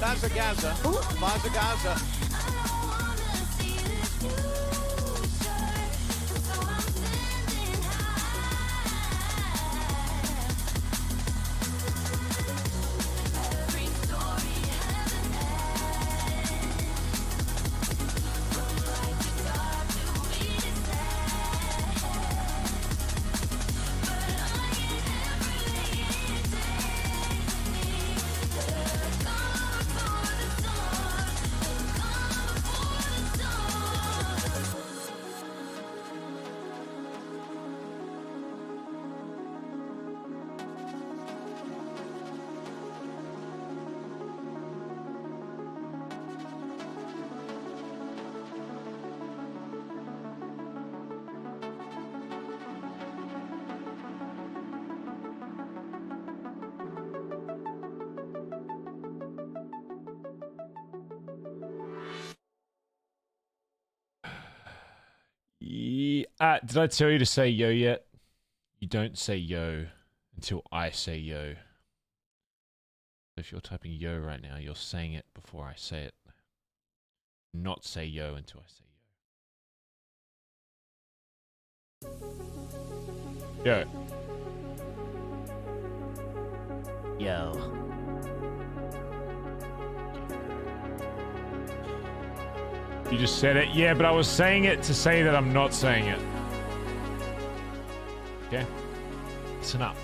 Bazza Gaza. Bazza Gaza. Did I tell you to say yo yet? You don't say yo until I say yo. If you're typing yo right now, you're saying it before I say it. Not say yo until I say yo. Yo. Yo. You just said it? Yeah, but I was saying it to say that I'm not saying it. Okay? Listen up.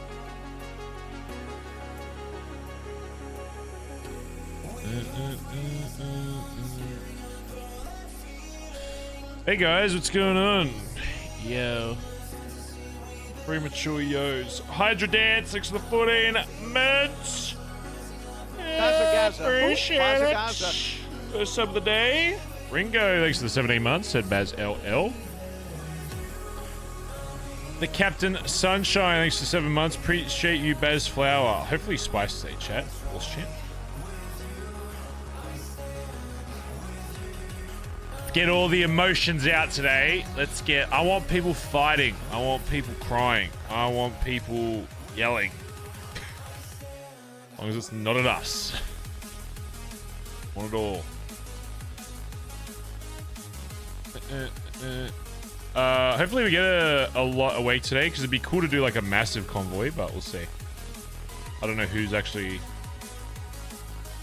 Hey guys, what's going on? Yo. Premature yos. Hydra Dance, 6 to the 14 minutes. Appreciate it. First sub of the day. Ringo, thanks for the 17 months, said Baz LL. The Captain Sunshine, thanks for 7 months. Appreciate you, Baz Flower. Hopefully Spice today, chat. What's chat? Get all the emotions out today. I want people fighting. I want people crying. I want people yelling. As long as it's not at us. I want it all. Hopefully we get a lot away today, because it'd be cool to do like a massive convoy, but we'll see. I don't know who's actually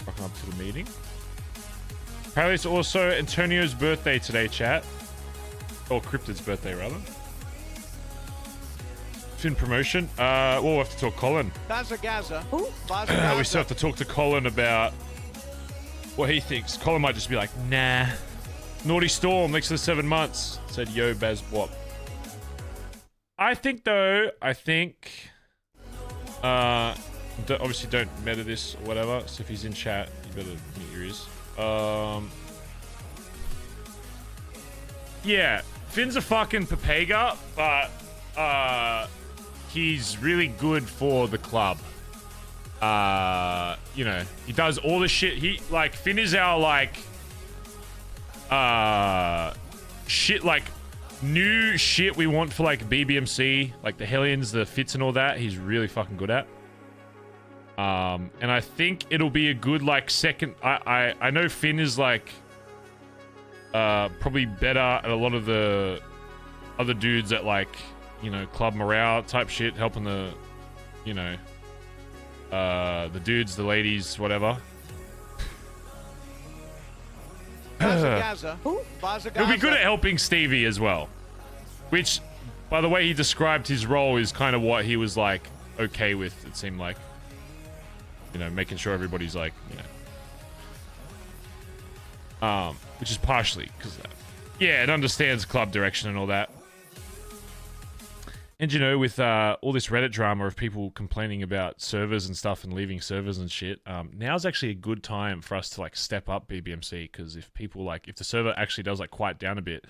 rocking up to the meeting. Apparently it's also Antonio's birthday today, chat. Or Cryptid's birthday, rather. Fin promotion. We'll have to talk Collin. Bazza Gaza. We still have to talk to Collin about what he thinks. Collin might just be like, nah. Naughty Storm, next to the 7 months, said yo Baz Wop. I think though, obviously don't meta this or whatever, so if he's in chat, you better mute your ears. Yeah, Finn's a fucking Papega, but he's really good for the club. You know, he does all the shit. Finn is our shit, like new shit we want for like BBMC, like the Hellions, the fits and all that. He's really fucking good at. And I think it'll be a good like second. I know Finn is like probably better at a lot of the other dudes at like, you know, club morale type shit, helping the, you know, the dudes, the ladies, whatever. He'll be good at helping Stevie as well, which, by the way he described his role, is kind of what he was like okay with. It seemed like, you know, making sure everybody's like, you know, which is partially because of that. Yeah, it understands club direction and all that. And, you know, with all this Reddit drama of people complaining about servers and stuff and leaving servers and shit, now's actually a good time for us to, like, step up BBMC, because if people, like, if the server actually does, like, quiet down a bit,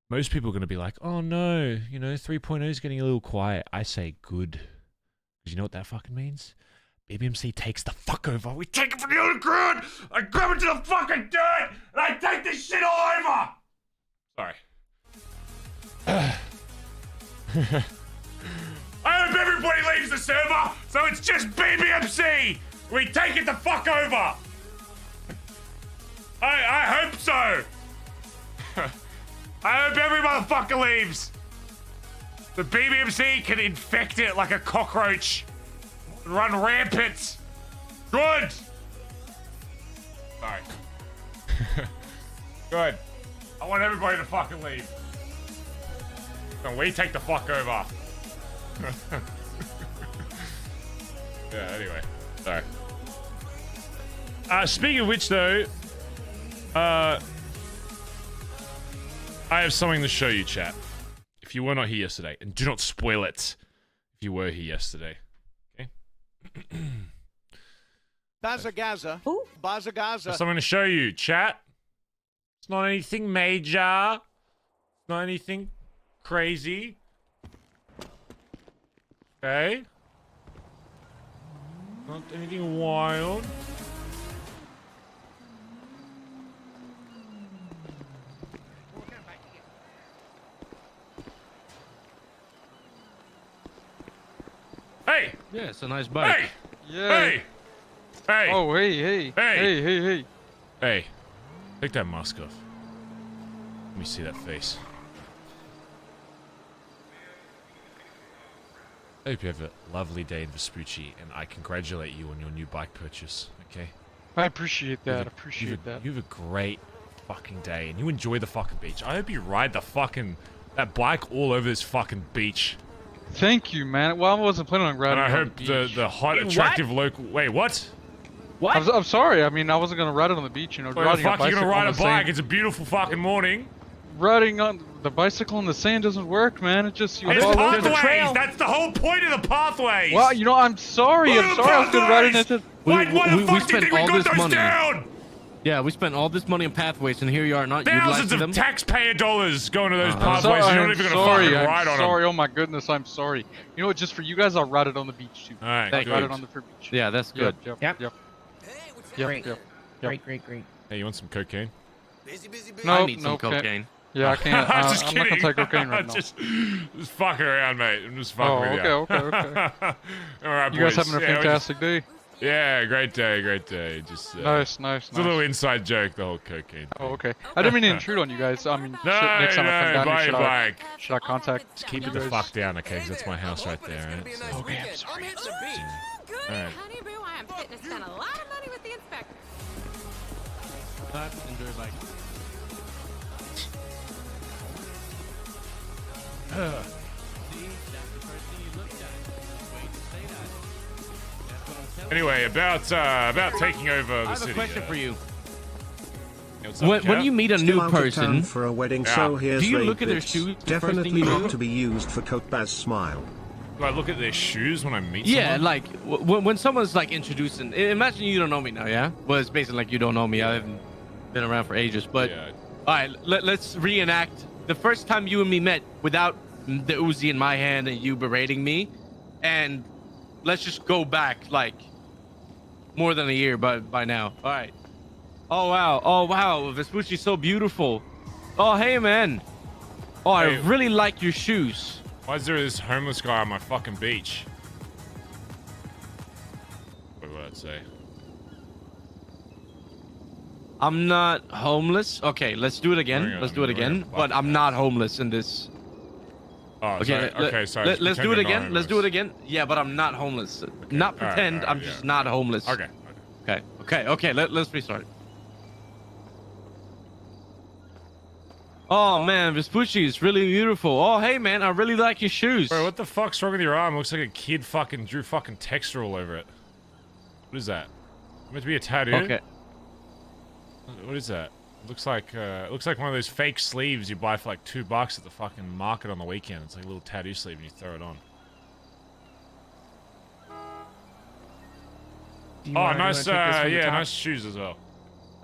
most people are going to be like, oh, no, you know, 3.0 is getting a little quiet. I say good. Because you know what that fucking means? BBMC takes the fuck over. We take it from the underground. I grab it to the fucking dirt, and I take this shit all over. Sorry. I hope everybody leaves the server, so it's just BBMC We take it the fuck over. I hope so. I hope every motherfucker leaves. The BBMC can infect it like a cockroach. Run rampant. Good. Sorry. Good. I want everybody to fucking leave. And we take the fuck over. Yeah, anyway. Sorry. Speaking of which, though, I have something to show you, chat. If you were not here yesterday, and do not spoil it if you were here yesterday. Okay? Bazza Gaza. Bazza Gaza. There's something to show you, chat. It's not anything major. It's not anything crazy. Okay? Not anything wild. Hey! Yeah, it's a nice bike. Hey! Yeah. Hey! Hey! Oh, hey. Hey! Hey! Take that mask off. Let me see that face. I hope you have a lovely day in Vespucci, and I congratulate you on your new bike purchase, okay? I appreciate that. You have a great fucking day, and you enjoy the fucking beach. I hope you ride that bike all over this fucking beach. Thank you, man. Well, I wasn't planning on riding. And I on hope the beach. the hot, attractive local. Wait, what? What? I'm sorry. I mean, I wasn't gonna ride it on the beach. You know, Where the riding fuck a are you gonna bicycle ride on a the bike? sand. It's a beautiful fucking morning. Riding on the bicycle in the sand doesn't work, man. It just There's follow the pathways. trail. That's the whole point of the pathways. Well, you know, I'm sorry. What are I'm the sorry. I was gonna ride it pathways? into. Why the we fuck do you spent think we all got this those money. down? Yeah, we spent all this money on pathways, and here you are not Thousands utilizing of them. taxpayer dollars going to those I'm pathways. sorry. You're not I'm even gonna sorry. fucking ride I'm on sorry. them. Oh my goodness. I'm sorry. You know what? Just for you guys, I'll ride it on the beach too. All right, Thank Ride good. it on the fair beach. Yeah, that's good. Yep. Yep. Yep. Great. Yep. Great. Hey, you want some cocaine? No, I need some no, can't. cocaine. Yeah, I can't. I'm just I'm not kidding. gonna take cocaine right now. just fucking around, mate. I'm just fucking with you. Okay. All right, You guys boys. having a Yeah, fantastic day? Yeah, great day. Just Nice. It's a little inside joke, the whole cocaine. Oh, thing. okay. I didn't mean to intrude on you guys. I mean, No, next time I come down buy here, your bike. should I contact? Just keep you it the guys? fuck down, okay? Because that's my house right there, right? So, Okay, I'm sorry. Good, All right. honey boo. I am fitting to spend a lot of money with the inspector. Enjoy your bike. Anyway, about taking over the I have city. a question for you. Yeah, what's up, When Cap? you meet a new Still out of town person, for a wedding, Yeah. so here's do you Ray look at their Bits. shoes the first Definitely thing you not do? to be used for Coat Baz smile. Do I look at their shoes when I meet yeah, someone? like when someone's like introducing, imagine you don't know me now, yeah? Well, it's basically like you don't know me. I haven't been around for ages, but Yeah. all right, let's reenact the first time you and me met without the Uzi in my hand and you berating me, and let's just go back like more than a year by now. All right. Oh wow, Vespucci's so beautiful. Oh hey man. Oh, I Hey. really like your shoes. Why is there this homeless guy on my fucking beach? What would I say? I'm not homeless. Okay, let's do it again. Hang on, Let's do it I'm gonna again. fuck But I'm that. not homeless in this. Oh, Okay, sorry. Sorry. let's pretend do it you're not again. Let's do it homeless. again. Yeah, but I'm not homeless. Not All right, pretend. all right, I'm yeah. just not homeless. Okay. Okay. Let's restart. Oh man, Vespucci is really beautiful. Oh hey man, I really like your shoes. Bro, what the fuck's wrong with your arm? It looks like a kid fucking drew fucking texture all over it. What is that? Meant to be a tattoo? Okay. What is that? It looks like one of those fake sleeves you buy for like $2 at the fucking market on the weekend. It's like a little tattoo sleeve and you throw it on. Oh, nice, nice shoes as well.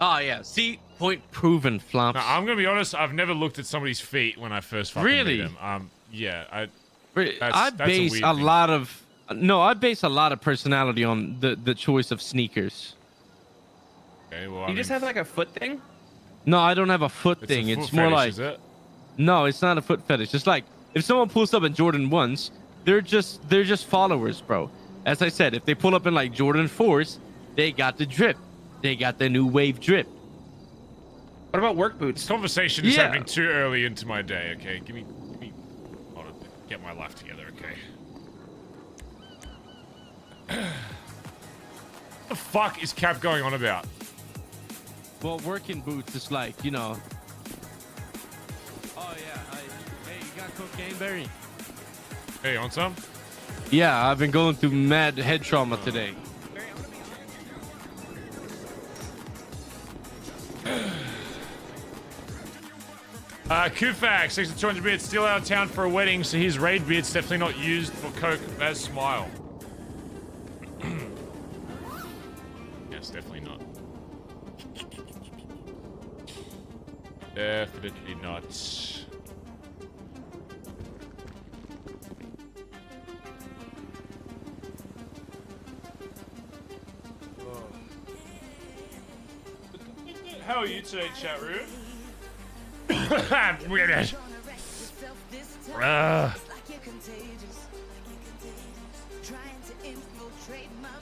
Oh yeah. See, point proven, Flumps. Now, I'm gonna be honest. I've never looked at somebody's feet when I first fucking Really? meet them. Yeah. I that's a base weird a thing. lot of I base a lot of personality on the choice of sneakers. Okay, well, You just have like a foot thing? No, I don't have a foot it's thing. a foot It's more fetish, like is it? no, it's not a foot fetish. It's like if someone pulls up in Jordan 1s, they're just followers, bro. As I said, if they pull up in like Jordan 4s, They got the drip. They got the new wave drip. What about work This boots? conversation is Yeah. happening too early into my day, okay? Give me hold on, get my life together, okay? What the fuck is Cap going on about? Well, working boots is like, you know. Oh yeah. Hey, you got cocaine, Barry? Hey, you want some? Yeah, I've been going through mad head trauma today. Kufax, 6 to 200 bits, still out of town for a wedding, so his raid bit's definitely not used for coke. That's smile. Yes, definitely not. Definitely not. How are you today, chat room? Weird.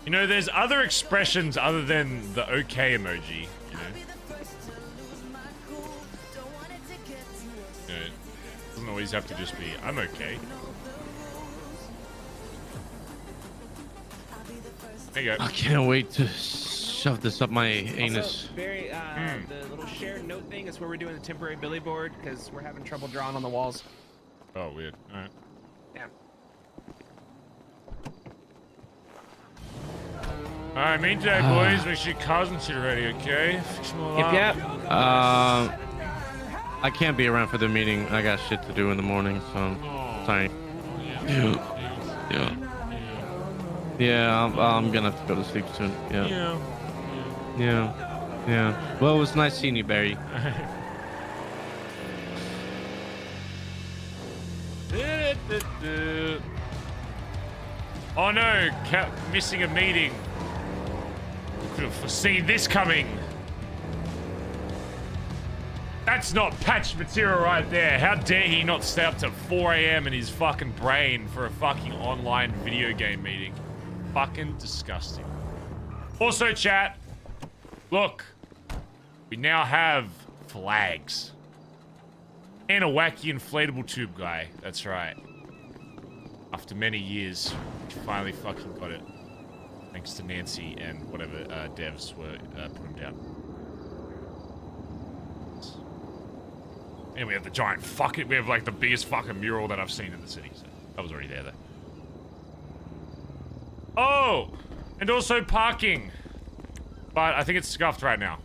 You know, there's other expressions other than the okay emoji, you know? It doesn't always have to just be, I'm okay. There you go. I can't wait to shove this up my anus. Also, Barry, the little shared note thing is where we're doing the temporary billy board because we're having trouble drawing on the walls. Oh, weird. Alright. Yeah. Alright, meantime, boys, make sure your cars and shit are ready, okay? Fix them all up. Yep. I can't be around for the meeting. I got shit to do in the morning, so sorry. Yeah, I'm gonna have to go to sleep soon. Yeah. Well, it was nice seeing you, Barry. Oh no, Cap missing a meeting. Could have foreseen this coming. That's not patch material right there. How dare he not stay up to 4 a.m. in his fucking brain for a fucking online video game meeting. Fucking disgusting. Also, chat, look, we now have flags. And a wacky inflatable tube guy. That's right. After many years, we finally fucking got it. Thanks to Nancy and whatever devs were putting down. And we have the giant we have like the biggest fucking mural that I've seen in the city. So that was already there though. Oh! And also parking. But I think it's scuffed right now.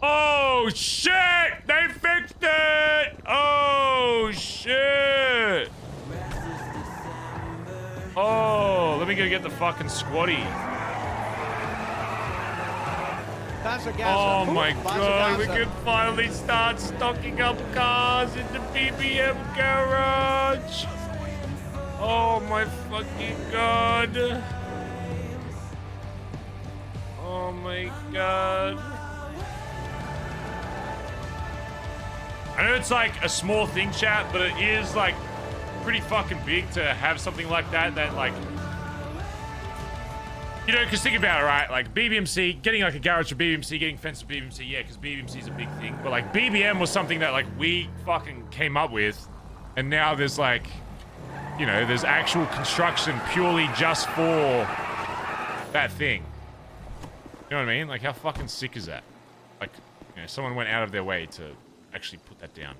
Oh shit! They fixed it! Oh shit! Oh, let me go get the fucking squatty. Bazza Oh my Bazza god, we Gaza. can finally start stocking up cars in the BBM garage. Oh my fucking god. Oh my god. I know it's like a small thing, chat, but it is like pretty fucking big to have something like that like, you know, because think about it, right? Like BBMC, getting like a garage for BBMC, getting fence for BBMC, yeah, because BBMC is a big thing. But like BBM was something that like we fucking came up with, and now there's like, you know, there's actual construction purely just for that thing. You know what I mean? Like how fucking sick is that? Like, you know, someone went out of their way to actually put that down.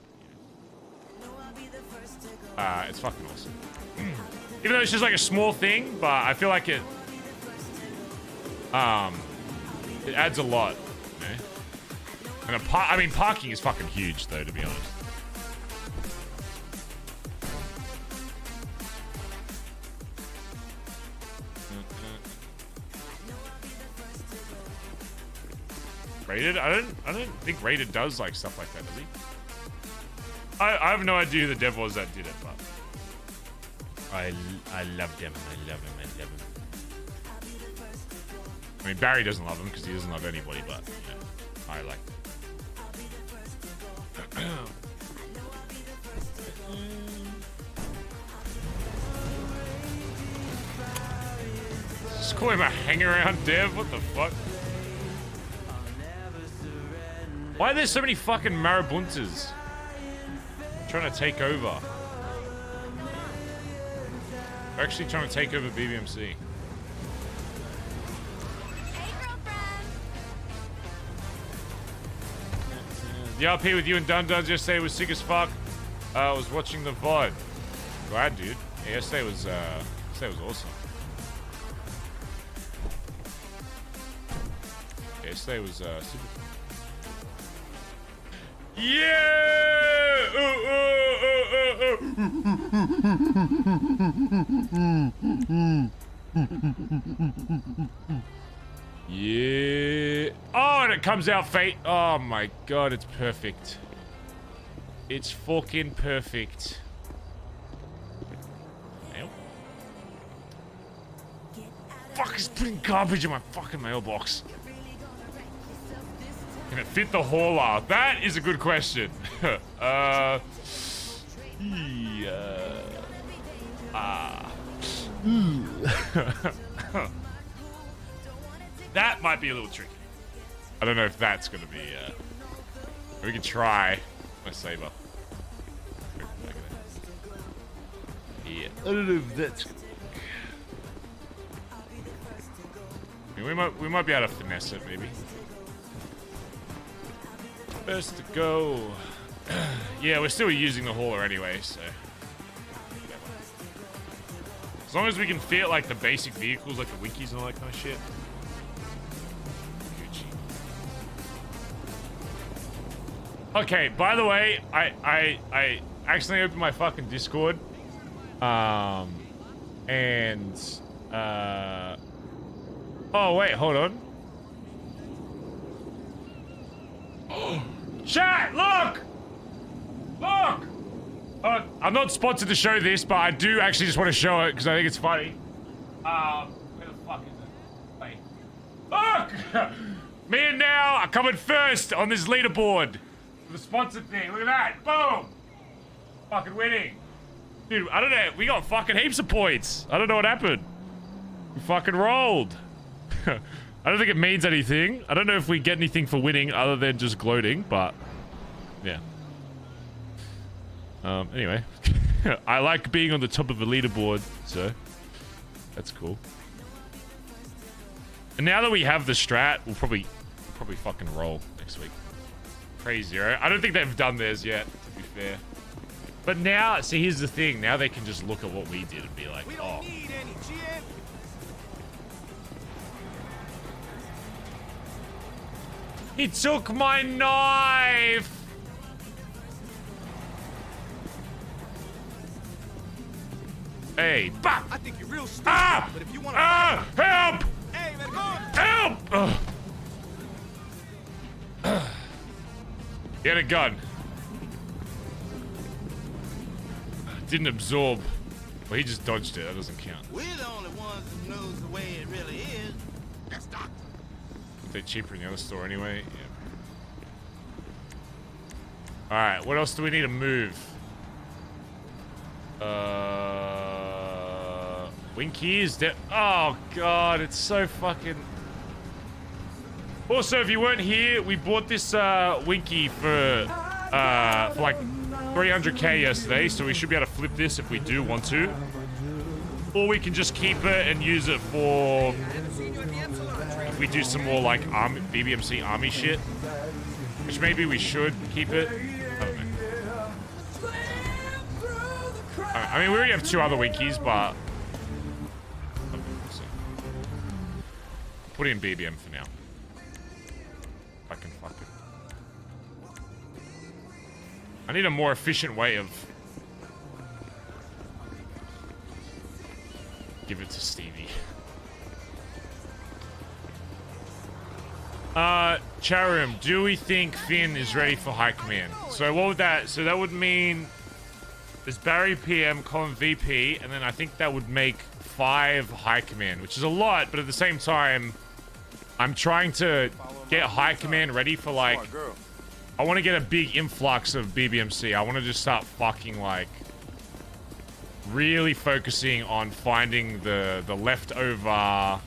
It's fucking awesome. Even though it's just like a small thing, but I feel like it adds a lot. You know? And I mean, parking is fucking huge, though, to be honest. Rated? I don't think Rated does like stuff like that, does he? I have no idea who the dev was that did it, but I love them. I love him. I love him. I mean, Barry doesn't love him because he doesn't love anybody, but yeah, I like them. call him a hang-around dev? What the fuck? Why are there so many fucking marabuntas trying to take over? They're actually trying to take over BBMC. The RP with you and Dundee yesterday was sick as fuck. I was watching the VOD. Glad, dude. Yeah, yesterday was awesome. Yeah, yesterday was super fun. Yeah! Yeah. Oh, and it comes out fate. Oh my god, it's perfect. It's fucking perfect. Mail? Fuck, is putting garbage in my fucking mailbox. Can it fit the hauler? That is a good question. Yeah. That might be a little tricky. I don't know if that's gonna be. We can try. My saber. Yeah. I don't know if that's. I mean, we might be able to finesse it maybe. First to go. Yeah, we're still using the hauler anyway, so. As long as we can fit like the basic vehicles, like the wikis and all that kind of shit. Okay, by the way, I accidentally opened my fucking Discord. Oh wait, hold on. Chat, look! Look! I'm not sponsored to show this, but I do actually just want to show it because I think it's funny. Where the fuck is it? Wait. Look! Me and Now are coming first on this leaderboard. The sponsored thing. Look at that. Boom! Fucking winning. Dude, I don't know. We got fucking heaps of points. I don't know what happened. We fucking rolled. I don't think it means anything. I don't know if we get anything for winning other than just gloating, but yeah. Anyway. I like being on the top of a leaderboard, so that's cool. And now that we have the strat, we'll probably fucking roll next week. Praise Zero. I don't think they've done theirs yet, to be fair. But now, see, here's the thing. Now they can just look at what we did and be like, oh. He took my knife! Hey, bah! I think you're real stupid. Ah! But if you want Ah! Help! hey, let go. Help! Get a gun. Didn't absorb. Well, he just dodged it. That doesn't count. We're the only ones who knows the way it really is. That's doctor. They're cheaper in the other store anyway. Yeah. Alright, what else do we need to move? Winky is dead. Oh god, it's so fucking. Also, if you weren't here, we bought this Winky for like 300k yesterday, so we should be able to flip this if we do want to. Or we can just keep it and use it for if we do some more like BBMC army shit. Which maybe we should keep it. I don't know. I mean, we already have 2 other Winkies, but put in BBM for now. Fuck it. I need a more efficient way of give it to Stevie. Charum, do we think Finn is ready for high command? So what would that? So that would mean there's Barry PM, Collin VP, and then I think that would make 5 high command, which is a lot, but at the same time, I'm trying to get high command ready for like. I want to get a big influx of BBMC. I want to just start fucking like really focusing on finding the leftover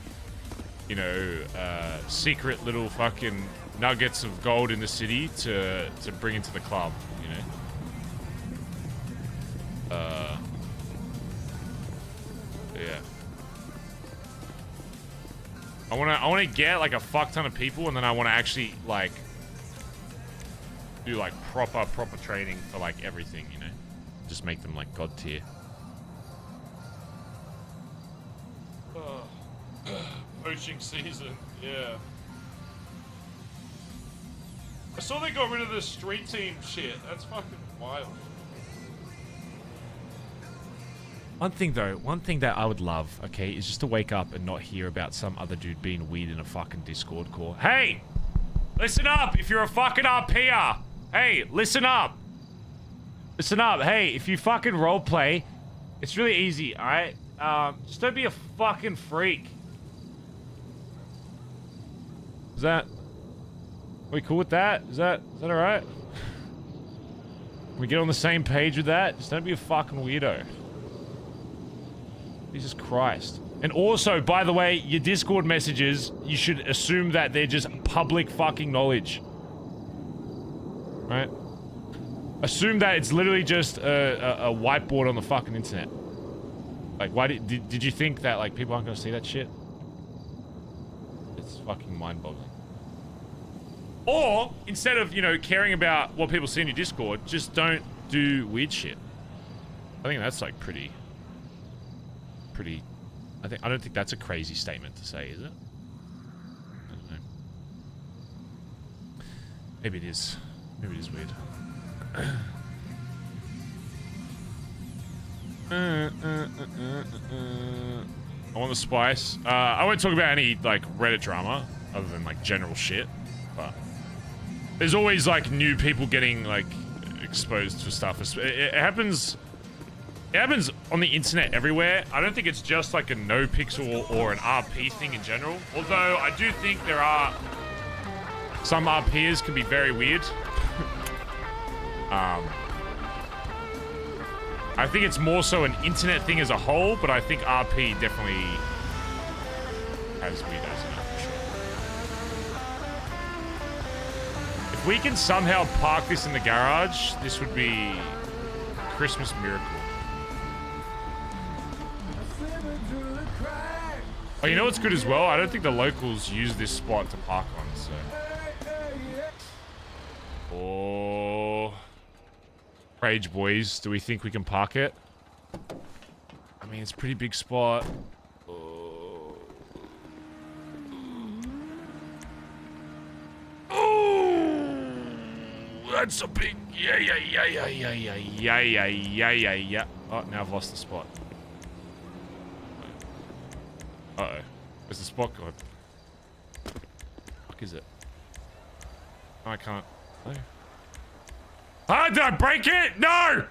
you know, secret little fucking nuggets of gold in the city to bring into the club, you know. Yeah. I wanna get like a fuck ton of people, and then I wanna actually like do like proper training for like everything, you know. Just make them like god tier. Poaching season, yeah. I saw they got rid of the street team shit. That's fucking wild. One thing that I would love, okay, is just to wake up and not hear about some other dude being weird in a fucking Discord call. Hey! Listen up if you're a fucking RPer! Hey, listen up! Listen up, hey, if you fucking roleplay, it's really easy, alright? Just don't be a fucking freak. Is that... Are we cool with that? Is that alright? Can we get on the same page with that? Just don't be a fucking weirdo. Jesus Christ. And also, by the way, your Discord messages, you should assume that they're just public fucking knowledge. Right? Assume that it's literally just a whiteboard on the fucking internet. Like, why did you think that, like, people aren't gonna see that shit? It's fucking mind-boggling. Or, instead of, you know, caring about what people see in your Discord, just don't do weird shit. I think that's, like, pretty... I don't think that's a crazy statement to say, is it? I don't know. Maybe it is. Maybe it is weird. I want the spice. I won't talk about any, like, Reddit drama, other than, like, general shit, but there's always, like, new people getting, like, exposed to stuff. It happens on the internet everywhere. I don't think it's just, like, a NoPixel or an RP thing in general, although I do think there are some RPers can be very weird. I think it's more so an internet thing as a whole, but I think RP definitely has weirdos in it for sure. If we can somehow park this in the garage, this would be a Christmas miracle. Oh, you know what's good as well? I don't think the locals use this spot to park on, so... Oh... Rage boys, do we think we can park it? I mean, it's a pretty big spot. Oh, that's a big... Yeah. Oh, now I've lost the spot. Uh-oh. Where's the spot gone? What the fuck is it? Oh, I can't... No. Ah, did I break it? No!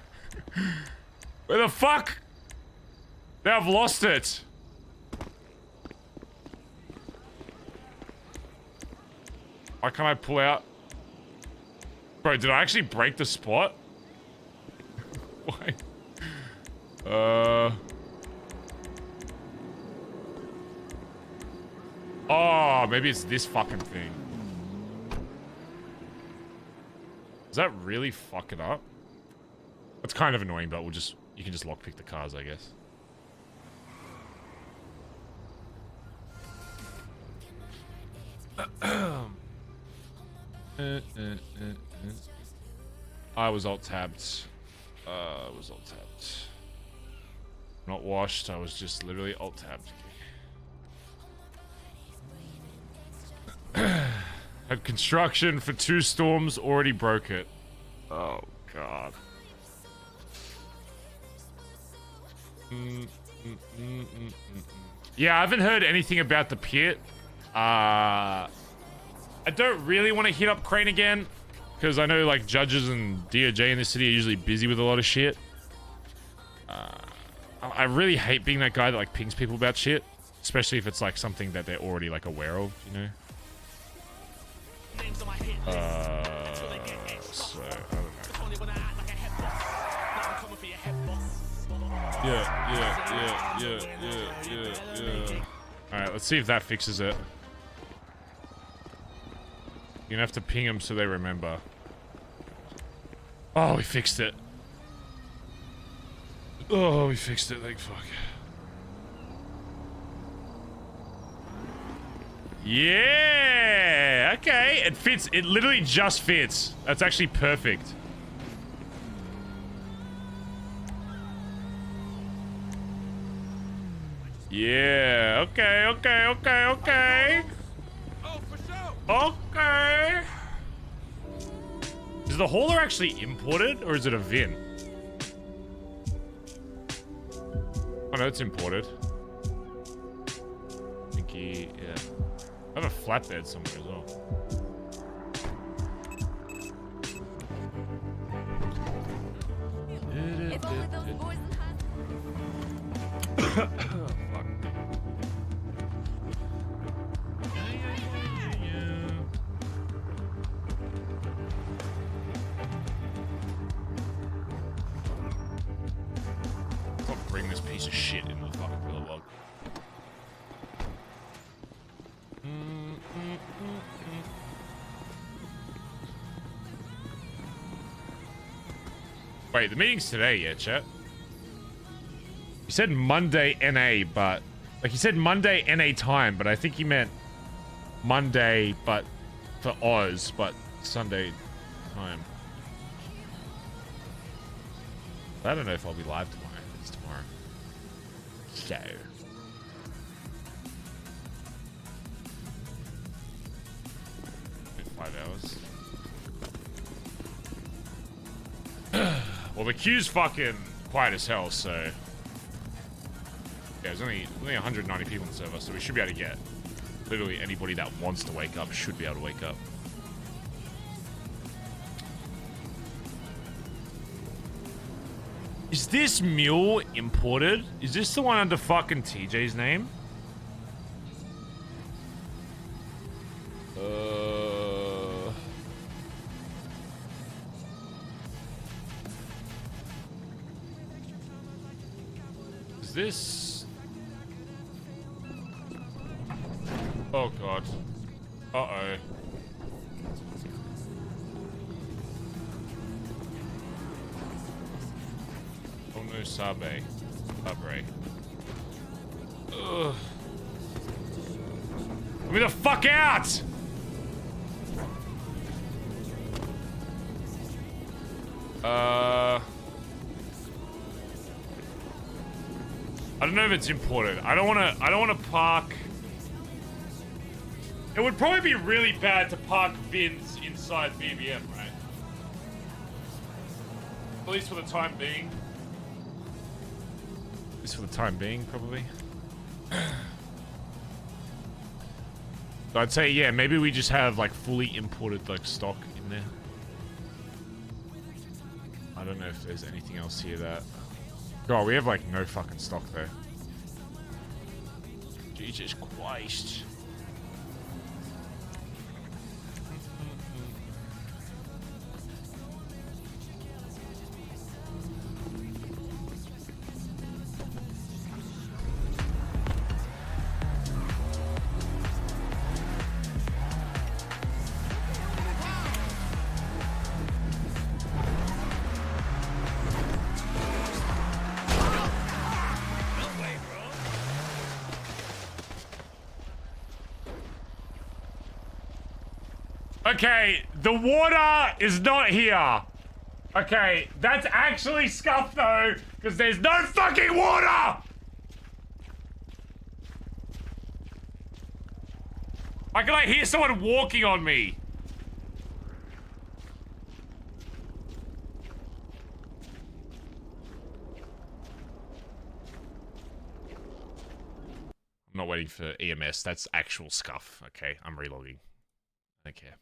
Where the fuck? Now I've lost it. Why can't I pull out? Bro, did I actually break the spot? Why? Oh, maybe it's this fucking thing. Does that really fuck it up? It's kind of annoying, but you can just lockpick the cars, I guess. I was alt-tabbed. Not washed, I was just literally alt-tabbed. Had construction for 2 storms, already broke it. Oh, God. Yeah, I haven't heard anything about the pit. I don't really want to hit up Crane again, because I know, like, judges and DOJ in this city are usually busy with a lot of shit. I really hate being that guy that, like, pings people about shit, especially if it's, like, something that they're already, like, aware of, you know? So, I don't know. Yeah. Alright, let's see if that fixes it. You're gonna have to ping them so they remember. Oh, we fixed it. Oh, we fixed it, thank fuck. Yeah! Okay, it fits. It literally just fits. That's actually perfect. Yeah, okay, okay, okay, okay. Oh, for sure. Okay. Is the hauler actually imported, or is it a VIN? Oh no, it's imported. Thinky, yeah. I have a flatbed somewhere as well. If only those boys in high Fuck. I'll bring this piece of shit into the fucking pillar log. Wait, the meeting's today, yeah, chat? He said Monday NA, but... Like, he said Monday NA time, but I think he meant Monday, but for Oz, but Sunday time. I don't know if I'll be live tomorrow. It's tomorrow. So... 5 hours. Well, the queue's fucking quiet as hell, so... Yeah, there's only 190 people in the server, so we should be able to get... Literally anybody that wants to wake up should be able to wake up. Is this mule imported? Is this the one under fucking TJ's name? Is this... Oh god. Uh-oh. Oh no, Sabe. Aubrey. Ugh. Let me the fuck out! I don't know if it's imported. I don't wanna park. It would probably be really bad to park bins inside BBM, right? At least for the time being. At least for the time being, probably. So I'd say, yeah, maybe we just have like fully imported like stock in there. I don't know if there's anything else here that... God, we have like no fucking stock there. Jesus Christ. Okay, the water is not here. Okay, that's actually scuffed though, because there's no fucking water! I can like hear someone walking on me. I'm not waiting for EMS, that's actual scuff. Okay, I'm relogging. I don't care.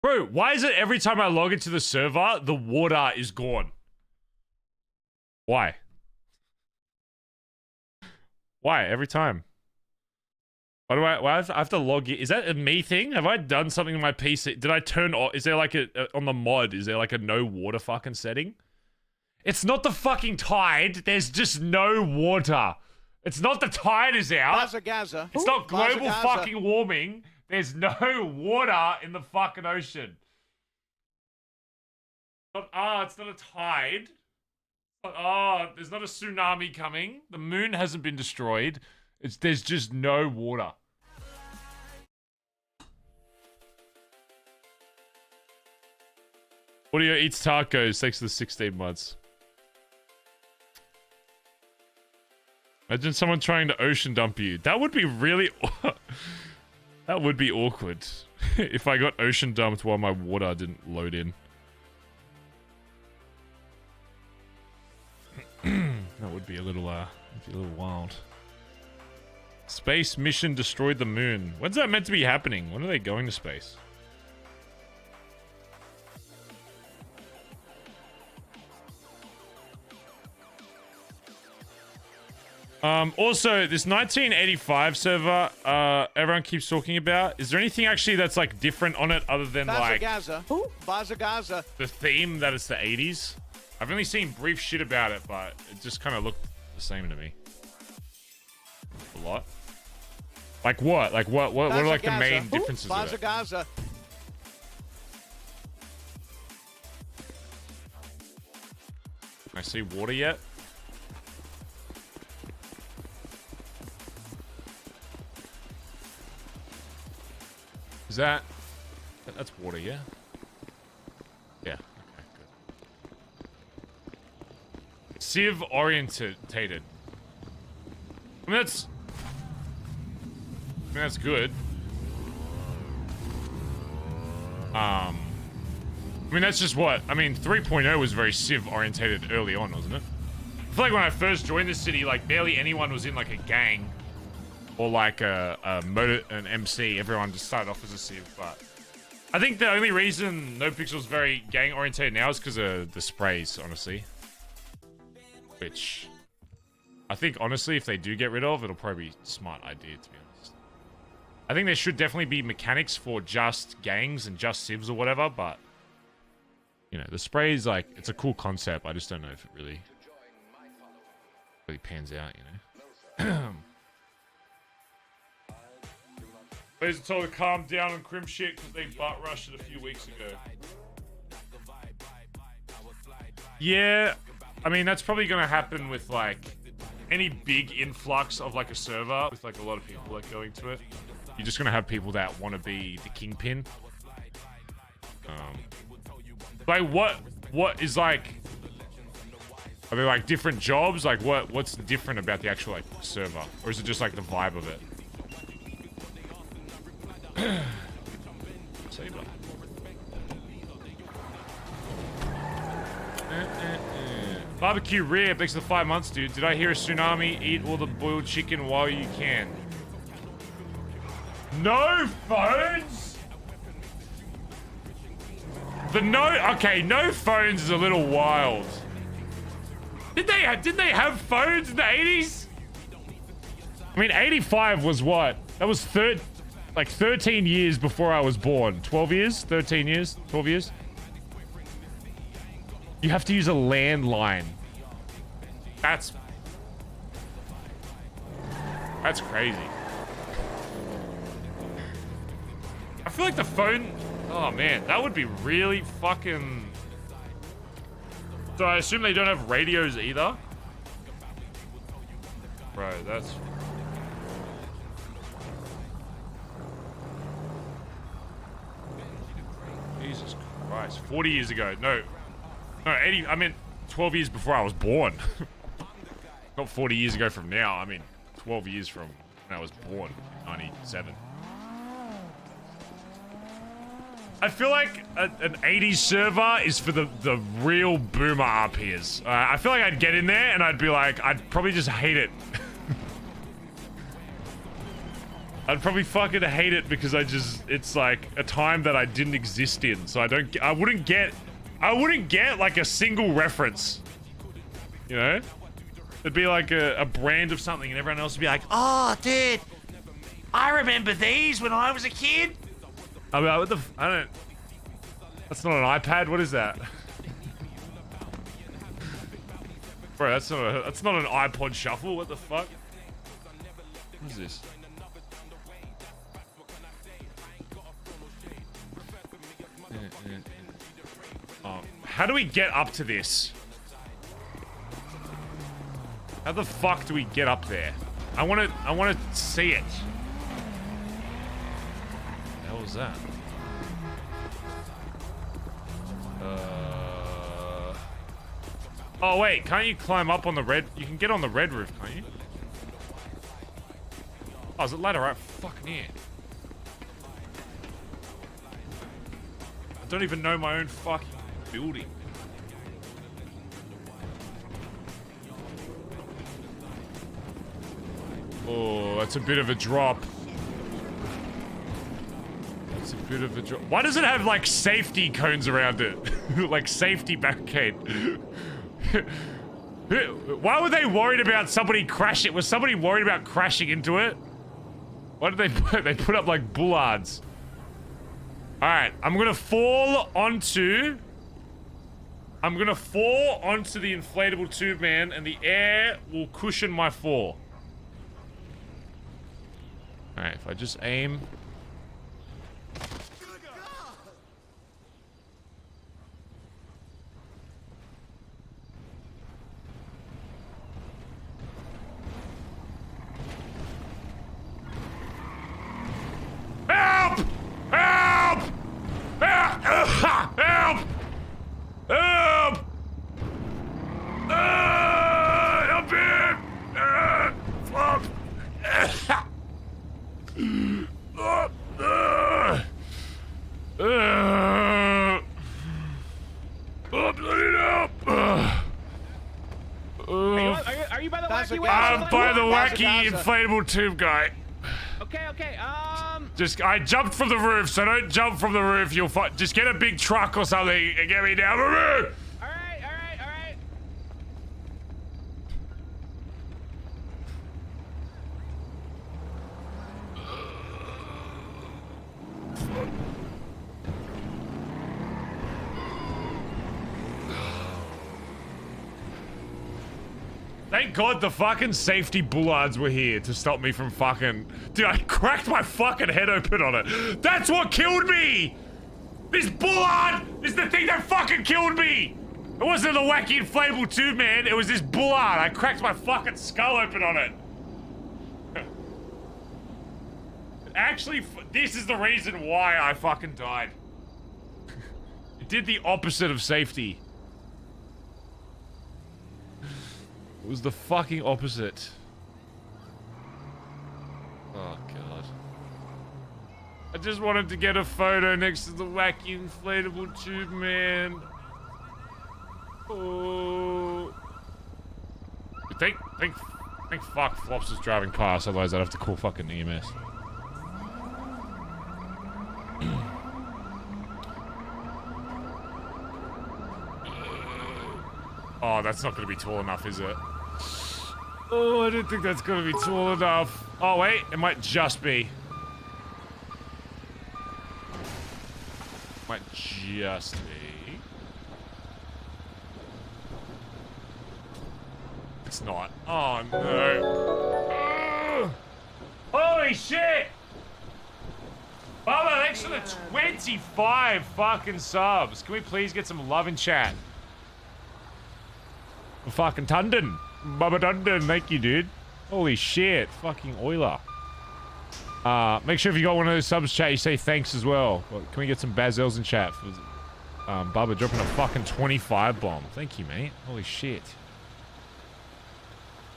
Bro, why is it every time I log into the server, the water is gone? Why? Why? Every time? Why I have to log in? Is that a me thing? Have I done something on my PC? Did I turn off? Is there like on the mod, is there like a no water fucking setting? It's not the fucking tide. There's just no water. It's not the tide is out. Bazza. It's not global Bazza. fucking warming. There's no water in the fucking ocean. It's not a tide. There's not a tsunami coming. The moon hasn't been destroyed. There's just no water. Audio eats tacos. Thanks for the 16 months. Imagine someone trying to ocean dump you. That would be really... that would be awkward. If I got ocean dumped while my water didn't load in. That would be a little wild. Space mission destroyed the moon. When's that meant to be happening? When are they going to space? Also, this 1985 server, everyone keeps talking about. Is there anything actually that's like different on it other than like Bazza. the theme that it's the 80s? I've only seen brief shit about it, but it just kind of looked the same to me. A lot. Like what? Like what are like the main differences of it? Bazza. Can I see water yet? Is that's water, yeah? Yeah, okay, good. Civ orientated. I mean that's good. I mean that's just what 3.0 was very Civ orientated early on, wasn't it? I feel like when I first joined the city, like barely anyone was in like a gang or like an MC. Everyone just started off as a Civ, but I think the only reason NoPixel is very gang orientated now is because of the sprays, honestly. Which I think honestly, if they do get rid of, it'll probably be a smart idea, to be honest. I think there should definitely be mechanics for just gangs and just civs or whatever, but you know, the sprays, like, it's a cool concept. I just don't know if it really pans out, you know. Please told to calm down on Crim shit because they butt rushed it a few weeks ago. Yeah, I mean, that's probably going to happen with, like, any big influx of, like, a server with, like, a lot of people, like, going to it. You're just going to have people that want to be the kingpin. Like, what is, like... Are there, like, different jobs? Like, what's different about the actual, like, server? Or is it just, like, the vibe of it? Saber. Barbecue rib, thanks for the 5 months, dude. Did I hear a tsunami? Eat all the boiled chicken while you can. No phones? Okay, no phones is a little wild. Didn't they have phones in the 80s? I mean, 85 was what? That was 13 years before I was born. 12 years? 13 years? 12 years? You have to use a landline. That's crazy. I feel like the phone... Oh, man. That would be really fucking... So I assume they don't have radios either? Bro, that's... Jesus Christ. 40 years ago. No, 80... I meant 12 years before I was born. Not 40 years ago from now. I mean, 12 years from when I was born. 97. I feel like an 80s server is for the real boomer RPers. I feel like I'd get in there and I'd be like, I'd probably just hate it. I'd probably fucking hate it because it's like a time that I didn't exist in. So I wouldn't get like a single reference. You know? It'd be like a brand of something and everyone else would be like, oh, dude, I remember these when I was a kid. I mean, I don't... That's not an iPad. What is that? Bro, that's not an iPod Shuffle. What the fuck? What is this? Oh, how do we get up to this? How the fuck do we get up there? I wanna see it. What the hell was that? Oh wait, can't you climb up on the red? You can get on the red roof, can't you? Oh, is it ladder right fucking here? I don't even know my own fucking building. Oh, that's a bit of a drop. That's a bit of a drop. Why does it have like safety cones around it? Like safety barricade. Why were they worried about somebody crashing? Was somebody worried about crashing into it? What did they put? They put up like bullards. Alright, I'm gonna fall onto the inflatable tube man, and the air will cushion my fall. Alright, if I just aim. Help! Help! Help! Help! Help! Help me! Flop! Are you by the wacky way? I'm by the wacky inflatable tube guy. Okay, okay. I jumped from the roof, so don't jump from the roof. You'll just get a big truck or something and get me down the roof. All right, all right, all right. Thank God the fucking safety bullards were here to stop me from fucking... Dude, I cracked my fucking head open on it. That's what killed me! This bullard is the thing that fucking killed me! It wasn't the wacky inflatable tube, man. It was this bullard. I cracked my fucking skull open on it. Actually, this is the reason why I fucking died. It did the opposite of safety. It was the fucking opposite. Oh, God. I just wanted to get a photo next to the wacky inflatable tube, man. Oh. Thank fuck Flops is driving past, otherwise I'd have to call fucking EMS. Oh, that's not going to be tall enough, is it? Oh, I don't think that's going to be tall enough. Oh, wait. It might just be. Might just be. It's not. Oh, no. Holy shit! Bubba, thanks for the 25 fucking subs. Can we please get some love in chat? Fucking Dundee. Bubba Dundee, thank you, dude. Holy shit. Fucking Oiler. Make sure if you got one of those subs chat, you say thanks as well. Can we get some Bazzels in chat for Bubba dropping a fucking 25 bomb? Thank you, mate. Holy shit.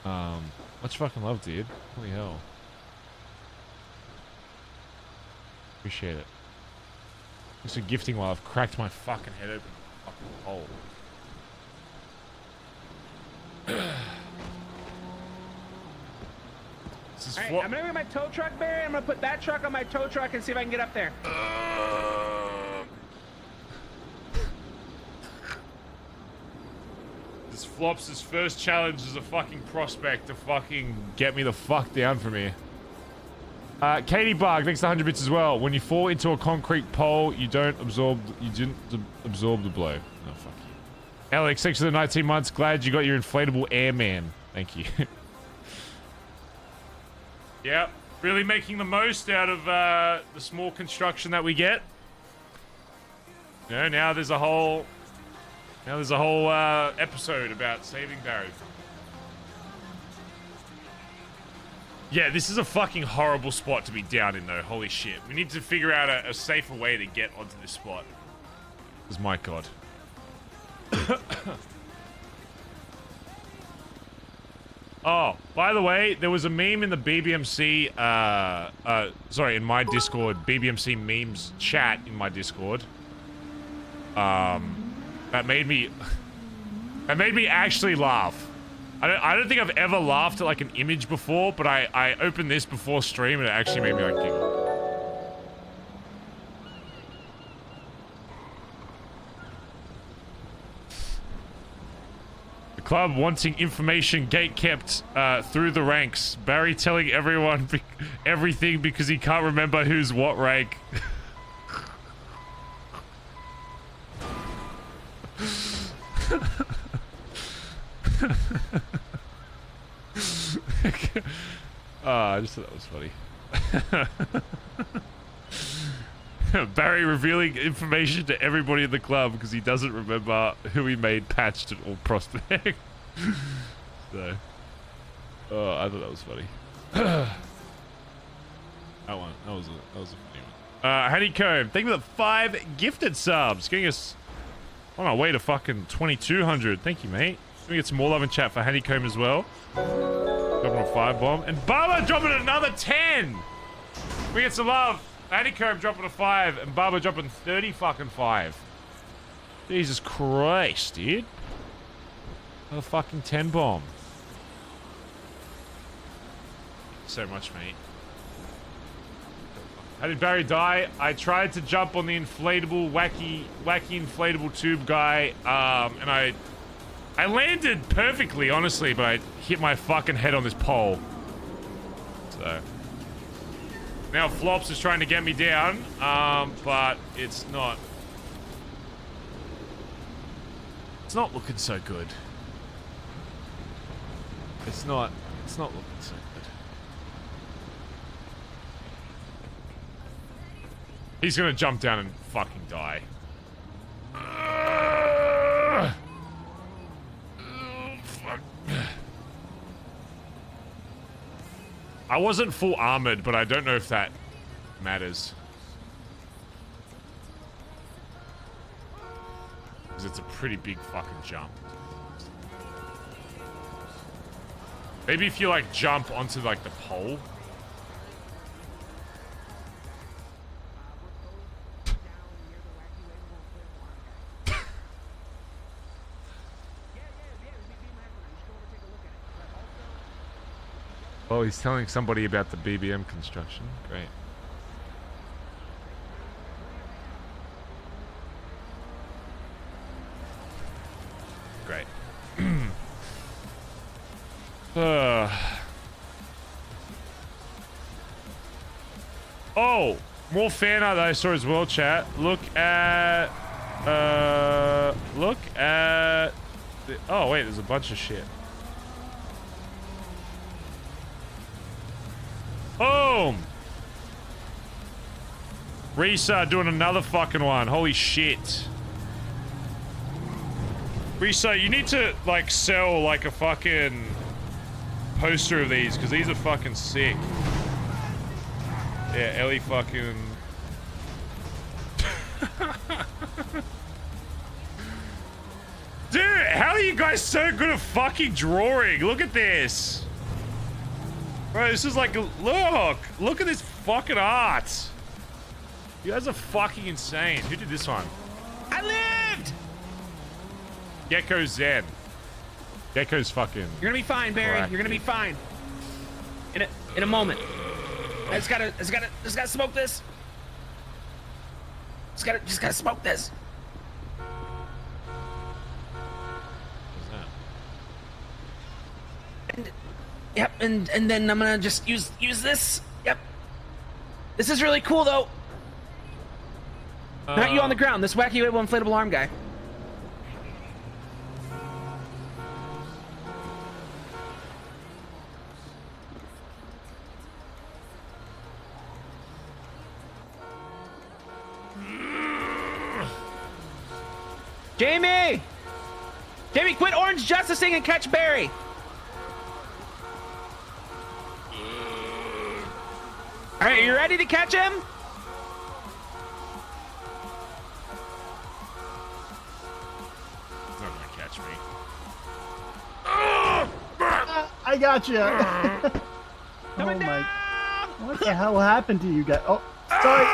Much fucking love, dude. Holy hell. Appreciate it. Thanks for gifting while I've cracked my fucking head open. Fucking hole. Alright, I'm gonna get my tow truck, Barry. I'm gonna put that truck on my tow truck and see if I can get up there. This Flops' first challenge as a fucking prospect to fucking get me the fuck down from here. Katie Bug, thanks to 100 bits as well. When you fall into a concrete pole, you didn't absorb the blow. Oh, fuck you. Alex, thanks for the 19 months. Glad you got your inflatable airman. Thank you. Yep, really making the most out of the small construction that we get. You know, now there's a whole episode about saving Barry. Yeah, this is a fucking horrible spot to be down in, though. Holy shit. We need to figure out a safer way to get onto this spot. Because, my god. Oh, by the way, there was a meme in the BBMC, sorry, in my Discord, BBMC memes chat in my Discord. That made me actually laugh. I don't think I've ever laughed at like an image before, but I opened this before stream and it actually made me like giggle. The club wanting information gate kept through the ranks. Barry telling everyone everything because he can't remember who's what rank. I just thought that was funny. Barry revealing information to everybody in the club because he doesn't remember who he made patched or prospect. So, I thought that was funny. That was a funny one. Honeycomb, thank you for the 5 gifted subs, getting us on our way to fucking 2,200. Thank you, mate. We get some more love in chat for Honeycomb as well. Dropping a 5 bomb. And Baba dropping another 10! We get some love. Honeycomb dropping a 5. And Baba dropping 30 fucking 5. Jesus Christ, dude. Another fucking 10 bomb. So much, mate. How did Barry die? I tried to jump on the inflatable, wacky inflatable tube guy, and I landed perfectly, honestly, but I hit my fucking head on this pole. So now Flops is trying to get me down, but it's not looking so good. It's not looking so good. He's gonna jump down and fucking die. Fuck. I wasn't full armored, but I don't know if that matters. Because it's a pretty big fucking jump. Maybe if you like jump onto like the pole. Oh, he's telling somebody about the BBM construction. Great. Great. Oh, more fan art that I saw as well, chat. Look at the, oh wait, there's a bunch of shit. Boom! Risa doing another fucking one. Holy shit. Risa, you need to, like, sell, like, a fucking poster of these, because these are fucking sick. Yeah, Ellie fucking... Dude, how are you guys so good at fucking drawing? Look at this. Bro, this is like, look at this fucking art. You guys are fucking insane. Who did this one? I lived! Gecko Zen. Gecko's fucking... You're gonna be fine, Barry. Correct. You're gonna be fine. In a moment. I just gotta smoke this. Just gotta smoke this. What's that? And yep, and then I'm gonna just use this. Yep. This is really cool though. Not you on the ground. This wacky little inflatable arm guy. Jamie! Jamie, quit orange justicing and catch Barry. All right, are you ready to catch him? He's not gonna catch me. I got you. Coming down! What the hell happened to you guys? Oh, sorry.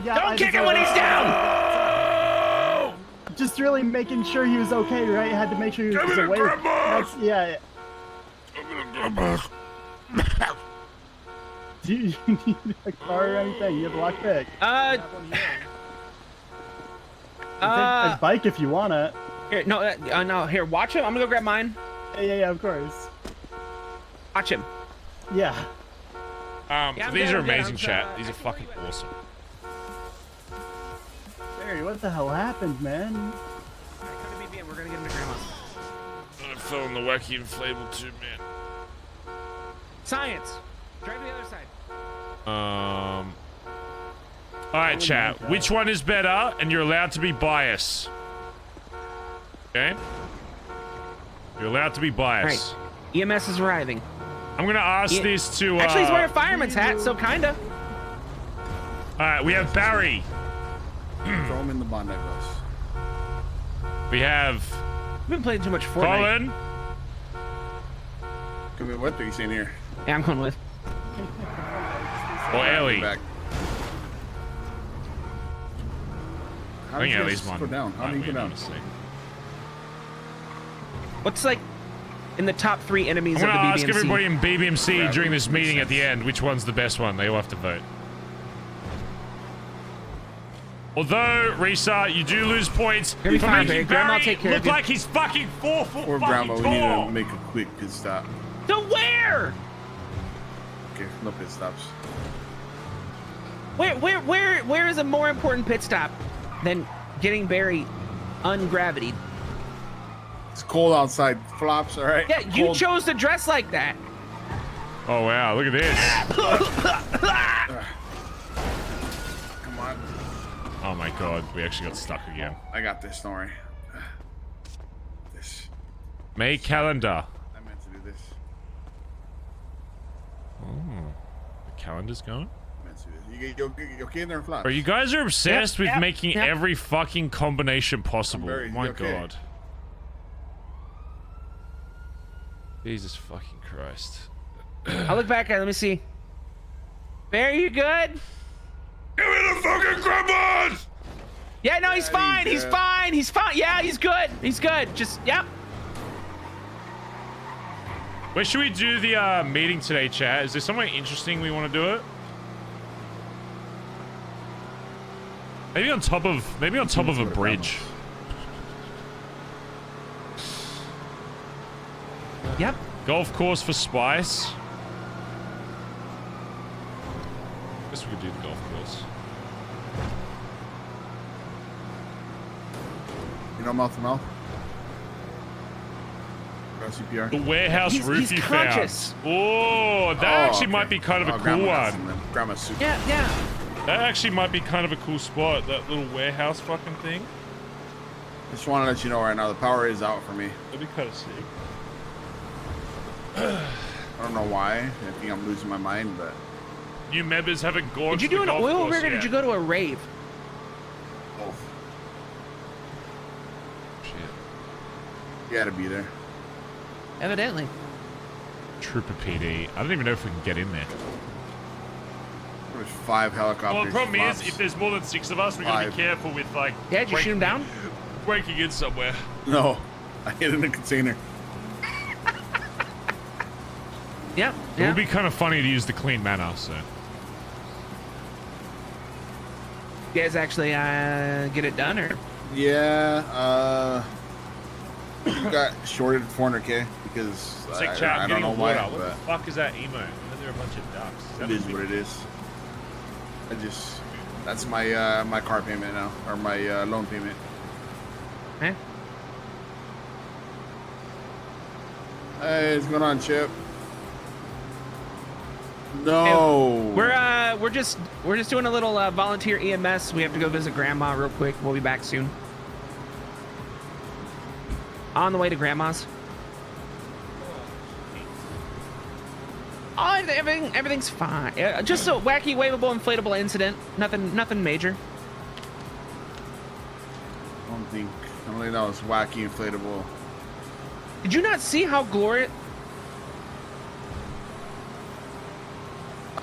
Yeah, Don't kick him when he's down! Just really making sure he was okay, right? Had to make sure he was awake. That's, yeah. Do you need a car or anything? You have a lockpick. A bike if you want it. Here, no, here, watch him. I'm gonna go grab mine. Yeah, of course. Watch him. Yeah. Yeah, So I'm these good, are I'm good. amazing, I'm chat. sorry. These are fucking awesome. Barry, what the hell happened, man? All right, come to BBM. We're gonna get him to grandma's. I fell in the wacky inflatable tube, man. Science. Drive to the other side. All right, chat. Which one is better? And you're allowed to be biased. Okay? You're allowed to be biased. Right. EMS is arriving. I'm gonna ask this to. Actually, he's wearing a fireman's hat, so kinda. All right, we have Barry. Throw him in the Bondi bus. We have I've been playing too much Fortnite. Collin. Come here, what are you saying here? Yeah, I'm going with. Or Ellie. Back. I think Ellie's mine. Go down. How do you go down? Honestly. What's like in the top 3 enemies I'm of the gonna BBMC? ask everybody in BBMC Yeah, during this makes meeting at the sense. end which one's the best one. They all have to vote. Although, Risa, you do lose points You'll be for fine, making Barry. Grandma will Barry take care look of you. like he's fucking 4 foot Or fucking Grandma, we need tall. to make a quick pit stop. To where? Okay, no pit stops. Where is a more important pit stop than getting Barry ungravitied? It's cold outside. Flops, all right? Yeah, you Cold. chose to dress like that. Oh wow, look at this. Come on. Oh my god, we actually got stuck again. I got this, don't worry. This. May calendar. I meant to do this. The calendar's going? I meant to do this. You okay in there, Flops? Bro, you guys are obsessed with making yep. every fucking combination possible. Barry, you My okay? god. Jesus fucking Christ. I'll look back at it. Let me see. Barry, you good? Give me the fucking grandmas! Yeah, no, he's fine. He's fine. He's fine. Yeah, he's good. He's good. Just, yep. Where should we do the meeting today, chat? Is there somewhere interesting we want to do it? Maybe on top of a bridge. Yep. Golf course for Spice. Guess we could do the golf course. You know, mouth to mouth? CPR. The warehouse He's roof you conscious. found. Oh, that actually might be kind of a cool one. Grandma's super. Yeah, yeah. That actually might be kind of a cool spot. That little warehouse fucking thing. Just want to let you know right now, the power is out for me. That'd be kind of sick. I don't know why. I think I'm losing my mind, but New members haven't gone. Did you to do the an golf oil course rig or did yet. you go to a rave? both. Shit. You gotta be there. Evidently. Trooper PD. I don't even know if we can get in there. There's 5 helicopters. Well, the problem is, Flops. if there's more than 6 of us, we gotta be 5. careful with like. Yeah, did you shoot him down? Breaking in somewhere. No, I hit in a container. Yep. It would be kind of funny to use the clean manner, so. You guys actually get it done, or? Yeah, we got shorted 400k because It's like I chat don't getting know a why, water. What the but fuck is that emo? And then there are a bunch of ducks. it is what it is. That's my my car payment now, or my loan payment. Eh? Hey, what's going on, Chip? No. We're just doing a little volunteer EMS. We have to go visit Grandma real quick. We'll be back soon. On the way to Grandma's. Oh, everything's fine. Just a wacky, waveable, inflatable incident. Nothing major. I don't think that was wacky inflatable. Did you not see how glorious?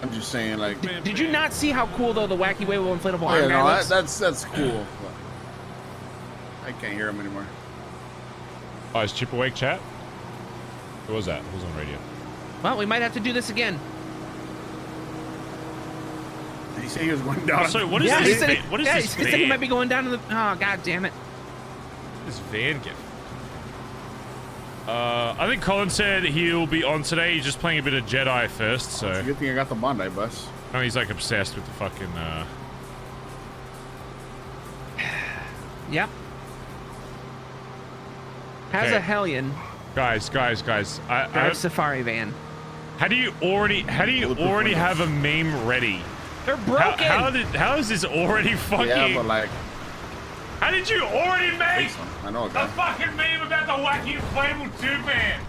I'm just saying, like. Did you not see how cool though the wacky, waveable, inflatable Oh, arm yeah, guy no, looks? that's cool. I can't hear him anymore. Oh, is Chip awake, chat? Who was that? Who's on radio? Well, we might have to do this again. Did he say he was going down? So what is Yeah, he this? said Van? What is this he said he van? might be going down to the. Oh, god damn it! This van gift. I think Collin said he'll be on today. He's just playing a bit of Jedi first, so. It's a good thing I got the Bondi bus. Oh, he's like obsessed with the fucking. Yep. Has Okay. a Hellion Guys. drive safari van. How do you already have a meme ready? They're broken. How is this already fucking? Yeah, but like. How did you already make I know a a guy. fucking meme about the wacky inflatable tube man?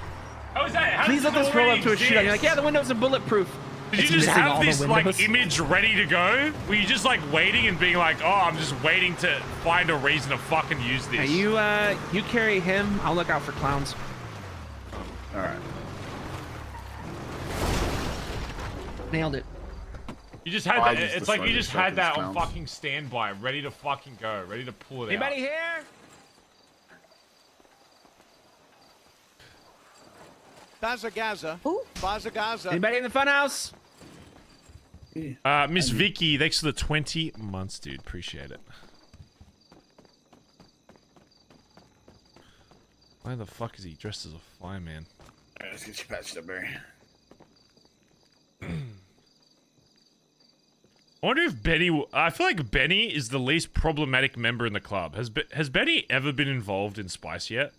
How is that? How Please does let this this roll already up to a shootout. You're like, exist? yeah, the windows are bulletproof. Did It's you just missing have all the this like windows. image ready to go? Were you just like waiting and being like, oh, I'm just waiting to find a reason to fucking use this? Yeah, you carry him. I'll look out for clowns. All right. Nailed it. You just had Oh, I that. just It's like you destroyed just these had that fucking on clowns. fucking standby, ready to fucking go, ready to pull it Anybody out. here? Bazza Gaza. Bazza Gaza. Anybody in the funhouse? Miss Vicky, thanks for the 20 months, dude. Appreciate it. Why the fuck is he dressed as a fireman? Alright, let's get you patched up, Barry. I wonder if Benny. I feel like Benny is the least problematic member in the club. Has Benny ever been involved in Spice yet?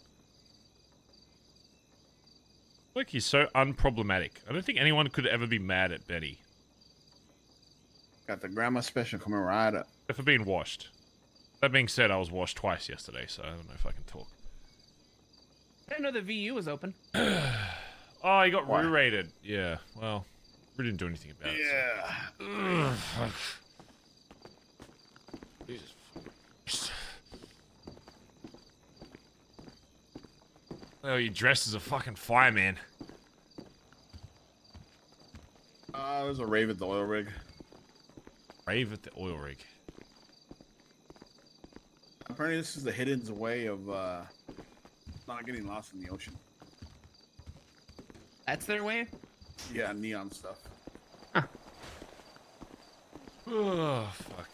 I feel like he's so unproblematic. I don't think anyone could ever be mad at Benny. Got the grandma special coming right up. Except for being washed. That being said, I was washed twice yesterday, so I don't know if I can talk. I didn't know the VU was open. Oh, he got Why? re-rated. Yeah, well, we didn't do anything about it. Yeah. Jesus. Oh, you dressed as a fucking fireman. It was a rave at the oil rig. Rave at the oil rig. Apparently, this is the hidden way of not getting lost in the ocean. That's their way? Yeah, neon stuff. Oh, fuck.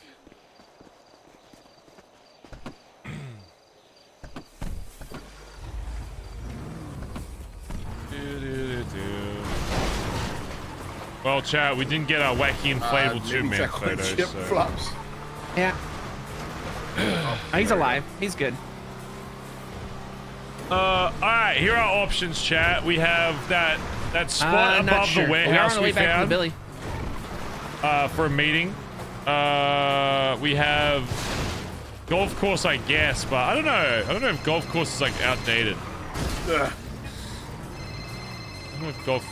Well, chat, we didn't get our wacky inflatable two-man photos, Chip so... flops. Yeah. Oh, he's alive. He's good. Alright, here are options, chat. We have that spot Not above sure. the We are on warehouse the way we back to the found Billy. for a meeting. We have golf course, I guess, but I don't know. I don't know if golf course is like outdated. Ugh. I don't know if golf.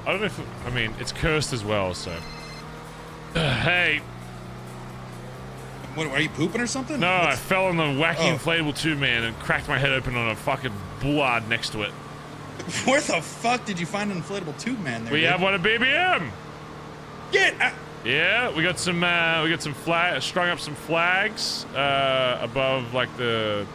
I don't know if. I mean, it's cursed as well, so. Hey. What, are you pooping or something? No, I fell on the wacky Oh. inflatable two-man and cracked my head open on a fucking board next to it. Where the fuck did you find an inflatable tube man there? We dude? have one at BBM. Get out. Yeah, we got some strung up some flags above like the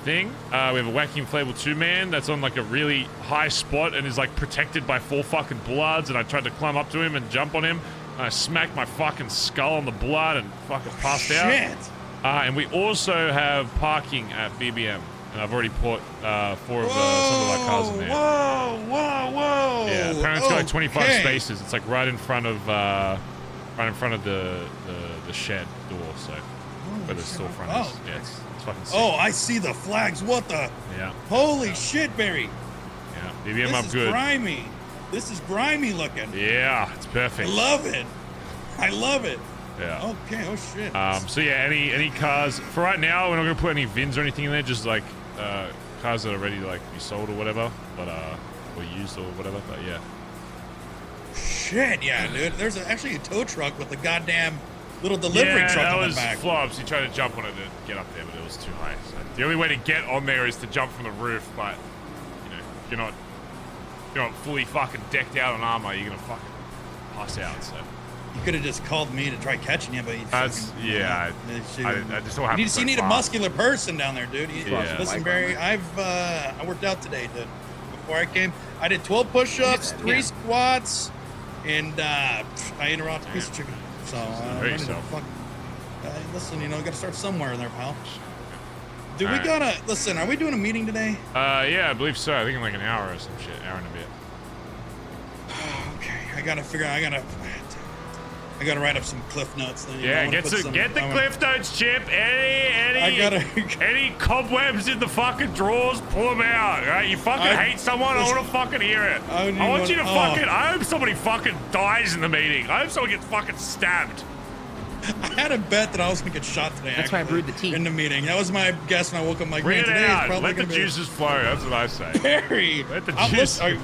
thing. We have a wacky inflatable two-man that's on like a really high spot and is like protected by 4 fucking bloods, and I tried to climb up to him and jump on him. And I smacked my fucking skull on the blood and fucking passed out. Shit. And we also have parking at BBM, and I've already put 4 of some of our cars in there. Whoa. Yeah, apparently it's got like 25 Okay. spaces. It's like right in front of the shed door, so where the storefront is. Oh. Yeah, it's fucking sick. Oh, I see the flags. What the? Yeah, Holy shit, Barry. yeah. BBM This up is good. grimy. This is grimy looking. Yeah, it's I perfect. love it. I love it. Yeah. Okay. Oh shit. So yeah, any cars for right now? We're not gonna put any VINs or anything in there. Just like cars that are ready to like be sold or whatever, but or used or whatever. But yeah. Shit, yeah, dude. There's actually a tow truck with a goddamn little delivery truck that on the was back. flops. He tried to jump on it to get up there, but it was too high. So the only way to get on there is to jump from the roof. But you know, you're not fully fucking decked out on armor. You're gonna fucking pass out. So You could have just called me to try catching you, but you that's yeah. I just don't have. You need a muscular person down there, dude. Yeah. Listen, Barry, I worked out today, dude. Before I came, I did 12 push-ups, 3 squats, and I ate a raw piece of chicken. So listen, you know, got to start somewhere in there, pal. Do we gotta listen? Are we doing a meeting today? Yeah, I believe so. I think in like an hour or some shit, hour and a bit. Okay, I gotta figure out. I gotta write up some cliff notes. Then, Yeah, get the cliff notes, Chip. Any cobwebs in the fucking drawers, pull them out. All right, you fucking hate someone. I want to fucking hear it. I want you to fucking. I hope somebody fucking dies in the meeting. I hope someone gets fucking stabbed. I had a bet that I was gonna get shot today. That's why I brewed the tea in the meeting. That was my guess when I woke up. Like, bring man, it today out. is probably Let the juices flow. That's what I say. Barry, let the juices. Are you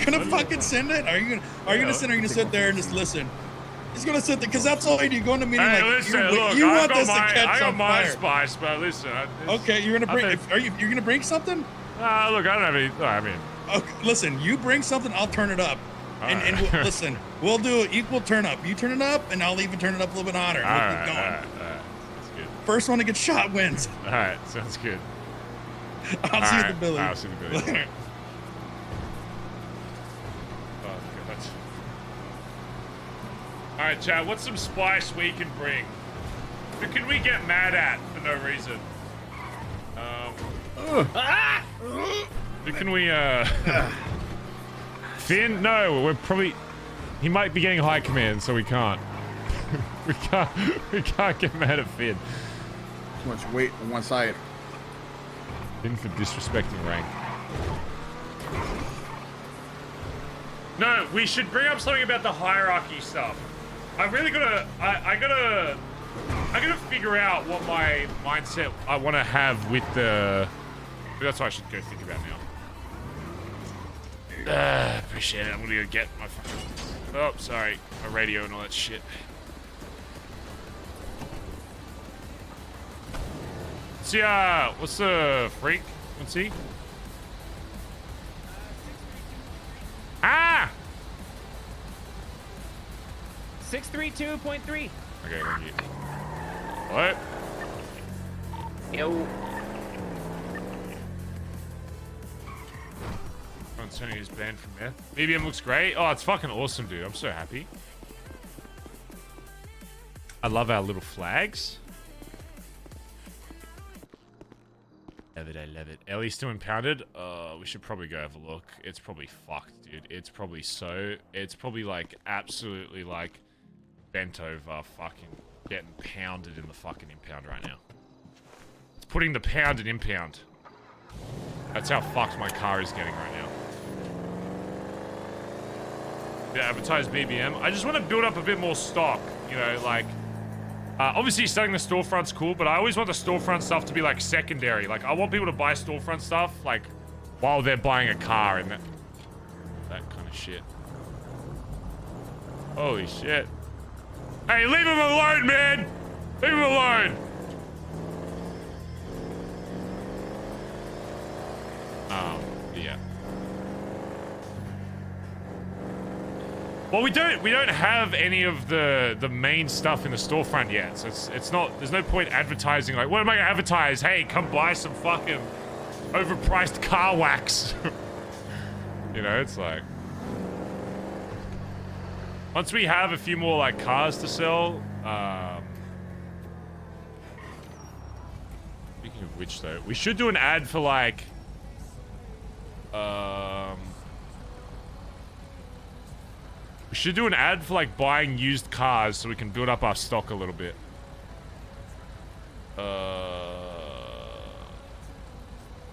gonna fucking send it? Are you gonna sit? Are you gonna sit there and just listen? He's gonna sit there because that's all you do. Go in the meeting Hey, like listen, you look, want this to catch I got on my fire. spice, but listen. Okay, you're gonna bring. You're gonna bring something? Look, I don't have any. I mean. Okay, listen. You bring something, I'll turn it up. And listen, we'll do an equal turn up. You turn it up, and I'll even turn it up a little bit hotter. We'll keep going. All right. That's good. First one to get shot wins. All right, sounds good. I'll see you at the Billy. I'll see the Billy. All right, Chad. What's some spice we can bring? Who can we get mad at for no reason? Who can we? Finn? No, we're probably. He might be getting high command, so we can't. we can't get mad at Finn. Too much weight on one side. Finn for disrespecting rank. No, we should bring up something about the hierarchy stuff. I really gotta. I gotta figure out what my mindset I want to have with the. That's what I should go think about now. Appreciate it. I'm gonna go get my fucking. Oh, sorry, my radio and all that shit. See, what's the freak? Let's see. Ah! 632.3. Okay, thank you. What? Yo. Antonio is banned from there. BBM looks great. Oh, it's fucking awesome, dude. I'm so happy. I love our little flags. Love it, I love it. Ellie's still impounded. We should probably go have a look. It's probably fucked, dude. It's probably like absolutely like bent over, fucking getting pounded in the fucking impound right now. It's putting the pound in impound. That's how fucked my car is getting right now. Yeah, advertise BBM. I just want to build up a bit more stock, you know, like obviously starting the storefront's cool, but I always want the storefront stuff to be like secondary. Like I want people to buy storefront stuff like while they're buying a car and that kind of shit. Holy shit. Hey, leave him alone, man! Leave him alone! Yeah. Well, we don't have any of the main stuff in the storefront yet, so it's not. There's no point advertising like, what am I gonna advertise? Hey, come buy some fucking overpriced car wax. You know, it's like once we have a few more like cars to sell. Speaking of which, though, we should do an ad for like. We should do an ad for like buying used cars so we can build up our stock a little bit. What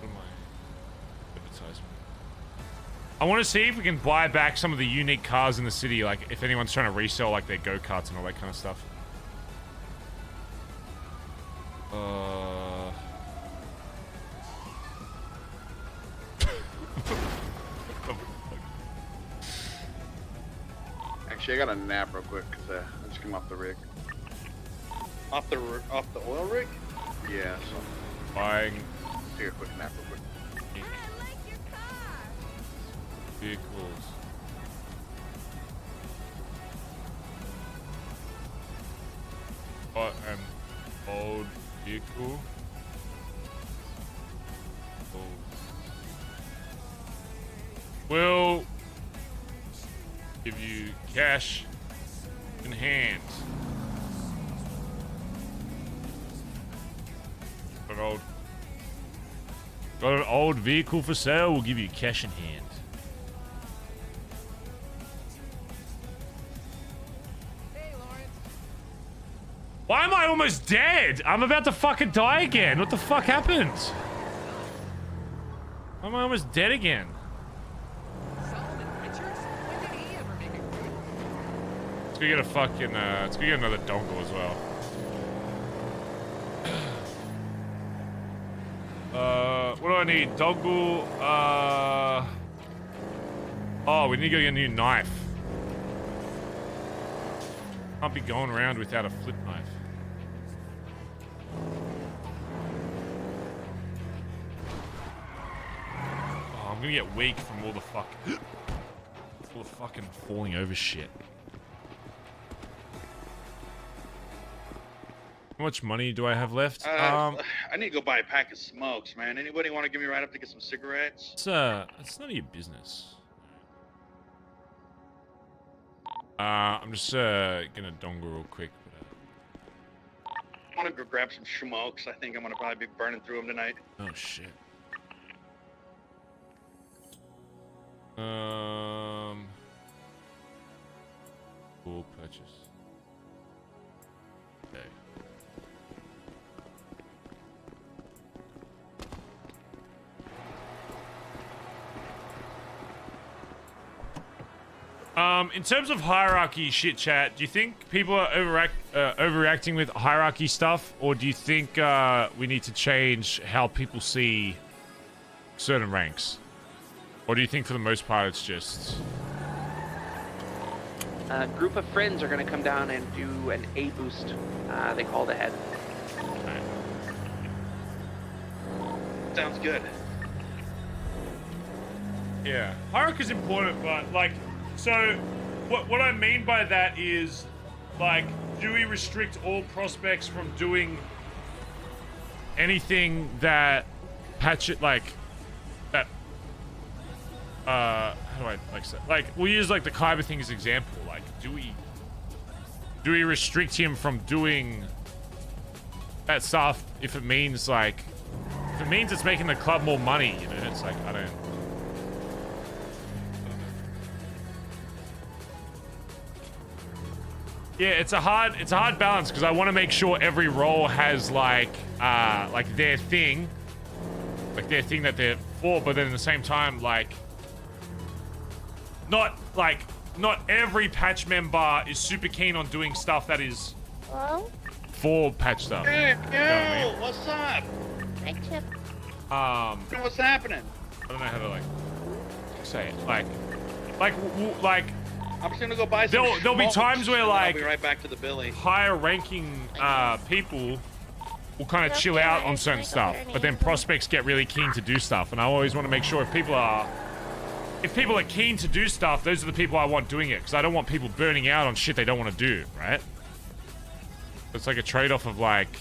am I? Advertisement. I want to see if we can buy back some of the unique cars in the city, like if anyone's trying to resell like their go-karts and all that kind of stuff. Actually, I got a nap real quick because I just came off the rig. Off the oil rig? Yeah, so Buying take a quick nap real quick. vehicles. Bought an old vehicle. Will give you cash in hand. Got an old vehicle for sale. We'll give you cash in hand. Why am I almost dead? I'm about to fucking die again. What the fuck happened? Why am I almost dead again? Let's go get a fucking, let's go get another dongle as well. What do I need? Dongle, oh, we need to go get a new knife. Can't be going around without a flip knife. Oh, I'm gonna get weak from all the fucking falling over shit. How much money do I have left? I need to go buy a pack of smokes, man. Anybody want to give me a ride up to get some cigarettes? It's none of your business. I'm just gonna dongle real quick. I want to go grab some smokes. I think I'm gonna probably be burning through them tonight. Oh shit. Full purchase. Okay. In terms of hierarchy shit chat, do you think people are overreacting with hierarchy stuff, or do you think we need to change how people see certain ranks? Or do you think for the most part it's just... A group of friends are going to come down and do an A boost. They called ahead. Okay. Sounds good. Yeah, hierarchy is important, but like, so what I mean by that is, like, do we restrict all prospects from doing anything that patch it, like, that, how do I like say, like, we'll use like the Kyber thing as an example. Like, do we restrict him from doing that stuff if it means like, if it means it's making the club more money, you know? It's like, I don't. Yeah, it's a hard balance because I want to make sure every role has like their thing that they're for, but then at the same time, like, not every patch member is super keen on doing stuff that is for patch stuff. Hey, You know what I mean? what's up? Hi, Chip. What's happening? I don't know how to like say it. Like I'm just gonna go buy some. there'll be smokes, times where and then like I'll be right back to the Billy. higher ranking people will kind of chill out on certain stuff, but then prospects get really keen to do stuff, and I always want to make sure if people are keen to do stuff, those are the people I want doing it, because I don't want people burning out on shit they don't want to do, right? It's like a trade-off of like,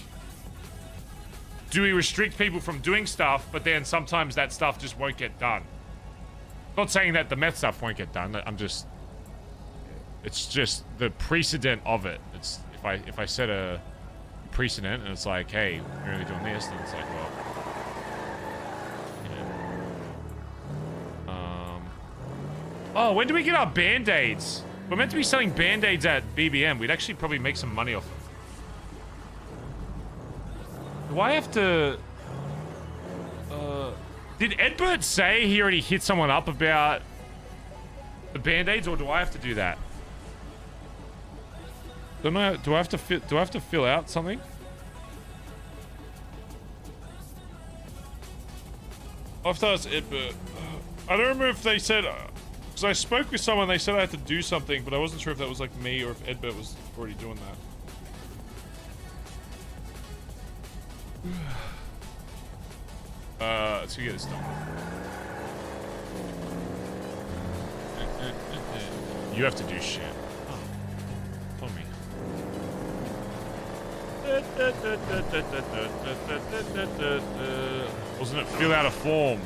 do we restrict people from doing stuff, but then sometimes that stuff just won't get done. Not saying that the meth stuff won't get done. It's just the precedent of it. It's if I set a precedent and it's like, hey, we're only doing this, then it's like, well, yeah. Oh, when do we get our band-aids? We're meant to be selling band-aids at BBM. We'd actually probably make some money off it. Do I have to... did Edbert say he already hit someone up about the band-aids, or do I have to do that? Don't know. Do I have to fill out something? I have to ask Edbert. I don't remember if they said So I spoke with someone, they said I had to do something, but I wasn't sure if that was like me or if Edbert was already doing that. Let's go get this done. You have to do shit. Oh, follow me. Wasn't it fill out a form?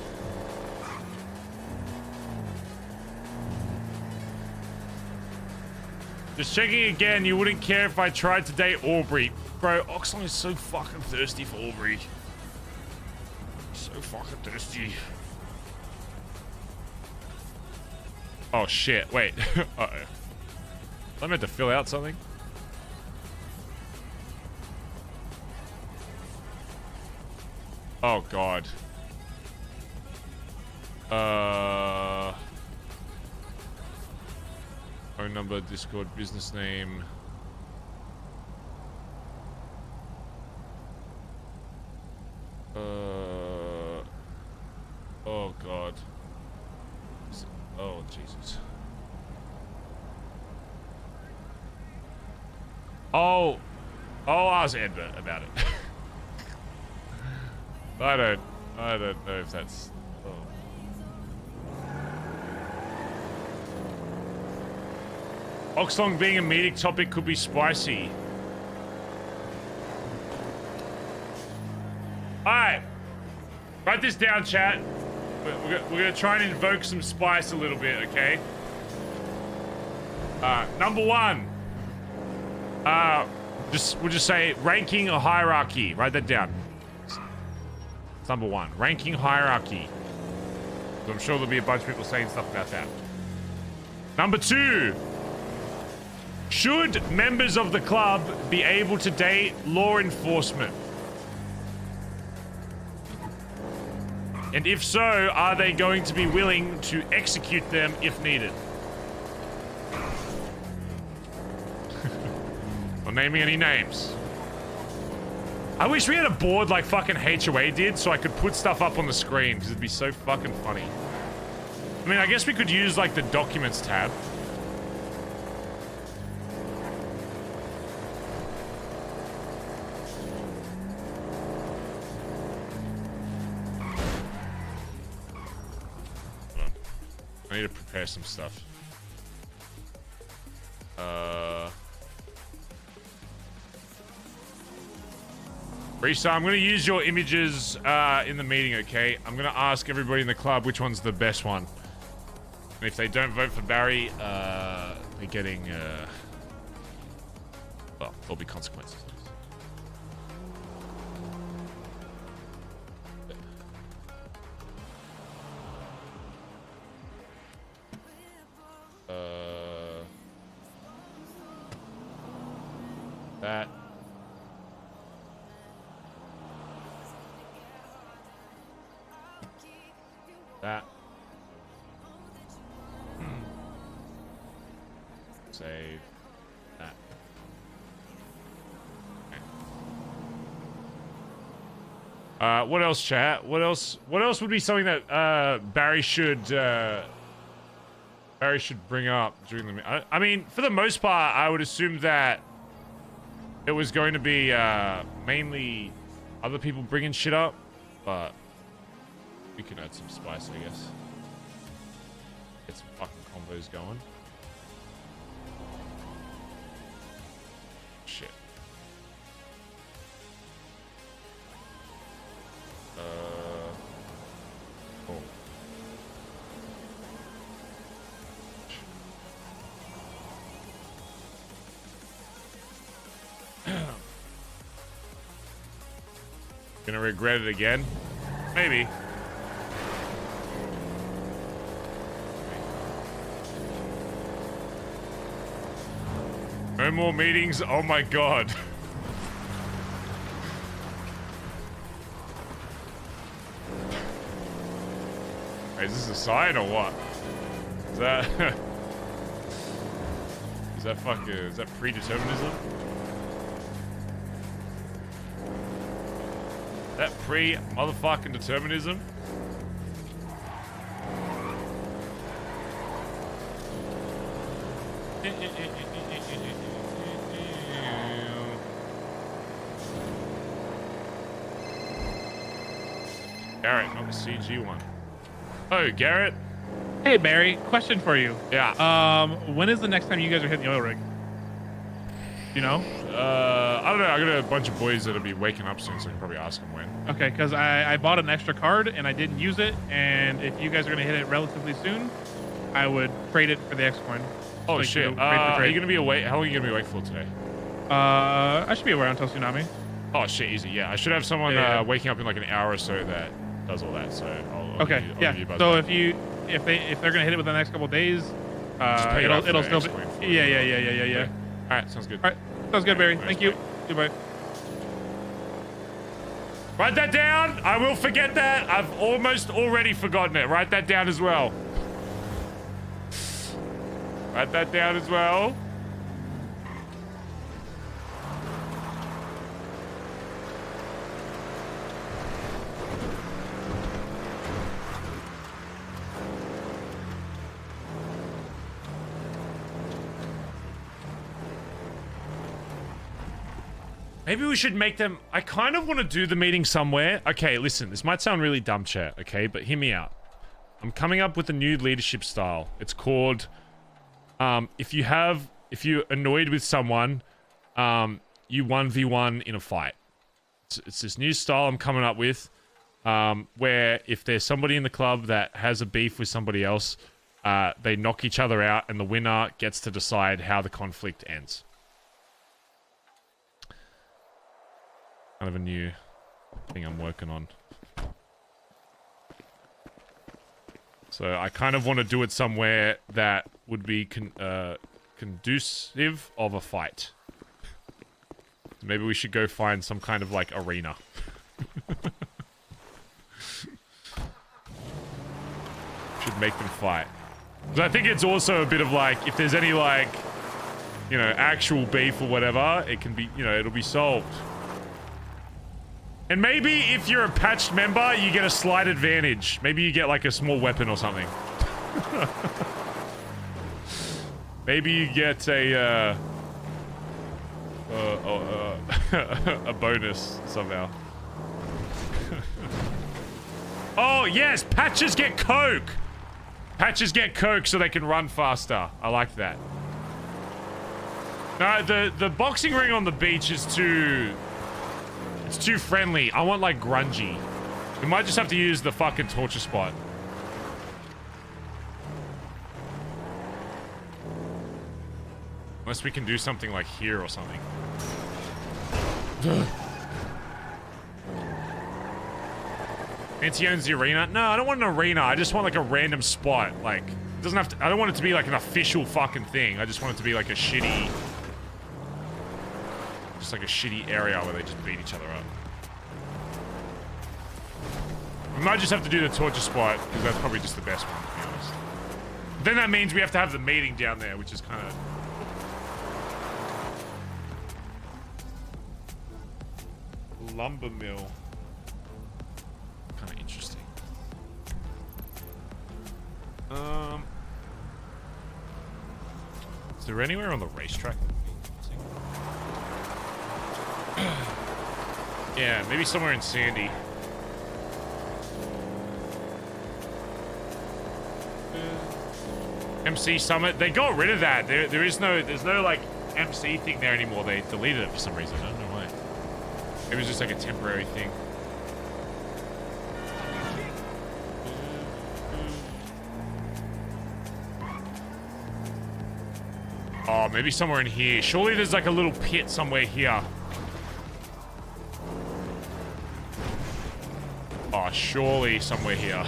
Just checking again, you wouldn't care if I tried to date Aubrey. Bro, Oxlong is so fucking thirsty for Aubrey. So fucking thirsty. Oh shit, wait. Uh-oh. I meant to fill out something? Oh god. Phone number, Discord, business name. Oh god. Oh Jesus. Oh, I'll ask Edbert about it. I don't know if that's. Oxlong being a meeting topic could be spicy. Alright. Write this down, chat. We're gonna try and invoke some spice a little bit, okay? Number one. We'll just say ranking or hierarchy. Write that down. It's number one. Ranking hierarchy. So I'm sure there'll be a bunch of people saying stuff about that. Number two. Should members of the club be able to date law enforcement? And if so, are they going to be willing to execute them if needed? Not naming any names. I wish we had a board like fucking HOA did so I could put stuff up on the screen because it'd be so fucking funny. I mean, I guess we could use like the documents tab. I need to prepare some stuff. Risa, I'm going to use your images in the meeting, okay? I'm going to ask everybody in the club which one's the best one. And if they don't vote for Barry, they're getting... well, there'll be consequences. That. That. Save. That. Okay. What else, chat? What else would be something that Barry should bring up during the... I mean, for the most part, I would assume that it was going to be mainly other people bringing shit up, but we can add some spice, I guess. Get some fucking combos going. Shit. Oh. Gonna regret it again? Maybe. No more meetings? Oh my god. Hey, is this a sign or what? Is that... is that predeterminism? That pre-motherfucking determinism? Garrett, not the CG one. Oh, Garrett. Hey Barry, question for you. Yeah. When is the next time you guys are hitting the oil rig? You know? I don't know. I got a bunch of boys that'll be waking up soon, so I can probably ask them when. Okay, because I bought an extra card and I didn't use it, and if you guys are gonna hit it relatively soon, I would trade it for the X coin. Oh Like, shit! trade for trade. Are you gonna be awake? How long are you gonna be awake for today? I should be aware until tsunami. Oh shit, easy. Yeah, I should have someone waking up in like an hour or so that does all that. So I'll Okay, give you, yeah. give you a buzz So back. if they're gonna hit it within the next couple of days, pay it up for it'll the still X be. coin for Yeah. it. All right, sounds good. All right, sounds good, Barry. Nice, Thank you. mate. Goodbye. Write that down. I will forget that. I've almost already forgotten it. Write that down as well. Write that down as well. Maybe we should make them... I kind of want to do the meeting somewhere. Okay, listen, this might sound really dumb, chat, okay? But hear me out. I'm coming up with a new leadership style. It's called... if you're annoyed with someone, you 1v1 in a fight. It's this new style I'm coming up with, where if there's somebody in the club that has a beef with somebody else, they knock each other out, and the winner gets to decide how the conflict ends. Kind of a new thing I'm working on. So I kind of want to do it somewhere that would be conducive of a fight. Maybe we should go find some kind of like arena. Should make them fight. But I think it's also a bit of like, if there's any like, you know, actual beef or whatever, it can be, you know, it'll be solved. And maybe if you're a patched member, you get a slight advantage. Maybe you get like a small weapon or something. Maybe you get a bonus somehow. Oh yes, patches get coke. Patches get coke so they can run faster. I like that. No, the boxing ring on the beach is too... It's too friendly. I want like grungy. We might just have to use the fucking torture spot. Unless we can do something like here or something. Nancy owns the arena. No, I don't want an arena. I just want like a random spot. Like, it doesn't have to. I don't want it to be like an official fucking thing. I just want it to be like a shitty. Just like a shitty area where they just beat each other up. We might just have to do the torture spot because that's probably just the best one, to be honest. But then that means we have to have the meeting down there, which is kind of. Lumber mill. Kind of interesting. Is there anywhere on the racetrack? Yeah, maybe somewhere in Sandy. MC Summit. They got rid of that. There's no like MC thing there anymore. They deleted it for some reason. I don't know why. It was just like a temporary thing. Oh, maybe somewhere in here. Surely there's like a little pit somewhere here. Oh, surely somewhere here.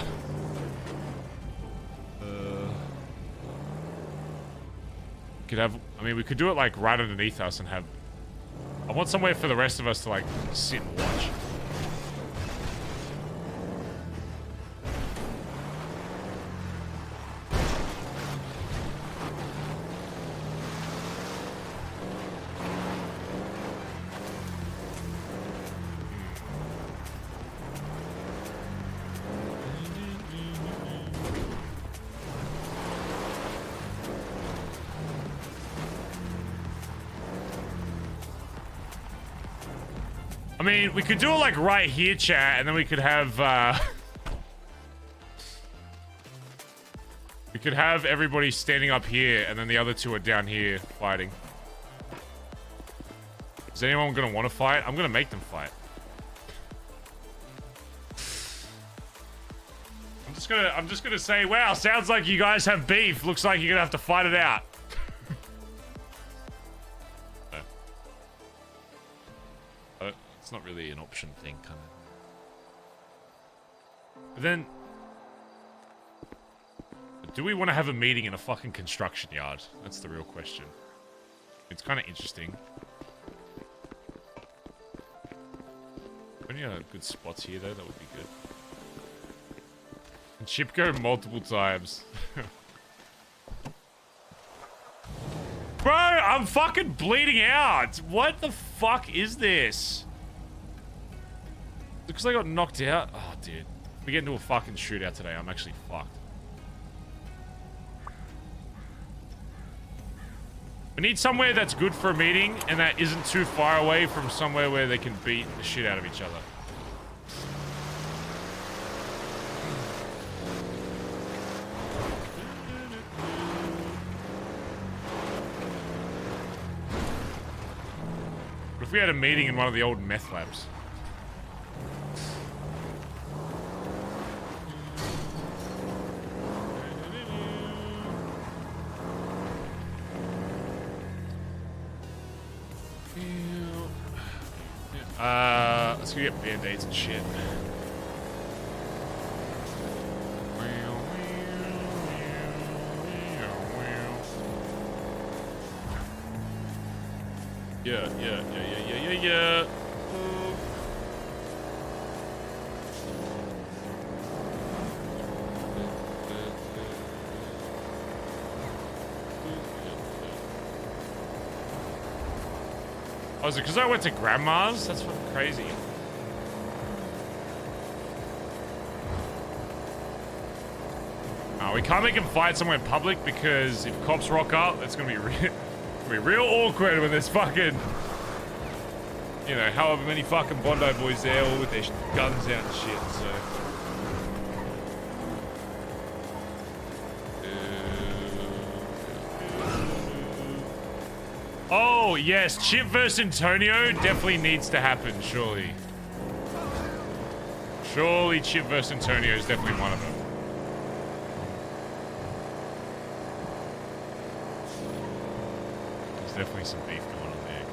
Could have, I mean, we could do it like right underneath us and have, I want somewhere for the rest of us to like sit and watch. I mean, we could do it like right here, chat, and then we could have We could have everybody standing up here, and then the other two are down here fighting. Is anyone gonna want to fight? I'm gonna make them fight. I'm just gonna say, wow, sounds like you guys have beef. Looks like you're gonna have to fight it out. It's not really an option thing, kind of. But then, do we want to have a meeting in a fucking construction yard? That's the real question. It's kind of interesting. Any other good spots here, though? That would be good. And Chip go multiple times. Bro, I'm fucking bleeding out. What the fuck is this? Because I got knocked out. Oh, dude. If we get into a fucking shootout today, I'm actually fucked. We need somewhere that's good for a meeting and that isn't too far away from somewhere where they can beat the shit out of each other. What if we had a meeting in one of the old meth labs? Let's go get band-aids and shit. Yeah. Oh, is it because I went to grandma's? That's fucking crazy. We can't make him fight somewhere in public because if cops rock up, it's gonna be real awkward when there's fucking, you know, however many fucking Bondi boys there, all with their guns out and shit. So. Oh yes, Chip versus Antonio definitely needs to happen. Surely Chip versus Antonio is definitely one of them. Definitely some beef going on there.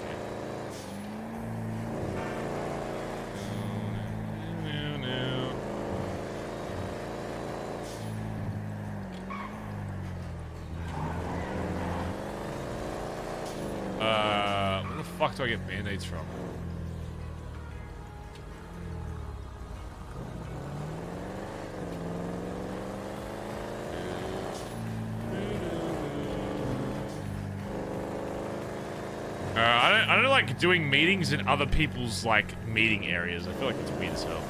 Where the fuck do I get band-aids from? I don't like doing meetings in other people's, like, meeting areas. I feel like it's weird as hell.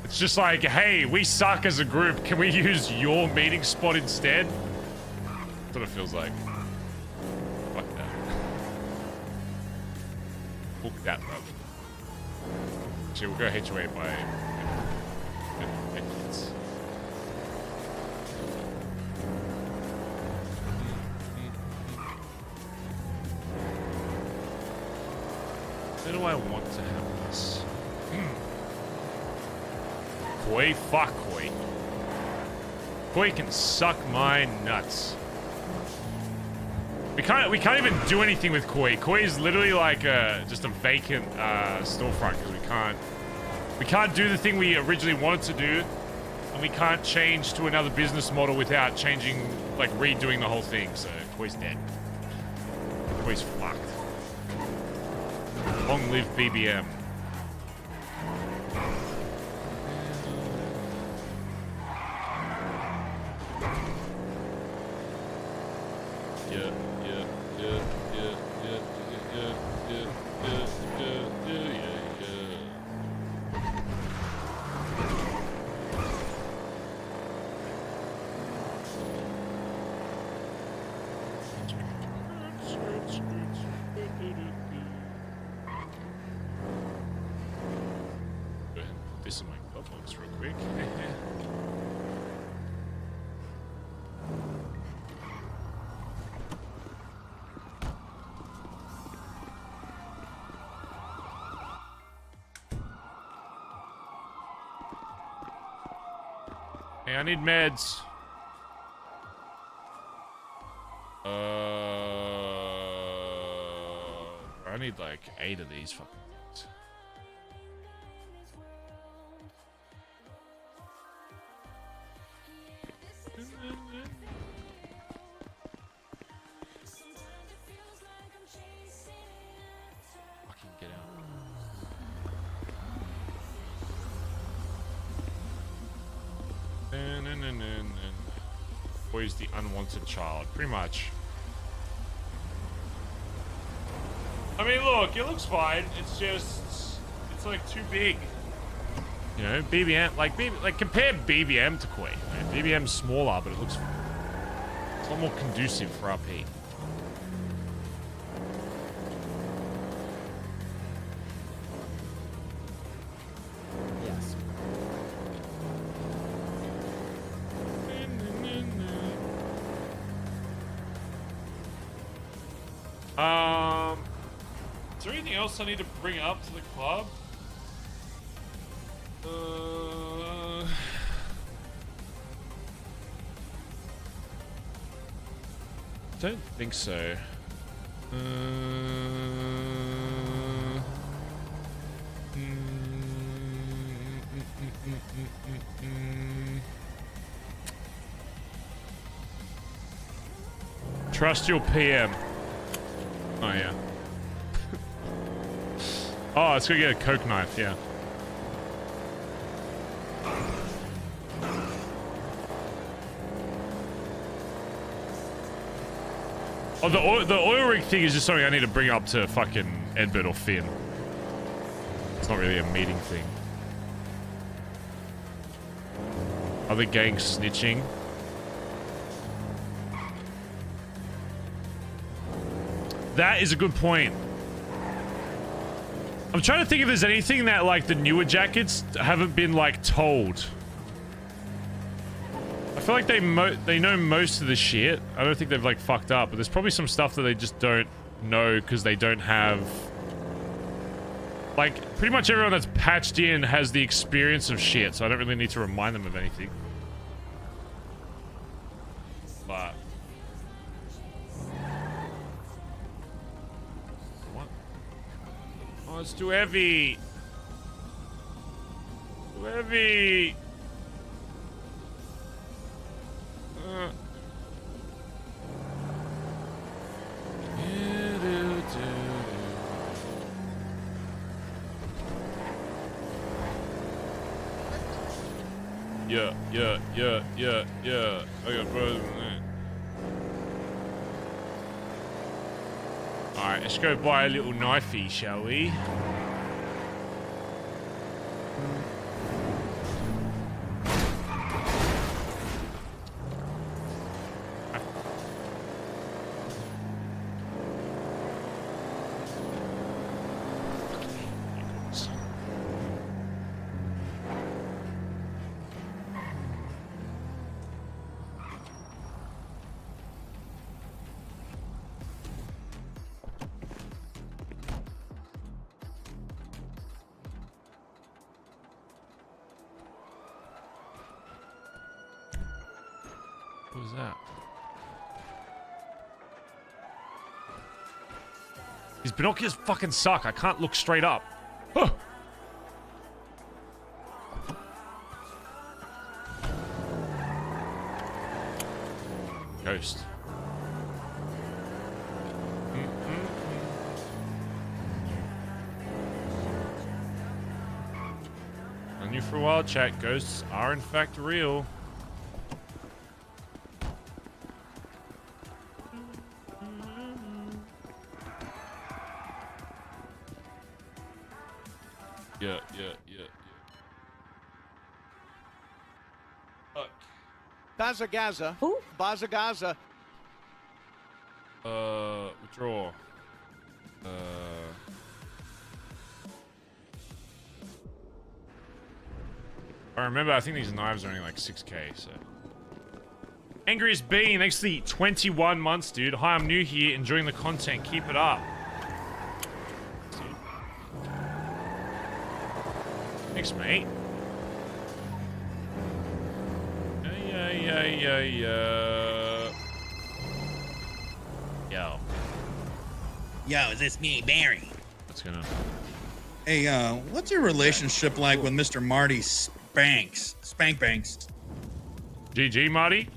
It's just like, hey, we suck as a group. Can we use your meeting spot instead? That's what it feels like. Fuck that. Fuck that, bro. Actually, we'll go HOA by... Where do I want to have this? Koi? Fuck Koi. Koi can suck my nuts. We can't even do anything with Koi. Koi is literally like just a vacant storefront because we can't do the thing we originally wanted to do, and we can't change to another business model without changing, like redoing the whole thing. So Koi's dead. Koi's fucked. Long live BBM. This is my glove box real quick. Hey, I need meds. I need like 8 of these fucking things. Fucking get out. Boy's the unwanted child, pretty much. I mean, look, it looks fine. It's just, it's like too big. You know, BBM, like compare BBM to Queen. Right? BBM's smaller, but it's a lot more conducive for RP. Yes. Is there anything else I need to bring up to the club? Don't think so. Trust your PM. Oh, yeah. Oh, let's go get a Coke knife, yeah. Oh, the oil rig thing is just something I need to bring up to fucking Edbert or Finn. It's not really a meeting thing. Other gangs snitching. That is a good point. I'm trying to think if there's anything that, like, the newer jackets haven't been, like, told. I feel like they know most of the shit. I don't think they've, like, fucked up, but there's probably some stuff that they just don't know because they don't have... Like, pretty much everyone that's patched in has the experience of shit, so I don't really need to remind them of anything. But... Oh, it's too heavy. Too heavy. Yeah. I got brothers in there. Alright, let's go buy a little knifey, shall we? What was that? These binoculars fucking suck. I can't look straight up. Huh. Ghost. I knew for a while, chat. Ghosts are in fact real. Yeah. Bazza Gaza. Who? Bazza Gaza. Withdraw. I remember, I think these knives are only like 6k, so. Angriest Bean, thanks for the 21 months, dude. Hi, I'm new here, enjoying the content. Keep it up. Thanks, mate. Yo. Yo, is this me, Barry? What's going on? Hey, what's your relationship like with Mr. Marty Spank Banks? GG, Marty?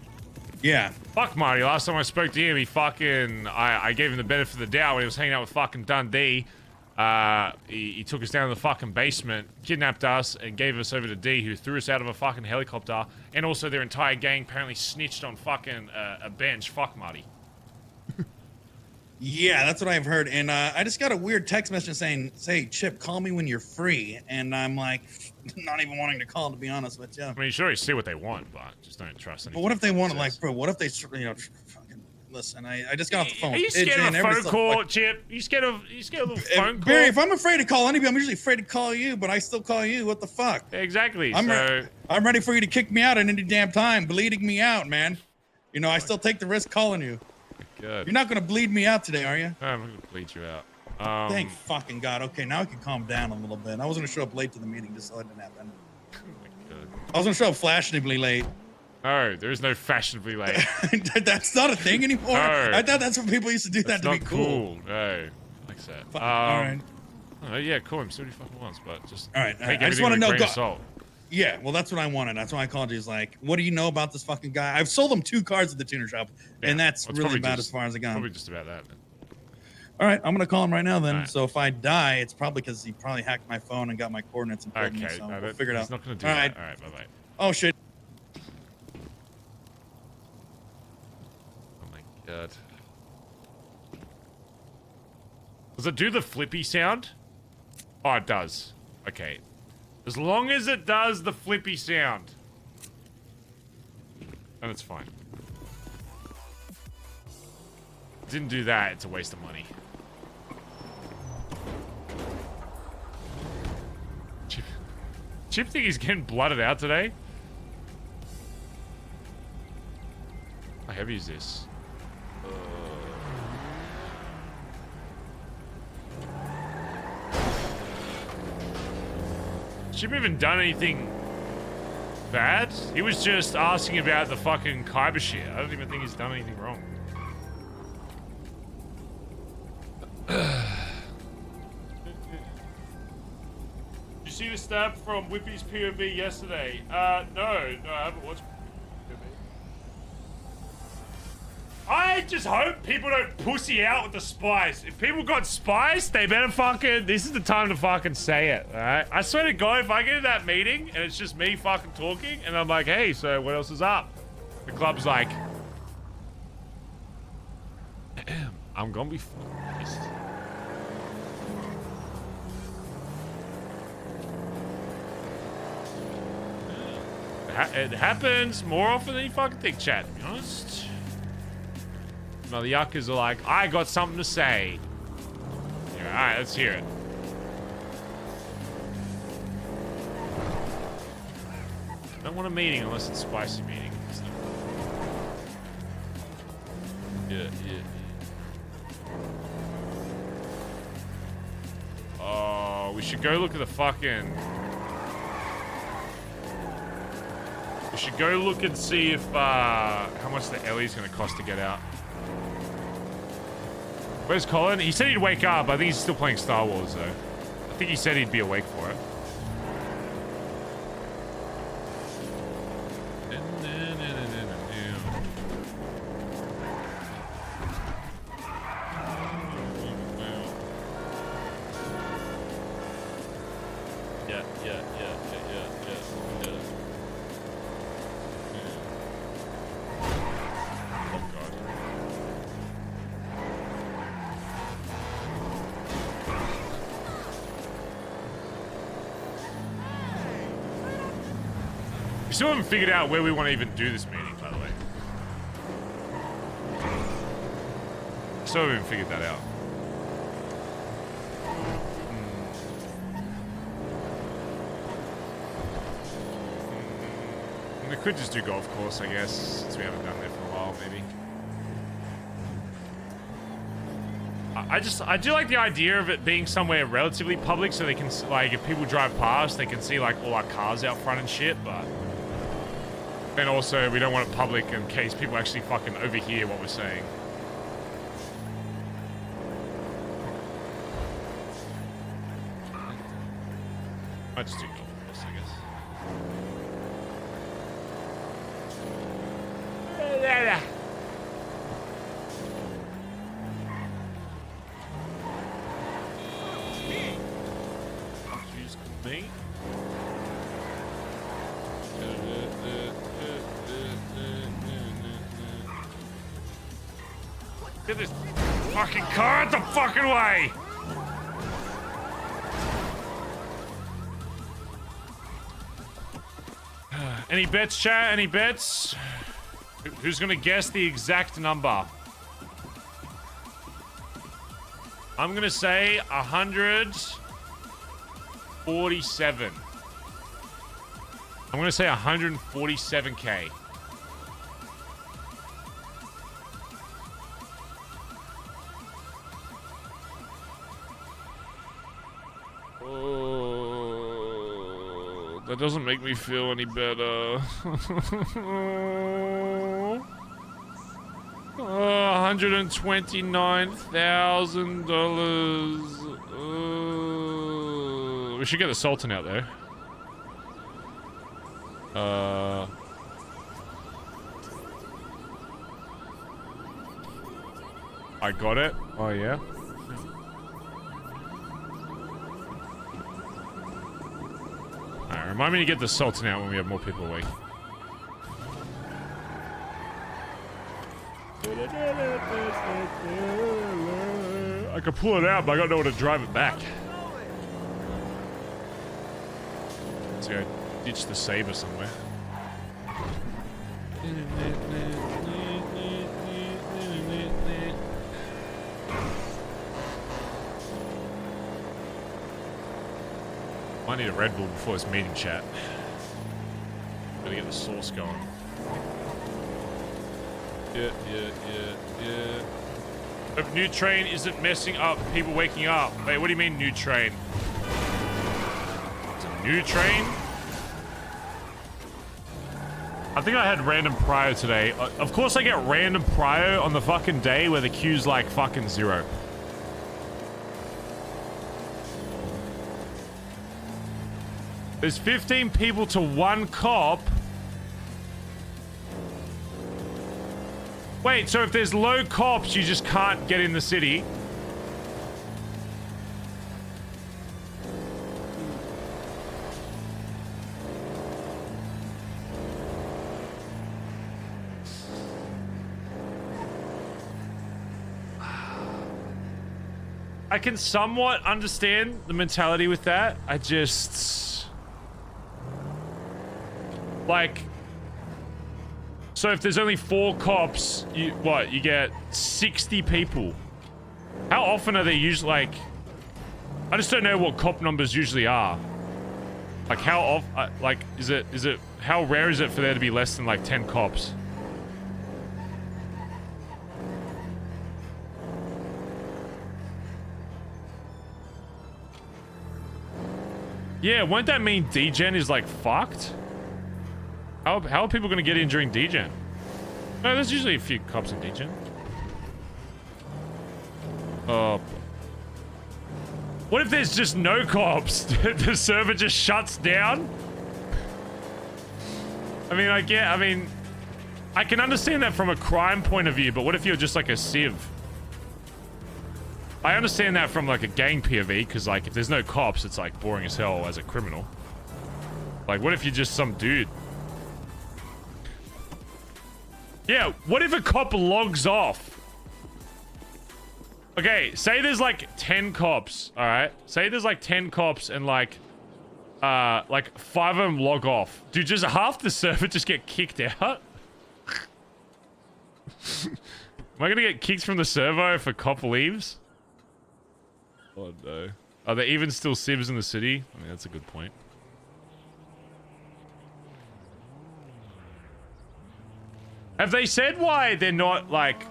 Yeah. Fuck Marty. Last time I spoke to him, he fucking... I gave him the benefit of the doubt when he was hanging out with fucking Dundee. He took us down to the fucking basement, kidnapped us, and gave us over to D, who threw us out of a fucking helicopter. And also their entire gang apparently snitched on fucking a bench. Fuck Marty. Yeah, that's what I've heard. And I just got a weird text message saying, "Say, Chip, call me when you're free." And I'm like, not even wanting to call, to be honest with you. I mean, you should always see what they want, but just don't trust anything. But what if they want it, like, bro, what if they, you know, fucking, listen, I just got off the phone. Are you scared of a phone call, Chip? You scared of a little phone call? Barry, if I'm afraid to call anybody, I'm usually afraid to call you, but I still call you. What the fuck? Exactly. I'm ready for you to kick me out at any damn time, bleeding me out, man. You know, I still take the risk calling you. Good. You're not gonna bleed me out today, are you? No, I'm not gonna bleed you out. Thank fucking God. Okay, now I can calm down a little bit. I was gonna show up late to the meeting just so it didn't happen. Oh my God. I was gonna show up fashionably late. No, there is no fashionably late. That's not a thing anymore. No. I thought that's when people used to do that to be cool. No, like that. All right. Oh, yeah, call him. See what he fucking wants, but just All right. take I just everything want to with a know. grain of salt. Yeah, well, that's what I wanted. That's why I called you. Is like, what do you know about this fucking guy? I've sold him 2 cars at the tuner shop, and that's Well, it's really probably about just- as far as I got. Probably just about that. Then. All right, I'm gonna call him right now then. All right. So if I die, it's probably because he probably hacked my phone and got my coordinates and killed me. Okay, So no, we'll figure it out. he's not gonna do All that. right. All right, bye-bye. Oh shit. Oh my God. Does it do the flippy sound? Oh, it does. Okay. As long as it does the flippy sound, then it's fine. Didn't do that, it's a waste of money. Chip think he's getting blooded out today? How heavy is this? Chip even done anything bad? He was just asking about the fucking Kyber shit. I don't even think he's done anything wrong. Did you see the stab from Whippy's POV yesterday? No, I haven't watched POV. I just hope people don't pussy out with the spice. If people got spice, they better fucking... This is the time to fucking say it, alright? I swear to God, if I get in that meeting and it's just me fucking talking and I'm like, hey, so what else is up? The club's like... I'm gonna be fucking pissed. It happens more often than you fucking think, chat, to be honest. No, the yuckers are like, I got something to say. Yeah, alright, let's hear it. I don't want a meeting unless it's a spicy meeting. So. Yeah. Oh, we should go look at the fucking... We should go look and see if, how much the Ellie's gonna cost to get out. Where's Collin? He said he'd wake up. I think he's still playing Star Wars, though. I think he said he'd be awake for it. Yeah. Oh, God. We still haven't figured out where we want to even do this meeting, by the way. Still haven't even figured that out. We could just do golf course, I guess, since we haven't done that for a while, maybe. I do like the idea of it being somewhere relatively public, so they can, like, if people drive past, they can see, like, all our cars out front and shit, but... And also, we don't want it public in case people actually fucking overhear what we're saying. Might just do this, I guess. Excuse me. Get this fucking car out the fucking way! Any bets, chat? Any bets? Who's gonna guess the exact number? I'm gonna say 147. I'm gonna say 147K. Oh, that doesn't make me feel any better. $129,000. We should get the Sultan out there. I got it. Oh yeah. Alright, remind me to get the Sultan out when we have more people awake. I could pull it out, but I gotta know how to drive it back. Let's go ditch the Saber somewhere. I need a Red Bull before this meeting, chat. Gotta get the sauce going. Yeah. If new train isn't messing up people waking up. Wait, what do you mean new train? It's a new train? I think I had random prio today. Of course I get random prio on the fucking day where the queue's like fucking 0. There's 15 people to 1 cop. Wait, so if there's low cops, you just can't get in the city? I can somewhat understand the mentality with that. I just... like... So if there's only 4 cops, you get 60 people. How often are they usually, like... I just don't know what cop numbers usually are. Like how off, like, is it, how rare is it for there to be less than like 10 cops? Yeah, won't that mean degen is like fucked? How are people gonna get in during degen? No, there's usually a few cops in degen. Oh. What if there's just no cops? The server just shuts down? I mean, I can understand that from a crime point of view, but what if you're just like a civ? I understand that from like a gang POV, because like if there's no cops, it's like boring as hell as a criminal. Like, what if you're just some dude? Yeah, what if a cop logs off? Okay, say there's like 10 cops, alright? Say there's like 10 cops and like 5 of them log off. Dude, just half the server just get kicked out? Am I gonna get kicked from the server if a cop leaves? Oh no. Are there even still civs in the city? I mean, that's a good point. Have they said why they're not, like...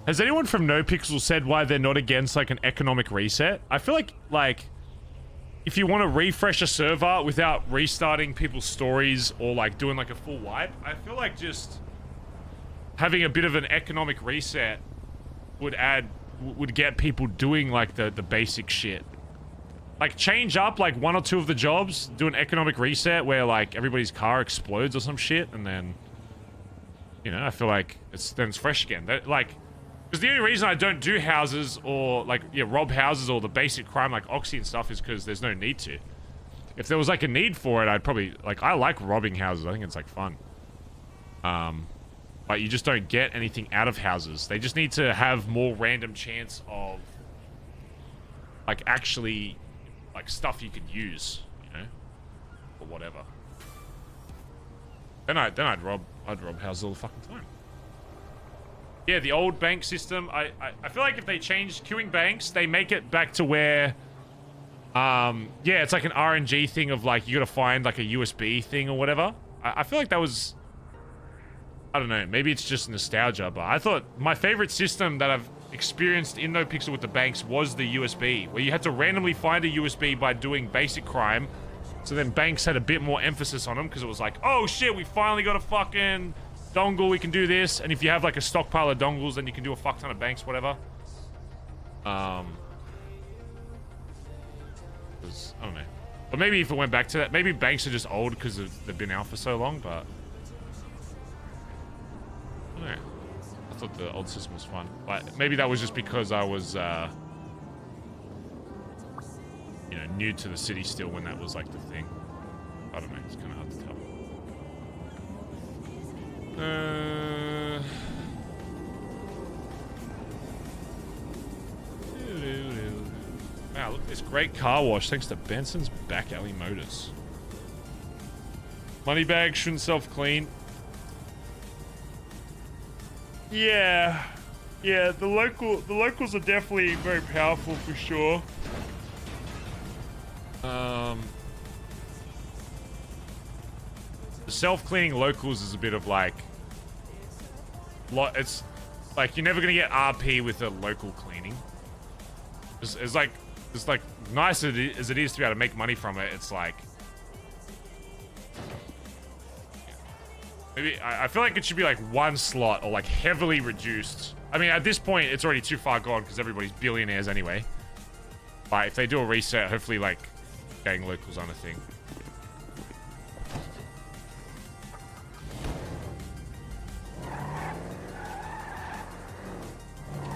Has anyone from NoPixel said why they're not against, like, an economic reset? I feel like... if you want to refresh a server without restarting people's stories or like doing like a full wipe, I feel like just having a bit of an economic reset would get people doing like the basic shit. Like change up like 1 or 2 of the jobs, do an economic reset where like everybody's car explodes or some shit, and then, you know, I feel like it's fresh again. Like, because the only reason I don't do houses or like, yeah, rob houses or the basic crime like Oxy and stuff is because there's no need to. If there was like a need for it, I'd probably, like, I like robbing houses. I think it's like fun. But you just don't get anything out of houses. They just need to have more random chance of like actually like stuff you could use, you know, or whatever. Then I'd rob houses all the fucking time. Yeah, the old bank system. I feel like if they change queuing banks, they make it back to where, yeah, it's like an RNG thing of like you gotta find like a USB thing or whatever. I feel like that was, I don't know, maybe it's just nostalgia, but I thought my favorite system that I've experienced in NoPixel with the banks was the USB, where you had to randomly find a USB by doing basic crime. So then banks had a bit more emphasis on them because it was like, oh shit, we finally got a fucking dongle, we can do this. And if you have like a stockpile of dongles, then you can do a fuck ton of banks, whatever. I don't know. But maybe if it went back to that, maybe banks are just old because they've been out for so long, but I don't know. I thought the old system was fun. But maybe that was just because I was, you know, new to the city still when that was like the thing. I don't know. It's kind of hard to tell. Wow, look at this great car wash thanks to Benson's Back Alley Motors. Money bag shouldn't self-clean. Yeah, the locals are definitely very powerful for sure. The self-cleaning locals is a bit of like, it's like you're never gonna get RP with a local cleaning. It's like nice as it is to be able to make money from it. It's like, maybe I feel like it should be like 1 slot or like heavily reduced. I mean, at this point, it's already too far gone because everybody's billionaires anyway. But if they do a reset, hopefully like gang locals aren't a thing.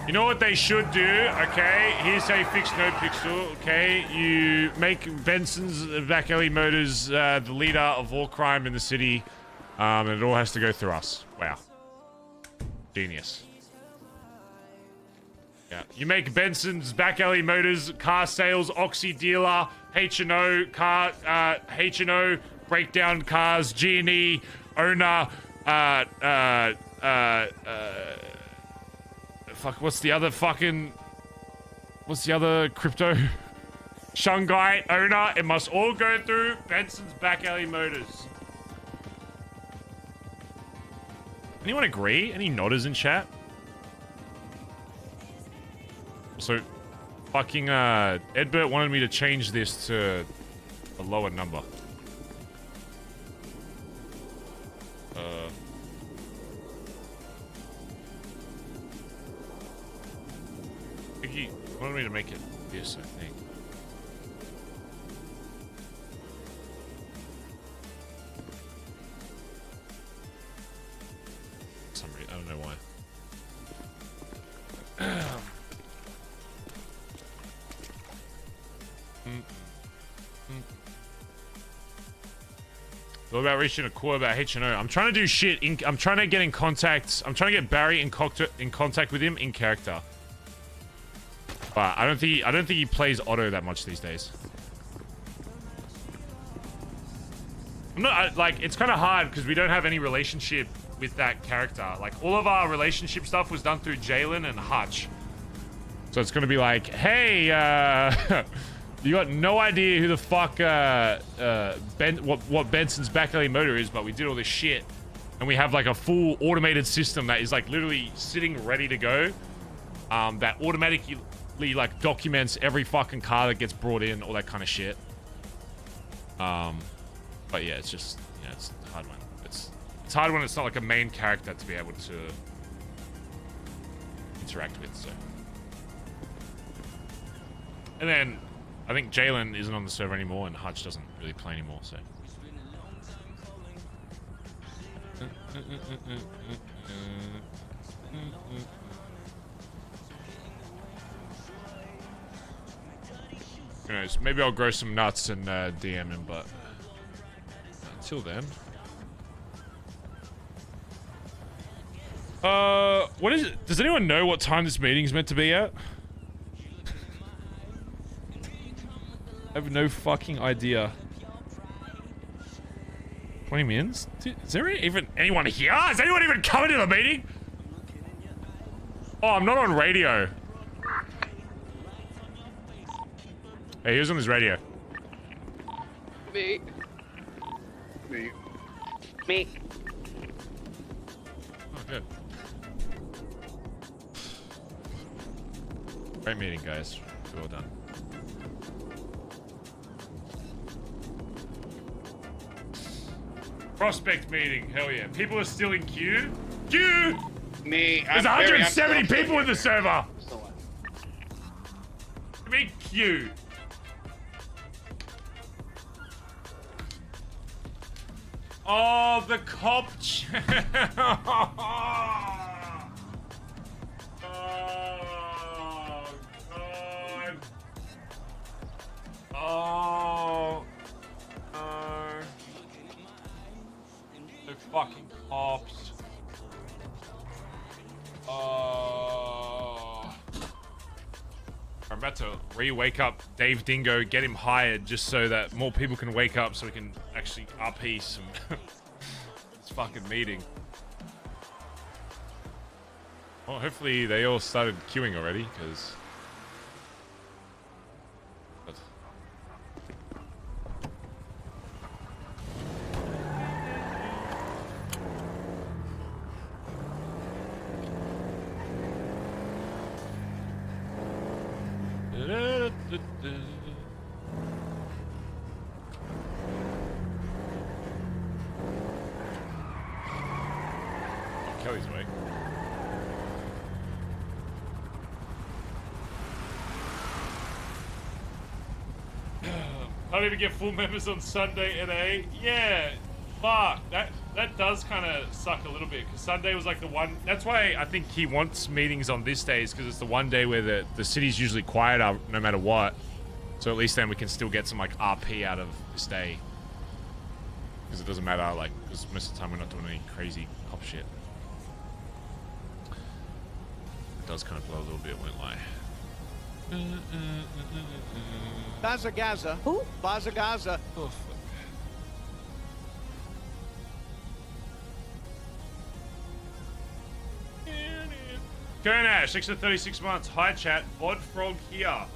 You know what they should do, okay? Here's how you fix NoPixel, okay? You make Benson's Back Alley Motors the leader of all crime in the city. And it all has to go through us. Wow. Genius. Yeah. You make Benson's Back Alley Motors car sales Oxy dealer, H&O car, H&O breakdown cars, G&E owner, fuck, what's the other crypto? Shungai owner. It must all go through Benson's Back Alley Motors. Anyone agree? Any nodders in chat? So, fucking, Edbert wanted me to change this to a lower number. He wanted me to make it this, I think. I don't know why. What about reaching a core about H&O? I'm trying to do shit. I'm trying to get in contact. I'm trying to get Barry in contact with him in character. But I don't think he plays auto that much these days. I'm not like, it's kind of hard because we don't have any relationship with that character. Like, all of our relationship stuff was done through Jalen and Hutch. So it's gonna be like, hey, you got no idea who the fuck what Benson's Back Alley Motor is, but we did all this shit, and we have like a full automated system that is like literally sitting ready to go, that automatically like documents every fucking car that gets brought in, all that kind of shit. But yeah, it's just, yeah, it's a hard one. It's hard when it's not like a main character to be able to interact with, so. And then I think Jalen isn't on the server anymore and Hutch doesn't really play anymore, so. Who knows? Maybe I'll grow some nuts and DM him, but until then. What is it? Does anyone know what time this meeting's meant to be at? I have no fucking idea. 20 minutes? Dude, is there even anyone here? Is anyone even coming to the meeting? Oh, I'm not on radio. Hey, who's on this radio? Me. Me. Oh, good. Great meeting, guys. Well done. Prospect meeting, hell yeah. People are still in queue. Queue! Me, There's 170 people in the server. Big queue. Oh, the cop. Oh, God. Oh, no. The fucking cops. Oh. I'm about to re-wake up Dave Dingo, get him hired just so that more people can wake up so we can actually RP some this fucking meeting. Well, hopefully they all started queuing already, because... Kelly's awake. Can't even get full members on Sunday NA. Yeah, fuck. That does kind of suck a little bit, because Sunday was like the one. That's why I think he wants meetings on this day, is because it's the one day where the city's usually quiet no matter what. So at least then we can still get some like RP out of this day, because it doesn't matter, like, because most of the time we're not doing any crazy cop shit. It does kind of blow a little bit, won't lie. Bazza Gaza. Who? Bazza Gaza. Oh, fuck. Kernash, 6 to 36 months. Hi, chat. Bod Frog here.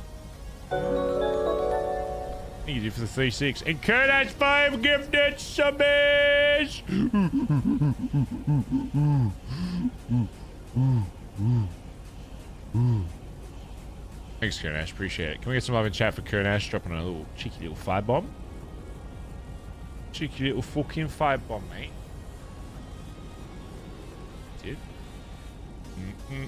Thank you for the 36. And Kernash 5 gifted subbies. Thanks, Kernash. Appreciate it. Can we get some love in chat for Kernash dropping a little cheeky little firebomb? Cheeky little fucking firebomb, mate. Dude. Yeah.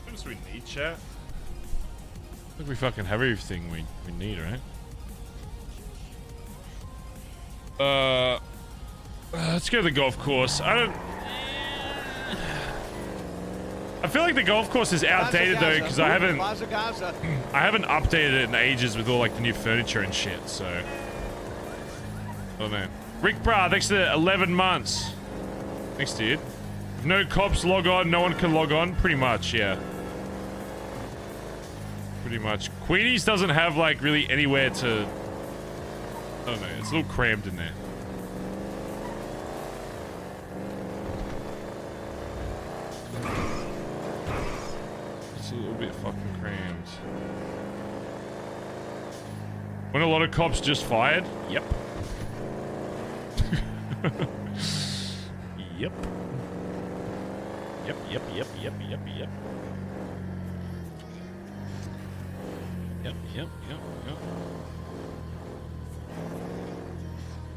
What else do we need, chat? I think we fucking have everything we need, right? Let's go to the golf course. I feel like the golf course is outdated though, because I haven't updated it in ages with all like the new furniture and shit. So, oh man, Rick Bra, thanks to 11 months. Thanks, dude. If no cops log on, no one can log on. Pretty much, yeah. Pretty much. Queenie's doesn't have like really anywhere to. I don't know. It's a little crammed in there. It's a little bit fucking crammed. When a lot of cops just fired? Yep. Yep. Yep, yep, yep, yep, yep, yep. Yep, yep, yep, yep.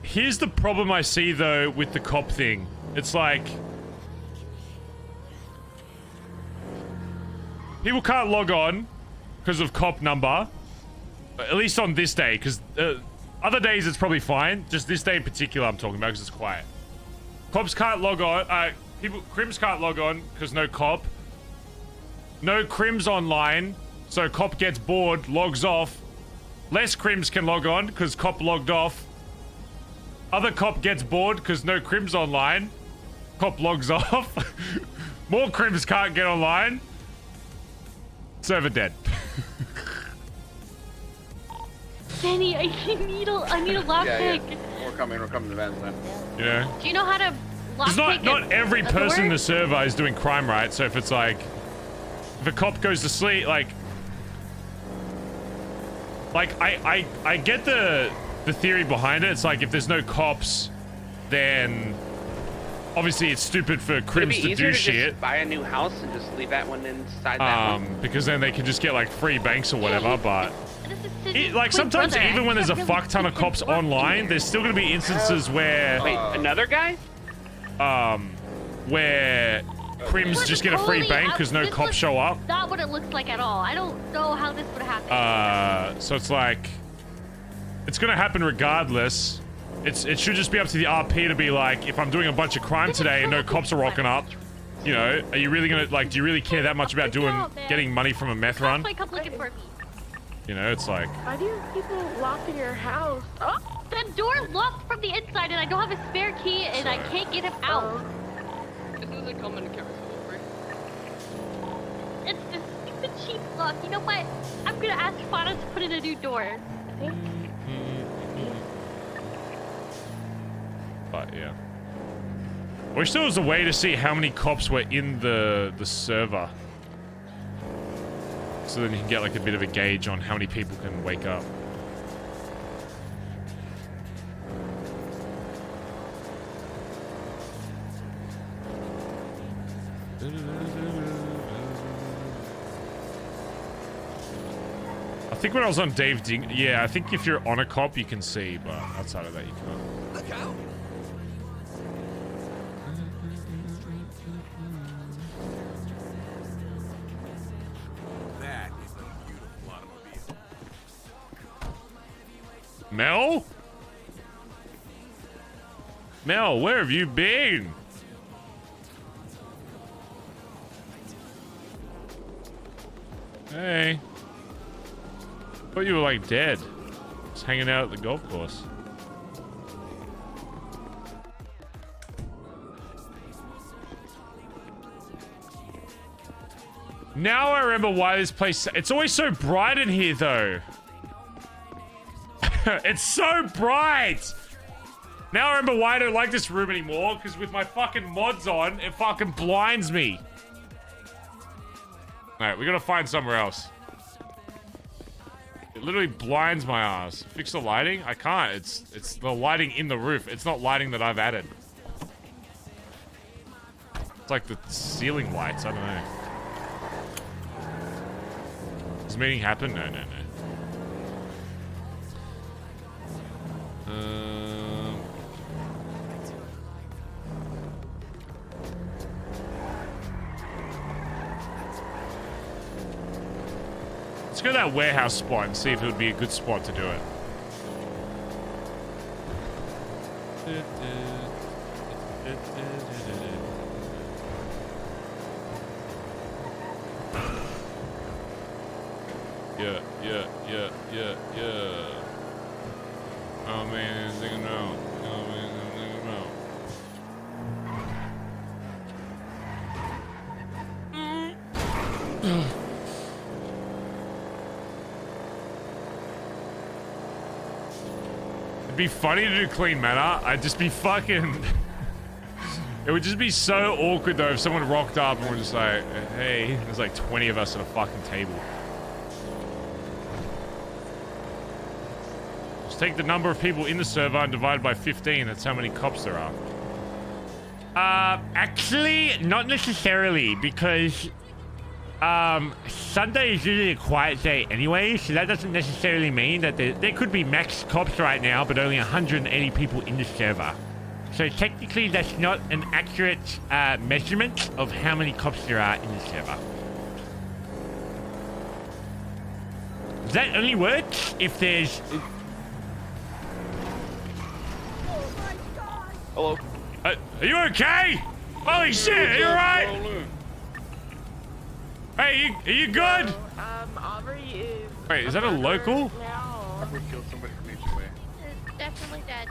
Here's the problem I see, though, with the cop thing. It's like... people can't log on because of cop number. At least on this day, because other days it's probably fine. Just this day in particular I'm talking about because it's quiet. Cops can't log on. Crims can't log on because no cop. No crims online, so cop gets bored, logs off. Less crims can log on because cop logged off. Other cop gets bored because no crims online. Cop logs off. More crims can't get online. Server dead. Danny, I need a lockpick. We're coming to Vans then. Yeah. Do you know how to Because not every person in the server is doing crime, right? So if it's like, if a cop goes to sleep, like I get the theory behind it. It's like if there's no cops, then obviously it's stupid for crims to do shit. Just buy a new house and just leave that one inside that one. Because then they can just get like free banks or whatever. But like sometimes even when there's a fuck ton of cops online, there's still gonna be instances where another guy. Where crims just get a free bank because no cops show up. Not what it looks like at all. I don't know how this would happen. So it's like, it's gonna happen regardless. It should just be up to the RP to be like, if I'm doing a bunch of crime today and no cops are rocking up, you know, are you really gonna, like, do you really care that much about getting money from a meth run? Come looking for me. You know, it's like... Why do people lock in your house? Oh, the door locked from the inside and I don't have a spare key and I can't get him out. This is a common occurrence, Aubrey. It's this stupid cheap lock. You know what? I'm gonna ask Fana to put in a new door. But yeah. I wish there was a way to see how many cops were in the server. So then you can get like a bit of a gauge on how many people can wake up. I think when I was on Dave Ding, yeah, I think if you're on a cop you can see, but outside of that you can't. Look out! That is a beautiful automobile. Mel? Mel, where have you been? Hey. Thought you were like dead. Just hanging out at the golf course. Now I remember why this place... It's always so bright in here, though. It's so bright! Now I remember why I don't like this room anymore, because with my fucking mods on, it fucking blinds me. Alright, we gotta find somewhere else. It literally blinds my ass. Fix the lighting? I can't. It's the lighting in the roof. It's not lighting that I've added. It's like the ceiling lights. I don't know. Does the meeting happen? No, no, no. Let's go to that warehouse spot and see if it would be a good spot to do it. Yeah. Oh man, thinking about. Oh man, I'm thinking about. It'd be funny to do clean matter. I'd just be fucking... It would just be so awkward though if someone rocked up and we're just like, hey, there's like 20 of us at a fucking table. Just take the number of people in the server and divide by 15. That's how many cops there are. Actually, not necessarily, because Sunday is usually a quiet day anyway, so that doesn't necessarily mean that there could be max cops right now, but only 180 people in the server. So technically, that's not an accurate measurement of how many cops there are in the server. That only works if there's... Hello. Are you okay? Holy shit, are you alright? Hey, are you good? Aubrey is... Wait, is that a local? Aubrey killed somebody from HOA. It's definitely dead.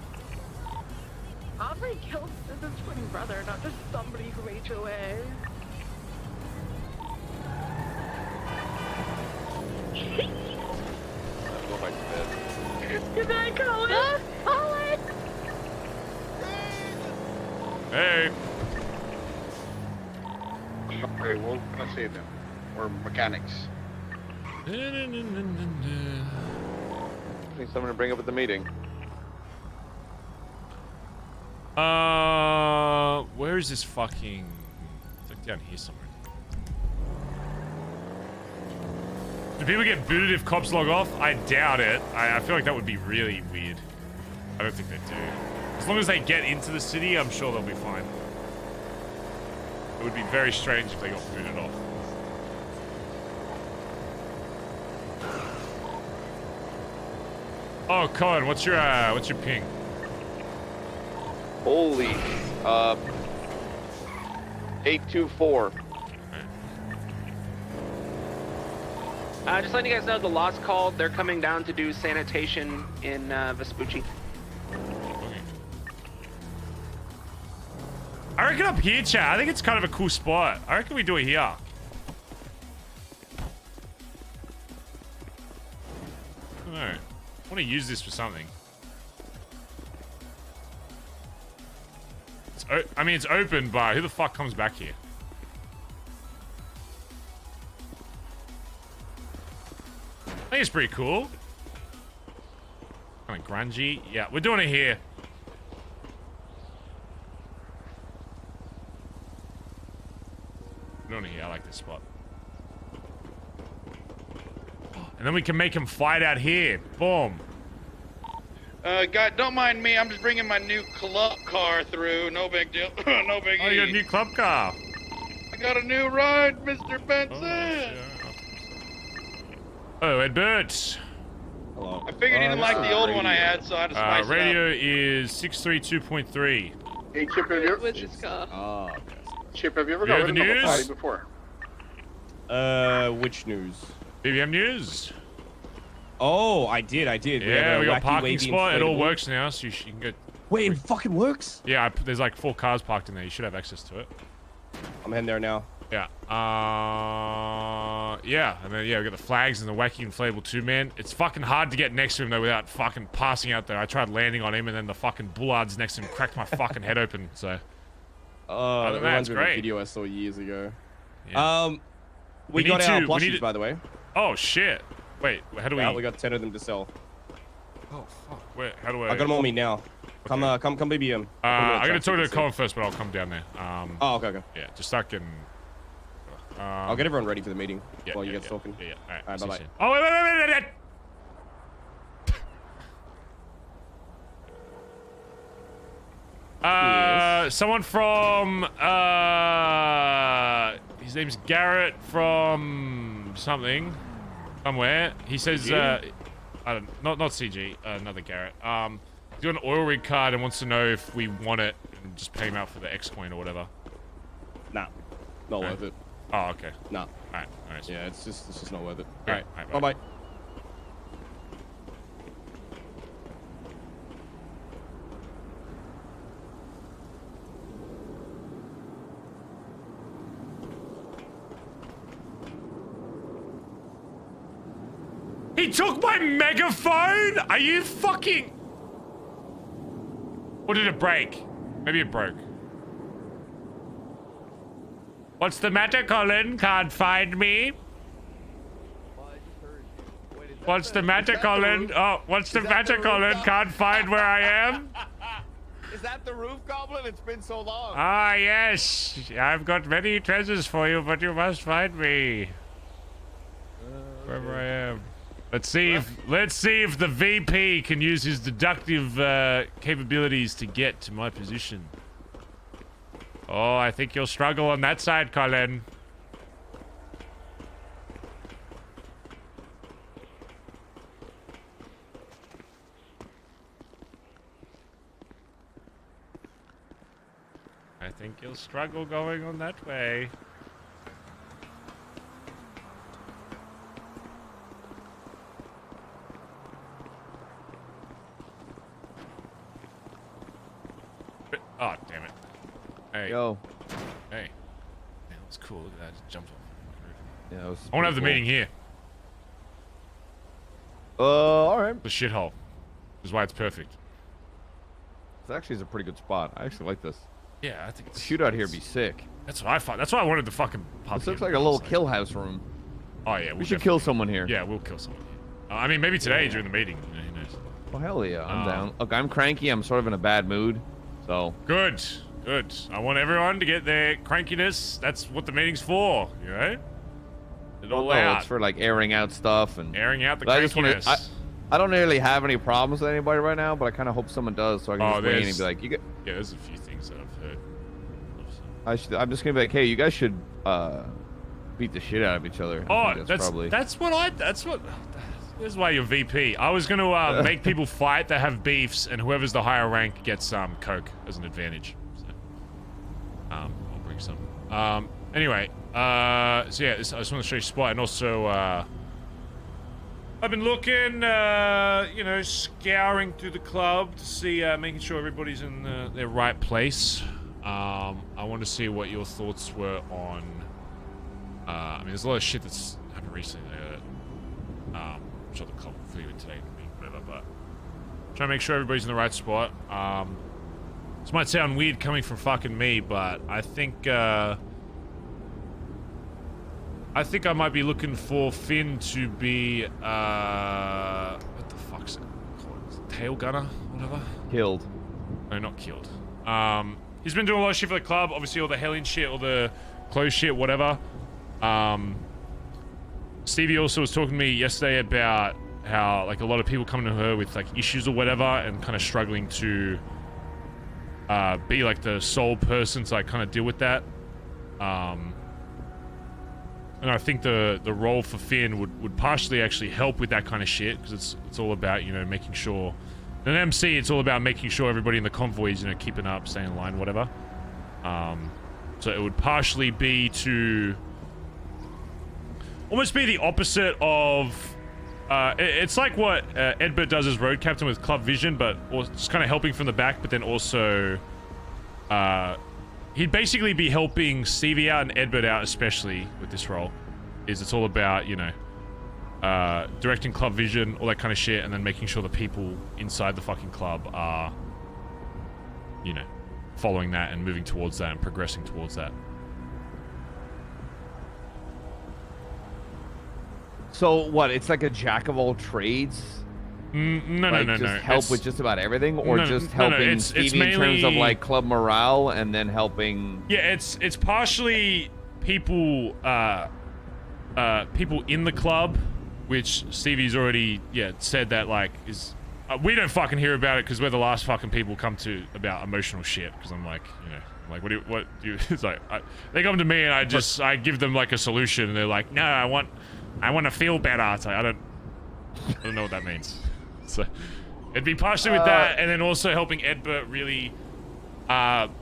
Aubrey killed his twin brother, not just somebody from HOA. Let's go back to bed. Good night, Collin. Collin! Hey. Okay, we'll let's save them. We're mechanics. Need someone to bring up at the meeting. Where is this fucking... It's like down here somewhere. Do people get booted if cops log off? I doubt it. I feel like that would be really weird. I don't think they do. As long as they get into the city, I'm sure they'll be fine. It would be very strange if they got booted off. Oh, Collin, what's your ping? Holy, 824. Just letting you guys know, the Lost called. They're coming down to do sanitation in Vespucci. I reckon up here, chat. I think it's kind of a cool spot. I reckon we do it here. I don't know. I want to use this for something. I mean, it's open, but who the fuck comes back here? I think it's pretty cool. Kind of grungy. Yeah, we're doing it here. We're doing it here. I like this spot. And then we can make him fight out here. Boom. Guy, don't mind me. I'm just bringing my new club car through. No big deal. No big. Oh, you got a new club car. I got a new ride, Mr. Benson. Oh, Edbert. Hello. I figured he didn't like the old one I had, so I had to spice it up. Radio is 632.3. Hey, Chip, have you ever... With this car. Oh, okay. Chip, have you ever You heard got the rid of a news? body before? Which news? BBM News. Oh, I did. Yeah, we got parking spot. It all inflatable. works now, so you can go. Wait, it fucking works? Yeah, there's like 4 cars parked in there. You should have access to it. I'm heading there now. Yeah. Yeah, and then we got the flags and the wacky inflatable too, man. It's fucking hard to get next to him though without fucking passing out there. I tried landing on him, and then the fucking bullards next to him cracked my fucking head open. So. That that's reminds me of a great. video I saw years ago. Yeah. We got our plushies, by the way. Oh shit! Wait, how do we? Yeah, we got 10 of them to sell. Oh fuck! Where? How do I? I got them on me now. Come, come, BBM. I'm gonna talk to Collin first, but I'll come down there. Oh, okay. Yeah, just so I can. I'll get everyone ready for the meeting while you guys yeah, talking. Yeah. All right. All right, bye-bye. Oh wait. Someone from his name's Garrett from somewhere. He says I don't, not CG, another Garrett. He's got an oil rig card and wants to know if we want it and just pay him out for the X coin or whatever. Nah, not worth it. Oh, okay. Nah. Alright. Yeah, it's just not worth it. Okay. Alright, bye-bye. He took my megaphone? Are you fucking... Or did it break? Maybe it broke. What's the matter, Collin? Can't find me? What's the matter, Collin? Oh, what's the matter, Collin? Can't find where I am? Is that the roof goblin? It's been so long. Ah, yes. I've got many treasures for you, but you must find me. Wherever I am. Let's see if the VP can use his deductive capabilities to get to my position. Oh, I think you'll struggle on that side, Collin. I think you'll struggle going on that way. Oh, damn it. Hey. Yo. Hey. That was cool. Look at that. Just jumped off. Yeah, it was I want to have the cool. meeting here. Alright. The shithole. This is why it's perfect. This actually is a pretty good spot. I actually like this. Yeah, I think the shootout here would be sick. That's what I thought. That's why I wanted the fucking pub. This looks like a little kill house room. Oh, yeah. We should kill someone here. Yeah, we'll kill someone here. I mean, maybe today during the meeting. Who knows? Oh, hell yeah. I'm down. Look, I'm cranky. I'm sort of in a bad mood. So. Good. Good. I want everyone to get their crankiness. That's what the meeting's for, you know? It all out. It's for like airing out stuff and airing out the but crankiness. I don't really have any problems with anybody right now, but I kind of hope someone does, so I can just wait and be like, you get. Yeah, there's a few things that I've heard. I'm just gonna be like, hey, you guys should beat the shit out of each other. Oh, That's why you're VP. I was gonna make people fight that have beefs, and whoever's the higher rank gets coke as an advantage. So, I'll bring some. Anyway, so yeah, I just want to show you a spot, and also I've been looking, you know, scouring through the club to see, making sure everybody's in their right place. I want to see what your thoughts were on. I mean, there's a lot of shit that's happened recently. I'm sure the club will figure it today, whatever. But trying to make sure everybody's in the right spot. This might sound weird coming from fucking me, but I think I might be looking for Finn to be what the fuck's it called? Tail gunner, whatever. Killed. No, not killed. He's been doing a lot of shit for the club. Obviously, all the Hellion shit, all the clothes shit, whatever. Stevie also was talking to me yesterday about how, like, a lot of people come to her with, like, issues or whatever and kind of struggling to be, like, the sole person to, like, kind of deal with that. And I think the role for Finn would partially actually help with that kind of shit, because it's all about, you know, making sure... In an MC, it's all about making sure everybody in the convoy is, you know, keeping up, staying in line, whatever. So it would partially be to... almost be the opposite of... it's like what Edbert does as road captain with Club Vision, but just kind of helping from the back, but then also... he'd basically be helping Stevie out and Edbert out, especially with this role. It's all about, you know... directing Club Vision, all that kind of shit, and then making sure the people inside the fucking club are, you know, following that and moving towards that and progressing towards that. So what? It's like a jack of all trades. No. Just help with just about everything, or just helping Stevie in terms of like club morale, and then helping. Yeah, it's partially people, people in the club. Which Stevie's already, said that, like, is... we don't fucking hear about it because we're the last fucking people come to about emotional shit. Because I'm like, you know, like, what do you... It's like, they come to me and I give them, like, a solution. And they're like, no, I want to feel better. It's like, I don't know what that means. So, it'd be partially with that. And then also helping Edbert really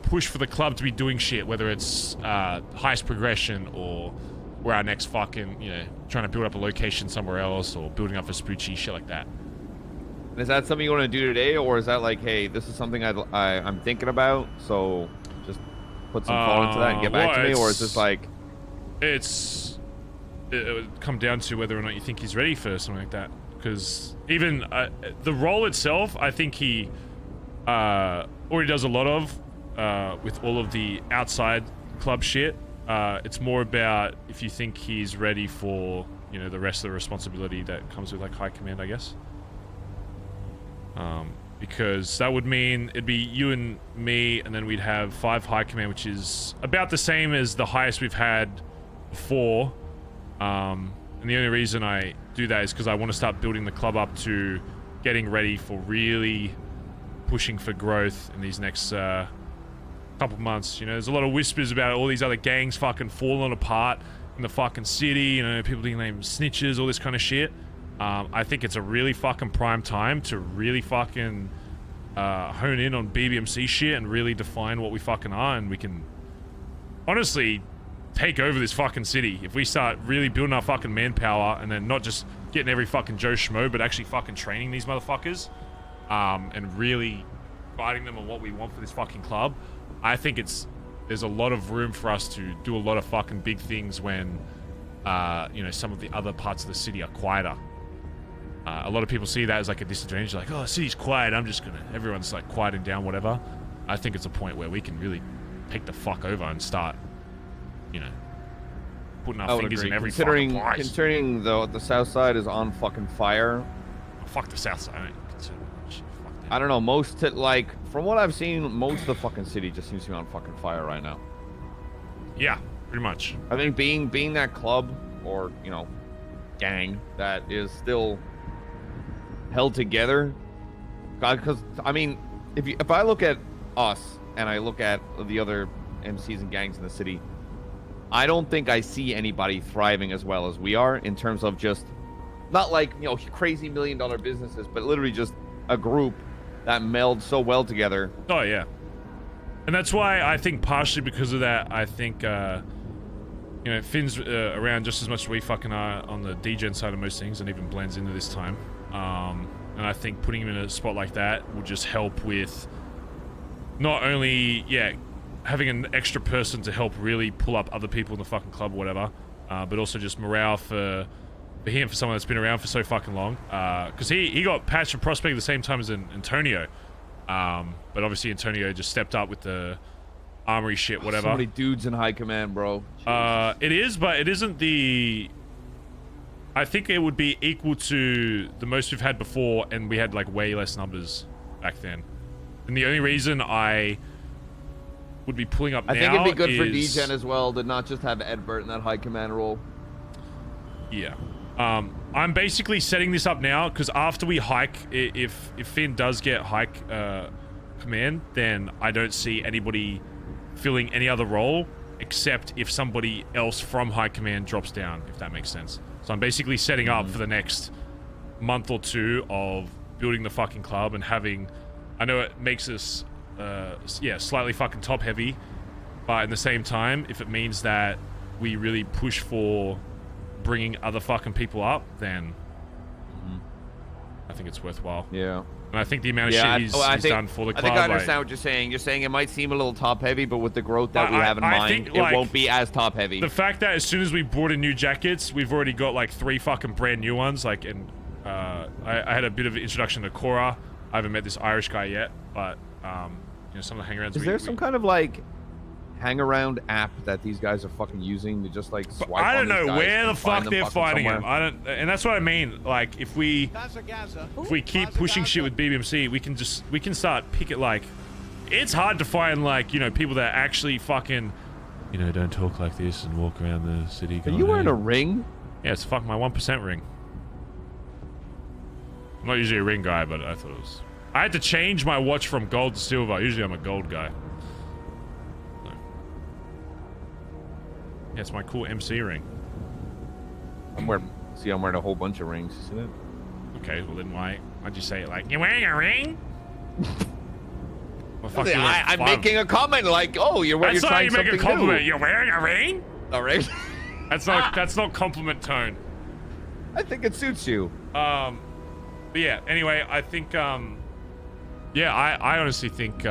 push for the club to be doing shit. Whether it's highest progression or... we're our next fucking, you know, trying to build up a location somewhere else or building up a spoochie, shit like that. Is that something you want to do today, or is that like, hey, this is something I'm thinking about, so just put some thought into that and get back to me, or is this like... It would come down to whether or not you think he's ready for something like that. Because even the role itself, I think he already does a lot of with all of the outside club shit. It's more about if you think he's ready for, you know, the rest of the responsibility that comes with like high command, I guess. Because that would mean it'd be you and me, and then we'd have 5 high command, which is about the same as the highest we've had before. And the only reason I do that is because I want to start building the club up to getting ready for really pushing for growth in these next couple months. You know, there's a lot of whispers about all these other gangs fucking falling apart in the fucking city, you know, people being named snitches, all this kind of shit. I think it's a really fucking prime time to really fucking hone in on BBMC shit and really define what we fucking are, and we can honestly take over this fucking city if we start really building our fucking manpower, and then not just getting every fucking Joe Schmo, but actually fucking training these motherfuckers, and really guiding them on what we want for this fucking club. I think there's a lot of room for us to do a lot of fucking big things when, you know, some of the other parts of the city are quieter. A lot of people see that as like a disadvantage, like, oh, the city's quiet, everyone's like quieting down, whatever. I think it's a point where we can really take the fuck over and start, you know, putting our fingers in every fucking price. Considering the south side is on fucking fire. Oh, fuck the south side. I don't consider that shit. Fuck that. I don't know, like, from what I've seen, most of the fucking city just seems to be on fucking fire right now. Yeah, pretty much. I think being that club, or, you know, gang that is still held together, God, because I mean, if I look at us and I look at the other MCs and gangs in the city, I don't think I see anybody thriving as well as we are in terms of just not like, you know, crazy $1 million businesses, but literally just a group that melds so well together. Oh yeah, and that's why I think partially because of that, I think you know, Finn's around just as much as we fucking are on the degen side of most things, and even blends into this time. And I think putting him in a spot like that will just help with not only, yeah, having an extra person to help really pull up other people in the fucking club or whatever, but also just morale for him, for someone that's been around for so fucking long. Because he got patched and prospect at the same time as Antonio. But obviously Antonio just stepped up with the armory shit, whatever. So many dudes in high command, bro. It is, but it isn't the... I think it would be equal to the most we've had before, and we had like way less numbers back then. And the only reason I would be pulling up now I think it'd be good for degen as well to not just have Edbert in that high command role. Yeah. I'm basically setting this up now because after we hike, if Finn does get hike command, then I don't see anybody filling any other role except if somebody else from high command drops down, if that makes sense. So I'm basically setting up for the next month or two of building the fucking club and having... I know it makes us, yeah, slightly fucking top heavy, but at the same time, if it means that we really push for bringing other fucking people up, then I think it's worthwhile. Yeah. And I think the amount of shit he's done for the club... I think I understand what you're saying. You're saying it might seem a little top-heavy, but with the growth that we have in mind, it won't be as top-heavy. The fact that as soon as we brought in new jackets, we've already got, like, 3 fucking brand new ones. Like, and I had a bit of an introduction to Cora. I haven't met this Irish guy yet, but, you know, some of the hangarounds... Is there some kind of, like, hang-around app that these guys are fucking using to just, like, swipe I don't on these know guys where the fuck they're finding somewhere? them. I don't... And that's what I mean. Like, if we keep pushing shit with BBMC, we can start picking, like... It's hard to find, like, you know, people that actually fucking... You know, don't talk like this and walk around the city. Are you wearing a ring? Yeah, it's fuck my 1% ring. I'm not usually a ring guy, but I thought it was... I had to change my watch from gold to silver. Usually I'm a gold guy. So. Yeah, it's my cool MC ring. I'm wearing a whole bunch of rings. You see that? Okay, well then why'd you say it like, you're wearing a ring? Well, fuck I'm making a comment like, oh, you're trying something new. That's not you make a compliment. You're wearing a ring? A ring? That's not compliment tone. I think it suits you. But yeah, anyway, I think, yeah, I honestly think,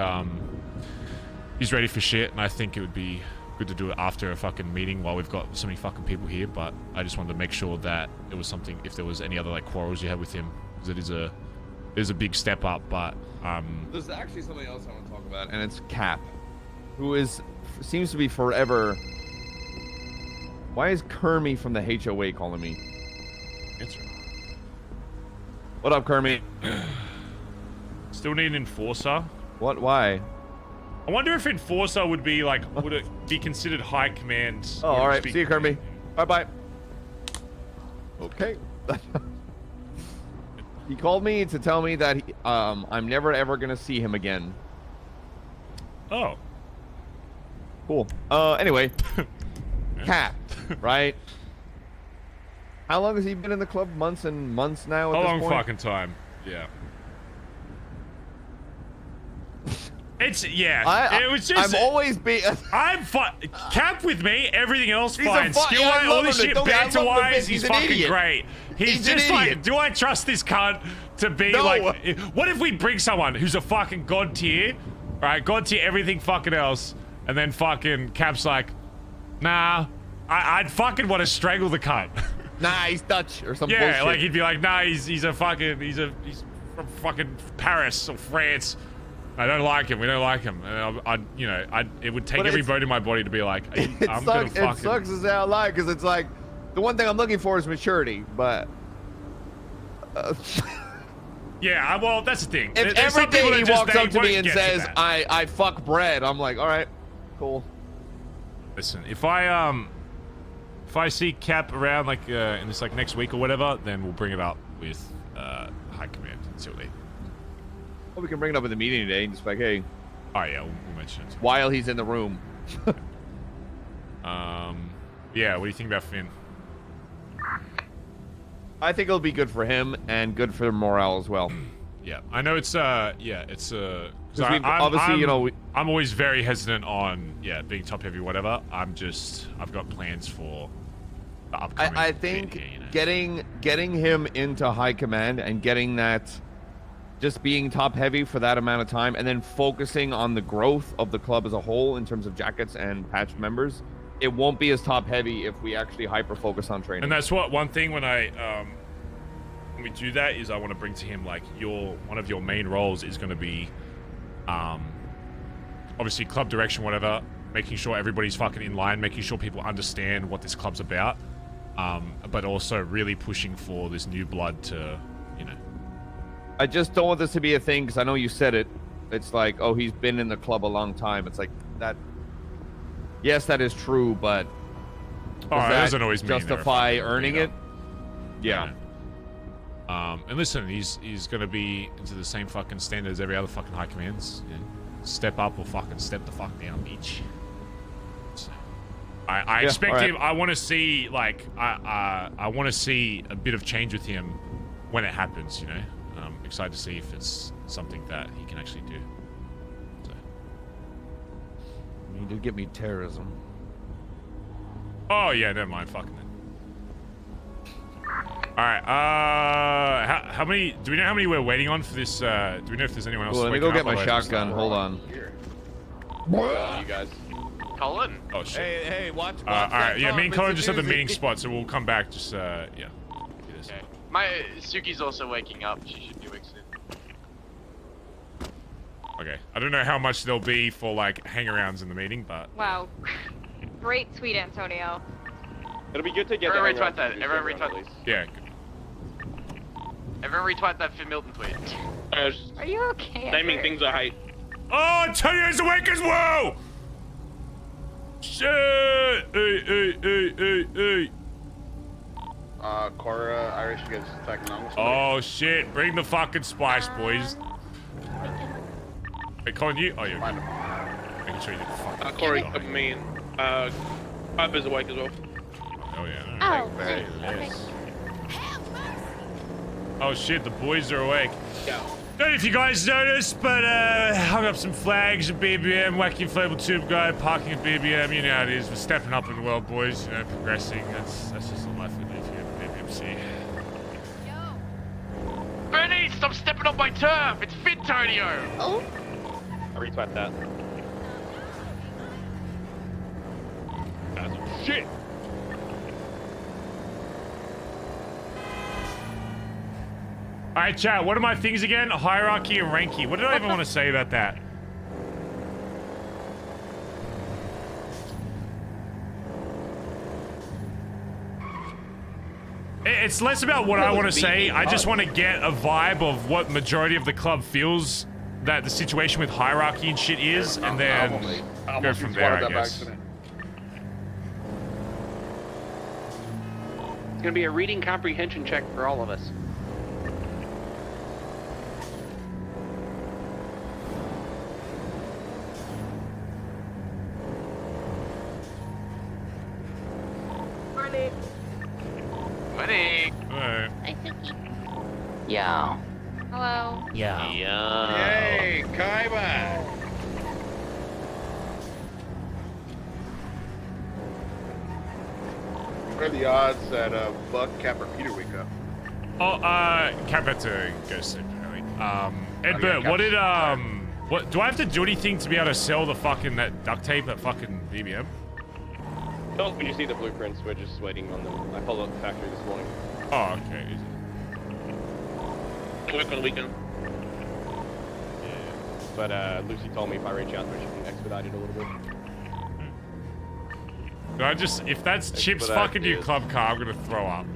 he's ready for shit, and I think it would be good to do it after a fucking meeting while we've got so many fucking people here, but I just wanted to make sure that it was something, if there was any other, like, quarrels you had with him, because it is a big step up, but, There's actually something else I want to talk about, and it's Cap, who seems to be forever Why is Kermie from the HOA calling me? Answer. What up, Kermie? Still need an enforcer. What? Why? I wonder if enforcer would be like, would it be considered high command? Oh, all right. See you, Kermie. Bye-bye. Okay. He called me to tell me that I'm never ever gonna see him again. Oh. Cool. Anyway. Cap, right? How long has he been in the club? Months and months now at A this long point? fucking time. Yeah. It's it was just. I'm always I'm fine. Cap with me. Everything else He's fine. a fu- Skill yeah, I wise, all love this him. shit. Don't get- I Banter love the wise, bit. he's He's an fucking idiot. great. He's He's an just like, idiot. do I trust this cunt to be No. like? What if we bring someone who's a fucking god tier, right? God tier, everything fucking else, and then fucking Cap's like, nah, I'd fucking want to strangle the cunt. Nah, he's Dutch or some yeah, bullshit. like he'd be like, nah, he's from fucking Paris or France. I don't like him. We don't like him. And it would take But every it's- bone in my body to be like, It I'm gonna sucks. It fucking. sucks to say out loud because it's like the one thing I'm looking for is maturity. But Yeah, well, that's the thing. if There's some every day people he that just- walks they up to me won't and get to says, that. "I fuck bread," I'm like, all right, cool. Listen, if I see Cap around like in this like next week or whatever, then we'll bring it up with high command and see what they. Well, we can bring it up in the meeting today and just be like, hey. Oh yeah, we'll mention it. While he's in the room. Yeah, what do you think about Finn? I think it'll be good for him and good for morale as well. Yeah, I know it's it's 'Cause obviously, you know, I'm always very hesitant on being top heavy, whatever. I've got plans for the upcoming. I think getting him into high command and getting that, just being top heavy for that amount of time, and then focusing on the growth of the club as a whole in terms of jackets and patch members, it won't be as top heavy if we actually hyper focus on training. And that's what one thing when we do that is I want to bring to him like one of your main roles is going to be obviously club direction, whatever, making sure everybody's fucking in line, making sure people understand what this club's about, but also really pushing for this new blood to, I just don't want this to be a thing because I know you said it. It's like, oh, he's been in the club a long time. It's like that. Yes, that is true, but that doesn't always mean justify earning it. Yeah. And listen, he's gonna be into the same fucking standard as every other fucking high commands. Yeah. Step up or fucking step the fuck down, bitch. So, I expect him. I want to see I want to see a bit of change with him when it happens. I'm excited to see if it's something that he can actually do. So. You need to give me terrorism. Oh yeah, never mind. Fucking it. All right. How many? Do we know how many we're waiting on for this? Do we know if there's anyone else? Well, let me go get my shotgun. Hold on. You guys. Collin. Oh shit. Hey, watch. All right. Yeah, me and Collin just have the meeting spot, so we'll come back. Just yeah. Do this. Okay. My Suki's also waking up. She should be awake soon. Okay. I don't know how much there'll be for like hangarounds in the meeting, but. Wow. Great tweet, Antonio. It'll be good to get Everyone that. retweet that. Everyone retweet that. Yeah. Good. Everyone retweet that Finn Milton tweet. Are you okay? Naming Edbert? things are height. Oh, Antonio's awake as well! Shit! Hey. Cora, Irish gets attacking on. Oh shit! Bring the fucking spice, boys. Hey, Collin, you? Oh, you're making sure you get the fuck. Corey, me and Bob is awake as well. Oh yeah. Oh, Very less. Oh shit! The boys are awake. Yeah. Don't know if you guys noticed, but hung up some flags at BBM, wacky inflatable tube guy parking at BBM. You know how it is. We're stepping up in the world, boys. Progressing. That's just the life we live here at BBMC. Bernie, stop stepping on my turf. It's Fintonio. Oh. I retweet that. Shit! Alright, chat, what are my things again? Hierarchy and ranky. What did I even want to say about that? It's less about what I want to say. I just want to get a vibe of what majority of the club feels that the situation with hierarchy and shit is, and then go from there, I guess. It's gonna be a reading comprehension check for all of us. Morning. Morning. Alright. Hi, Suki. Yo. Hello. Yeah. Yay, Kaiba. What are the odds that Buck, Cap, or Peter wake up? Oh, Cap had to go sleep early. Edbert, yeah, what did, what, do I have to do anything to be able to sell the fucking, that duct tape at fucking BBM? No, we just need the blueprints. We're just waiting on them. I followed up the factory this morning. Oh, okay. Work on the weekend. Yeah. But Lucy told me if I reach out to her, she can expedite it a little bit. Do I just, if that's Chip's Expedite fucking new is- club car, I'm gonna throw up.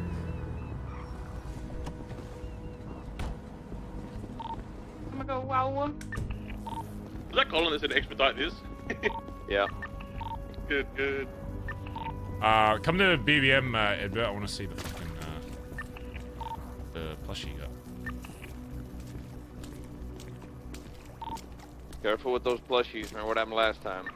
I'm gonna go wow. Was that Collin that said expedite this? Yeah. Good, good. Come to BBM, Edbert. I want to see the fucking, the plushie you got. Careful with those plushies. Remember what happened last time?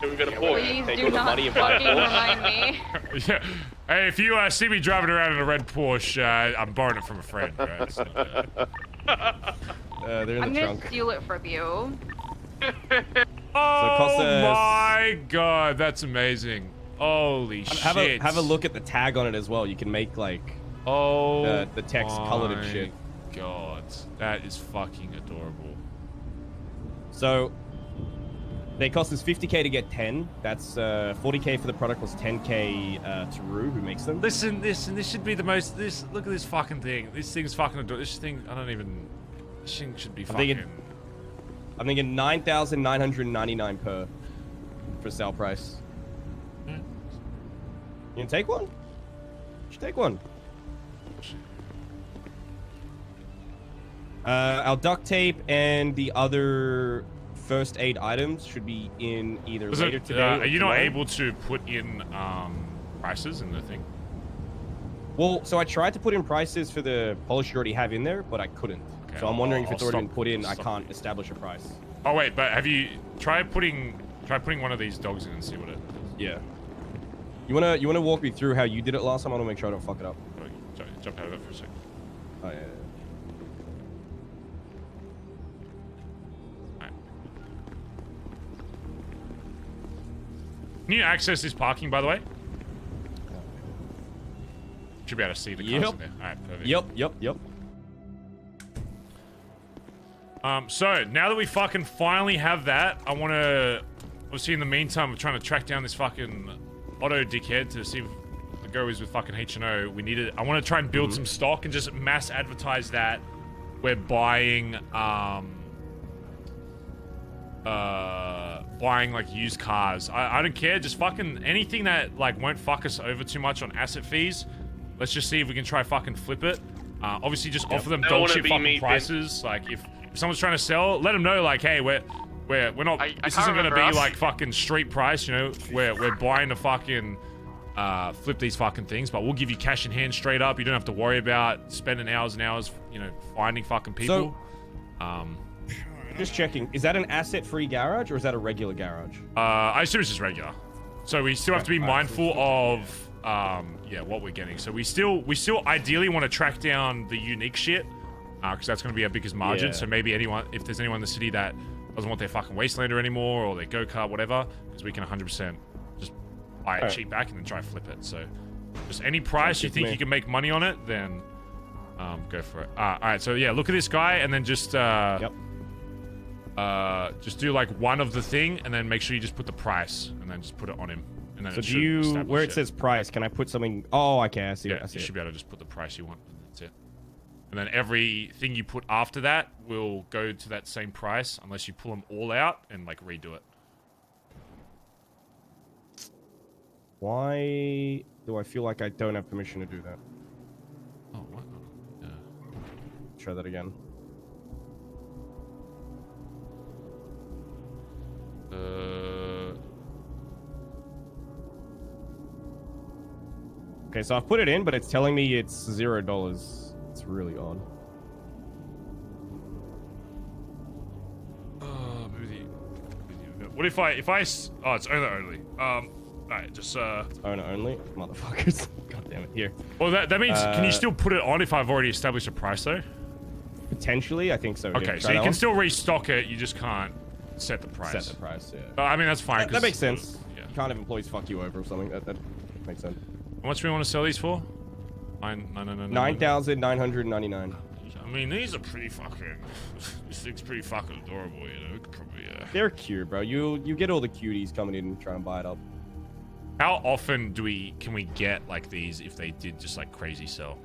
Here we got a Porsche. Please Take do all the not money and buy a fucking Porsche. remind me. Yeah. Hey, if you see me driving around in a red Porsche, I'm borrowing it from a friend, right? So, They're in I'm the gonna trunk. steal it from you. oh costs us- my god, that's amazing. Holy shit. Have a look at the tag on it as well. You can make like Oh, the text colored and shit. God, that is fucking adorable. So they cost us 50k to get 10. That's 40k for the product plus 10k to Rue, who makes them. Listen, this should be the most. Look at this fucking thing. This thing's fucking adorable. This thing, I don't even. This thing should be fucking. I'm thinking 9,999 per for sale price. You can take one? You should take one. Our duct tape and the other first aid items should be in either later today or are you not tomorrow. able to put in prices in the thing? Well, so I tried to put in prices for the polish you already have in there, but I couldn't. Okay, So I'm wondering if I'll it's already been stop- put in. I stop can't establish a price. Oh wait, but have you tried putting one of these dogs in and see what it does? Yeah. You wanna walk me through how you did it last time? I wanna make sure I don't fuck it up. Jump out of it for a second. Oh yeah. Can you access this parking, by the way? Should be able to see the cars in there. All right, perfect. Yep. So now that we fucking finally have that, I want to. Obviously, in the meantime, we're trying to track down this fucking Otto dickhead to see if the go is with fucking H&O. We need it. I want to try and build some stock and just mass advertise that we're buying buying like used cars. I don't care. Just fucking anything that like won't fuck us over too much on asset fees. Let's just see if we can try fucking flip it. Obviously, just offer them dog shit fucking prices. Like if someone's trying to sell, let them know like, hey, we're not. This isn't gonna be like fucking street price. You know, we're buying to fucking flip these fucking things, but we'll give you cash in hand straight up. You don't have to worry about spending hours and hours, you know, finding fucking people. Just checking. Is that an asset-free garage or is that a regular garage? I assume it's just regular. So we still have to be mindful of yeah, what we're getting. So we still ideally want to track down the unique shit, because that's going to be our biggest margin. Yeah. So maybe if there's anyone in the city that doesn't want their fucking Wastelander anymore or their go-kart, whatever, because we can 100% just buy it cheap back and then try to flip it. So just any price you think you can make money on it, then go for it. All right, so yeah, look at this guy and then just just do like one of the thing and then make sure you just put the price and then just put it on him. And then So do you, where it says price, can I put something? Oh, okay, I see it. I see you it. should be able to just put the price you want. That's it. And then everything you put after that will go to that same price unless you pull them all out and like redo it. Why do I feel like I don't have permission to do that? Oh, what? Yeah. Try that again. Okay, so I've put it in, but it's telling me it's $0. It's really odd. What if I oh, it's owner only. Alright, just It's owner only, motherfuckers. God damn it, here. Well, that means can you still put it on if I've already established a price though? Potentially, I think so. Okay, so you can still restock it. You just can't set the price. Set the price, yeah. I mean that's fine. That makes sense. Yeah. You can't have employees fuck you over or something. That makes sense. How much do we want to sell these for? 9,999. I mean, these are pretty fucking. This thing's pretty fucking adorable, you know. We could probably. They're cute, bro. You get all the cuties coming in and trying to buy it up. How often can we get like these if they did just like crazy sell?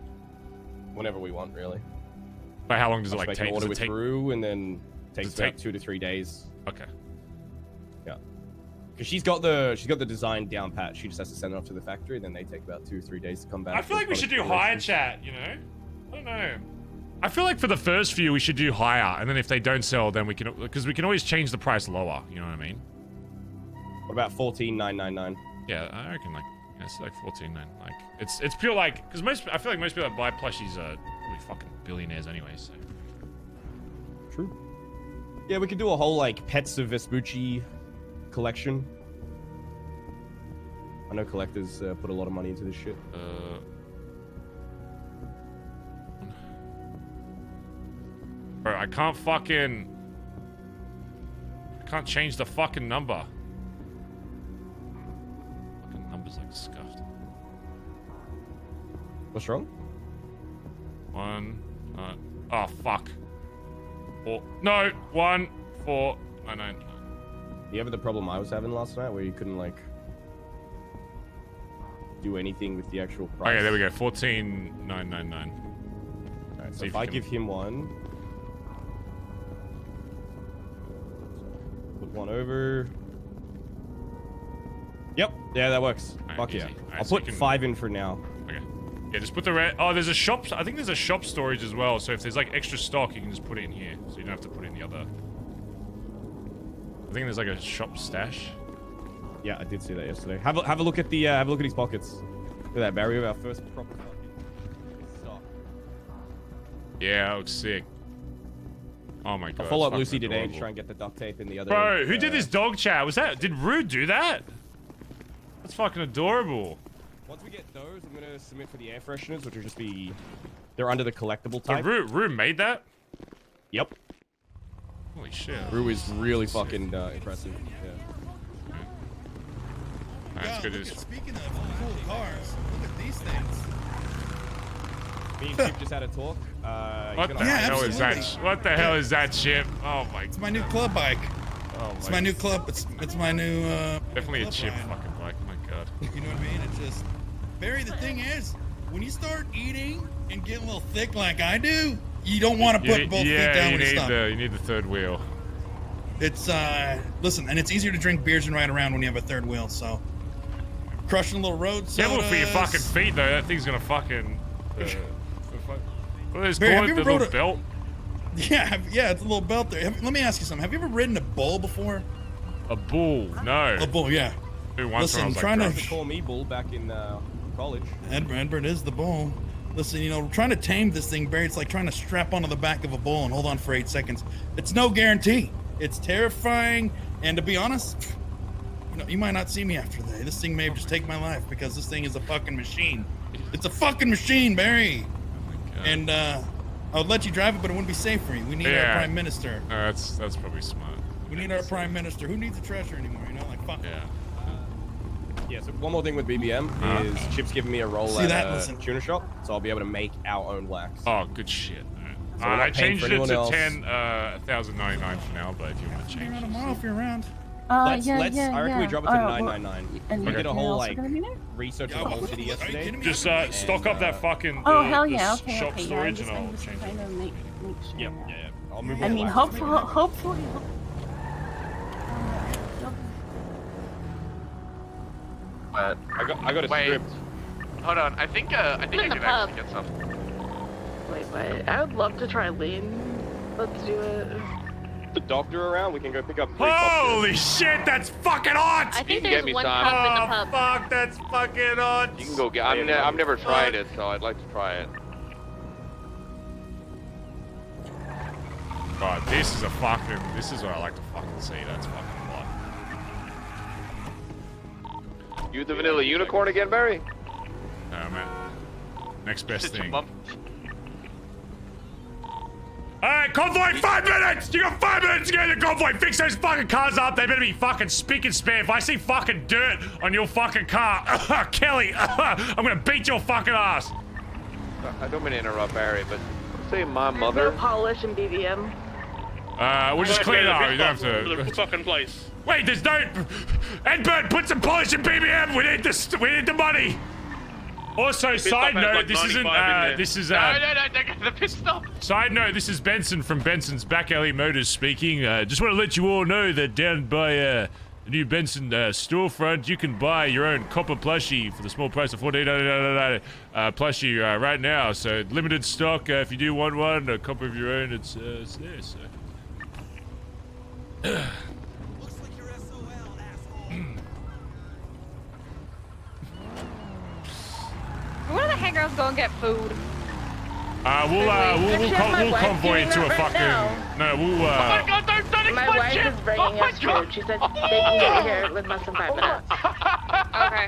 Whenever we want, really. But how long does it like make take? an order with Rue, and then takes Does it about take- 2 to 3 days. Okay. Yeah. Because she's got the design down pat. She just has to send it off to the factory, and then they take about 2 or 3 days to come back. I feel like we should do hire chat. You know. I don't know. I feel like for the first few we should do higher, and then if they don't sell, then we can because we can always change the price lower. You know what I mean? What about 14,999? Yeah, I reckon like it's like 14.9. Like it's pure like because I feel like most people that buy plushies are really fucking billionaires anyway. So. True. Yeah, we could do a whole like Pets of Vespucci collection. I know collectors put a lot of money into this shit. Bro, I can't change the fucking number. Fucking number's like scuffed. What's wrong? Oh fuck. 4. No, 1 4 9 9. You have the problem I was having last night, where you couldn't like do anything with the actual price. Okay, there we go. 14,999. Alright, so if I give him one, put one over. Yep, yeah, that works. Right, Fuck yeah. easy. Alright, I'll so put you can- 5 in for now. Okay. Yeah, just put the red. Oh, there's a shop. I think there's a shop storage as well. So if there's like extra stock, you can just put it in here. So you don't have to put it in the other. I think there's like a shop stash. Yeah, I did see that yesterday. Have a look at the have a look at his pockets. Look at that, Barry. Our first proper fucking sock. Yeah, that looks sick. Oh my god. I'll follow up it's Lucy fucking today to adorable. try and get the duct tape in the other. Bro, who did this dog chat? Did Rude do that? That's fucking adorable. Once we get those, I'm gonna submit for the air fresheners, which will just be they're under the collectible So type. Rue made that? Yep. Holy shit. Rue is really fucking impressive. Yeah. That's good. Speaking of cool cars, look at these things. Me and Chip just had a talk. What the hell is that? What the hell is that Chip? Oh my. It's my new club bike. Oh It's my new club. It's my new. Definitely a club Chip ride. fucking bike. My god. You know what I mean? It's just. Barry, the thing is, when you start eating and get a little thick like I do, you don't want to put both feet down when you stop. You need the third wheel. It's listen, and it's easier to drink beers and ride around when you have a third wheel. So, crushing a little road sodas. Careful for your fucking feet though. That thing's gonna fucking. What is Barry, have called? you The ever little rode a- belt? Yeah, it's a little belt there. Let me ask you something. Have you ever ridden a bull before? A bull? No. A bull, yeah. Dude, once Listen, when I was trying like, to They call me Bull back in college. Edbert is the bull. Listen, you know, trying to tame this thing, Barry, it's like trying to strap onto the back of a bull and hold on for 8 seconds. It's no guarantee. It's terrifying, and to be honest, you know, you might not see me after that. This thing may just take my life because this thing is a fucking machine. It's a fucking machine, Barry. And I would let you drive it, but it wouldn't be safe for you. We need our prime minister. That's probably smart. We need our prime minister. Who needs a treasure anymore? You know, like fuck. Yeah. Yeah, so one more thing with BBM is Chip's giving me a role See at that? a Listen. tuner shop, so I'll be able to make our own wax. Oh, good shit. So we're not I paying changed for it anyone to else. 1,099 for now, but if you want to change it. Tomorrow if you're around. I reckon we drop it to 999. And We you did a guys whole also like gonna be there? research of the whole city yesterday. Just stock up that fucking Oh hell yeah! Okay, shop okay. Yeah, storage I'm and I'll just change trying to make sure. Yep, yeah. I'll move I all mean, wax. wet. I got a Wait. script. Hold on. I think I in can the pub. actually get some. Wait. I would love to try lean. Let's do it. The doctor around. We can go pick up. Holy shit, that's fucking hot! I think can there's get me one some. pub in the Oh pub. fuck, that's fucking hot. You can go get. I've never tried it, so I'd like to try it. God, this is what I like to fucking see. That's fucking hot. You the vanilla unicorn again, Barry? No, man. Next best thing. Alright, convoy, 5 minutes! You got 5 minutes to get in the convoy! Fix those fucking cars up! They better be fucking spick and span. If I see fucking dirt on your fucking car, Kelly, I'm gonna beat your fucking ass! I don't mean to interrupt, Barry, but say my No mother. polish and BBM. We'll just clean it up. You don't have The to. fucking place. Wait, there's no. Edbert, put some polish in BBM. We need this. We need the money. Also, side note, this isn't. This is. No, the pit stop. Side note, this is Benson from Benson's Back Alley Motors speaking. Just want to let you all know that down by the new Benson storefront, you can buy your own copper plushie for the small price of $14.99 plushie right now. So limited stock. If you do want one, a copper of your own, it's there. So. Looks like you're SOL, asshole. One of the hangers go and get food. We'll convoy to a fucking. No, we'll. Oh my God! Don't My explain wife shit. is bringing us food. She said they can get here in less than 5 minutes. Okay.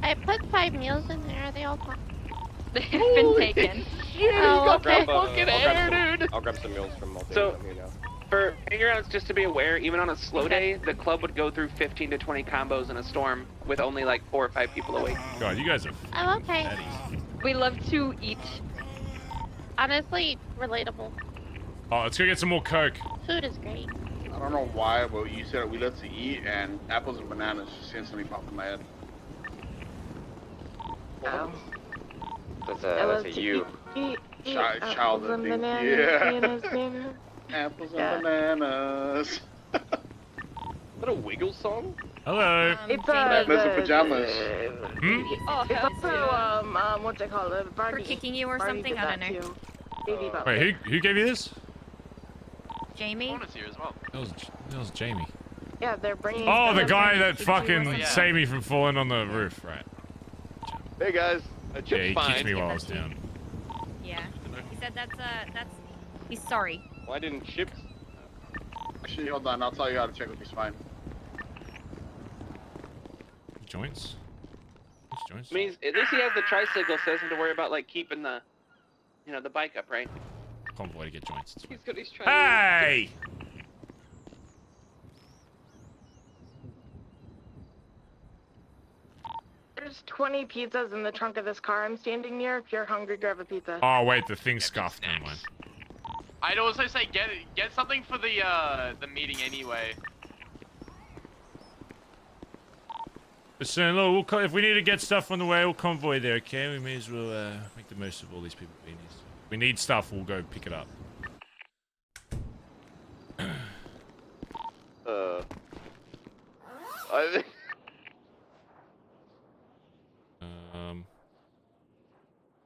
I put 5 meals in there. Are they all gone? They've been taken. Oh, okay. I'll grab some meals from multi. So, for hangarounds, just to be aware, even on a slow day, the club would go through 15 to 20 combos in a storm with only like 4 or 5 people awake. God, you guys are. I'm okay. We love to eat. Honestly, relatable. Oh, let's go get some more Coke. Food is great. I don't know why, but you said we love to eat, and apples and bananas just instantly popped in my head. Oh. That's a you. Child of thing. Yeah. Apples and bananas. Is that a Wiggle song? Hello. It's Mess of pajamas. Oh, it's also what's it called? for kicking you or something. I don't know. Wait, who gave you this? Jamie. Here as well. That was Jamie. Yeah, they're bringing. Oh, the guy that Kicked you or fucking something. saved me from falling on the roof, right? Hey guys, Yeah, he kicked me while I was down. Yeah. He said that's he's sorry. Why didn't Chips? Actually, hold on. I'll tell you how to check if he's fine. Joints? Which joints? I mean, at least he has the tricycle, so he doesn't have to worry about like keeping the, the bike up, right? Convoy to get joints. It's fine. He's got his Hey! There's 20 pizzas in the trunk of this car I'm standing near. If you're hungry, grab a pizza. Oh wait, the thing's scuffed. Never mind. I'd also say get something for the meeting anyway. Listen, look, if we need to get stuff on the way, we'll convoy there, okay? We may as well make the most of all these people being here. If we need stuff, we'll go pick it up.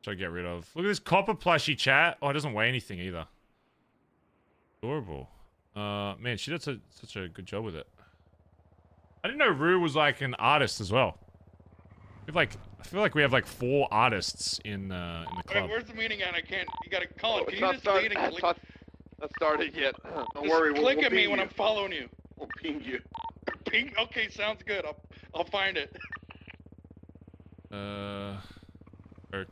Should I get rid of? Look at this copper plushie, chat. Oh, it doesn't weigh anything either. Adorable. Man, she did such a good job with it. I didn't know Rue was like an artist as well. We have I feel like we have like 4 artists in the club. Alright, where's the meeting at? I can't. You gotta call it. Can It's you not just started. lead and It's click? not started yet. Don't Just worry. click we'll at me ping when you. I'm following you. We'll ping you. Ping. Okay, sounds good. I'll find it. Irk.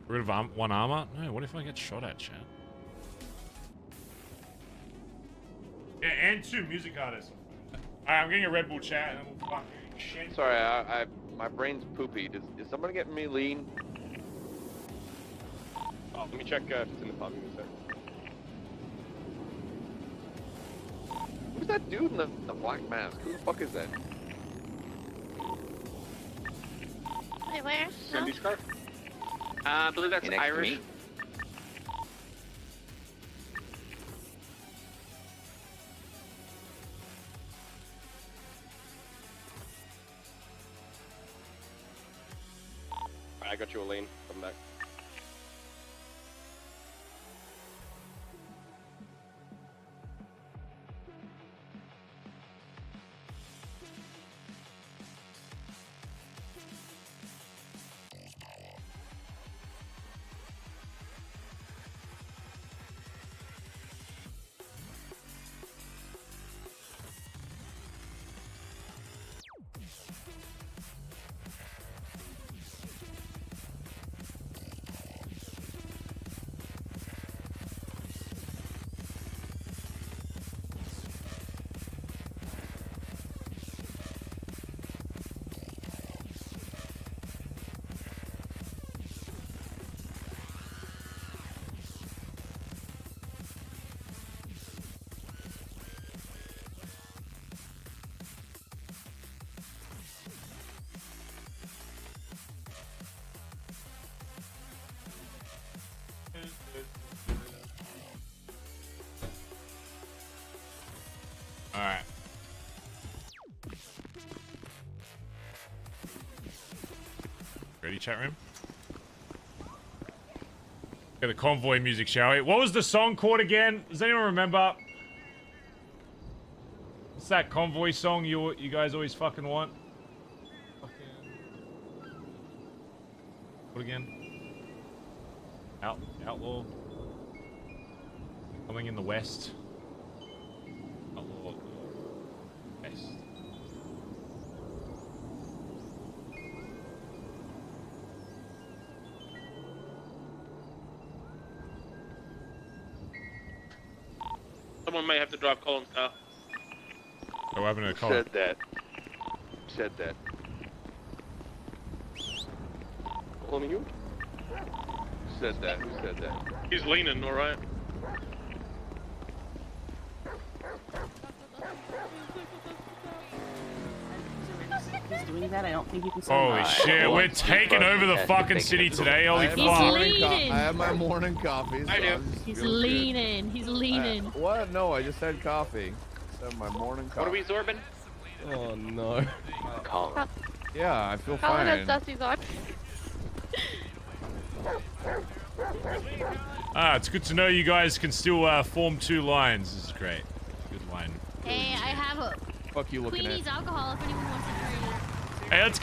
Rid of 1 armor? No, what if I get shot at, chat? Yeah, and 2 music artists. Alright, I'm getting a Red Bull chat and then we'll fucking shit. Sorry, my brain's poopy. Is somebody getting me lean? Oh, let me check if it's in the pub. Who's that dude in the black mask? Who the fuck is that? Wait, where? Cindy's car? I believe that's next to Irish. me? I got you a lane. Come back. Alright. Ready, chat room? Get the convoy music, shall we? What was the song called again? Does anyone remember? What's that convoy song you guys always fucking want? What again? Outlaw. Coming in the west. Outlaw. West. Someone may have to drive Collin's car. Oh, what happened to Collin? Said that. Said that. Calling you? Said that. Who said that? He's leaning, alright. He's doing that. I don't think you can say Holy shit, we're taking over the fucking city today, holy fuck. I have my morning coffee. So I do. I'm just He's feeling good. leaning. He's leaning. What? No, I just had coffee. Just have my morning coffee. What are we sorbing? Oh no. Collin. Yeah, I feel Collin has fine. Dusty's on. It's good to know you guys can still form two lines. This is great. Good line. Hey, I have a Fuck you looking Queenie's alcohol if anyone wants to trade it. Hey, let's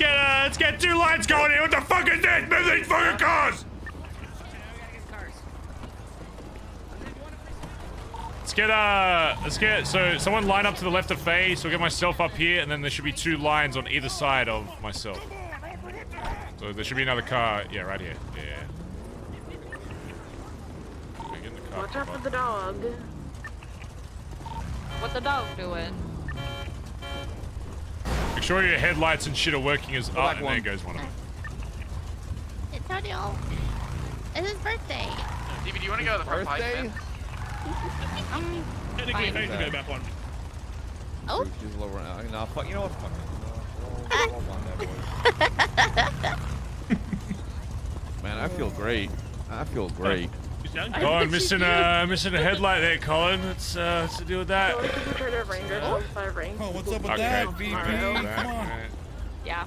get two lines going here. What the fuck is this? Move these fucking cars! Let's get, so someone line up to the left of Faye, so I'll get myself up here, and then there should be two lines on either side of myself. So there should be another car, yeah, right here, yeah. Get in the car. Watch out for the dog. What the dog doing? Make sure your headlights and shit are working as. Oh, and there goes one of them. Antonio, it's his birthday. Stevie, do you want to go to the front Birthday? man? Technically, Fine. I should go back one. Oh. She's lower now. Nah, fuck. You know what? Fuck it. Man, I feel great. I feel great. Colin, missing a headlight there, Colin. Let's deal with that. So we can try to arrange ourselves by range. Oh, what's up with Okay. that, VP? Come on. Yeah.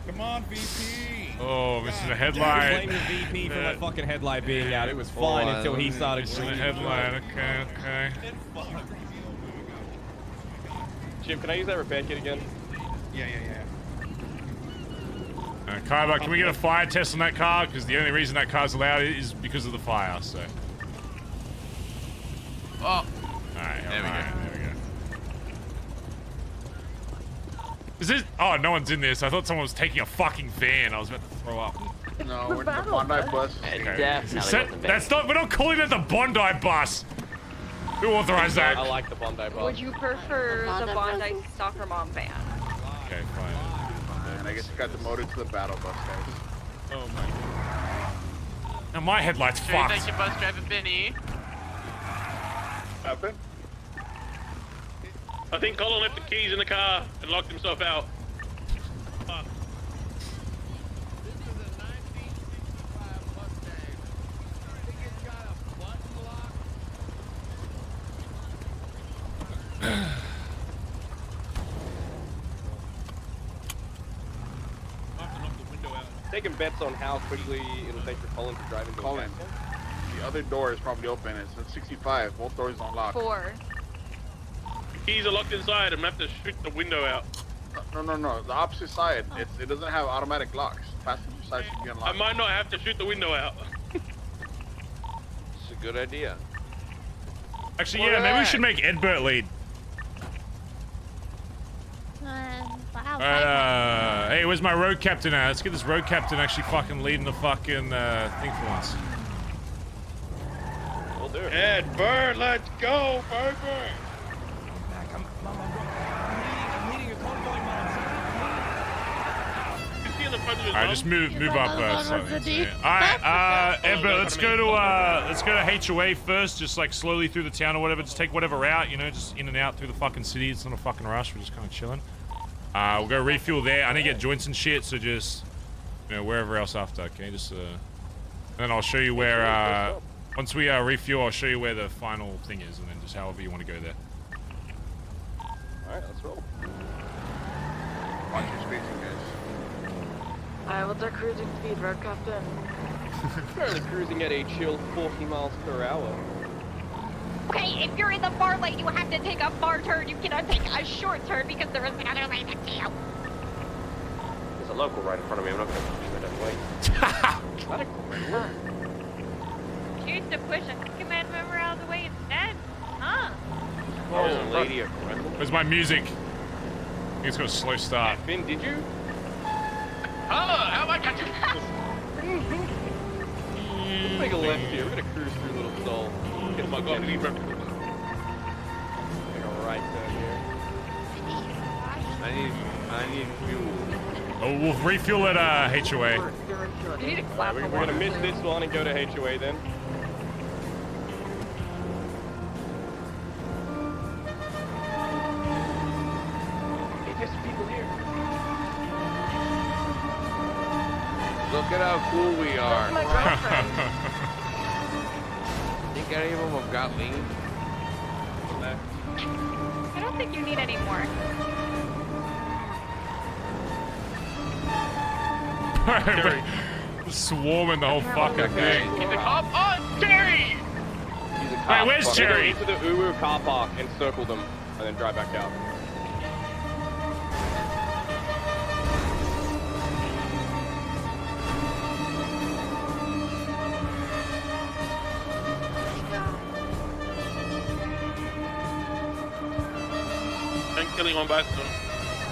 Come on, VP. Oh, missing a headlight. Blame the VP for my fucking headlight being out. It was fine until he started missing a green. headlight. Okay. Jim, can I use that repair kit again? Yeah. Kaiba, can we get a fire test on that car? Because the only reason that car's allowed is because of the fire, so. Oh. Alright, there we go. Is this? Oh, no one's in this. I thought someone was taking a fucking van. I was about to throw up. No, we're in the Bondi bus. That's not. We're not calling it the Bondi bus. Who authorized that? I like the Bondi bus. Would you prefer the Bondi soccer mom van? Okay, fine. And I guess you got demoted to the battle bus, guys. Oh my. Now my headlight's Sure, you fucked. think your bus driver Benny? Happen? I think Collin left the keys in the car and locked himself out. Fuck. taking bets on how quickly it'll take for Collin to drive into Collin, the other door is probably open. It's at 65. Both doors don't lock. 4. The keys are locked inside. I'm gonna have to shoot the window out. No. The opposite side. It doesn't have automatic locks. Passenger side should be unlocked. I might not have to shoot the window out. It's a good idea. Actually, yeah, maybe we should make Edbert lead. Wow. Hey, where's my road captain at? Let's get this road captain actually fucking leading the fucking thing for once. We'll do it. Edbert, let's go, baby. Alright, just move up slightly. Alright, Edbert, let's go to HOA first, just like slowly through the town or whatever. Just take whatever route, you know, just in and out through the fucking city. It's not a fucking rush, we're just kinda chilling. We'll go refuel there. I need to get joints and shit, so just, you know, wherever else after, okay? Just, and then I'll show you where, once we refuel, I'll show you where the final thing is, and then just however you want to go there. Alright, let's roll. Watch your spacing, guys. What's our cruising speed, road captain? Currently cruising at a chill 40 miles per hour. Okay, if you're in the far lane, you have to take a far turn. You cannot take a short turn because there is another lane next to you. There's a local right in front of me. I'm not going to push that way. Choose to push a command member out of the way instead. Huh? Oh, lady of Where's my music? I think it's got a slow start. Finn, did you? Oh, how am I catching? Let's make a left here. We're going to cruise through Little Stall. Oh my god, leave her. Make a right turn here. I need fuel. Oh, we'll refuel at HOA. You need to clap We're going to miss this one and go to HOA then. Hey, there's people here. Look at how cool we are. My girlfriend. Think any of them have got lean? I don't think you need any more. Swarming the whole fucking thing. Keep the cop on, Jerry! Wait, where's Jerry? Go to the Uwu car park and circle them, and then drive back out. I'm killing on both of them.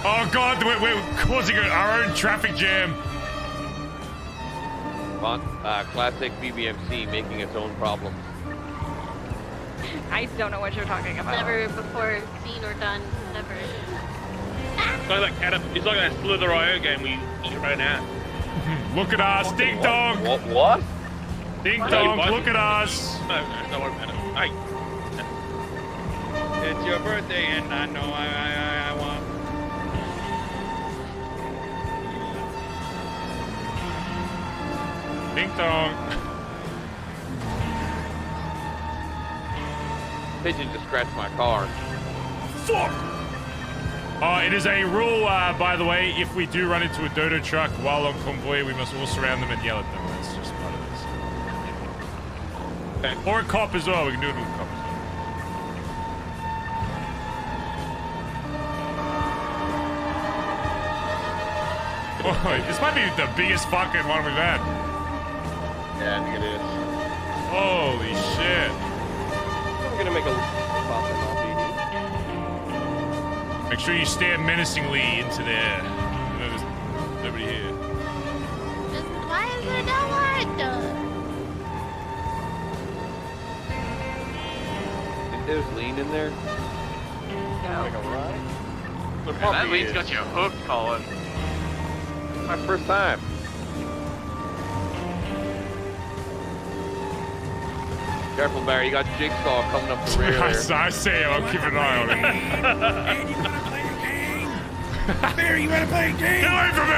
Oh god, we're causing our own traffic jam. Classic BBMC making its own problems. I don't know what you're talking about. Never before seen or done. Never. It's like that Slither.io game we right now. Look at us, ding dong. What? Ding dong, look at us. No, don't worry about it. Hey. It's your birthday, and I know I want. Ding dong. Pigeon just scratched my car. Fuck! It is a rule, by the way, if we do run into a dodo truck while on convoy, we must all surround them and yell at them. That's just part of this. Okay. Or a cop as well. We can do it with a cop as well. Oh, this might be the biggest fucking one we've had. Yeah, I think it is. Holy shit. We're gonna make a faster RPD. Make sure you stare menacingly into there. You know, there's nobody here. Why is there no one? Think there's lean in there? No. Make a right. There That probably lead's is. got you hooked, Collin. My first time. Careful, Barry. You got Jigsaw coming up the rear there. I say it. I'll keep an eye on it. And you wanna play a game? Barry, you wanna play a game? Get away from me!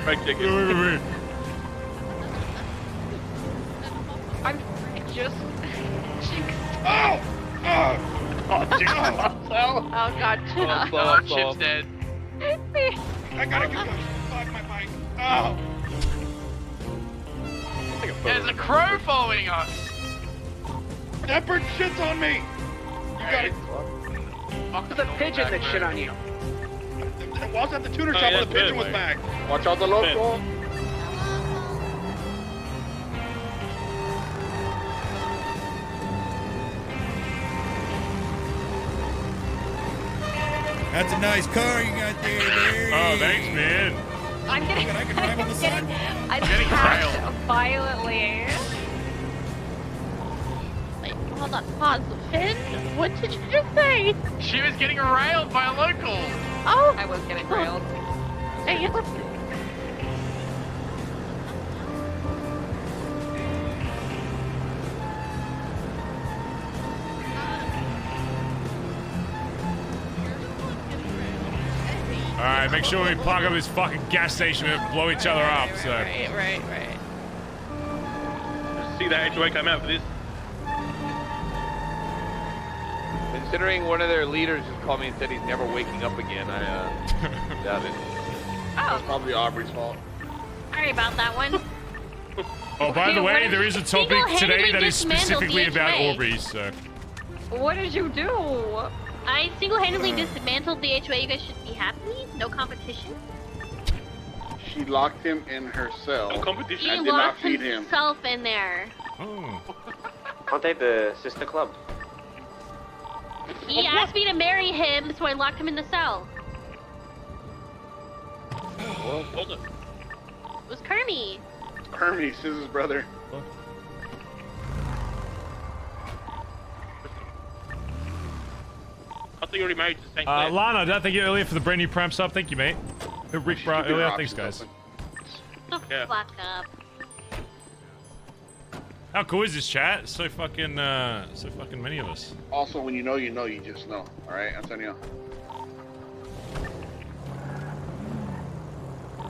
Right, take Get away it. from me. I'm just. Oh! Oh! Oh, Jigsaw. Oh god. Oh, Chip's dead. I gotta get my bike. Oh! There's a crow following us. Edbert shits on me. You got it. There's a pigeon that shit on you. Whilst at the tuner shop, the pigeon was back. Watch out the local. That's a nice car you got there, Barry. Oh, thanks, man. I'm getting. I can drive on the sidewalk. I'm Getting attacked railed. violently. Wait, hold on, pause. Finn, what did you just say? She was getting railed by a local. Oh, I was getting railed. Dang it. Alright, make sure we park up this fucking gas station and blow each other up, so. Right. See that HOA come out for this. Considering one of their leaders just called me and said he's never waking up again, I doubt it. That's probably Aubrey's fault. Sorry about that one. Oh, by the way, there is a topic today that is Single-handedly specifically about dismantled Aubrey, so. What did you do? I single-handedly dismantled the HOA. You guys should be happy. No competition. She locked him in her cell. No competition. He And did not locked feed him. himself in there. Oh. Contact the sister club. He asked me to marry him, so I locked him in the cell. Hold up. It was Kermie. Hermes, Scissor's brother. I think you already married to the same Lana, thank you earlier for the brand new pram sub. Thank you, mate. Rick Bra earlier. Thanks, guys. Shut the fuck up. How cool is this chat? So fucking many of us. Also, when you know, you just know. All right, Antonio.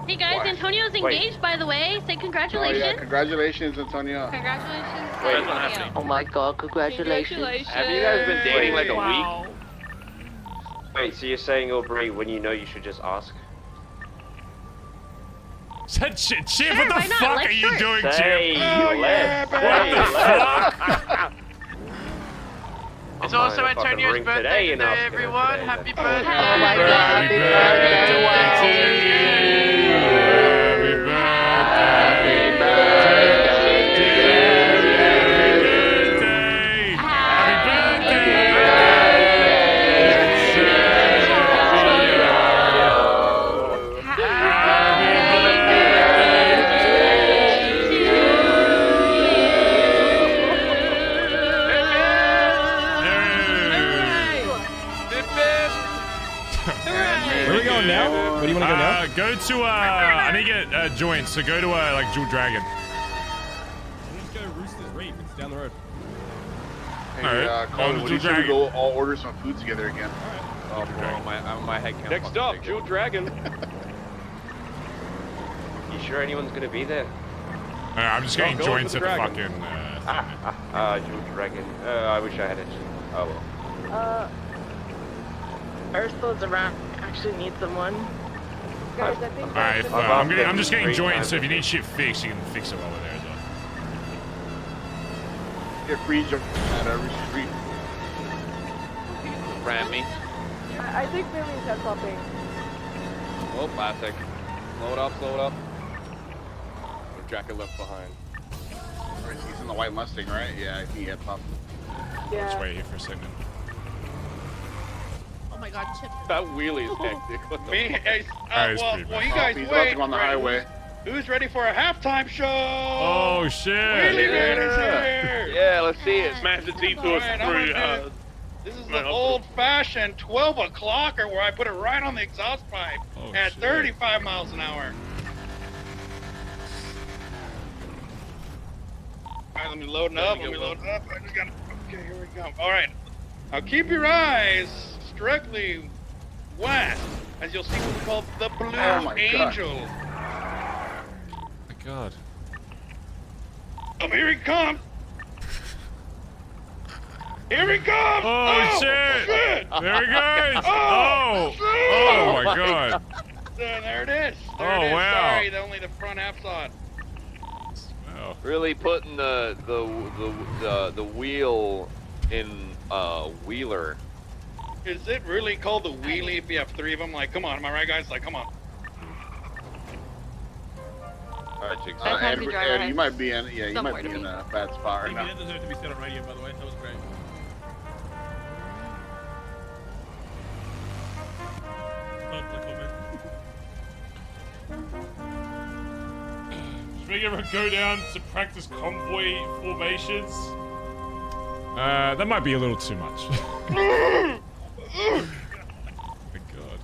Hey guys, What? Antonio's Wait. engaged, by the way. Say Oh congratulations. yeah, congratulations, Antonio. Congratulations. Wait, Antonio. Oh my god, congratulations. Have you guys been dating like a Wow. week? Wait, so you're saying, Aubrey, when you know you should just ask? Said shit, Chip, Sure, what the why not? fuck Let's are you do it. doing, Say Chip? less. What Say the less. fuck? It's I'm also buying a fucking Antonio's ring birthday today and today, asking her everyone. today, Happy then. birthday. Oh my God. Happy birthday to you. Happy birthday. Happy birthday. Where are we going now? Where do you want to go now? Go to I need to get joints, so go to like Jewel Dragon. Let's go Rooster's Reef. It's down the road. Hey, Alright, Collin, what do you say we go all order some food together again? Oh, bro, my head count. Next up, Jewel Dragon. You sure anyone's gonna be there? I'm just getting Go for joints the at the dragon. fucking Jewel Dragon. I wish I had it. Oh well. Ursula's around. Actually need someone. Guys, I think Alright, I'm just getting joints, so if you need shit fixed, you can fix it while we're there as well. Get free jump at every street. Ram me. I think Finley's got something. Oh, plastic. Slow it up, slow it up. No jacket left behind. He's in the white Mustang, right? Yeah, I think he had pop. Let's wait here for a second. Oh my God, Chip. That wheelie is hectic. What the Me, fuck? hey, Alright, well, it's well, pretty you bad. guys He's about wait. to go on the highway. Who's ready for a halftime show? Oh shit! Wheelie Man is here. Yeah, let's see it. Smash the detour Alright, I'm through. gonna do- This is man, the old-fashioned 12 o'clocker where I put it right on the exhaust pipe Oh, at shit. 35 miles an hour. Alright, let me load it up. Let me load it up. I just gotta. Okay, here we go. Alright. Now keep your eyes strictly west, as you'll see what's called the Blue Oh my God. Angel. My God. Oh, here he comes! Here he comes! Oh, shit! There he goes! Oh, Oh my God! There it is. There Oh, it is. wow. Sorry, only the front half saw it. Wow. Really putting the wheel in wheeler. Is it really called the wheelie if you have 3 of them? Like, come on, am I right, guys? Like, come on. Alright, chicks. Ed, you might be in, you might be in a bad spot right He now. didn't deserve to be said on radio, by the way. That was great. Should we ever go down to practice convoy formations? That might be a little too much. Oh my god.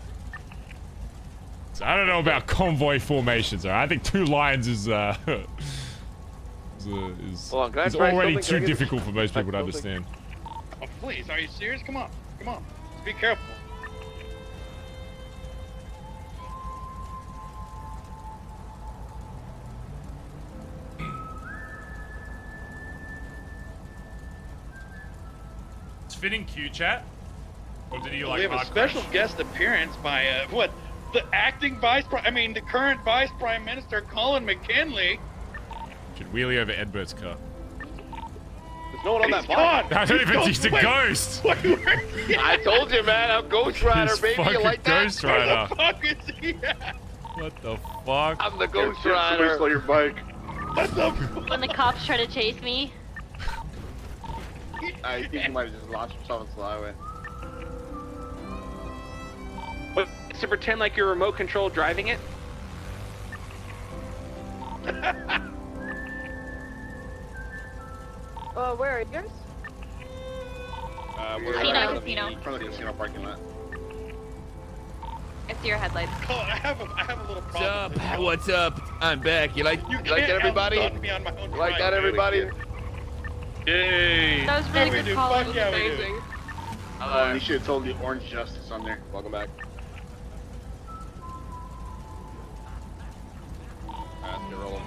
So I don't know about convoy formations. I think 2 lines is Hold on, can I is try already something? Can I too get difficult for most people to something? understand. Oh, please, are you serious? Come on, come on. Be careful. It's fitting Q chat. Or did you like we have a hard special crash? guest appearance by the acting the current Vice Prime Minister Collin McKinley. Should wheelie over Edbert's car. There's no one on that gone. bike. I don't even he's a ghost. I told you, man. I'm Ghost Rider, He's baby. You fucking like that? Ghost Rider. What the fuck is he at? What the fuck? I'm the Ghost Somebody Rider. stole your bike. What the fuck? When the cops try to chase me. I think you might have just launched yourself into the highway. But to pretend like you're remote control driving it. Where are yours? We're Casino, right casino. in front of the casino parking lot. I see your headlights. Oh, I have a little problem. What's up? I'm back. You like can't that, everybody? outdog me on my own You like drive. that, everybody? Yay! That was really we good do. call. Fuck It was yeah, we do. amazing. You should have told the Orange Justice on there. Welcome back. Alright, let's get rolling.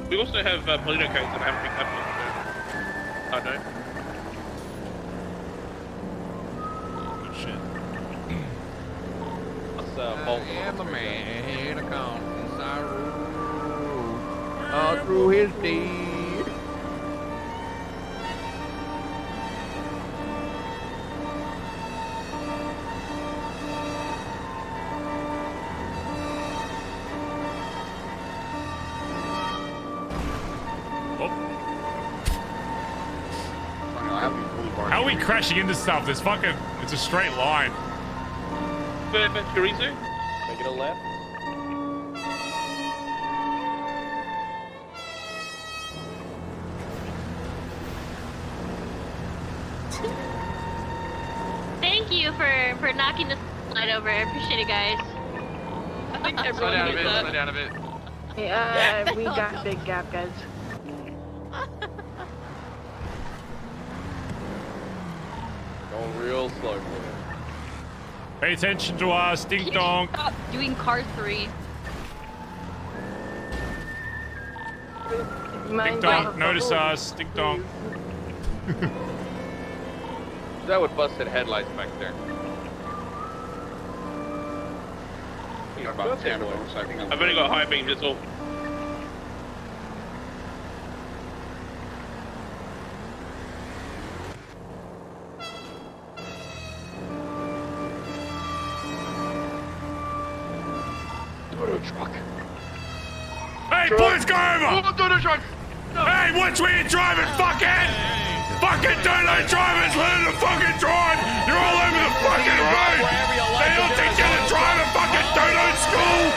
We also have Polito codes that I haven't picked up yet. Oh no. Good shit. I am the man that comes all through his deed. How are we crashing into stuff? There's fucking... It's a straight line. Chorizo? Make it a left. Thank you for knocking the slide over. I appreciate it, guys. I think Slow down a bit, slow down a bit. Yeah, we got big gap, guys. Going real slow. Pay attention to us, ding dong. Stop doing car 3. Ding dong, notice us, ding dong. That would busted headlights back there. You got about 10 of them, so I think I've only got high beams, that's all. Truck. Hey, boys, go over! Donut truck! Hey, watch where you're driving, fuckhead! Fucking donut drivers, learn to fucking drive! You're all over the fucking road! They don't think you're to drive at fucking donut school!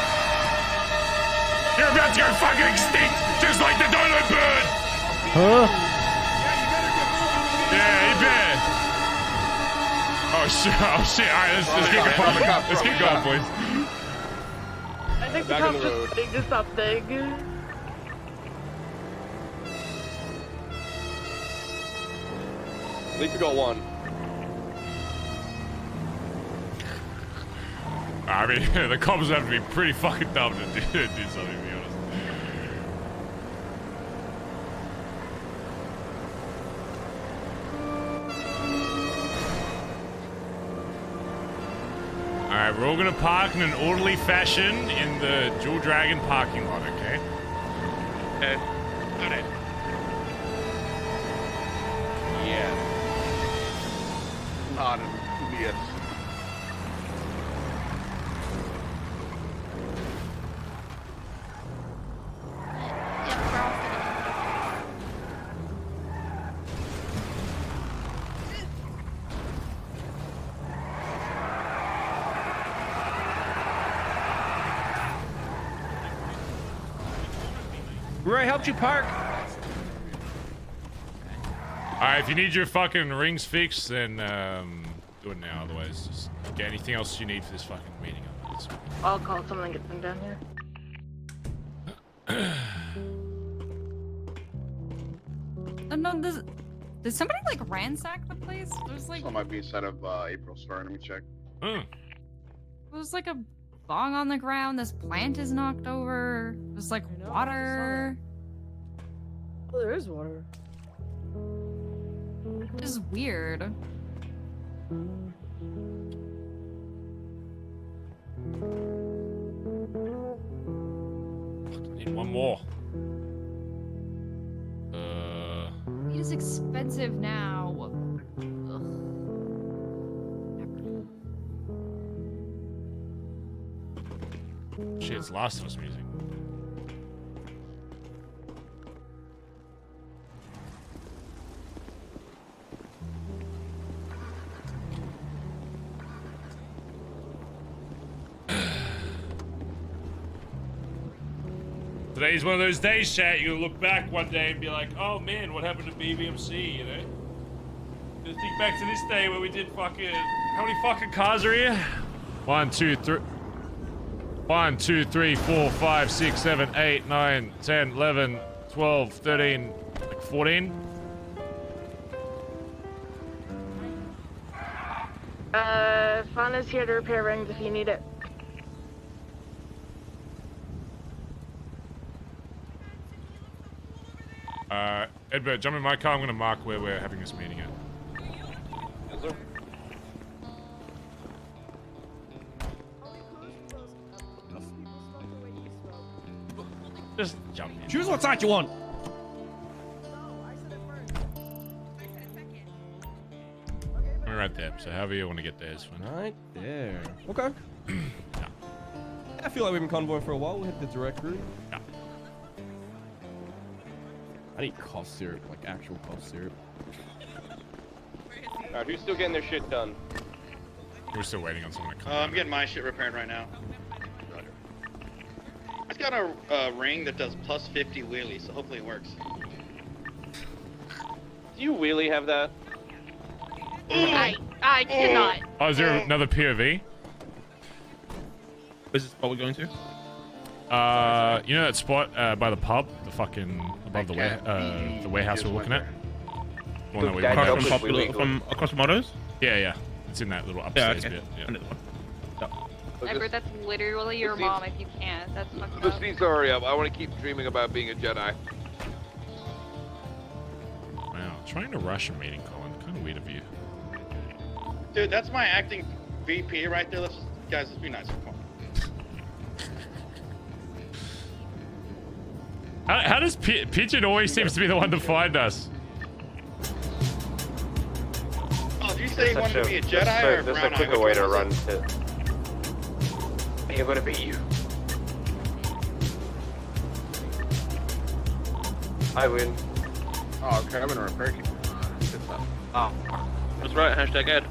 You're about to go fucking extinct, just like the donut bird! Huh? Yeah, you bet. Oh shit, alright, let's get going. Let's get going, boys. I think the Back in cops the just rigged us up big. At least we got one. I mean, the cops have to be pretty fucking dumb to do something, to be honest. Alright, we're all gonna park in an orderly fashion in the Jewel Dragon parking lot, okay? Okay. hot yes. Ray helped you park. Alright, if you need your fucking rings fixed, then do it now. Otherwise, just get anything else you need for this fucking meeting. I'll call someone and get them down here. No, did somebody like ransack the place? There's like That might be inside of April's store. Let me check. there's like a bong on the ground. This plant is knocked over. There's like water. Oh, there is water. This is weird. Need one more. It is expensive now. Ugh. Shit, it's Last of Us music. Today's one of those days, chat. You'll look back one day and be like, oh man, what happened to BBMC, you know? Just think back to this day where we did fucking... How many fucking cars are here? 1, 2, 3... 1, 2, 3, 4, 5, 6, 7, 8, 9, 10, 11, 12, 13, like 14? Fawn is here to repair rings if you need it. Edbert, jump in my car. I'm gonna mark where we're having this meeting at. Yes, sir. Just jump in. Choose what side you want. We're right there, so however you want to get there is fine. Right there. Okay. Yeah, I feel like we've been convoying for a while. We'll hit the direct route. Yeah. I need cough syrup, like actual cough syrup. Alright, who's still getting their shit done? We're still waiting on someone to come. I'm getting my shit repaired right now. It's got a ring that does plus 50 wheelie, so hopefully it works. Do you really have that? I cannot. Oh, is there another POV? Is this what we're going to? You know that spot by the pub, the fucking above the warehouse we're looking at. The one that we from across from Autos? Yeah, yeah. It's in that little upstairs bit. Yeah. Edbert, that's literally your mom if you can't. That's fucked Just up. needs to hurry up. I want to keep dreaming about being a Jedi. Wow, trying to rush a meeting, Collin. Kind of weird of you. Dude, that's my acting VP right there. Guys, let's be nice. Come on. How does Pigeon always seems to be the one to find us? Oh, did you say you wanted to be a Jedi or a brown eye? That's a quicker way to run to... You're gonna be you. I win. Oh, okay, I'm gonna repair you. Oh. That's right, hashtag Ed.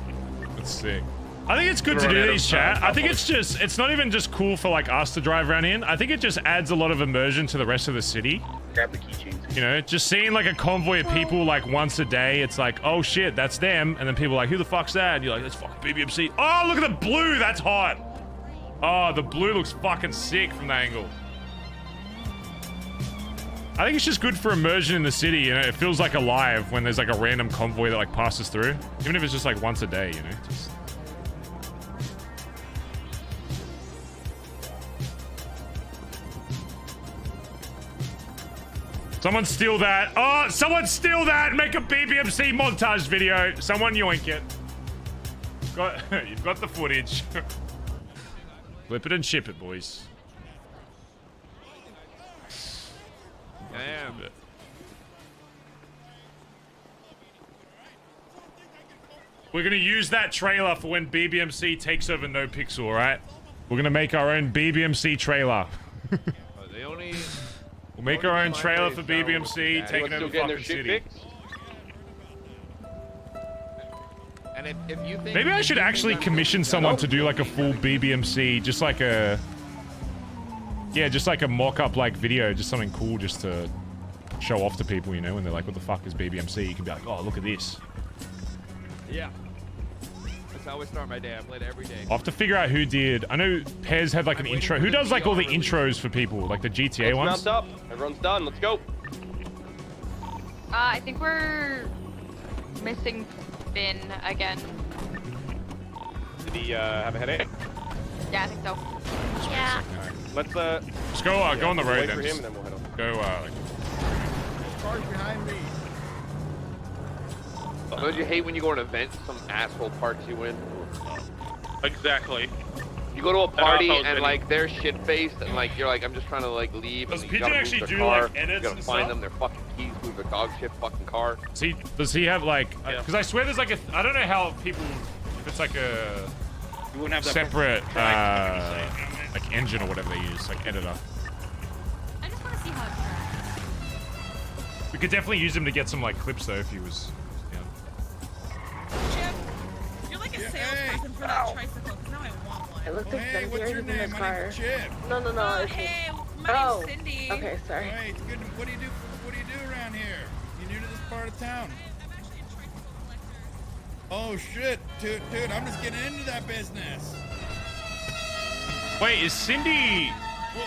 That's sick. I think it's good to do these, chat. I think it's not even just cool for like us to drive around in. I think it just adds a lot of immersion to the rest of the city. Grab the keychains. You know, just seeing like a convoy of people like once a day, it's like, oh shit, that's them. And then people are like, who the fuck's that? And you're like, that's fucking BBMC. Oh, look at the blue, that's hot. Oh, the blue looks fucking sick from the angle. I think it's just good for immersion in the city, you know? It feels like alive when there's like a random convoy that like passes through. Even if it's just like once a day, you know? Just... Someone steal that. Oh, someone steal that. Make a BBMC montage video. Someone yoink it. You've got the footage. Flip it and ship it, boys. Damn. We're gonna use that trailer for when BBMC takes over NoPixel, alright? We're gonna make our own BBMC trailer. They only... We'll make our own trailer for BBMC, taking over getting their fucking shit city. fixed? And if you think... Maybe I should actually commission someone to do like a full BBMC, just like a... Yeah, just like a mock-up like video, just something cool just to show off to people, you know, when they're like, what the fuck is BBMC? You can be like, oh, look at this. Yeah. That's how I start my day. I play it every day. I'll have to figure out who did. I know Pez had like an intro. Who does like all the intros for people? Like the GTA ones? Mount up. Everyone's done. Let's go. I think we're missing Finn again. Did he have a headache? Yeah, I think so. Yeah. Let's Just go go on the road wait then. for him Just and then we'll head up. go Cars behind me. Don't you hate when you go to an event, some asshole parks you in? Exactly. You go to a party I'll and like they're shit faced and like you're like I'm just trying to like leave. Does And you PJ gotta move actually their do, car. like, edits You gotta and find stuff? them their fucking keys, move their dog shit fucking car. does he have like because I swear there's like a I don't know how people if it's like a You wouldn't have that separate like engine or whatever they use, like editor. I just want to see how it tracks. We could definitely use him to get some like clips though if he was Chip, you're like a salesperson for that tricycle, because now I want one. It looks expensive. What's your name? My name's Chip. No. Oh, hey, my name's Cindy. Okay, sorry. Hey, it's good. What do you do around here? You new to this part of town? I'm actually a tricycle collector. Oh shit, dude, I'm just getting into that business. Wait, is Cindy Wait.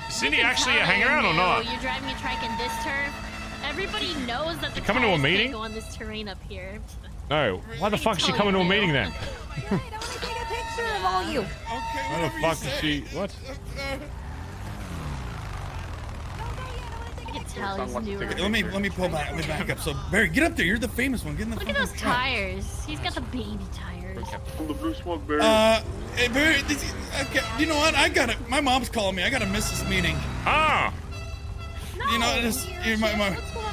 is Cindy You can actually tell hanging they're around or new. not? You're driving a trike in this turf. Everybody knows that the You coming to a tires can't meeting? go on this terrain up here. No. Why the fuck is she tell coming to a you. Of meeting then? all you. Okay, Why the whatever you fuck say. is she what? You can tell he's newer. Let me pull back. Let me back up. So Barry, get up there. You're the famous one. Get in the Look at fucking those truck. tires. He's got the baby tires. From the blue smoke, Barry. Hey Barry, okay, you know what? I gotta. My mom's calling me. I gotta miss this meeting. Ah. No, You know, just my. What's going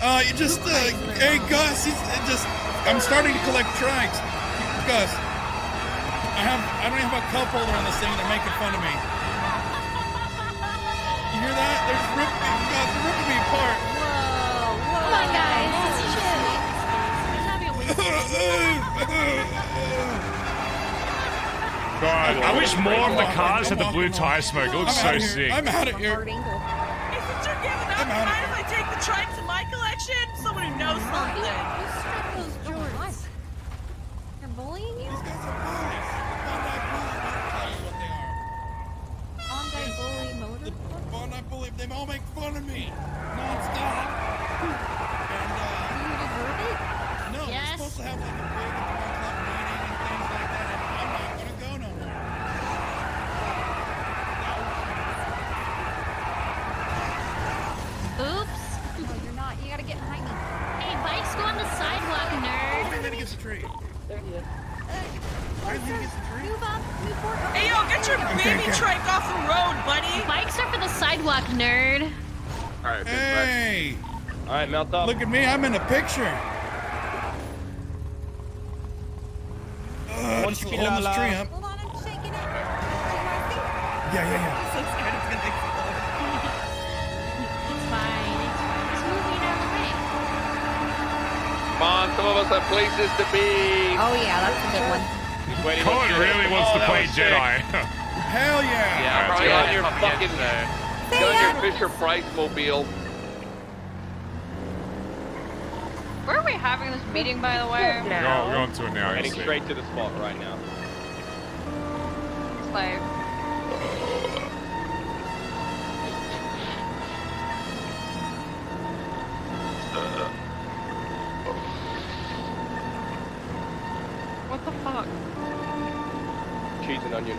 on? You just hey Gus, I'm starting to collect trikes. Gus, I don't have a cup holder on this thing. They're making fun of me. You hear that? They're just ripping me apart. Come on, guys. He's having a God, I wish more of the cars had the blue tire smoke. It looks so sick. I'm out of here. If you're giving up, mind if I take the trike to my collection? Someone who knows something. They're bullying you? Bondi bully motor? Bondi bully. They all make fun of me nonstop. And You deserve it? no, Yes. we're supposed to have like a big club meeting and things like that. And I'm not gonna go no more. Oops. No, you're not. You gotta get behind me. Hey, bikes go on the sidewalk, nerd. Then he gets a tree. Move up. Move forward. Hey, yo, get your baby trike off the road, buddy. Bikes are for the sidewalk, nerd. All right, Hey, All right, mount up. look at me. I'm in a picture. Just holding this tree up. Hold on, I'm shaking it. Yeah. So scared it's gonna explode. It's fine. It's moving out of the way. Come on, some of us have places to be. Oh, yeah, that's a good one. Colin really wants to play Jedi. Hell yeah. Yeah, probably on your fucking, get on your Fisher Price mobile. Where are we having this meeting, by the way? We're going to it now. Heading actually. straight to the spot right now. It's like, what the fuck? Cheese and onion.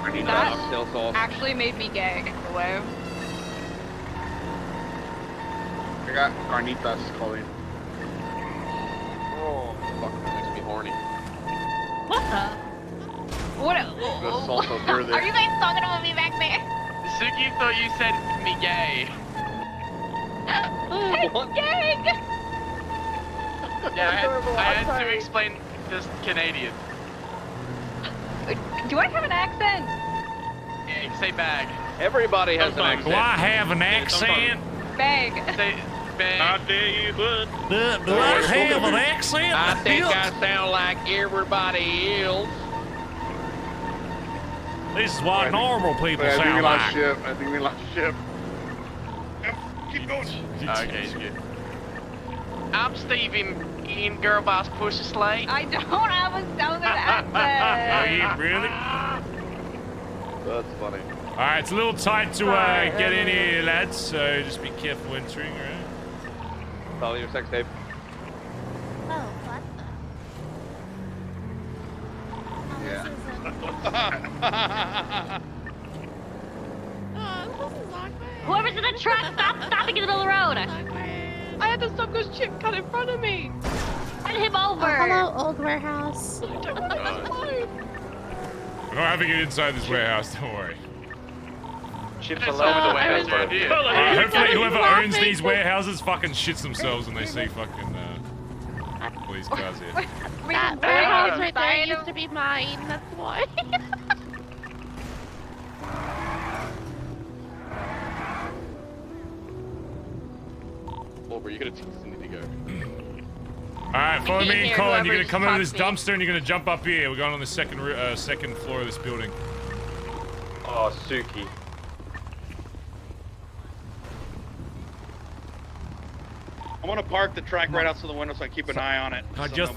I need That oxtail sauce. actually made me gay, by the way. I got carnitas, Collin. Oh, fuck, that makes me horny. What the? What? The salsa verde. Are you guys talking about me back there? Suki thought you said me gay. What? Gang! Yeah, I had to explain this Canadian. Do I have an accent? Yeah, you can say bag. Everybody has an accent. Do I have an accent? Bag. Say bag. I tell you what. Do I have an accent? I think I sound like everybody else. This is what normal people I think we sound lost like. ship. I think we lost ship. Keep going. Okay, it's good. I'm Stevie in Girl Boss Pussy Slate. I don't have a southern accent. Are you really? That's funny. All right, it's a little tight to get in here, lads. So just be careful entering, all right? Follow your sex tape. Oh, what the? Yeah. Whoever's in the truck, stop stopping in the middle of the road. I had to stop because Chip cut in front of me. Run him over. Hello, old warehouse. We're not having it inside this warehouse, don't worry. Chips That's all over the a warehouse. good idea. Hopefully whoever owns these warehouses fucking shits themselves when they see fucking all these cars here. That warehouse right there used to be mine. That's why. Aubrey, you're gonna teach Cindy to go. Alright, follow me and Here, Collin. You're gonna whoever's come over this talking. dumpster and you're gonna jump up here. We're going on the second floor of this building. Oh, Suki. I want to park the track right outside the window so I keep an eye on it. so You're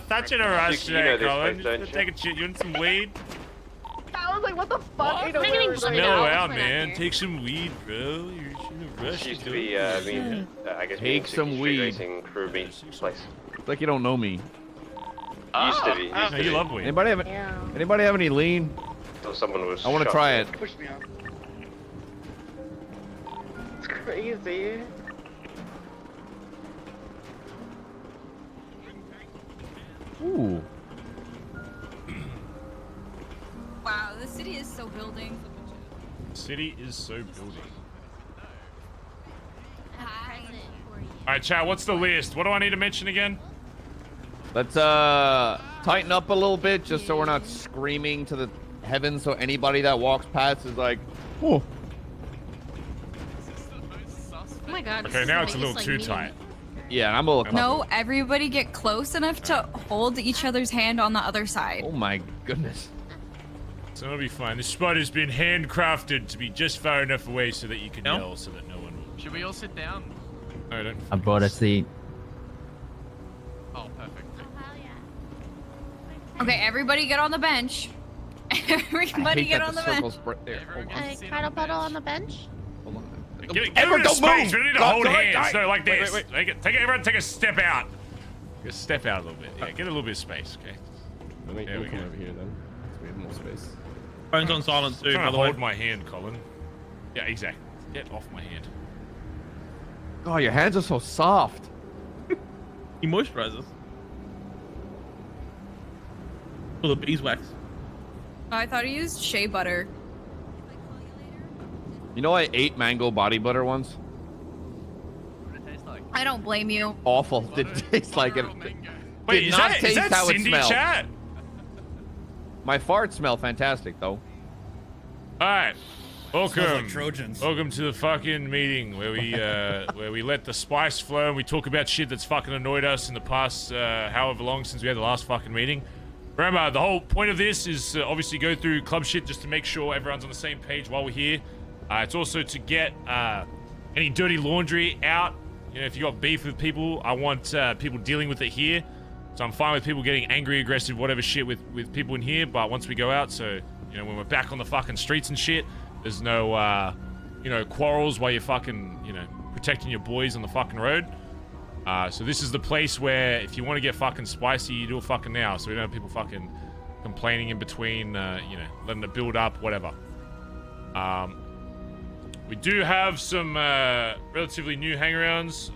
such in a rush You know today, this Collin. place, don't Just you? take a shit. You want some weed? I was like, what the fuck? You know, Taking where some we're Mellow going. out, man. Take some weed, bro. You're in a rush. This used to go. be, I guess, Take some Street weed. Racing crew meet place. It's like you don't know me. Used to be. No, you love weed. Anybody have any lean? So someone was. I want to shot try dead. it. Push me out. It's crazy. Ooh. Wow, the city is so building. City is so building. Alright, chat, what's the list? What do I need to mention again? Let's tighten up a little bit just so we're not screaming to the heavens so anybody that walks past is like, oh. Oh my god. Okay, now it's a little too tight. Yeah, I'm a little No, everybody get close enough to hold each other's hand on the other side. Oh my goodness. So it'll be fine. This spot has been handcrafted to be just far enough away so that you can yell so that no one will. Should we all sit down? No, don't. I brought a seat. Oh, perfect. Okay, everybody get on the bench. Everybody get on the bench. Right there. Hold on. Cuddle puddle on the bench. Hold on. Give it a bit of space. We don't need to hold hands. No, like this. Everyone take a step out. Take a step out a little bit. Yeah, get a little bit of space, okay? There we go. Over here then. So we have more space. Phone's on silent too, Trying by to the way. hold my hand, Collin. Yeah, exactly. Get off my hand. Oh, your hands are so soft. He moisturizes. For the beeswax. Oh, I thought he used shea butter. You know, I ate mango body butter once. I don't blame you. Awful. Didn't taste like it. Wait, Did is not that taste how it Cindy smelled. chat? My farts smell fantastic, though. Alright. Welcome. Smells like Trojans. Welcome to the fucking meeting where we let the spice flow and we talk about shit that's fucking annoyed us in the past however long since we had the last fucking meeting. Remember, the whole point of this is obviously go through club shit just to make sure everyone's on the same page while we're here. It's also to get any dirty laundry out. You know, if you got beef with people, I want people dealing with it here. So I'm fine with people getting angry, aggressive, whatever shit with people in here. But once we go out, so, you know, when we're back on the fucking streets and shit, there's no, you know, quarrels while you're fucking, you know, protecting your boys on the fucking road. So this is the place where if you want to get fucking spicy, you do it fucking now. So we don't have people fucking complaining in between, you know, letting it build up, whatever. We do have some relatively new hangarounds.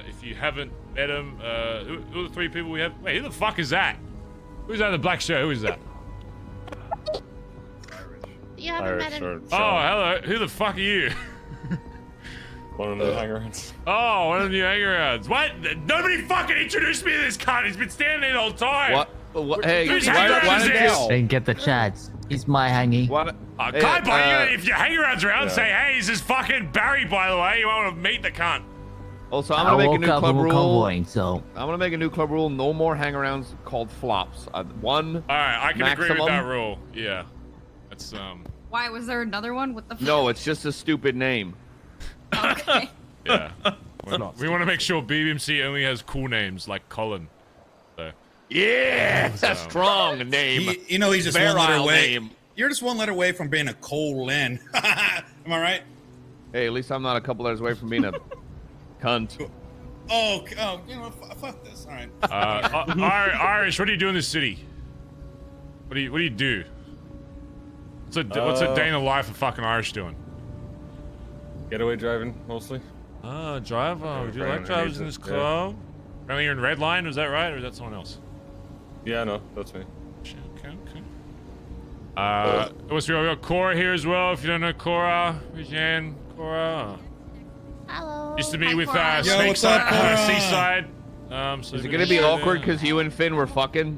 If you haven't met them, who are the three people we have? Wait, who the fuck is that? Who's that in the black shirt? Who is that? You haven't met him. Oh, hello. Who the fuck are you? One of the hangarounds. Oh, one of the new hangarounds. What? Nobody fucking introduced me to this cunt. He's been standing there the whole time. What? Hey, whose why hangaround is this? Didn't get the chance. He's my hangy. What? If your hangaround's around, say, hey, this is fucking Barry, by the way. You want to meet the cunt. Also, I'm gonna make a new club rule. Convoying, so. I'm gonna make a new club rule. No more hangarounds called flops. One. All right, I can maximum. agree with that rule. Yeah, that's Why was there another one? What the? No, it's just a stupid name. Okay. Yeah. We want to make sure BBMC only has cool names like Collin. So. Yeah, that's a strong name. You know, he's just one letter Virile away. name. You're just one letter away from being a Collin. Am I right? Hey, at least I'm not a couple letters away from being a cunt. Oh, you know, fuck this. All right. Irish, what do you do in this city? What do you do? What's a day in the life of fucking Irish doing? Getaway driving, mostly. Driver. Do you like drivers in this club? Apparently you're in Redline, was that right? Or is that someone else? Yeah, no, that's me. Okay. We got Cora here as well. If you don't know Cora, Jan, Cora. Hello. Used to be with what's up, Snakeside, Seaside. So Is it gonna be awkward because you and Finn were fucking?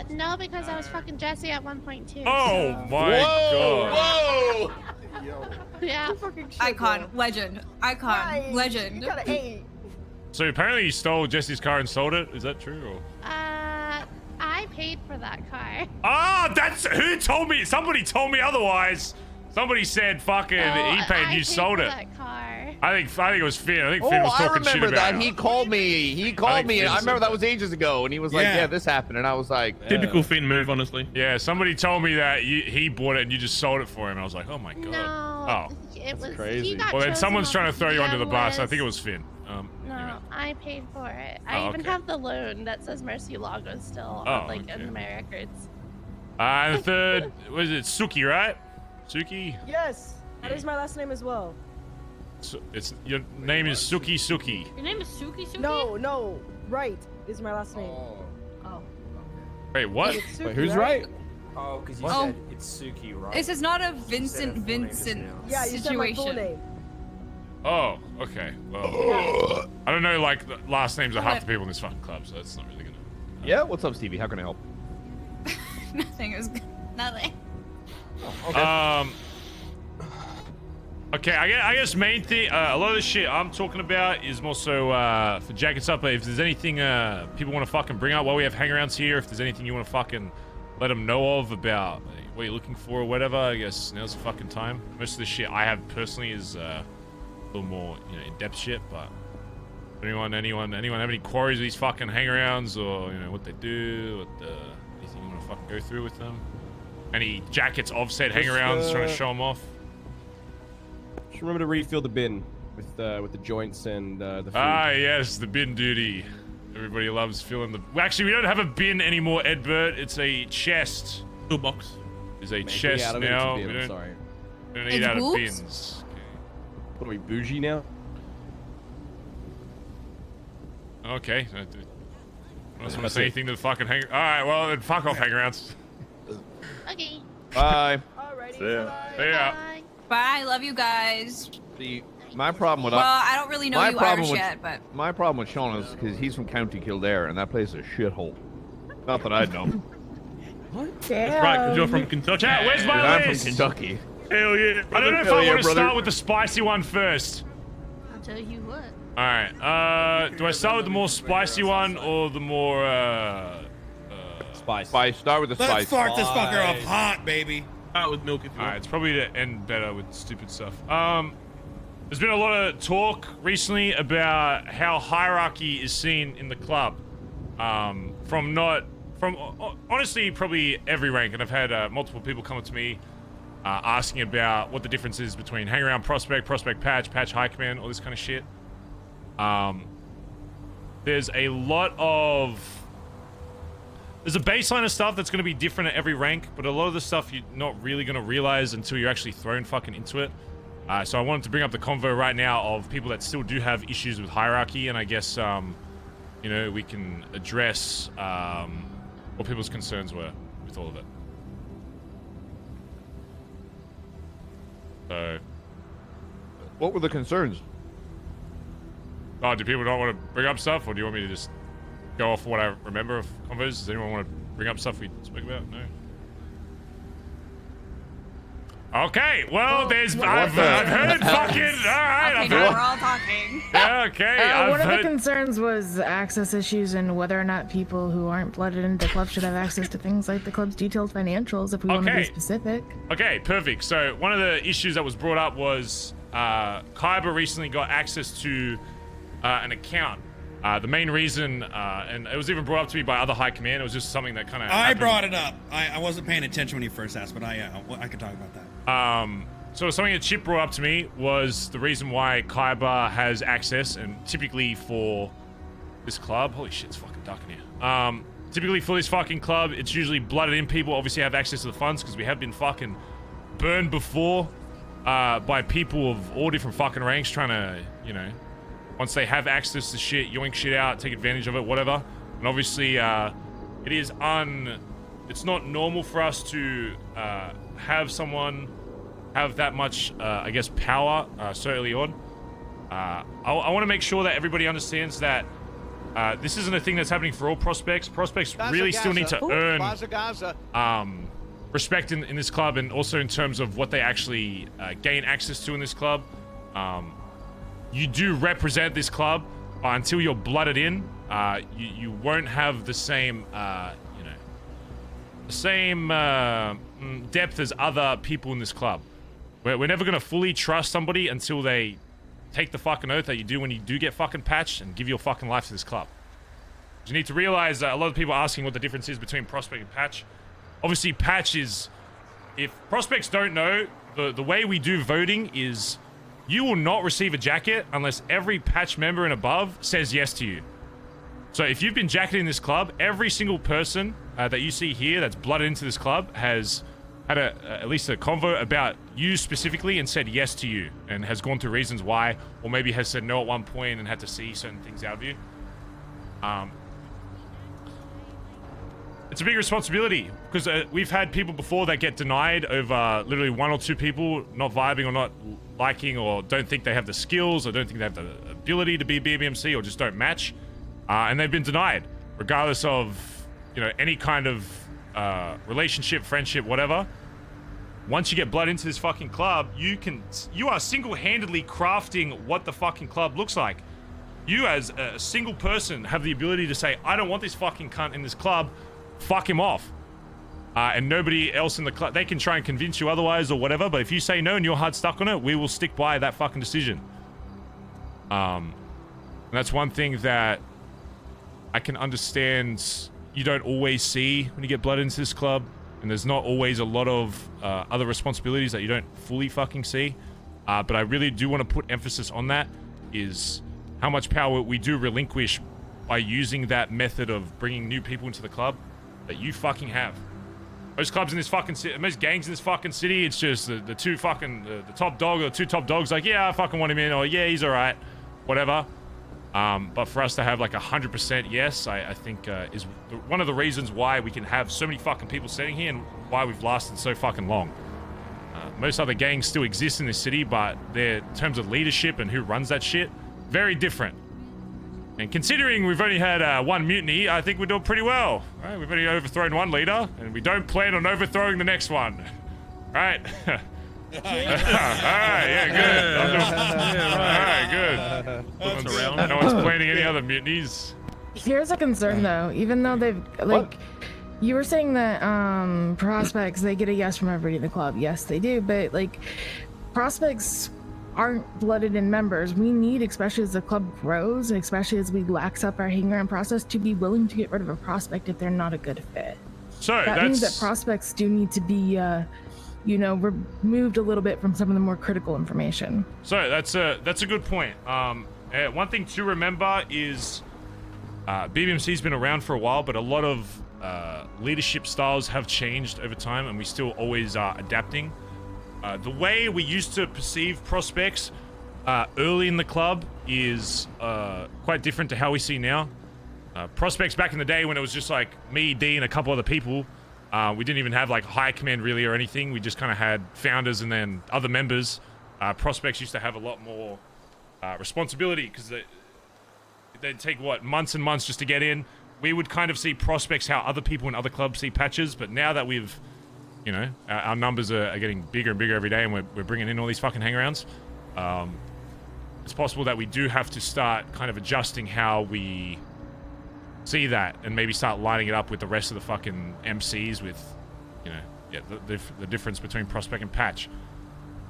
No, because I was fucking Jesse at 1.2. Oh so. my god. Whoa! Yeah. Icon, legend, legend. So apparently you stole Jesse's car and sold it. Is that true? Or? I paid for that car. That's who told me. Somebody told me otherwise. Somebody said fucking he paid. You sold it. That car. I think it was Finn. I think Finn was talking shit about it. I remember that. He called me. And I remember that was ages ago, and he was like, "Yeah, this happened," and I was like, "Typical Finn move, honestly." Yeah, somebody told me that he bought it and you just sold it for him. I was like, "Oh my god." No, it was crazy. Well, then someone's trying to throw you under the bus. I think it was Finn. No, I paid for it. I even have the loan that says Mercy Lago still, in my records. And the third, what is it? Suki, right? Suki. Yes, that is my last name as well. So your name is Suki. Your name is Suki? No, right is my last name. Oh. Wait, what? Wait, who's right? Oh, because you said it's Suki, right? This is not a Vincent Yeah, you said my full name. Oh, okay. Well, I don't know, like, the last names of half the people in this fucking club, so that's not really gonna... Yeah, what's up, Stevie? How can I help? Nothing. It was nothing. Okay. Okay, I guess main thing, a lot of the shit I'm talking about is more so for jackets up. But if there's anything people want to fucking bring up while we have hangarounds here, if there's anything you want to fucking let them know of about what you're looking for or whatever, I guess now's the fucking time. Most of the shit I have personally is a little more, in-depth shit. But anyone have any queries with these fucking hangarounds, or what they do, anything you want to fucking go through with them? Any jackets of said hangarounds, trying to show them off? Just remember to refill the bin with the joints and the food. Ah, yes, the bin duty. Everybody loves filling the... Well, actually, we don't have a bin anymore, Edbert. It's a chest. Toolbox. It's a chest now. We don't eat out of bins. What are we, bougie now? Okay. I don't want to say anything to the fucking hanger... Alright, well, then fuck off, hangarounds. Okay. Bye. Alrighty. See ya. Bye. Love you guys. My problem with... Well, I don't really know you Irish yet, but... My problem with Sean is because he's from County Kildare, and that place is a shithole. Not that I know. What? That's right, because you're from Kentucky. Chat, where's my I'm list? from Kentucky. Hell yeah. I don't know if I want to start with the spicy one first. I'll tell you what. Alright, do I start with the more spicy one or the more, Spice. Start with the spice. Let's start this fucker off hot, baby. Hot with milk if you want. Alright, it's probably to end better with stupid stuff. There's been a lot of talk recently about how hierarchy is seen in the club. From honestly probably every rank, and I've had multiple people come up to me asking about what the difference is between hangaround prospect, patch high command, all this kind of shit. There's a baseline of stuff that's going to be different at every rank, but a lot of the stuff you're not really going to realize until you're actually thrown fucking into it. So I wanted to bring up the convo right now of people that still do have issues with hierarchy, and I guess, we can address what people's concerns were with all of it. So... What were the concerns? Oh, do people not want to bring up stuff, or do you want me to just go off what I remember of convos? Does anyone want to bring up stuff we spoke about? No. Okay, well, there's I've heard fucking. All right, Okay, now we're all talking. Yeah, okay. One of the concerns was access issues and whether or not people who aren't blooded into the club should have access to things like the club's detailed financials, if we want to be specific. Okay, perfect. So one of the issues that was brought up was Kyber recently got access to an account. The main reason, and it was even brought up to me by other high command, it was just something that kind of I brought it up. I wasn't paying attention when you first asked, but I could talk about that. So something that Chip brought up to me was the reason why Kyber has access, and typically for this club, holy shit, it's fucking dark in here. Typically for this fucking club, it's usually blooded in people obviously have access to the funds, because we have been fucking burned before by people of all different fucking ranks trying to, you know, once they have access to shit, yoink shit out, take advantage of it, whatever. And obviously, it's not normal for us to have someone have that much, I guess, power so early on. I want to make sure that everybody understands that this isn't a thing that's happening for all prospects. Prospects really still need to earn respect in this club, and also in terms of what they actually gain access to in this club. You do represent this club until you're blooded in. You won't have the same, depth as other people in this club. We're never gonna fully trust somebody until they take the fucking oath that you do when you do get fucking patched and give your fucking life to this club. You need to realize that a lot of people are asking what the difference is between prospect and patch. Obviously, patch is, if prospects don't know, the way we do voting is you will not receive a jacket unless every patch member and above says yes to you. So if you've been jacketed in this club, every single person that you see here that's blooded into this club has had at least a convo about you specifically and said yes to you, and has gone through reasons why, or maybe has said no at one point and had to see certain things out of you. It's a big responsibility, because we've had people before that get denied over literally one or two people not vibing or not liking, or don't think they have the skills, or don't think they have the ability to be BBMC, or just don't match, and they've been denied regardless of, you know, any kind of relationship, friendship, whatever. Once you get blood into this fucking club, you are single-handedly crafting what the fucking club looks like. You as a single person have the ability to say, I don't want this fucking cunt in this club, fuck him off. And nobody else in the club, they can try and convince you otherwise or whatever, but if you say no and you're hard stuck on it, we will stick by that fucking decision. And that's one thing that I can understand you don't always see when you get blood into this club, and there's not always a lot of other responsibilities that you don't fully fucking see. But I really do want to put emphasis on that, is how much power we do relinquish by using that method of bringing new people into the club that you fucking have. Most clubs in this fucking city, most gangs in this fucking city, it's just the two fucking, the top dog or the two top dogs like, yeah, I fucking want him in, or yeah, he's alright, whatever. But for us to have like 100% yes, I think is one of the reasons why we can have so many fucking people sitting here and why we've lasted so fucking long. Most other gangs still exist in this city, but their terms of leadership and who runs that shit, very different. And considering we've only had one mutiny, I think we're doing pretty well. Right? We've only overthrown one leader, and we don't plan on overthrowing the next one. Right? Alright, yeah, good. Alright, good. No one's planning any other mutinies. Here's a concern though, even though they've, like, you were saying that prospects, they get a yes from everybody in the club. Yes, they do, but like, prospects aren't blooded in members. We need, especially as the club grows, and especially as we lax up our hang-around process, to be willing to get rid of a prospect if they're not a good fit. So that means that prospects do need to be you know, removed a little bit from some of the more critical information. So that's a good point. One thing to remember is BBMC's been around for a while, but a lot of leadership styles have changed over time, and we still always are adapting. The way we used to perceive prospects early in the club is quite different to how we see now. Prospects back in the day, when it was just like me, D, and a couple other people, we didn't even have like high command really or anything. We just kind of had founders and then other members. prospects used to have a lot more responsibility because they'd take months and months just to get in. We would kind of see prospects how other people in other clubs see patches, but now that we've, you know, our numbers are getting bigger and bigger every day, and we're bringing in all these fucking hangarounds, it's possible that we do have to start kind of adjusting how we see that, and maybe start lining it up with the rest of the fucking MCs with, you know, yeah, the difference between prospect and patch.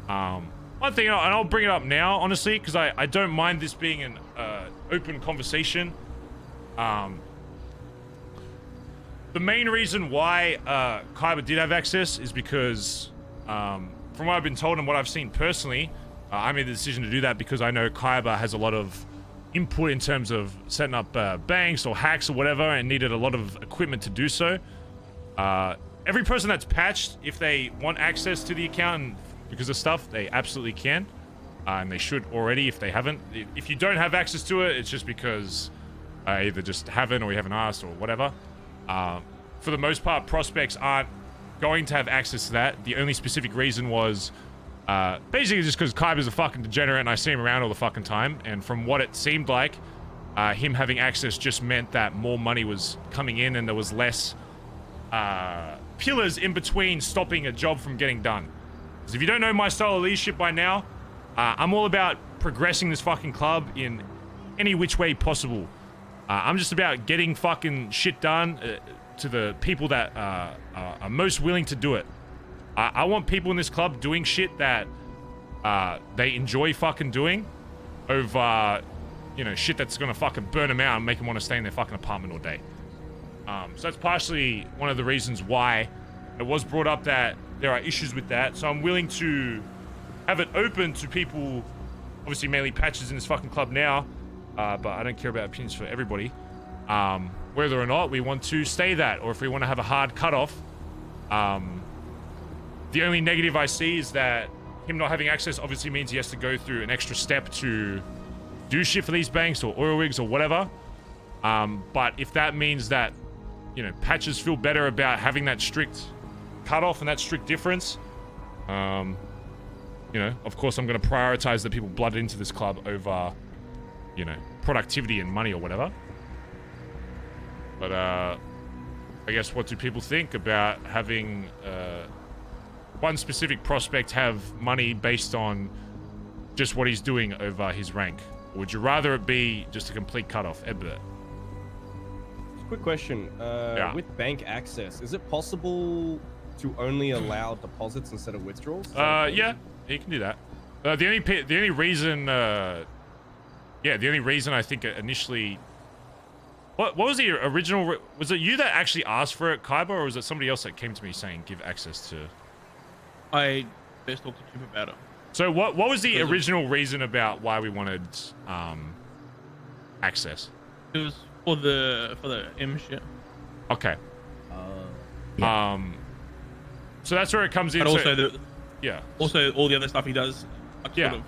One thing, and I'll bring it up now, honestly, because I don't mind this being an open conversation. The main reason why Kaiba did have access is because, from what I've been told and what I've seen personally, I made the decision to do that because I know Kaiba has a lot of input in terms of setting up banks or hacks or whatever, and needed a lot of equipment to do so. Every person that's patched, if they want access to the account and because of stuff, they absolutely can, and they should already if they haven't. If you don't have access to it, it's just because either just haven't or you haven't asked or whatever. For the most part, prospects aren't going to have access to that. The only specific reason was basically just because Kaiba's a fucking degenerate and I see him around all the fucking time, and from what it seemed like, him having access just meant that more money was coming in and there was less pillars in between stopping a job from getting done. Because if you don't know my style of leadership by now, I'm all about progressing this fucking club in any which way possible. I'm just about getting fucking shit done to the people that are most willing to do it. I want people in this club doing shit that they enjoy fucking doing over, you know, shit that's gonna fucking burn them out and make them want to stay in their fucking apartment all day. So that's partially one of the reasons why it was brought up that there are issues with that. So I'm willing to have it open to people, obviously mainly patches in this fucking club now, but I don't care about opinions for everybody. Whether or not we want to stay that, or if we want to have a hard cutoff. The only negative I see is that him not having access obviously means he has to go through an extra step to do shit for these banks or oil rigs or whatever. But if that means that, you know, patches feel better about having that strict cutoff and that strict difference, you know, of course I'm going to prioritize the people blooded into this club over, you know, productivity and money or whatever. But I guess, what do people think about having one specific prospect have money based on just what he's doing over his rank? Or would you rather it be just a complete cutoff? Edbert. Quick question. With bank access, is it possible to only allow deposits instead of withdrawals? Yeah, you can do that. The only reason I think initially, what was the original? Was it you that actually asked for it, Kaiba, or was it somebody else that came to me saying give access to? I first talked to Chip about it. So what was the original reason about why we wanted access? It was for the M shit. Okay. So that's where it comes in. But also also all the other stuff he does, like, sort of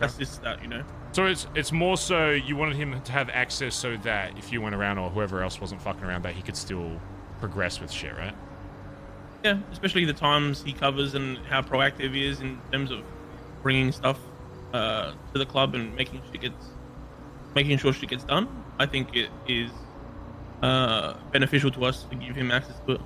assists that, you know. So it's more so you wanted him to have access so that if you went around or whoever else wasn't fucking around, that he could still progress with shit, right? Yeah, especially the times he covers and how proactive he is in terms of bringing stuff to the club and making sure shit gets done. I think it is beneficial to us to give him access to it.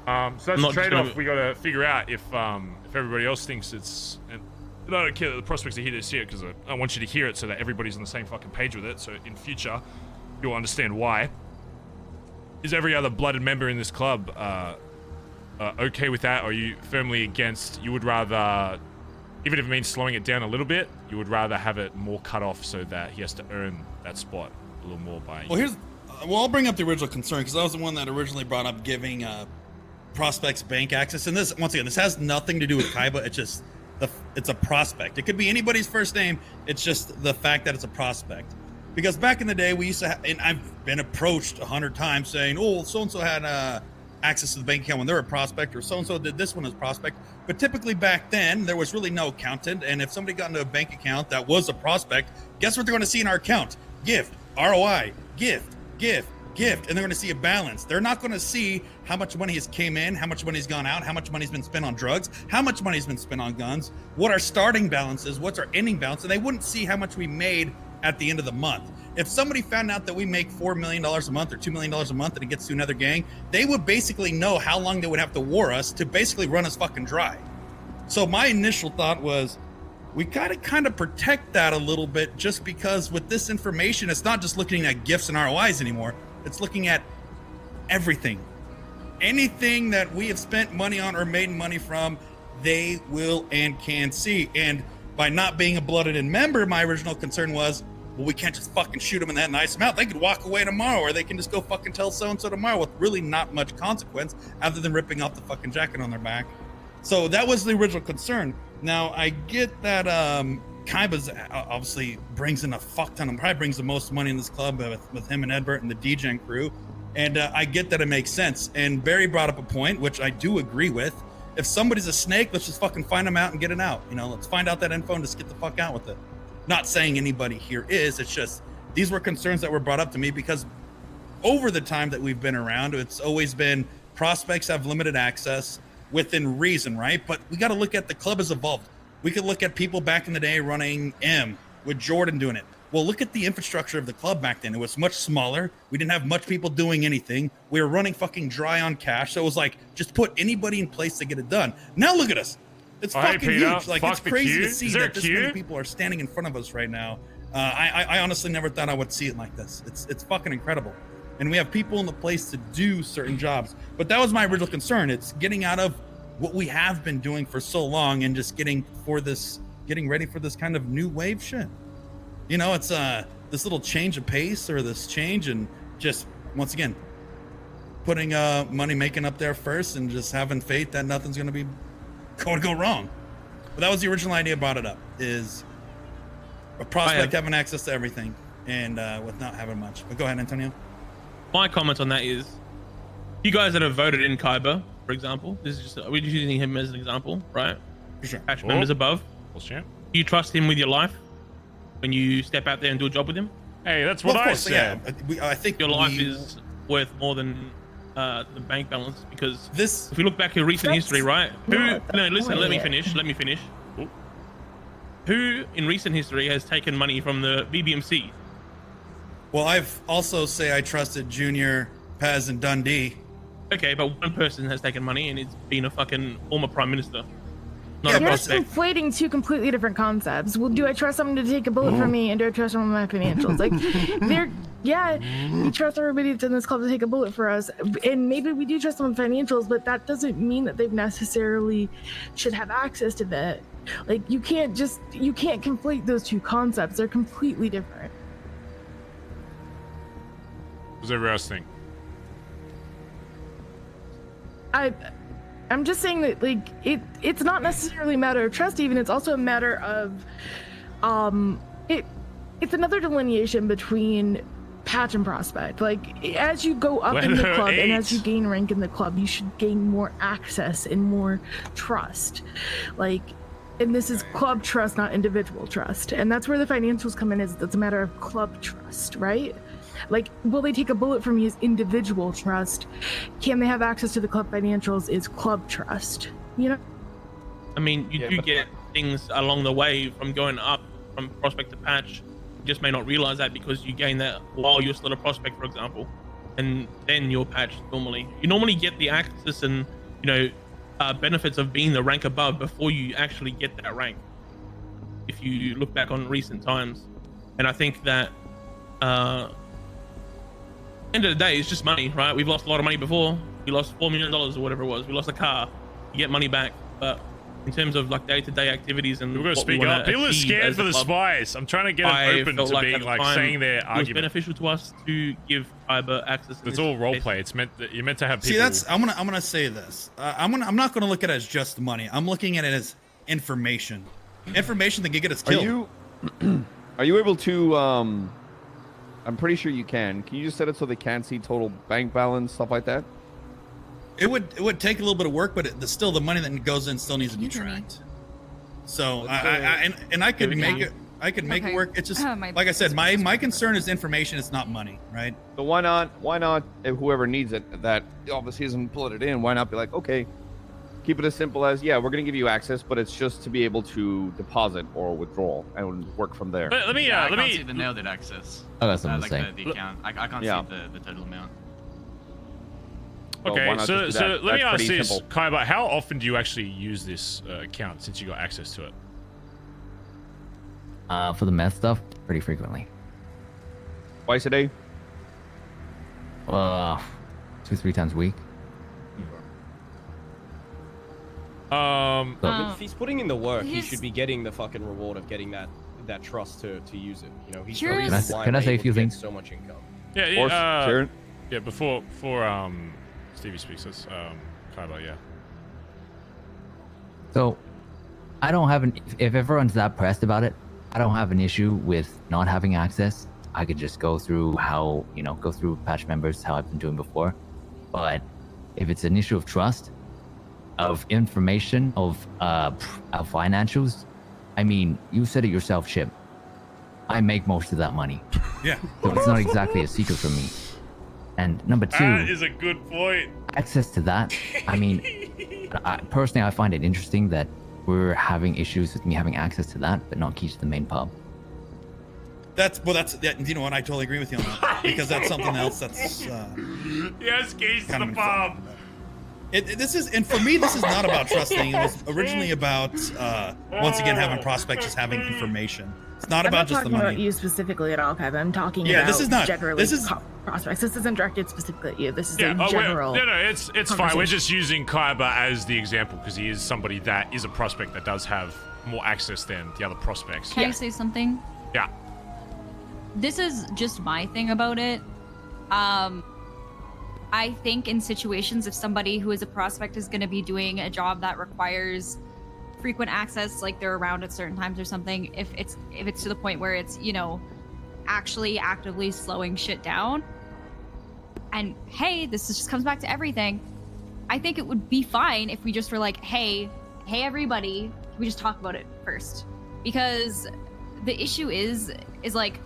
So that's a trade-off we gotta figure out if everybody else thinks it's. And I don't care that the prospects are here to see it, because I want you to hear it so that everybody's on the same fucking page with it. So in future, you'll understand why. Is every other blooded member in this club okay with that? Or are you firmly against? You would rather, even if it means slowing it down a little bit, you would rather have it more cut off so that he has to earn that spot a little more by. Well, I'll bring up the original concern, because I was the one that originally brought up giving prospects bank access. And this, once again, this has nothing to do with Kaiba. It's just it's a prospect. It could be anybody's first name. It's just the fact that it's a prospect. Because back in the day, we used to have, and I've been approached 100 times saying, oh, so-and-so had access to the bank account when they were a prospect, or so-and-so did this one as prospect. But typically back then, there was really no accountant. And if somebody got into a bank account that was a prospect, guess what they're going to see in our account? Gift, ROI, gift, gift, gift, and they're going to see a balance. They're not going to see how much money has came in, how much money's gone out, how much money's been spent on drugs, how much money's been spent on guns, what our starting balance is, what's our ending balance, and they wouldn't see how much we made at the end of the month. If somebody found out that we make $4 million a month or $2 million a month and it gets to another gang, they would basically know how long they would have to war us to basically run us fucking dry. So my initial thought was, we gotta kind of protect that a little bit, just because with this information, it's not just looking at gifts and ROIs anymore. It's looking at everything. Anything that we have spent money on or made money from, they will and can see. And by not being a blooded-in member, my original concern was, well, we can't just fucking shoot them in that nice amount. They could walk away tomorrow, or they can just go fucking tell so-and-so tomorrow with really not much consequence other than ripping off the fucking jacket on their back. So that was the original concern. Now, I get that Kaiba's obviously brings in a fuck ton, and probably brings the most money in this club with him and Edbert and the DJing crew. And I get that it makes sense. And Barry brought up a point, which I do agree with. If somebody's a snake, let's just fucking find them out and get it out. You know, let's find out that info and just get the fuck out with it. Not saying anybody here is, it's just, these were concerns that were brought up to me because over the time that we've been around, it's always been prospects have limited access within reason, right? But we got to look at the club has evolved. We could look at people back in the day running M with Jordan doing it. Well, look at the infrastructure of the club back then. It was much smaller. We didn't have much people doing anything. We were running fucking dry on cash. So it was like, just put anybody in place to get it done. Now look at us. It's fucking huge. Like, it's crazy to see that this many people are standing in front of us right now. I honestly never thought I would see it like this. It's fucking incredible. And we have people in the place to do certain jobs. But that was my original concern. It's getting out of what we have been doing for so long and just getting ready for this kind of new wave shit. You know, it's this little change of pace, or this change, and just once again putting money making up there first and just having faith that nothing's going to go wrong. But that was the original idea. Brought it up is a prospect having access to everything and with not having much. But go ahead, Antonio. My comment on that is, you guys that have voted in Kaiba, for example, this is just, we're just using him as an example, right? For sure. Patch members above. Champ. You trust him with your life when you step out there and do a job with him? Hey, that's what I said. Yeah. I think your life is worth more than the bank balance, because if we look back at recent history, right? Listen, let me finish. Who in recent history has taken money from the BBMC? Well, I've also say I trusted Junior, Paz, and Dundee. Okay, but one person has taken money, and it's been a fucking former prime minister. You're conflating two completely different concepts. Well, do I trust someone to take a bullet for me, and do I trust someone with my financials? Like, we trust everybody that's in this club to take a bullet for us, and maybe we do trust them with financials, but that doesn't mean that they necessarily should have access to that. Like, you can't conflate those two concepts. They're completely different. What does everyone else think? I'm just saying that, like, it's not necessarily a matter of trust even, it's also a matter of it's another delineation between patch and prospect. Like, as you go up in the club and as you gain rank in the club, you should gain more access and more trust. Like, and this is club trust, not individual trust. And that's where the financials come in, is it's a matter of club trust, right? Like, will they take a bullet from you as individual trust? Can they have access to the club financials is club trust, you know? I mean, you do get things along the way from going up from prospect to patch. You just may not realize that because you gain that while you're still a prospect, for example, and then you're patched normally. You normally get the access and, benefits of being the rank above before you actually get that rank, if you look back on recent times. And I think that end of the day, it's just money, right? We've lost a lot of money before. We lost $4 million or whatever it was. We lost a car. You get money back, but in terms of like day-to-day activities and we're gonna speak up. People are scared for the spies. I'm trying to get them open to being like saying their argument. It was beneficial to us to give Kaiba access. It's all role play. It's meant that you're meant to have people. See, that's I'm gonna say this. I'm not gonna look at it as just money. I'm looking at it as information. Information that can get us killed. Are you able to? I'm pretty sure you can. Can you just set it so they can't see total bank balance, stuff like that? It would take a little bit of work, but still the money that goes in still needs to be tracked. So I could make I could make it Okay. work. It's just My- like I said, my concern is information. It's not money, right? So why not, if whoever needs it, that obviously isn't pulling it in, why not be like, okay, keep it as simple as, yeah, we're going to give you access, but it's just to be able to deposit or withdraw and work from there. Let me, I can't see the nailed access. Oh, that's something like to say. the account. I can't Yeah. see the total amount. Well, Okay, why not so just do that? let me That's ask pretty this, simple. Kaiba, how often do you actually use this account since you got access to it? For the meth stuff, pretty frequently. Twice a day? 2-3 times a week. If he's putting in the work, he he's- should be getting the fucking reward of getting that trust to use it. You know, he's Here's- the reason why Can I we're say a able few to get things? so much income. Yeah, Of course, Sharon. yeah. Before Stevie speaks, that's Kaiba, yeah. So, I don't have if everyone's that pressed about it, I don't have an issue with not having access. I could just go through go through patch members, how I've been doing before. But if it's an issue of trust, of information, of financials, I mean, you said it yourself, Chip. I make most of that money. Yeah. So it's not exactly a secret from me. And number two, That is a good point. access to that. I mean, personally, I find it interesting that we're having issues with me having access to that, but not keys to the main pub. That's you know what? I totally agree with you on that because that's something else that's. Yes, keys to kind the of pub. This is, and for me, this is not about trusting. It was originally about, once again, having prospects, just having information. It's not about just the I'm not talking money. about you specifically at all, Kevin. I'm talking Yeah, about this is not- generally this is- prospects. This isn't directed specifically at you. This is Yeah, a general. no, it's fine. We're conversation. just using Kaiba as the example because he is somebody that is a prospect that does have more access than the other prospects. Can I say something? Yeah. This is just my thing about it. I think in situations, if somebody who is a prospect is going to be doing a job that requires frequent access, like they're around at certain times or something, if it's to the point where it's, actually actively slowing shit down, and hey, this just comes back to everything, I think it would be fine if we just were like, hey everybody, can we just talk about it first? Because the issue is like,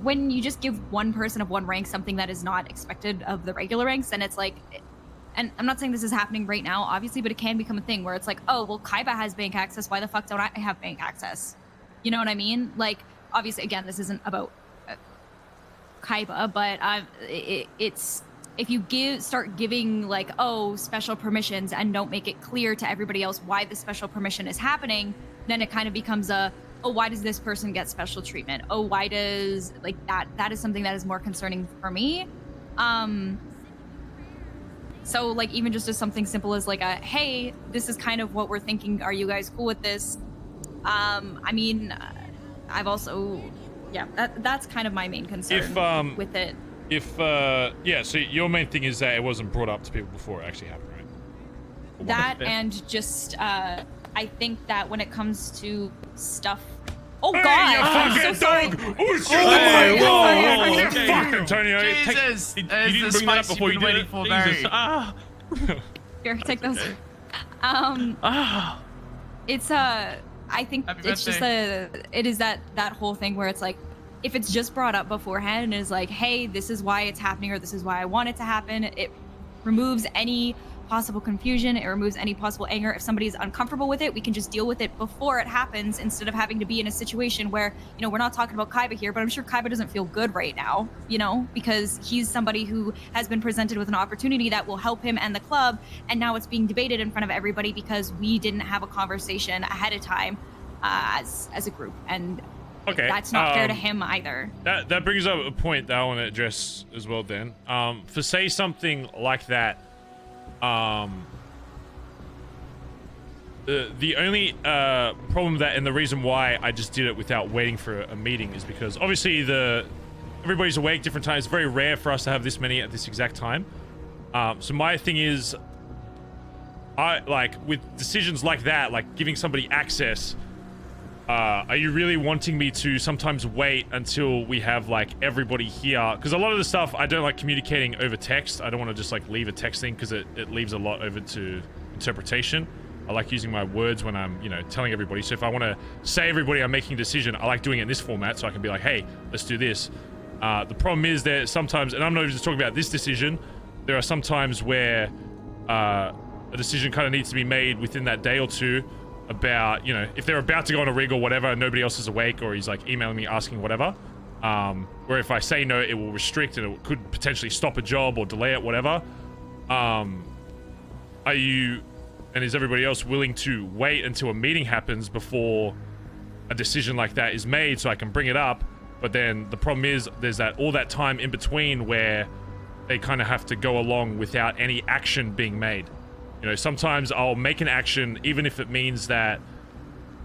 when you just give one person of one rank something that is not expected of the regular ranks, then it's like, and I'm not saying this is happening right now, obviously, but it can become a thing where it's like, oh, well, Kaiba has bank access, why the fuck don't I have bank access? You know what I mean? Like, obviously, again, this isn't about Kaiba, but it's, if you start giving like, oh, special permissions and don't make it clear to everybody else why the special permission is happening, then it kind of becomes oh, why does this person get special treatment? Oh, why does, like, that is something that is more concerning for me. So, like, even just as something simple as like hey, this is kind of what we're thinking. Are you guys cool with this? I mean, I've also, yeah, that's kind of my main concern with it. So your main thing is that it wasn't brought up to people before it actually happened, right? That and just, I think that when it comes to stuff. Oh Hey, God! you I'm fucking so sorry. dog! Oh shit! my Oh, God. okay. Fuck, Antonio! Jesus! You There's didn't the bring that up spice before you've you been did waiting it. for, Jesus. Barry. Here, take those. It's I think Happy it's just it is that whole thing where it's like, if it's just brought up beforehand and is like, hey, this is why it's happening, or this is why I want it to happen, it removes any possible confusion, it removes any possible anger. If somebody's uncomfortable with it, we can just deal with it before it happens, instead of having to be in a situation where, we're not talking about Kaiba here, but I'm sure Kaiba doesn't feel good right now, because he's somebody who has been presented with an opportunity that will help him and the club, and now it's being debated in front of everybody because we didn't have a conversation ahead of time as a group, and Okay, that's not fair to him either. That brings up a point that I want to address as well, Dan. For say something like that, the only problem that, and the reason why I just did it without waiting for a meeting, is because obviously everybody's awake different times. It's very rare for us to have this many at this exact time. So my thing is, with decisions like that, like giving somebody access, are you really wanting me to sometimes wait until we have like everybody here? Because a lot of the stuff I don't like communicating over text. I don't want to just like leave a text thing because it leaves a lot over to interpretation. I like using my words when I'm, you know, telling everybody. So if I want to say everybody I'm making a decision, I like doing it in this format so I can be like, hey, let's do this. The problem is that sometimes, and I'm not just talking about this decision, there are some times where a decision kind of needs to be made within that day or two about, you know, if they're about to go on a rig or whatever and nobody else is awake, or he's like emailing me asking whatever, where if I say no, it will restrict and it could potentially stop a job or delay it, whatever. Are you, and is everybody else willing to wait until a meeting happens before a decision like that is made so I can bring it up? But then the problem is there's that all that time in between where they kind of have to go along without any action being made. You know, sometimes I'll make an action even if it means that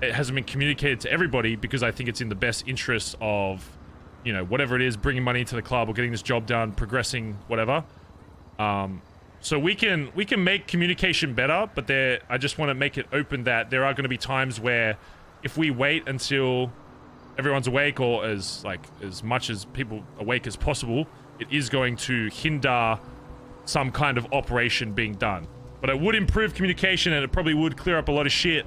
it hasn't been communicated to everybody, because I think it's in the best interest of, you know, whatever it is, bringing money into the club or getting this job done, progressing, whatever. So we can make communication better, but I just want to make it open that there are going to be times where if we wait until everyone's awake, or as much as people awake as possible, it is going to hinder some kind of operation being done. But it would improve communication, and it probably would clear up a lot of shit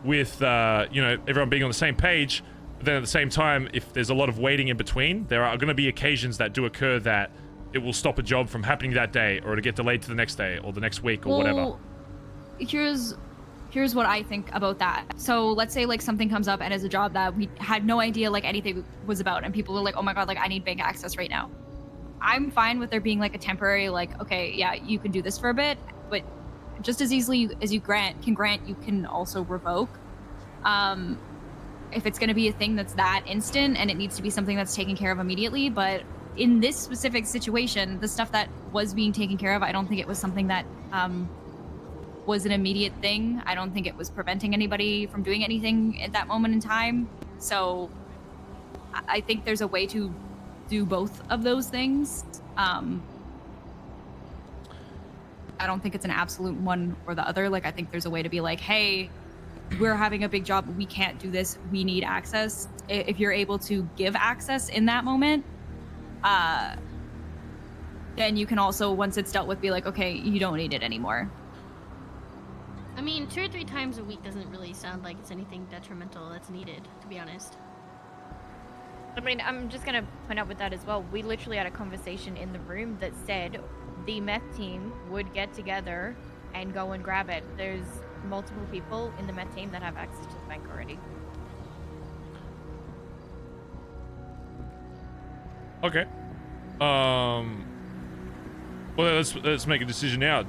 with, you know, everyone being on the same page. But then at the same time, if there's a lot of waiting in between, there are going to be occasions that do occur that it will stop a job from happening that day, or to get delayed to the next day or the next week or whatever. Here's what I think about that. So let's say like something comes up and is a job that we had no idea like anything was about, and people are like, oh my god, like I need bank access right now. I'm fine with there being like a temporary, like, okay, yeah, you can do this for a bit, but just as easily as you can grant, you can also revoke. If it's going to be a thing that's that instant and it needs to be something that's taken care of immediately. But in this specific situation, the stuff that was being taken care of, I don't think it was something that was an immediate thing. I don't think it was preventing anybody from doing anything at that moment in time. So I think there's a way to do both of those things. I don't think it's an absolute one or the other. Like, I think there's a way to be like, hey, we're having a big job, we can't do this, we need access. If you're able to give access in that moment, then you can also, once it's dealt with, be like, okay, you don't need it anymore. I mean, 2 or 3 times a week doesn't really sound like it's anything detrimental that's needed, to be honest. I mean, I'm just gonna point out with that as well, we literally had a conversation in the room that said the meth team would get together and go and grab it. There's multiple people in the meth team that have access to the bank already. Okay. Well, let's make a decision now.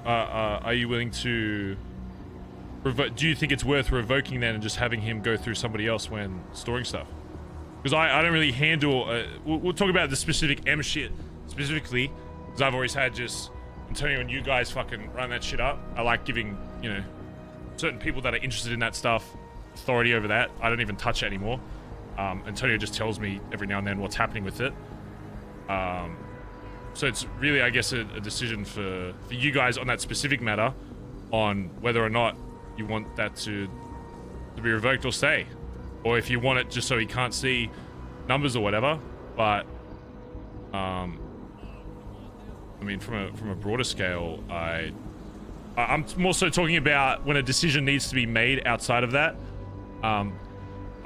Are you willing to do you think it's worth revoking then and just having him go through somebody else when storing stuff? Because I don't really handle. We'll talk about the specific M shit specifically, because I've always had just Antonio and you guys fucking run that shit up. I like giving, you know, certain people that are interested in that stuff authority over that. I don't even touch it anymore. Antonio just tells me every now and then what's happening with it. So it's really, I guess, a decision for you guys on that specific matter, on whether or not you want that to be revoked or stay, or if you want it just so he can't see numbers or whatever. But I mean, from a broader scale, I'm more so talking about when a decision needs to be made outside of that. I'm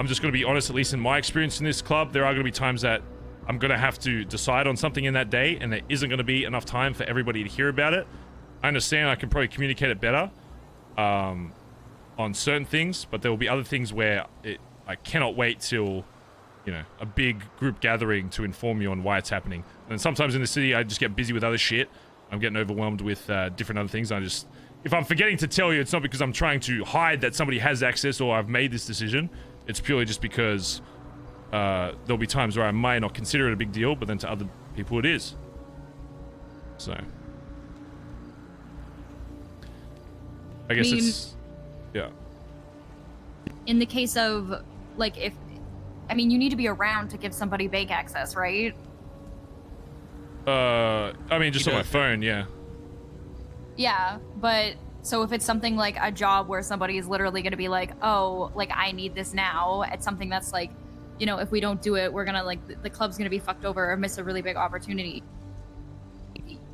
just going to be honest, at least in my experience in this club, there are going to be times that I'm going to have to decide on something in that day, and there isn't going to be enough time for everybody to hear about it. I understand I can probably communicate it better on certain things, but there will be other things where I cannot wait till, you know, a big group gathering to inform you on why it's happening. And sometimes in the city, I just get busy with other shit. I'm getting overwhelmed with different other things. If I'm forgetting to tell you, it's not because I'm trying to hide that somebody has access or I've made this decision. It's purely just because there'll be times where I might not consider it a big deal, but then to other people it is. So I guess it's, yeah. In the case of, like, I mean, you need to be around to give somebody bank access, right? I mean, just on my phone, yeah. Yeah, but so if it's something like a job where somebody is literally going to be like, oh, like, I need this now, it's something that's like, you know, if we don't do it, we're going to, like, the club's going to be fucked over or miss a really big opportunity.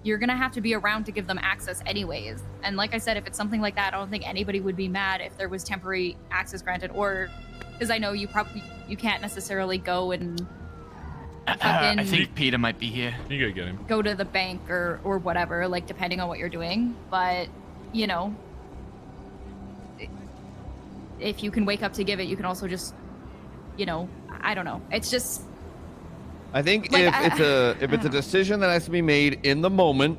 you're gonna have to be around to give them access anyways. And like I said, if it's something like that, I don't think anybody would be mad if there was temporary access granted, or because I know you can't necessarily go and I think Peter might be here. You go get him. go to the bank or whatever, like depending on what you're doing. But you know, if you can wake up to give it, you can also just, you know, I don't know. It's just. I think Like, if it's a decision that has to be made in the moment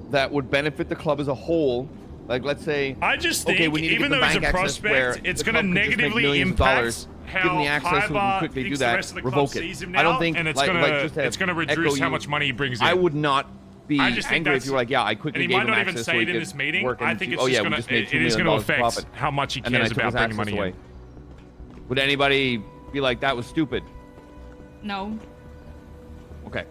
that would benefit the club as a whole, like let's say, I just think, okay, we need even to though give it's the a bank access where prospect, it's the going to club could just make negatively millions of impact dollars, how give them the access so we can Kaiba quickly do thinks the that, rest of the club revoke it. sees him I don't now, think, and it's like, gonna just to it's gonna echo reduce how you, much money he brings in. I would not be I just think angry if that's- you were like, yeah, I quickly and he gave might him not even access say so it he in could this meeting. work I and think see- it's oh just yeah, we gonna just made it $2 is million going to affect profit. how much he And then I cares took about his bringing access money away. in. Would anybody be like, that was stupid? No. Okay.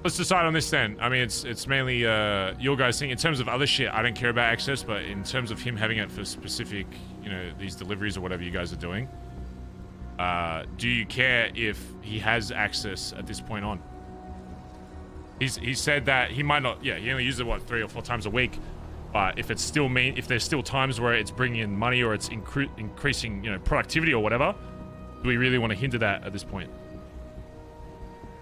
Let's decide on this then. I mean, it's mainly your guys' thing. In terms of other shit, I don't care about access, but in terms of him having it for specific, you know, these deliveries or whatever you guys are doing, do you care if he has access at this point on? He said that he might not. Yeah, he only uses it what 3 or 4 times a week. But if it's still if there's still times where it's bringing in money or it's increasing, you know, productivity or whatever, do we really want to hinder that at this point?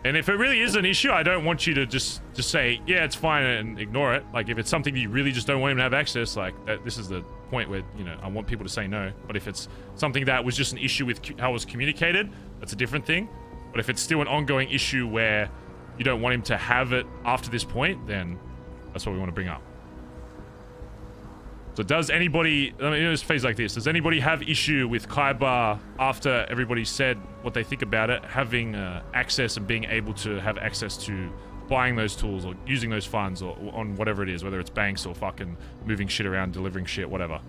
And if it really is an issue, I don't want you to just say, yeah, it's fine and ignore it. Like, if it's something that you really just don't want him to have access, like, this is the point where, you know, I want people to say no. But if it's something that was just an issue with how it was communicated, that's a different thing. But if it's still an ongoing issue where you don't want him to have it after this point, then that's what we want to bring up. So does anybody, I mean, in this phase like this, does anybody have issue with Kaiba after everybody said what they think about it, having access and being able to have access to buying those tools or using those funds or on whatever it is, whether it's banks or fucking moving shit around, delivering shit, whatever?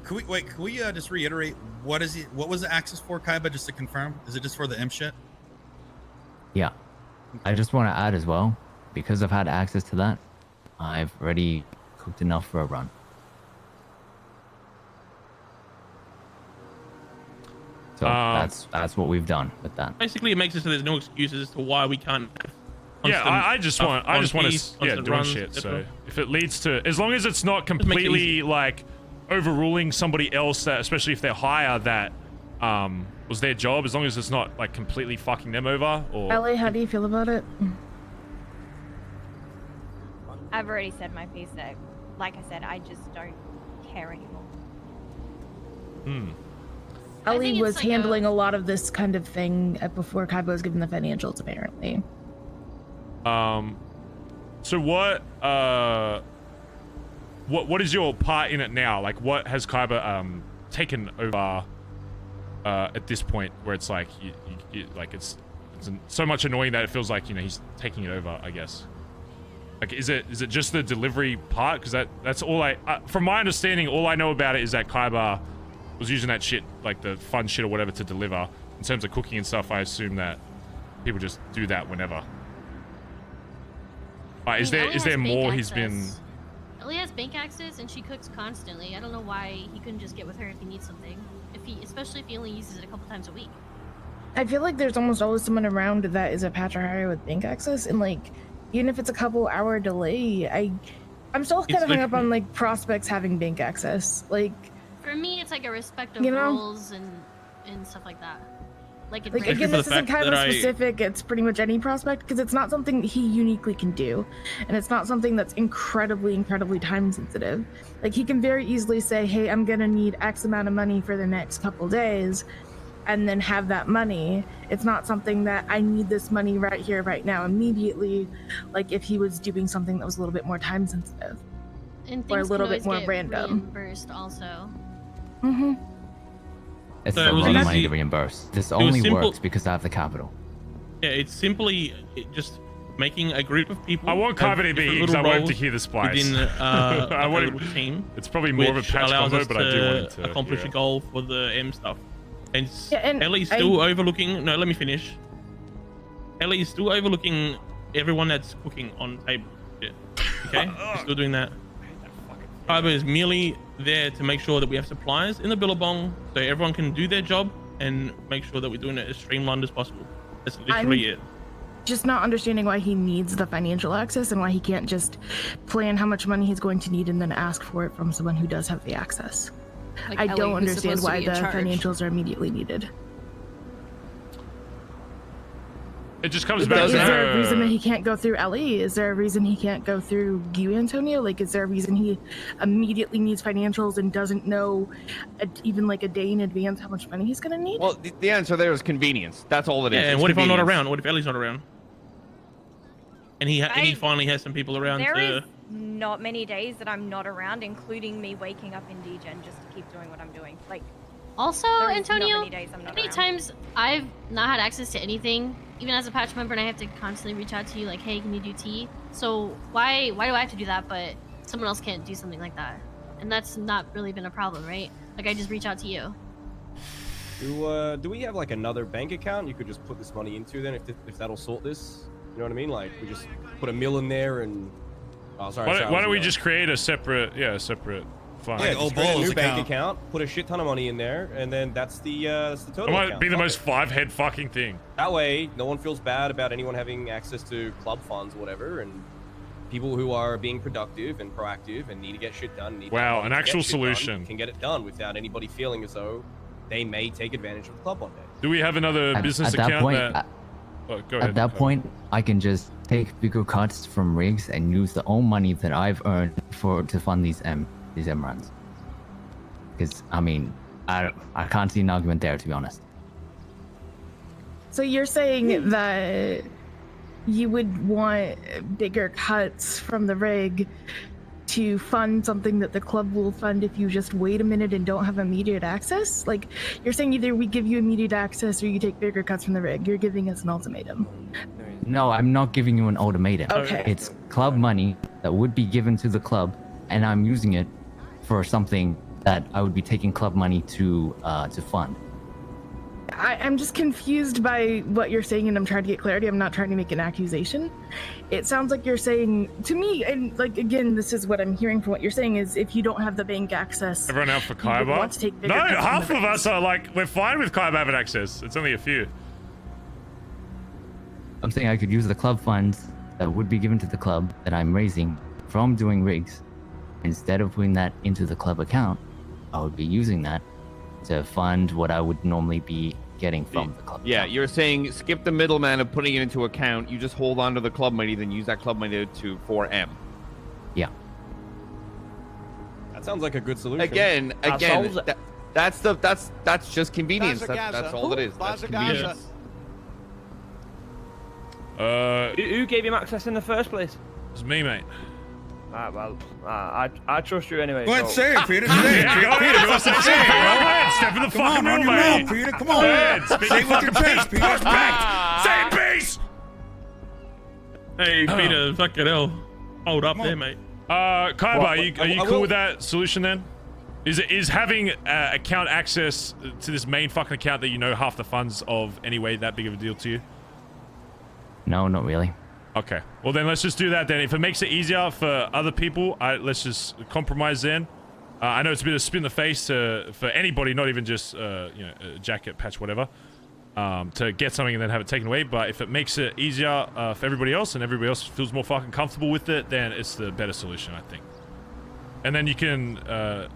Can we just reiterate what was the access for, Kaiba, just to confirm? Is it just for the M shit? Yeah. I just want to add as well, because I've had access to that, I've already cooked enough for a run. So that's what we've done with that. Basically, it makes it so there's no excuses as to why we can't. Yeah, I just want to doing shit. So if it leads to, as long as it's not completely like overruling somebody else, that especially if they're higher, that was their job, as long as it's not like completely fucking them over. Or Ellie, how do you feel about it? I've already said my piece. That, like I said, I just don't care anymore. Ellie was handling a lot of this kind of thing before Kaiba was given the financials, apparently. So what is your part in it now? Like, what has Kaiba taken over at this point, where it's like you like it's so much annoying that it feels like, you know, he's taking it over, I guess. Like, is it just the delivery part? Because that's all from my understanding, all I know about it is that Kaiba was using that shit, like the fun shit or whatever, to deliver. In terms of cooking and stuff, I assume that people just do that whenever. Is there more he's been? Ellie has bank access and she cooks constantly. I don't know why he couldn't just get with her if he needs something. Especially if he only uses it a couple times a week. I feel like there's almost always someone around that is a patch or higher with bank access, and like, even if it's a couple-hour delay, I'm still kind of hung up on like prospects having bank access. Like, for me, it's like a respect of you know? rules and stuff like that. Like again, this isn't kind of specific. It's pretty much any prospect, because it's not something he uniquely can do, and it's not something that's incredibly time sensitive. Like, he can very easily say, "Hey, I'm gonna need X amount of money for the next couple days," and then have that money. It's not something that I need this money right here, right now, immediately. Like if he was doing something that was a little bit more time sensitive, and or a things little can bit more always get random. reimbursed also. It's So a it was lot of easy- money to reimburse. This it was only simple- works because I have the capital. Yeah, it's simply just making a group of people. I want Kaiba to be here because I want him to hear the splice. Within I want a little team. It's probably more of a which patch allows combo, us but I do want him to accomplish hear a it. goal for the M stuff. And, and Ellie's still overlooking. No, let me finish. Ellie's still overlooking everyone that's cooking on table. Yeah. Okay, She's still doing that. Kaiba is merely there to make sure that we have supplies in the billabong, so everyone can do their job and make sure that we're doing it as streamlined as possible. That's literally it. just not understanding why he needs the financial access and why he can't just plan how much money he's going to need and then ask for it from someone who does have the access. Like I Ellie, don't who's understand supposed to why be the in charge. financials are immediately needed. It just comes Is back to there a reason that he can't go through Ellie? Is there a reason he can't go through you, Antonio? Like, is there a reason he immediately needs financials and doesn't know even like a day in advance how much money he's gonna need? Well, the answer there is convenience. That's all it is. Yeah, and It's what if I'm not convenience. around? What if Ellie's not around? And he finally has some people around There to. is not many days that I'm not around, including me waking up in DGen just to keep doing what I'm doing. Like, Also, there is Antonio, not many days I'm not how many around. times I've not had access to anything, even as a patch member, and I have to constantly reach out to you like, hey, can you do T? So why do I have to do that, but someone else can't do something like that? And that's not really been a problem, right? Like, I just reach out to you. Do we have like another bank account you could just put this money into then if that'll sort this? You know what I mean? Like we just put $1 million there and. Oh, sorry. Why don't we just create a separate fund? Yeah, just create a new bank account, put a shit ton of money in there, and then that's the total. It might account. be the Fuck most it. five-head fucking thing. That way, no one feels bad about anyone having access to club funds or whatever, and people who are being productive and proactive and need to get shit done. Wow, an actual solution. Can get it done without anybody feeling as though they may take advantage of the club one day. Do we have another business at that account point, that? Oh, go ahead. At that point, I can just take bigger cuts from rigs and use the own money that I've earned to fund these M runs. Because I mean, I can't see an argument there, to be honest. So you're saying that you would want bigger cuts from the rig to fund something that the club will fund if you just wait a minute and don't have immediate access? Like, you're saying either we give you immediate access or you take bigger cuts from the rig. You're giving us an ultimatum. No, I'm not giving you an ultimatum. Okay. It's club money that would be given to the club, and I'm using it for something that I would be taking club money to fund. I'm just confused by what you're saying, and I'm trying to get clarity. I'm not trying to make an accusation. It sounds like you're saying to me, and like again, this is what I'm hearing from what you're saying, is if you don't have the bank access, Everyone out for you would want to Kaiba? take bigger No, cuts from half the of rig. us are like, we're fine with Kaiba having access. It's only a few. I'm saying I could use the club funds that would be given to the club that I'm raising from doing rigs. Instead of putting that into the club account, I would be using that to fund what I would normally be getting from the club. Yeah, you're saying skip the middleman of putting it into account. You just hold on to the club money, then use that club money for M. Yeah. That sounds like a good solution. Again, solves it. that's just convenience. Bazza That's all it is. That's Bazza convenience. Who gave him access in the first place? It's me, mate. Ah, well, I trust you anyway. Go ahead, so- say it, Peter. Say it. Peter, You want to say it? Go ahead, step in the Come on, fucking run middle, your mate. mouth, Peter. Come on. Go ahead, speak Say your it with your fucking chest, piece. Peter. Push back. Say it, peace. Hey, Peter, fucking hell. Hold up there, mate. Kaiba, are you I cool will- with that solution then? Is having account access to this main fucking account that you know half the funds of anyway that big of a deal to you? No, not really. Okay. Well, then let's just do that then. If it makes it easier for other people, let's just compromise then. I know it's a bit of a spin in the face for anybody, not even just jacket, patch, whatever, to get something and then have it taken away. But if it makes it easier for everybody else and everybody else feels more fucking comfortable with it, then it's the better solution, I think. And then you can earn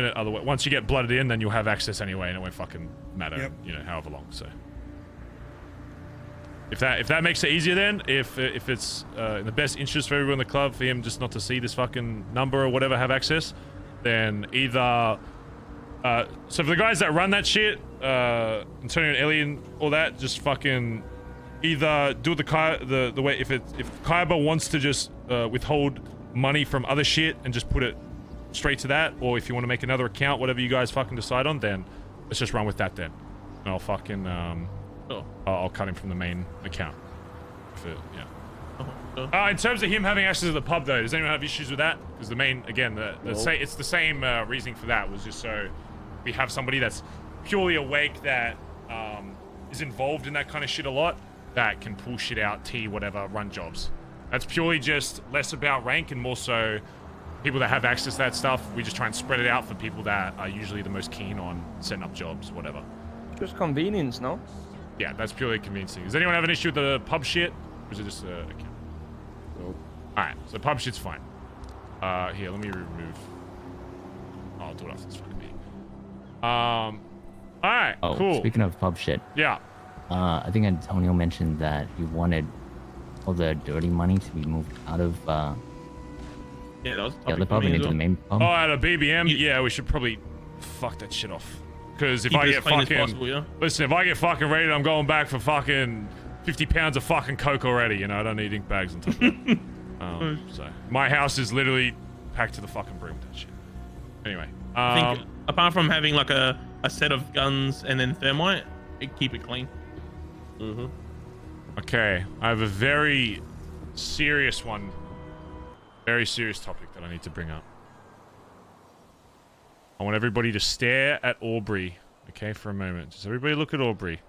it other way. Once you get blooded in, then you'll have access anyway, and it won't fucking matter, however long. So. If that makes it easier, then if it's in the best interest for everyone in the club for him just not to see this fucking number or whatever have access, then either so for the guys that run that shit, Antonio and Ellie and all that, just fucking either do it the way if Kaiba wants to just withhold money from other shit and just put it straight to that, or if you want to make another account, whatever you guys fucking decide on, then let's just run with that then. And I'll fucking I'll cut him from the main account. In terms of him having access to the pub, though, does anyone have issues with that? Because the main, again, it's the same reasoning for that was just so we have somebody that's purely awake that is involved in that kind of shit a lot that can pull shit out, whatever, run jobs. That's purely just less about rank and more so people that have access to that stuff. We just try and spread it out for people that are usually the most keen on setting up jobs, whatever. Just convenience, no? Yeah, that's purely convincing. Does anyone have an issue with the pub shit? Or is it just a account? Nope. Alright, so pub shit's fine. Here, let me remove. Oh, I'll do it after this fucking meeting. Alright, Oh, cool. speaking of pub shit. Yeah. I think Antonio mentioned that he wanted all the dirty money to be moved out of Yeah, that was the other pub and into the main pub. Oh, at a BBM? Yeah, we should probably fuck that shit off. Because if Keep I it get as clean as fucking... possible, yeah? Listen, if I get fucking raided, I'm going back for fucking 50 pounds of fucking coke already. You know, I don't need ink bags on top of that. So, my house is literally packed to the fucking brim with that shit. Anyway. I think, apart from having like a set of guns and then thermite, keep it clean. Mm-hmm. Okay, I have a very serious one. Very serious topic that I need to bring up. I want everybody to stare at Aubrey, okay, for a moment. Just everybody look at Aubrey.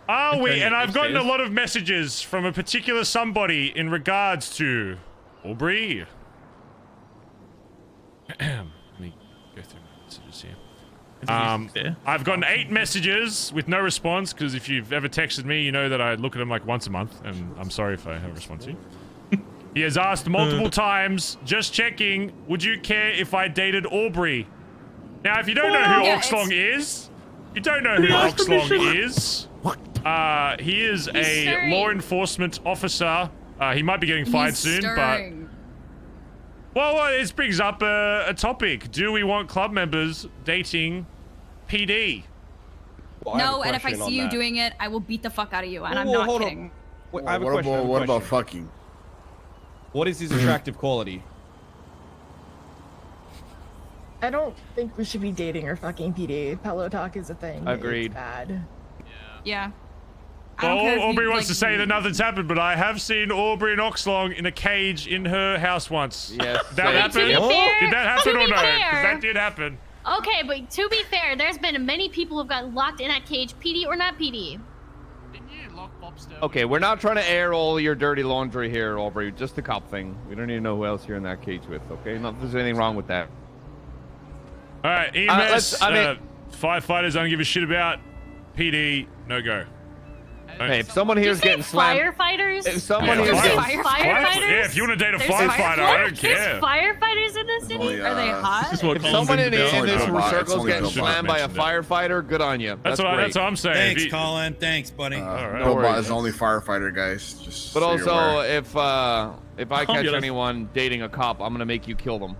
Are we? And I've gotten a lot of messages from a particular somebody in regards to Aubrey. Let me go through my messages here. I've gotten 8 messages with no response, because if you've ever texted me, you know that I look at them like once a month, and I'm sorry if I haven't responded to you. He has asked multiple times, just checking, would you care if I dated Aubrey? Now, if you don't know who Oxlong is, you don't know who Oxlong is. He is a law enforcement officer. He might be getting fired soon, but... Well, this brings up a topic. Do we want club members dating PD? Well, no, and if I see you doing it, I will beat the fuck out of you, and I'm not kidding. Wait, I have a question. What about fucking? What is his attractive quality? I don't think we should be dating or fucking PD. Pillow talk is a thing. Agreed. It's bad. Yeah. Well, Aubrey wants to say that nothing's happened, but I have seen Aubrey and Oxlong in a cage in her house once. Yes. Did that happen? Did that happen or no? Because that did happen. Okay, but to be fair, there's been many people who've gotten locked in that cage, PD or not PD. Okay, we're not trying to air all your dirty laundry here, Aubrey. Just the cop thing. We don't need to know who else you're in that cage with, okay? Not that there's anything wrong with that. All right, EMS, firefighters, I don't give a shit about. PD, no go. Hey, if someone here is getting slammed... Firefighters? If someone here is getting... Firefighters? Yeah, if you want to date a firefighter, I don't care. There's firefighters in the city? Are they hot? If someone in this circle is getting slammed by a firefighter, good on you. That's great. That's what I'm saying. Thanks, Collin. Thanks, buddy. No worries. Only firefighter, guys. Just but so also, you're if I catch anyone dating a cop, I'm gonna make you kill them.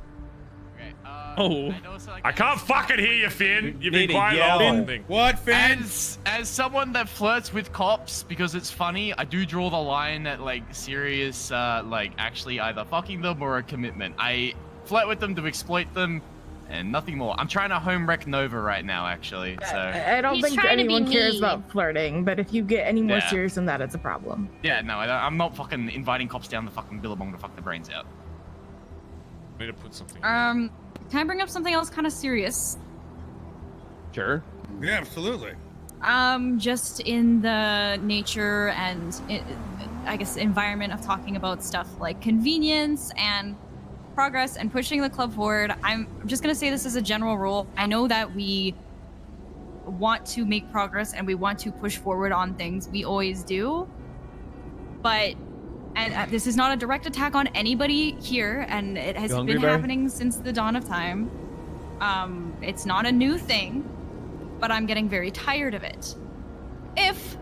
Oh. I can't fucking hear you, Finn. You've been quiet all evening. What, Finn? As someone that flirts with cops because it's funny, I do draw the line at like serious, like actually either fucking them or a commitment. I flirt with them to exploit them, and nothing more. I'm trying to home wreck Nova right now, actually. So I don't think anyone cares about flirting, but if you get any more serious than that, it's a problem. yeah, no, I'm not fucking inviting cops down the fucking billabong to fuck their brains out. I need to put something. Can I bring up something else kind of serious? Sure. Yeah, absolutely. Just in the nature and I guess environment of talking about stuff like convenience and progress and pushing the club forward, I'm just gonna say this as a general rule. I know that we want to make progress and we want to push forward on things. We always do. But and this is not a direct attack on anybody here, and it has been happening since the dawn of time. It's not a new thing, but I'm getting very tired of it. If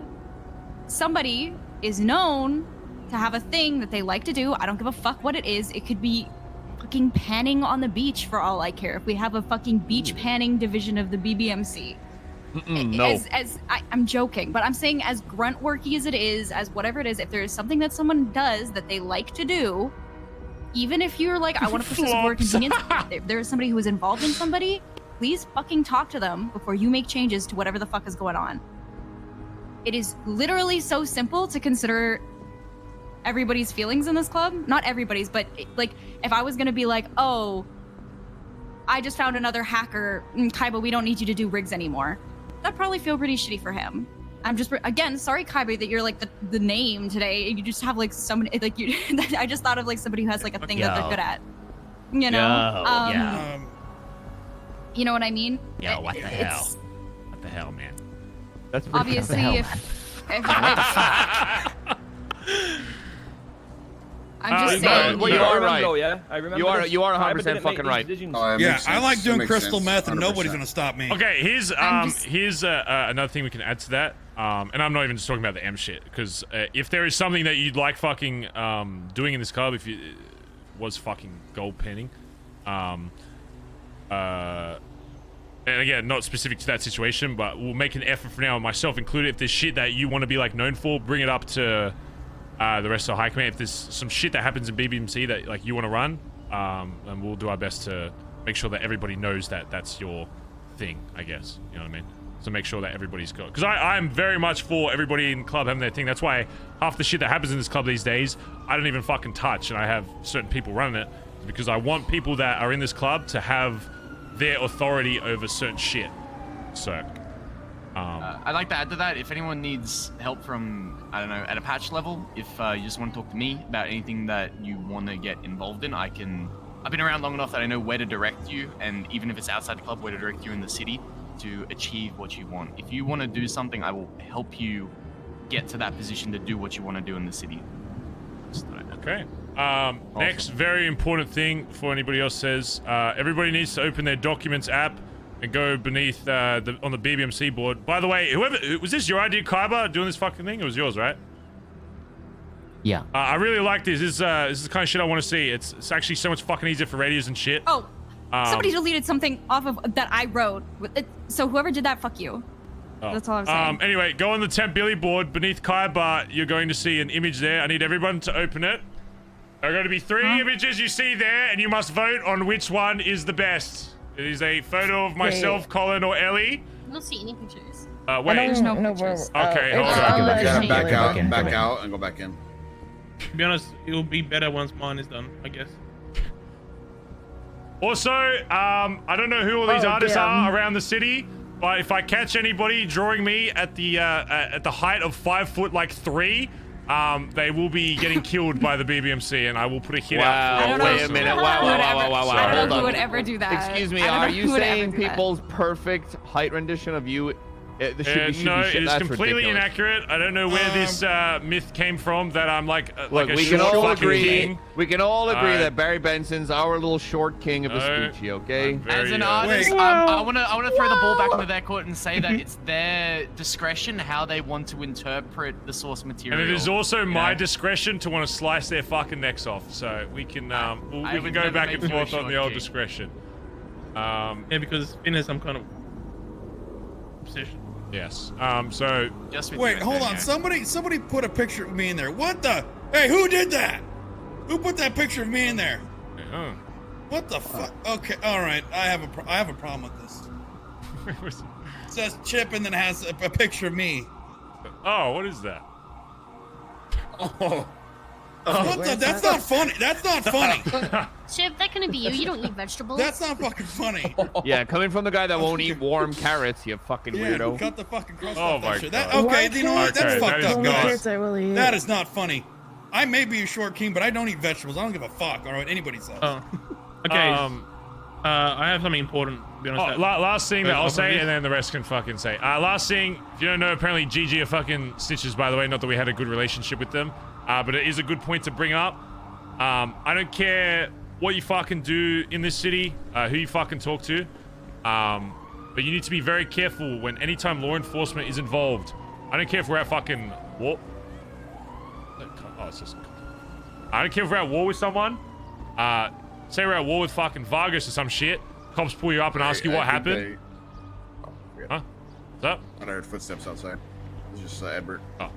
somebody is known to have a thing that they like to do, I don't give a fuck what it is. It could be fucking panning on the beach for all I care. If we have a fucking beach panning division of the BBMC. No. I'm joking, but I'm saying as grunt worky as it is, as whatever it is, if there is something that someone does that they like to do, even if you're like, I want to push this forward convenience, if there is somebody who is involved in somebody, please fucking talk to them before you make changes to whatever the fuck is going on. It is literally so simple to consider everybody's feelings in this club. Not everybody's, but like, if I was gonna be like, oh, I just found another hacker, Kaiba, we don't need you to do rigs anymore. That'd probably feel pretty shitty for him. I'm just, again, sorry, Kaiba, that you're like the name today. You just have like somebody, like you, I just thought of like somebody who has like a thing that they're good at. You know? You know what I mean? Yo, what the hell? What the hell, man? That's obviously I'm just saying. Well, you are right. Though, yeah? I remember You are this. 100% fucking right. Yeah, I like doing crystal meth, and nobody's gonna stop me. Okay, here's another thing we can add to that. And I'm not even just talking about the M shit, because if there is something that you'd like fucking doing in this club, if you was fucking gold penning, and again, not specific to that situation, but we'll make an effort for now, myself included. If there's shit that you want to be like known for, bring it up to the rest of the high command. If there's some shit that happens in BBMC that like you want to run, and we'll do our best to make sure that everybody knows that that's your thing, I guess. You know what I mean? So make sure that everybody's got, because I'm very much for everybody in the club having their thing. That's why half the shit that happens in this club these days, I don't even fucking touch, and I have certain people running it, because I want people that are in this club to have their authority over certain shit. So I'd like to add to that, if anyone needs help from, I don't know, at a patch level, if you just want to talk to me about anything that you want to get involved in, I've been around long enough that I know where to direct you, and even if it's outside the club, where to direct you in the city to achieve what you want. If you want to do something, I will help you get to that position to do what you want to do in the city. Okay. Next very important thing before anybody else says, everybody needs to open their documents app and go beneath on the BBMC board. By the way, whoever was this your idea, Kaiba, doing this fucking thing? It was yours, right? Yeah. I really like this. This is the kind of shit I want to see. It's actually so much fucking easier for radios and shit. Oh, somebody deleted something off of that I wrote. So whoever did that, fuck you. Oh. That's all I'm saying. Anyway, go on the Temp Billy board beneath Kaiba. You're going to see an image there. I need everyone to open it. There are going to be 3 images you see there, and you must vote on which one is the best. It is a photo of myself, Collin, or Ellie. I don't see any pictures. Wait. There's no pictures. Okay, hold on. Back out and go back in. To be honest, it'll be better once mine is done, I guess. Also, I don't know who all these artists are around the city, but if I catch anybody drawing me at the height of 5'3", they will be getting killed by the BBMC, and I will put a hit out. Wow, wait a minute. Wow. I don't Hold know on. who would ever do that. Excuse me, I don't know are you who would ever saying do that. people's perfect height rendition of you? No, it is completely inaccurate. I don't know where this myth came from that I'm like Look, a we short can all fucking agree. king. We can all agree that Barry Benson's our little short king of Vespucci, okay? As an artist, I want to throw the ball back into their court and say that it's their discretion how they want to interpret the source material. And it is also my discretion to want to slice their fucking necks off. So we can we can go back and forth on the old discretion. Yeah, because Finn has some kind of obsession. Yes. So wait, hold on. Somebody put a picture of me in there. What the? Hey, who did that? Who put that picture of me in there? What the fuck? Okay, all right. I have a problem with this. It says Chip and then it has a picture of me. Oh, what is that? What the? That's not funny. That's not funny. Chip, that couldn't be you. You don't eat vegetables. That's not fucking funny. Yeah, coming from the guy that won't eat warm carrots, you fucking weirdo. Cut the fucking crust Oh off my that shit. God. Okay, you know what? That's fucked up, guys. I will eat. That is not funny. I may be a short king, but I don't eat vegetables. I don't give a fuck. All right, anybody says. Oh. Okay. I have something important. To be honest, last thing that I'll say, and then the rest can fucking say. Last thing, if you don't know, apparently GG are fucking snitches, by the way. Not that we had a good relationship with them, but it is a good point to bring up. I don't care what you fucking do in this city, who you fucking talk to, but you need to be very careful when anytime law enforcement is involved. I don't care if we're at fucking war. Oh, it's just. I don't care if we're at war with someone. Say we're at war with fucking Vargas or some shit. Cops pull you up and ask you what happened. Huh? What's up? I heard footsteps outside. It's just Edbert. Oh.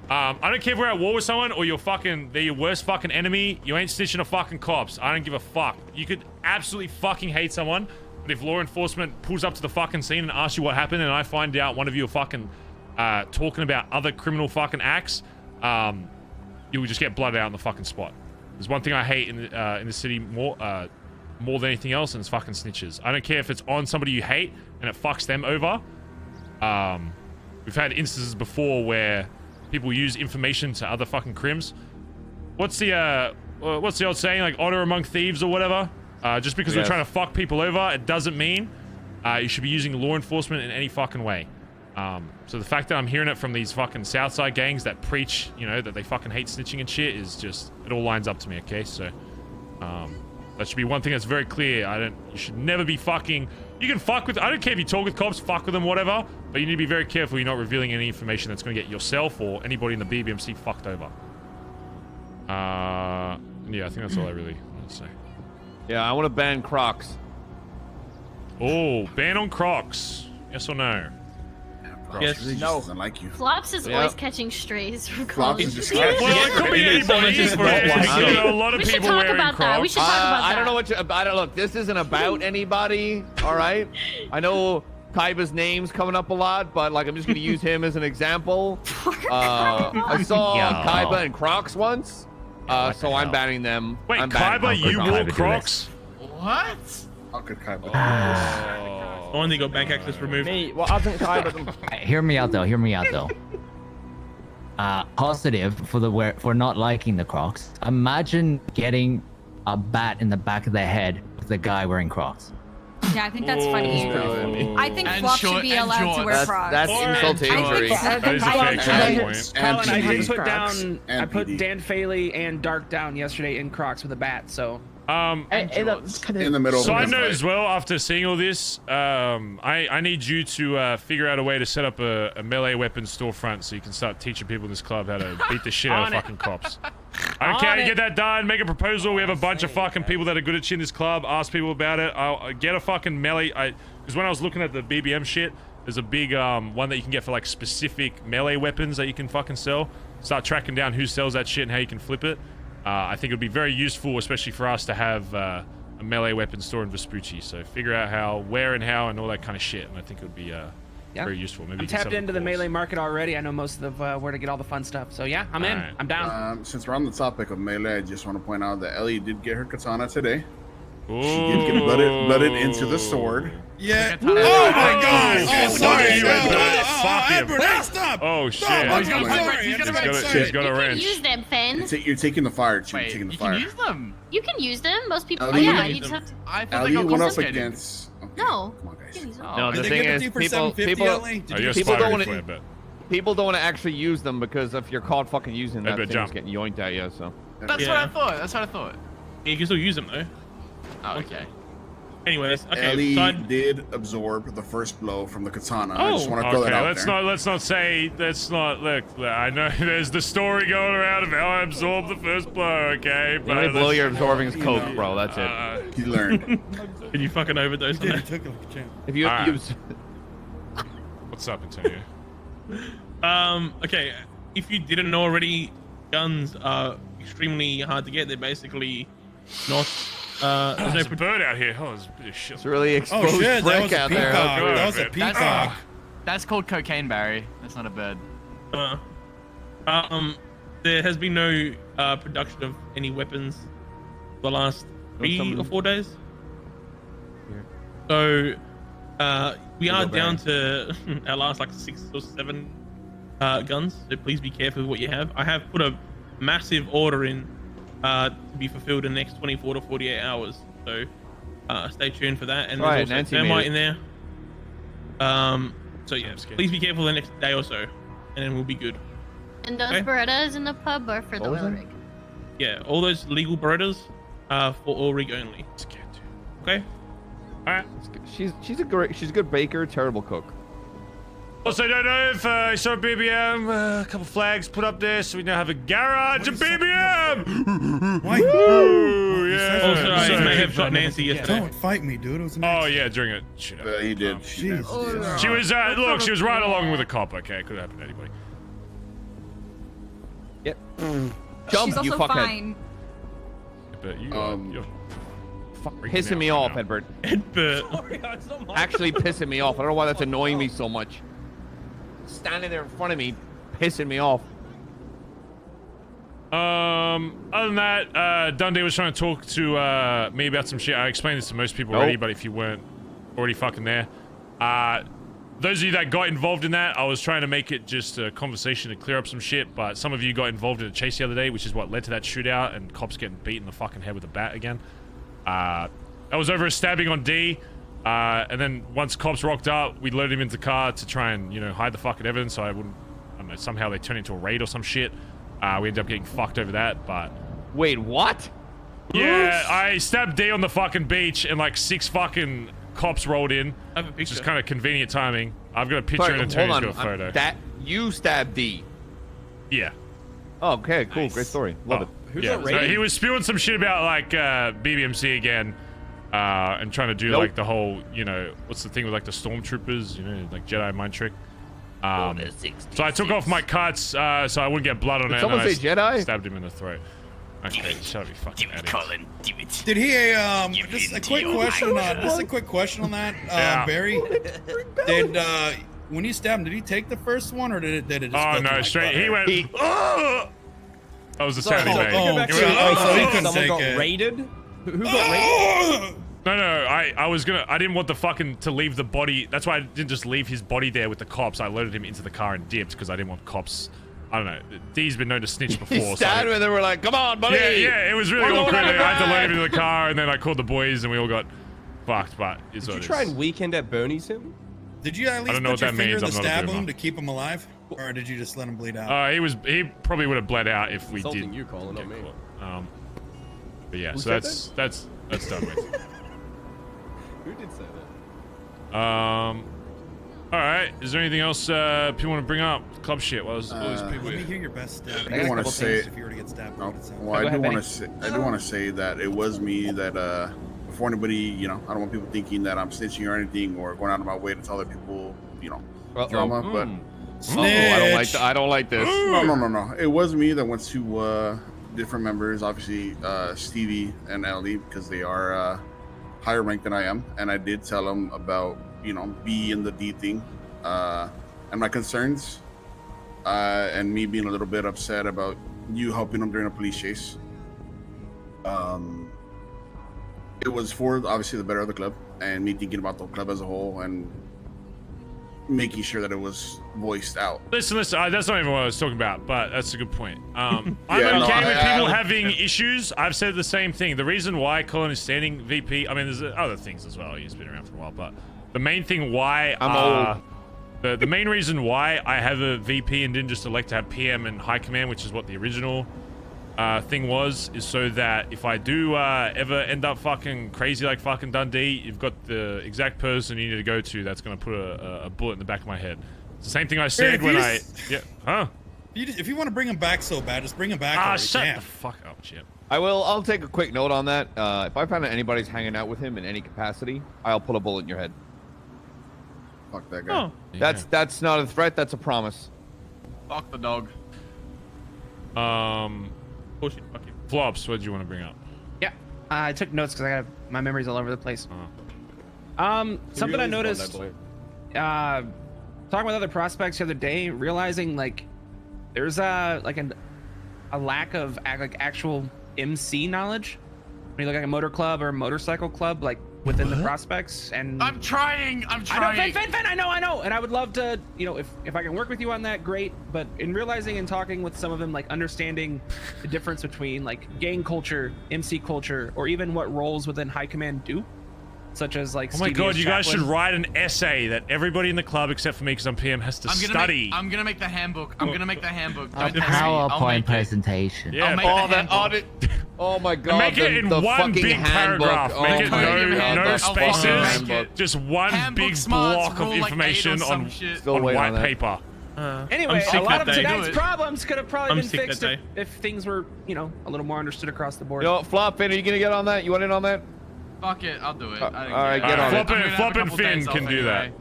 I don't care if we're at war with someone or they're your worst fucking enemy. You ain't snitching to fucking cops. I don't give a fuck. You could absolutely fucking hate someone, but if law enforcement pulls up to the fucking scene and asks you what happened, and I find out one of you are fucking talking about other criminal fucking acts, you will just get blooded out on the fucking spot. There's one thing I hate in the city more than anything else, and it's fucking snitches. I don't care if it's on somebody you hate and it fucks them over. We've had instances before where people use information to other fucking crims. What's the old saying, like honor among thieves or whatever? Just because we're trying to fuck people over, it doesn't mean you should be using law enforcement in any fucking way. So the fact that I'm hearing it from these fucking Southside gangs that preach, you know, that they fucking hate snitching and shit is just, it all lines up to me, okay? So, that should be one thing that's very clear. You should never be fucking, you can fuck with, I don't care if you talk with cops, fuck with them, whatever, but you need to be very careful you're not revealing any information that's going to get yourself or anybody in the BBMC fucked over. Yeah, I think that's all I really want to say. Yeah, I want to ban Crocs. Oh, ban on Crocs. Yes or no? Yes. Really no. Doesn't like you. Flops is always catching strays from Collin. Flops is just well, it could be anybody. A lot of people wearing Crocs. We should talk about that. I don't know what I don't look. This isn't about anybody. All right. I know Kaiba's name's coming up a lot, but like I'm just gonna use him as an example. I saw Kaiba in Crocs once, so I'm banning them. Wait, Kaiba, you wore Crocs? What? How could Kaiba? Only got bank access removed. Me, well, I think Kaiba. Hear me out though. Positive for not liking the Crocs. Imagine getting a bat in the back of the head with a guy wearing Crocs. Yeah, I think that's funny. I think Flop should be allowed to wear Crocs. That's insult to injury. Collin, I did put down. I put Dan Faley and Dark down yesterday in Crocs with a bat. So. In the middle. So I know as well. After seeing all this, I need you to figure out a way to set up a melee weapon storefront so you can start teaching people in this club how to beat the shit out of fucking cops. I don't care how to get that done. Make a proposal. We have a bunch of fucking people that are good at shit in this club. Ask people about it. I'll get a fucking melee. Because when I was looking at the BBM shit, there's a big one that you can get for like specific melee weapons that you can fucking sell. Start tracking down who sells that shit and how you can flip it. I think it would be very useful, especially for us to have a melee weapon store in Vespucci. So figure out how, where and how and all that kind of shit. And I think it would be very useful. Maybe I'm tapped into the melee market already. I know most of where to get all the fun stuff. So yeah, I'm in. I'm down. Since we're on the topic of melee, I just want to point out that Ellie did get her katana today. She did get blooded into the sword. Yeah. Oh my God! Oh, sorry. Edbert, hey, stop! Oh shit! She's got a You wrench. can use them, Fen. You're taking the fire. You're Wait, taking the you fire. can use them. You can use them. Most people. Ellie, Yeah, you just have to. I thought Ellie they got went up confiscated. against. No. Come on, guys. No, the Did they thing get is, the D for people 750, Ellie? people don't want to actually use them because if you're caught fucking using that, Edbert, thing's getting yoinked at you. So. That's what I thought. That's what I thought. Yeah, you can still use them though. Oh, okay. Anyways, okay. Ellie did absorb the first blow from the katana. I just want to throw that out there. Let's not say. Let's not look. I know there's the story going around of how I absorbed the first blow. Okay, the only blow you're absorbing is coke, bro. That's it. You learned. Can you fucking overdose on that? If you use. What's up, Antonio? Okay. If you didn't know already, guns are extremely hard to get. They're basically not. There's a bird out here. Oh, there's shit. It's really exposed brick out there. That was a peacock. That's called cocaine, Barry. That's not a bird. There has been no production of any weapons for the last 3 or 4 days. So we are down to our last like 6 or 7 guns. So please be careful with what you have. I have put a massive order in to be fulfilled in the next 24 to 48 hours. So stay tuned for that. And there's also thermite in there. So yeah, please be careful the next day or so, and then we'll be good. And those Berettas in the pub are for the oil rig. Yeah, all those legal Berettas are for oil rig only. Okay. All right. She's a good baker, terrible cook. Also, don't know if I saw BBM, a couple flags put up there, so we now have a garage at BBM! Why? Woo, yeah. Also, I may have shot Nancy yesterday. Don't fight me, dude. It was Oh, yeah, during it. Shit. He did. She was, look, she was right along with a cop, okay? It could have happened to anybody. Yep. Jump, She's you also fuckhead. fine. But you, you're pissing me off, Edbert. Actually pissing me off. I don't know why that's annoying me so much. Standing there in front of me, pissing me off. Other than that, Dundee was trying to talk to me about some shit. I explained this to most people already, but if you weren't already fucking there, those of you that got involved in that, I was trying to make it just a conversation to clear up some shit, but some of you got involved in a chase the other day, which is what led to that shootout and cops getting beat in the fucking head with a bat again. That was over a stabbing on D. And then once cops rocked up, we loaded him into the car to try and, you know, hide the fucking evidence so I don't know, somehow they turned into a raid or some shit. We ended up getting fucked over that, but... Wait, what? Yeah, I stabbed D on the fucking beach and like 6 fucking cops rolled in. I have a picture. Which is kind of convenient timing. I've got a picture and Tony's got a photo. That you stabbed D. Yeah. Oh, okay, cool. Nice. Great story. Love it. Who got raided? So he was spewing some shit about like BBMC again. And trying to do like the whole, you know, what's the thing with like the stormtroopers, you know, like Jedi mind trick. So I took off my cuts so I wouldn't get blood on it. Did someone say Jedi? Stabbed him in the throat. Okay, shut up, you fucking idiot. Collin, damn it. Did he just a quick question on that, Barry? Did when you stabbed him, did he take the first one or did it just go no, through, straight he went that was the sound he made. So he couldn't Someone take got it. raided? Who got raided? No, I didn't want the fucking to leave the body. That's why I didn't just leave his body there with the cops. I loaded him into the car and dipped because I didn't want cops. I don't know. D's been known to snitch before. He stabbed him and they were like, come on, buddy. Yeah, it was really awkward. I had to load him into the car and then I called the boys and we all got fucked, but Did you try and weekend at Bernie's him? Did you at least I don't know put what your that finger means. in the I'm not a stab boomer. wound to keep him alive? Or did you just let him bleed out? He probably would have bled out if we Insulting did. you, Collin, not me. But yeah, Who so said that's done with. Who did say that? All right. Is there anything else people want to bring up? Club shit. Well, all these people. Let me hear your best stab. I do want to say. If you were to get stabbed, No, what would it sound well, like? I do want to say that it was me that before anybody, you know, I don't want people thinking that I'm snitching or anything or going out of my way to tell other people, you know, drama. But I don't like this. No. It was me that went to different members, obviously Stevie and Ellie, because they are higher ranked than I am, and I did tell them about, you know, B and the D thing, and my concerns, and me being a little bit upset about you helping them during a police chase. It was for obviously the better of the club, and me thinking about the club as a whole, and making sure that it was voiced out. Listen, that's not even what I was talking about, but that's a good point. I'm okay with people having issues. I've said the same thing. The reason why Collin is standing VP, I mean, there's other things as well. He's been around for a while, but the main thing why I'm old. The main reason why I have a VP and didn't just elect to have PM and High Command, which is what the original thing was, is so that if I do ever end up fucking crazy like fucking Dundee, you've got the exact person you need to go to that's going to put a bullet in the back of my head. It's the same thing I said when I... Yeah, huh? If you want to bring him back so bad, just bring him back. Shut the fuck up, Chip. I'll take a quick note on that. If I find that anybody's hanging out with him in any capacity, I'll put a bullet in your head. Fuck that guy. Oh. That's not a threat, that's a promise. Fuck the dog. Bullshit, fuck you. Flops, what did you want to bring up? Yeah, I took notes because my memory's all over the place. Something I noticed talking with other prospects the other day, realizing like there's a lack of actual MC knowledge when you look at a motor club or a motorcycle club, like within the prospects. And I'm trying. I know, Finn, I know, and I would love to, you know, if I can work with you on that, great. But in realizing and talking with some of them, like understanding the difference between like gang culture, MC culture, or even what roles within High Command do, such as like. Oh my Stevie god, as you guys chaplain. should write an essay that everybody in the club except for me, because I'm PM, has to study. I'm gonna make the handbook. I'm gonna make the handbook. A PowerPoint presentation. Yeah, that audit. Oh my god. Make it in the one fucking big handbook. paragraph. Make it no spaces. Handbook. Just one Handbook big smarts block of rule like 8 or information some on shit. Still waiting white on that. paper. Anyway, a lot of tonight's problems could have probably I'm been sick fixed that if things were, you know, a little more understood across the board. Yo, Flop, Finn, are you gonna get on that? You want in on that? Fuck it, I'll do it. All right, get on it. Flop and Finn can do that.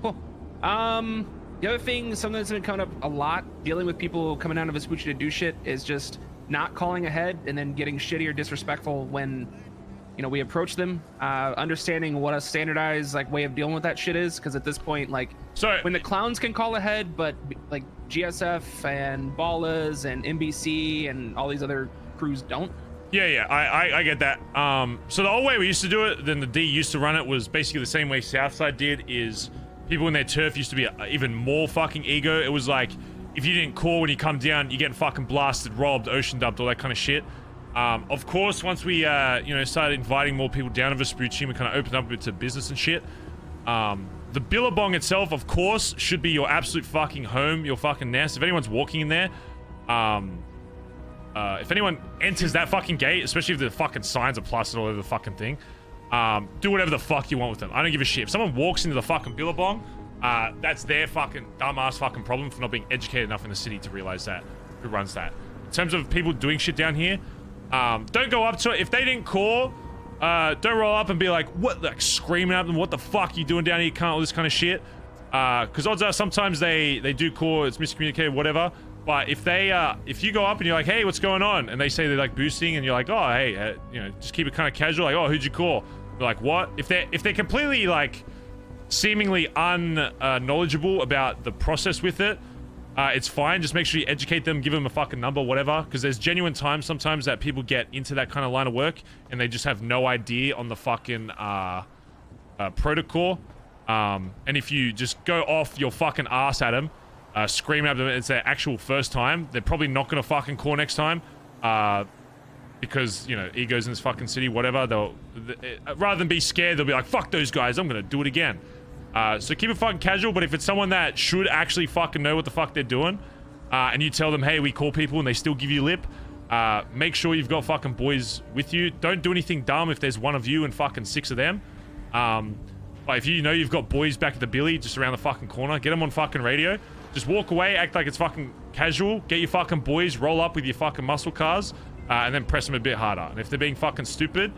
Cool. The other thing, something that's been coming up a lot, dealing with people coming down to Vespucci to do shit, is just not calling ahead and then getting shitty or disrespectful when, you know, we approach them. Understanding what a standardized like way of dealing with that shit is, because at this point, like, when the clowns can call ahead, but like GSF and Ballas and NBC and all these other crews don't. Yeah, I get that. So the old way we used to do it, then the D used to run it, was basically the same way Southside did, is people in their turf used to be even more fucking ego. It was like, if you didn't call when you come down, you're getting fucking blasted, robbed, ocean dumped, all that kind of shit. Of course, once we, started inviting more people down to Vespucci, we kind of opened up a bit to business and shit. The Billabong itself, of course, should be your absolute fucking home, your fucking nest. If anyone's walking in there, if anyone enters that fucking gate, especially if the fucking signs are plastered all over the fucking thing, do whatever the fuck you want with them. I don't give a shit. If someone walks into the fucking Billabong, that's their fucking dumbass fucking problem for not being educated enough in the city to realize that who runs that. In terms of people doing shit down here, don't go up to it. If they didn't call, don't roll up and be like, what, like screaming at them, what the fuck are you doing down here, you can't, all this kind of shit. Because odds are sometimes they do call, it's miscommunicated, whatever. But if they, if you go up and you're like, hey, what's going on? And they say they're like boosting and you're like, oh, hey, just keep it kind of casual. Like, oh, who'd you call? They're like, what? If they're completely like seemingly unknowledgeable about the process with it, it's fine. Just make sure you educate them, give them a fucking number, whatever. Because there's genuine times sometimes that people get into that kind of line of work and they just have no idea on the fucking protocol. And if you just go off your fucking ass at them, screaming at them, it's their actual first time, they're probably not gonna fucking call next time. Because, egos in this fucking city, whatever. Rather than be scared, they'll be like, fuck those guys, I'm gonna do it again. So keep it fucking casual, but if it's someone that should actually fucking know what the fuck they're doing, and you tell them, hey, we call people and they still give you lip, make sure you've got fucking boys with you. Don't do anything dumb if there's one of you and fucking 6 of them. But if you've got boys back at the Billy, just around the fucking corner, get them on fucking radio. Just walk away, act like it's fucking casual, get your fucking boys, roll up with your fucking muscle cars, and then press them a bit harder. And if they're being fucking stupid,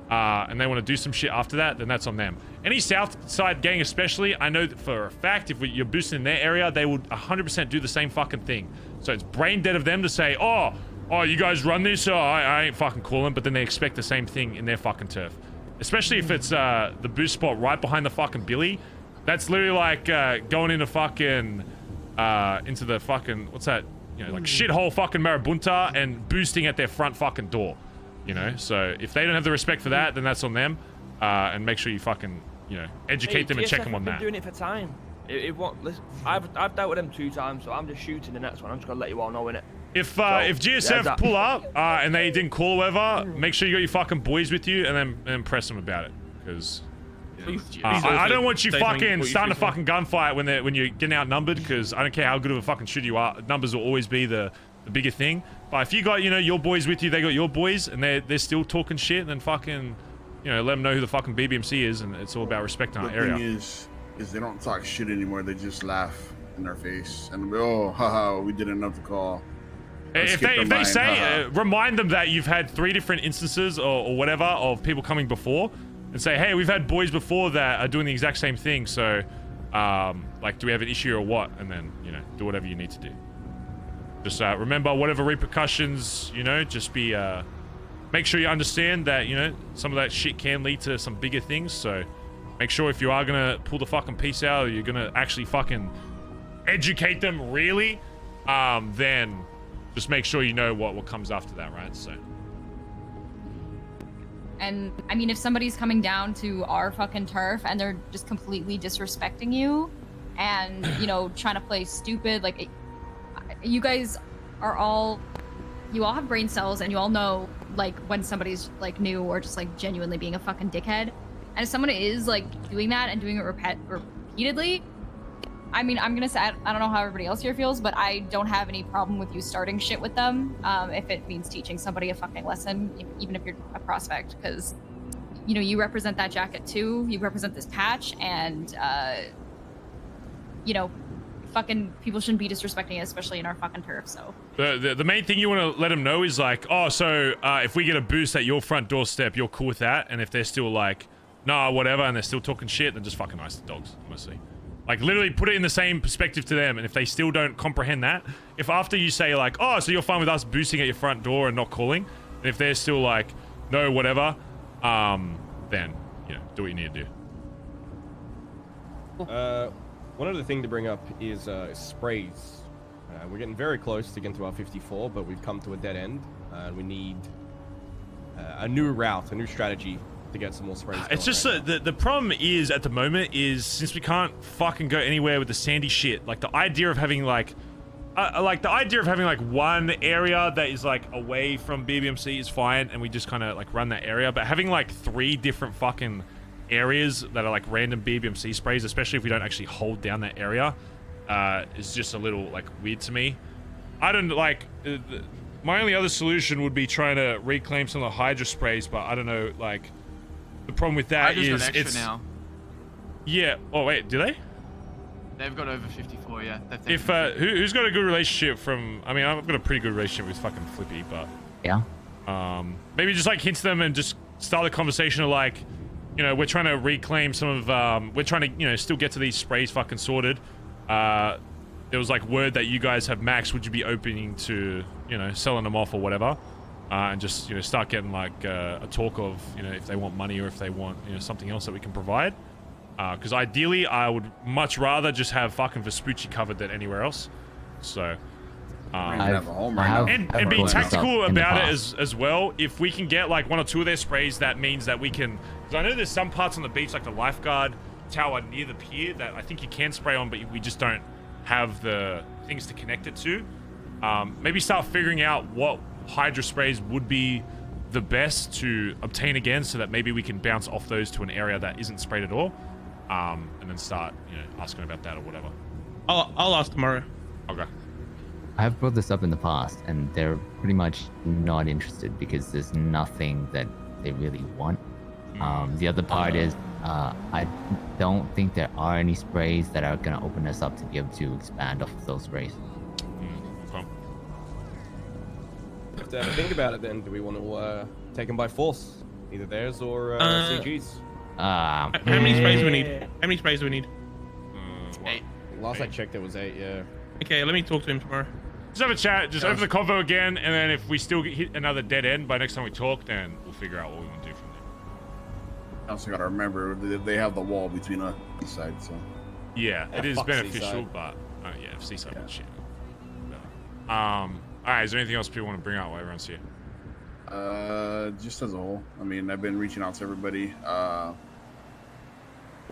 and they want to do some shit after that, then that's on them. Any South Side gang especially, I know that for a fact, if you're boosting in their area, they would 100% do the same fucking thing. So it's brain dead of them to say, oh, you guys run this? Oh, I ain't fucking calling, but then they expect the same thing in their fucking turf. Especially if it's the boost spot right behind the fucking Billy. That's literally like going into fucking, into the fucking, what's that? Like shithole fucking Marabunta and boosting at their front fucking door. So if they don't have the respect for that, then that's on them. And make sure you fucking, educate them and check them on that. I've been doing it for time. It won't. Listen, I've dealt with them 2 times, so I'm just shooting the next one. I'm just gonna let you all know, innit? If GSF pull up and they didn't call or whatever, make sure you got your fucking boys with you and then press them about it. Because I don't want you fucking starting a fucking gunfight when you're getting outnumbered, because I don't care how good of a fucking shooter you are. Numbers will always be the bigger thing. But if you got, your boys with you, they got your boys, and they're still talking shit, then fucking, let them know who the fucking BBMC is, and it's all about respect in our area. The thing is they don't talk shit anymore. They just laugh in our face and be, oh, haha, we didn't know to call. If they say, remind them that you've had 3 different instances or whatever of people coming before, and say, hey, we've had boys before that are doing the exact same thing, so, do we have an issue or what? And then, do whatever you need to do. Just remember, whatever repercussions, just be, make sure you understand that, some of that shit can lead to some bigger things, so make sure if you are gonna pull the fucking piece out, or you're gonna actually fucking educate them, really, then just make sure you know what comes after that, right? So. And I mean, if somebody's coming down to our fucking turf and they're just completely disrespecting you and, trying to play stupid, like, you guys are all, you all have brain cells and you all know, like, when somebody's, like, new or just, like, genuinely being a fucking dickhead. And if someone is, like, doing that and doing it repeatedly, I mean, I'm gonna say, I don't know how everybody else here feels, but I don't have any problem with you starting shit with them, if it means teaching somebody a fucking lesson, even if you're a prospect, because, you represent that jacket too, you represent this patch, and, fucking people shouldn't be disrespecting it, especially in our fucking turf, so. The main thing you want to let them know is like, oh, so if we get a boost at your front doorstep, you're cool with that, and if they're still like, nah, whatever, and they're still talking shit, then just fucking ice the dogs, honestly. Like, literally put it in the same perspective to them, and if they still don't comprehend that, if after you say, like, oh, so you're fine with us boosting at your front door and not calling, and if they're still like, no, whatever, then, do what you need to do. One other thing to bring up is sprays. We're getting very close to getting to our 54, but we've come to a dead end, and we need a new route, a new strategy to get some more sprays. It's just the problem is at the moment is, since we can't fucking go anywhere with the sandy shit, like the idea of having like like the idea of having like one area that is like away from BBMC is fine, and we just kind of like run that area. But having like 3 different fucking areas that are like random BBMC sprays, especially if we don't actually hold down that area, is just a little like weird to me. I don't like. My only other solution would be trying to reclaim some of the Hydra sprays, but I don't know. Like, the problem with that Hydra's is got extra it's now. Yeah. Oh wait, do they? They've got over 54. Yeah. If who's got a good relationship from? I mean, I've got a pretty good relationship with fucking Flippy, but yeah. Maybe just like hint to them and just start the conversation of like, you know, we're trying to reclaim some of we're trying to, you know, still get to these sprays fucking sorted. There was like word that you guys have max. Would you be opening to, you know, selling them off or whatever, and just, you know, start getting like a talk of, you know, if they want money or if they want, you know, something else that we can provide. Because ideally, I would much rather just have fucking Vespucci covered than anywhere else. So, and be tactical about it as well. If we can get like 1 or 2 of their sprays, that means that we can. Because I know there's some parts on the beach, like the lifeguard tower near the pier, that I think you can spray on, but we just don't have the things to connect it to. Maybe start figuring out what Hydra sprays would be the best to obtain again, so that maybe we can bounce off those to an area that isn't sprayed at all. And then start, you know, asking about that or whatever. I'll ask tomorrow. Okay. I have brought this up in the past, and they're pretty much not interested because there's nothing that they really want. The other part is, I don't think there are any sprays that are going to open us up to be able to expand off of those sprays. Have to have a think about it then. Do we want to take them by force? Either theirs or CG's? How many sprays do we need? How many sprays do we need? 8. Last I checked, it was 8. Yeah. Okay, let me talk to him tomorrow. Just have a chat. Just open the convo again, and then if we still hit another dead end by next time we talk, then we'll figure out what we want to do from there. Also gotta remember they have the wall between us sides, so. Yeah, it is beneficial, but yeah, seaside shit. All right, is there anything else people want to bring out while everyone's here? Just as a whole. I mean, I've been reaching out to everybody. We're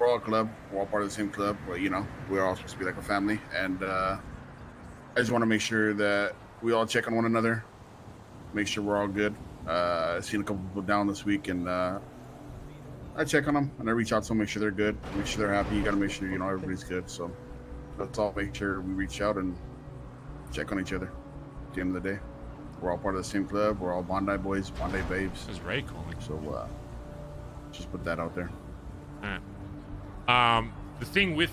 all a club. We're all part of the same club, but you know, we're all supposed to be like a family. And I just want to make sure that we all check on one another, make sure we're all good. I've seen a couple people down this week, and I check on them and I reach out to them, make sure they're good, make sure they're happy. You got to make sure, you know, everybody's good. So let's all make sure we reach out and check on each other. At the end of the day, we're all part of the same club. We're all Bondi boys, Bondi babes. This is Ray calling. So just put that out there. All right. The thing with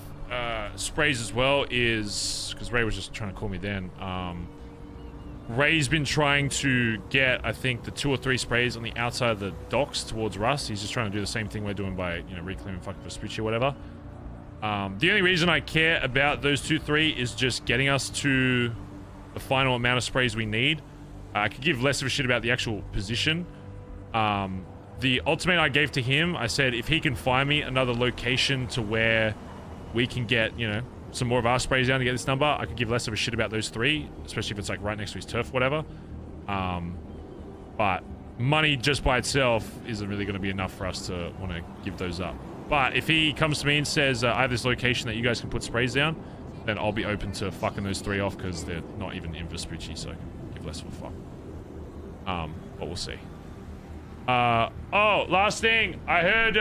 sprays as well is, because Ray was just trying to call me then, Ray's been trying to get, I think, the 2 or 3 sprays on the outside of the docks towards Rust. He's just trying to do the same thing we're doing by, you know, reclaiming fucking Vespucci or whatever. The only reason I care about those 2, 3 is just getting us to the final amount of sprays we need. I could give less of a shit about the actual position. The ultimate I gave to him, I said if he can find me another location to where we can get, you know, some more of our sprays down to get this number, I could give less of a shit about those 3, especially if it's like right next to his turf, whatever. But money just by itself isn't really going to be enough for us to want to give those up. But if he comes to me and says, I have this location that you guys can put sprays down, then I'll be open to fucking those 3 off, because they're not even in Vespucci, so I can give less of a fuck. But we'll see. Oh, last thing. I heard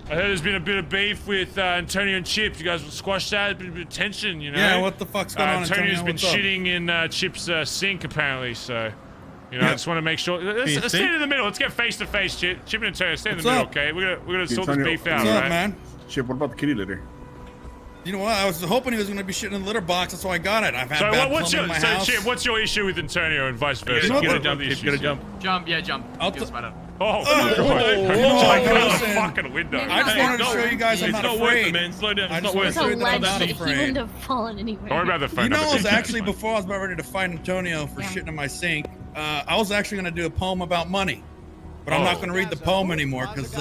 there's been a bit of beef with Antonio and Chip. You guys will squash that. A bit of tension, you know? Yeah, what the fuck's going on, Antonio's Antonio? been What's up? shitting in Chip's sink, apparently, so... You know, I just want to make sure. Let's stand in the middle. Let's get face to face, Chip. Chip and Antonio, stand in the middle, okay? We're gonna sort this beef out, What's up, right? man? Chip, what about the kitty litter? You know what? I was hoping he was going to be shitting in the litter box. That's why I got it. I've had So bad what's plumbing your in my house. Chip? What's your issue with Antonio and vice versa? You gotta jump, Chip. You gotta jump. Jump, yeah, jump. I'll Feels better. Oh, I fucking window. just wanted to show you guys I'm not It's not afraid. worth it, man. Slow down. I It's just not want worth to show you that I'm not He afraid. wouldn't have fallen anywhere. Don't worry about the phone. You know, number, I was Chip. actually, before I was about ready to fight Antonio for shitting in my sink, I was actually going to do a poem about money. But I'm not going to read the poem anymore because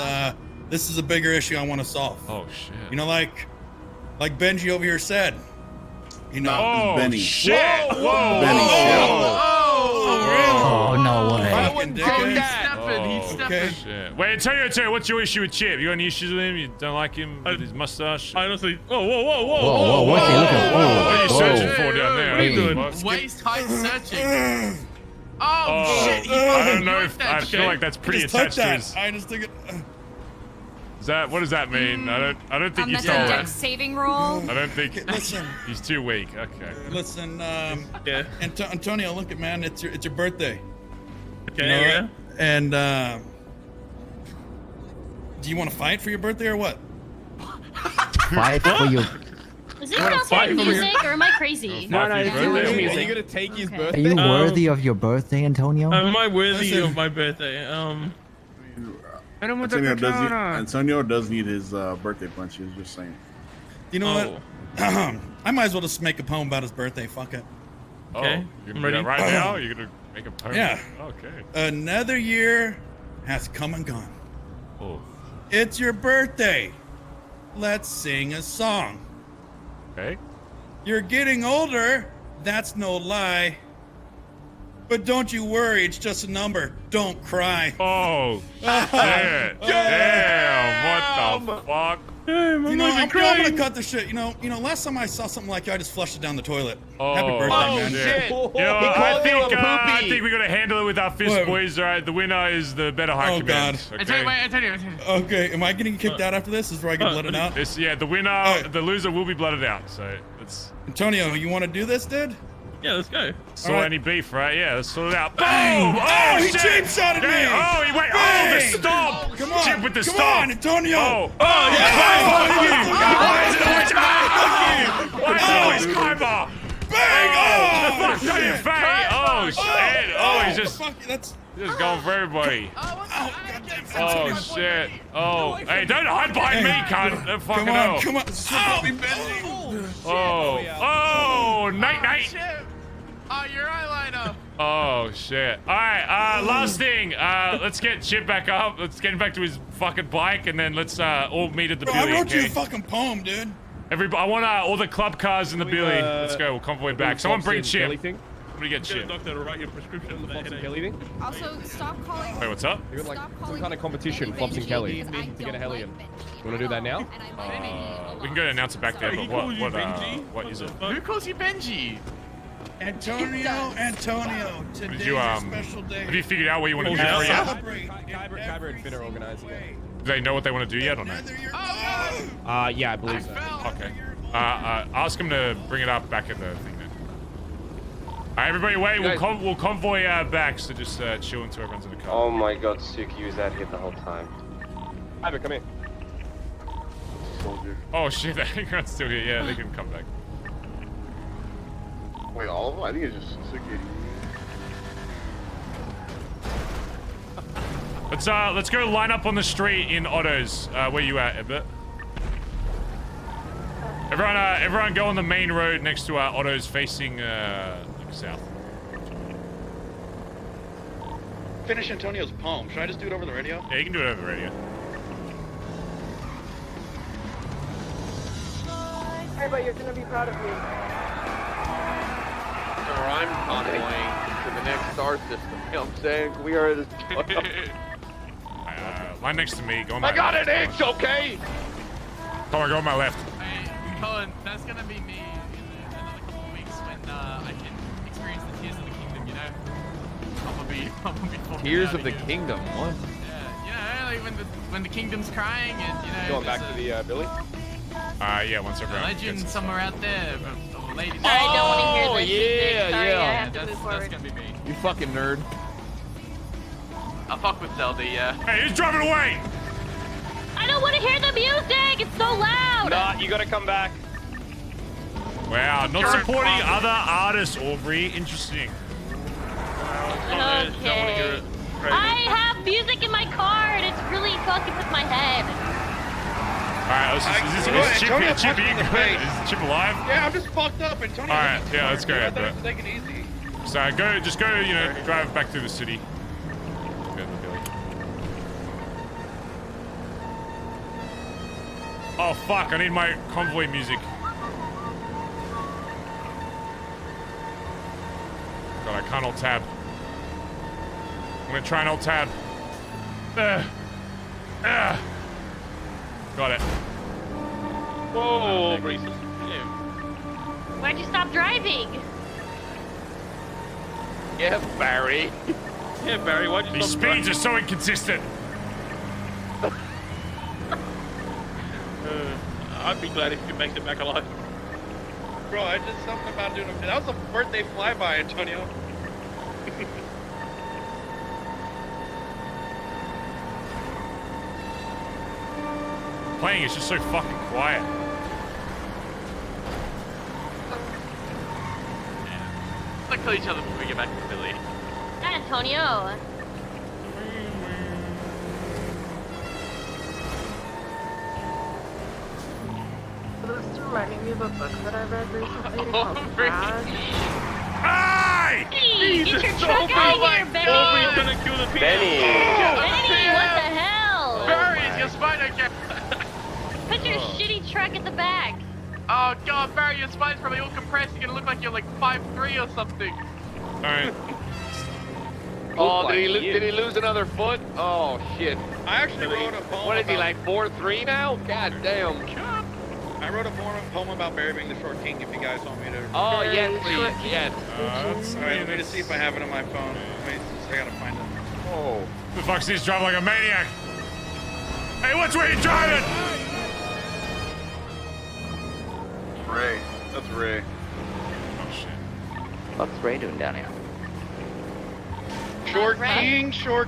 this is a bigger issue I want to solve. Oh, shit. You know, like Benji over here said. You know, Oh, Benny. shit. Whoa. Benny, Oh, really? Oh, no way. Fucking dickhead. stepping. He's stepping. Shit. Wait, Antonio, what's your issue with Chip? You got any issues with him? You don't like him with his mustache? Honestly, whoa, what's he looking for? What are you searching for down there? What are you doing? Waist height searching. Oh, shit! I don't know if I feel like that's pretty attached to his. I just think it. Is that what does that mean? I don't think you That's stole a that. dex saving roll. I don't think. Listen. He's too weak. Okay. Listen, yeah. Antonio, look at man, it's your birthday. Okay. You know, Yeah. And do you want to fight for your birthday or what? Fight for your. Is this outside music or am I crazy? No, Fight it's for your birthday? music. Are you gonna take his Are birthday? you worthy of your birthday, Antonio? Am I worthy of my birthday? Antonio does need his birthday punch. He was just saying. You know what? I might as well just make a poem about his birthday. Fuck it. Okay. You're gonna do that right now? You're gonna make a poem? Yeah. Okay. Another year has come and gone. Oh. It's your birthday. Let's sing a song. Okay. You're getting older. That's no lie. But don't you worry. It's just a number. Don't cry. Oh. Shit. Damn. What the fuck? You know, I'm gonna cut the shit. You know. Last time I saw something like you, I just flushed it down the toilet. Happy birthday, man. Shit. You know, I think we gotta handle it with our fist, boys. All right, the winner is the better high command. Okay? Antonio. Okay, am I getting kicked out after this? Is where I get blooded out? Yeah, the winner, the loser will be blooded out. So let's. Antonio, you want to do this, dude? Yeah, let's go. Sort any beef, right? Yeah, let's sort it out. Bang! Boom! Oh, he shit! cheap shotted me! Oh, he went. Bang! Oh, the stomp! Come on! Chip with the Come stomp! on, Antonio! Oh! Why is it always Kaiba? Bang! Oh! Fuck you, Faye! Oh, shit! Oh, he's just going for everybody. Oh, shit. Oh, hey, don't hide behind me, cunt. Don't fucking know. Come on. Oh, night. Oh, your eyeliner. Oh, shit. All right, last thing. Let's get Chip back up. Let's get him back to his fucking bike, and then let's all meet at the Bro, Billy. I wrote you okay? a fucking poem, dude. Everybody, I want all the club cars in the Billy. Let's go. We'll convoy back. Someone bring Chip. Somebody get Chip. Doctor to write your prescription. Also, stop calling. Wait, what's up? We got like some kind of competition, Flops and Kelly, to get a Hellion. You want to do that now? We can go and announce it back there, but what is it? Who calls you Benji? Antonio, Did today's you, a special day. have you figured out what you want to do for yet? Kyber and Finn are organizing it. Do they know what they want to do yet or no? Yeah, I believe so. Okay. Ask them to bring it up back at the thing then. Alright, everybody wait, we'll convoy back, so just chill until everyone's in the car. Oh my god, Suki was out here the whole time. Kyber, come here. Soldier. Oh shit, the hangar's still here. Yeah, they can come back. Wait, all of them? I think it's just Suki. Let's go line up on the street in autos. Where you at, Edbert? Everyone go on the main road next to our autos facing south. Finish Antonio's poem. Should I just do it over the radio? Yeah, you can do it over the radio. Hey, but you're gonna be proud of me. Or I'm convoying to the next star system. You know what I'm saying? We are this. Line next to me. Go on my I got left. an itch, okay? Come on, go on my left. Hey, Collin, that's gonna be me in another couple of weeks when I can experience the tears of the kingdom. You know, I'm gonna be fucking Tears out of the kingdom. What? Yeah, you know, like when the kingdom's crying and you know. Going back to the Billy? Yeah, once everyone. A legend somewhere out there. A lady. Sorry, I don't want to hear this. yeah, Sorry, yeah. I have to That's move forward. gonna be me. You fucking nerd. I'll fuck with Zelda, yeah. Hey, who's driving away? I don't want to hear the music. It's so loud. Nah, you gotta come back. Wow, not supporting other artists, Aubrey. Interesting. Okay. I have music in my car and it's really fucking with my head. Alright, is Chip alive? Yeah, I'm just fucked up, Antonio. Alright, yeah, let's go, I thought Edbert. it was taking it easy. So just go, you know, drive back through the city. Go to the Billy. Oh fuck, I need my convoy music. God, I can't alt tab. I'm gonna try and alt tab. Got it. Whoa, Why'd you stop driving? Yeah, Barry. Yeah, Barry, why'd you These stop speeds are so inconsistent. I'd be glad if you make it back alive. Bro, I did something about doing it. That was a birthday flyby, Antonio. Playing is just so fucking quiet. Let's kill each other before we get back to Philly. Antonio. This reminding me of a book that I read recently called Bazza. Hey! Hey, get your truck out of here, Benny! Aubrey's gonna kill the people! Benny, what the hell? Barry, your spider cat! Put your shitty truck at the back. Oh god, Barry, your spine's probably all compressed. You're gonna look like you're like 5'3" or something. Alright. Oh, did he lose another foot? Oh shit. I actually wrote a poem. What is he, like 4'3" now? God damn. I wrote a poem about Barry being the short king if you guys want me to. Oh, yes, please. Yes. Alright, let me just see if I have it on my phone. I gotta find it. Oh. The fuck's this drive like a maniac? Hey, what's where you driving? Ray. That's Ray. Oh shit. What's Ray doing down here? Short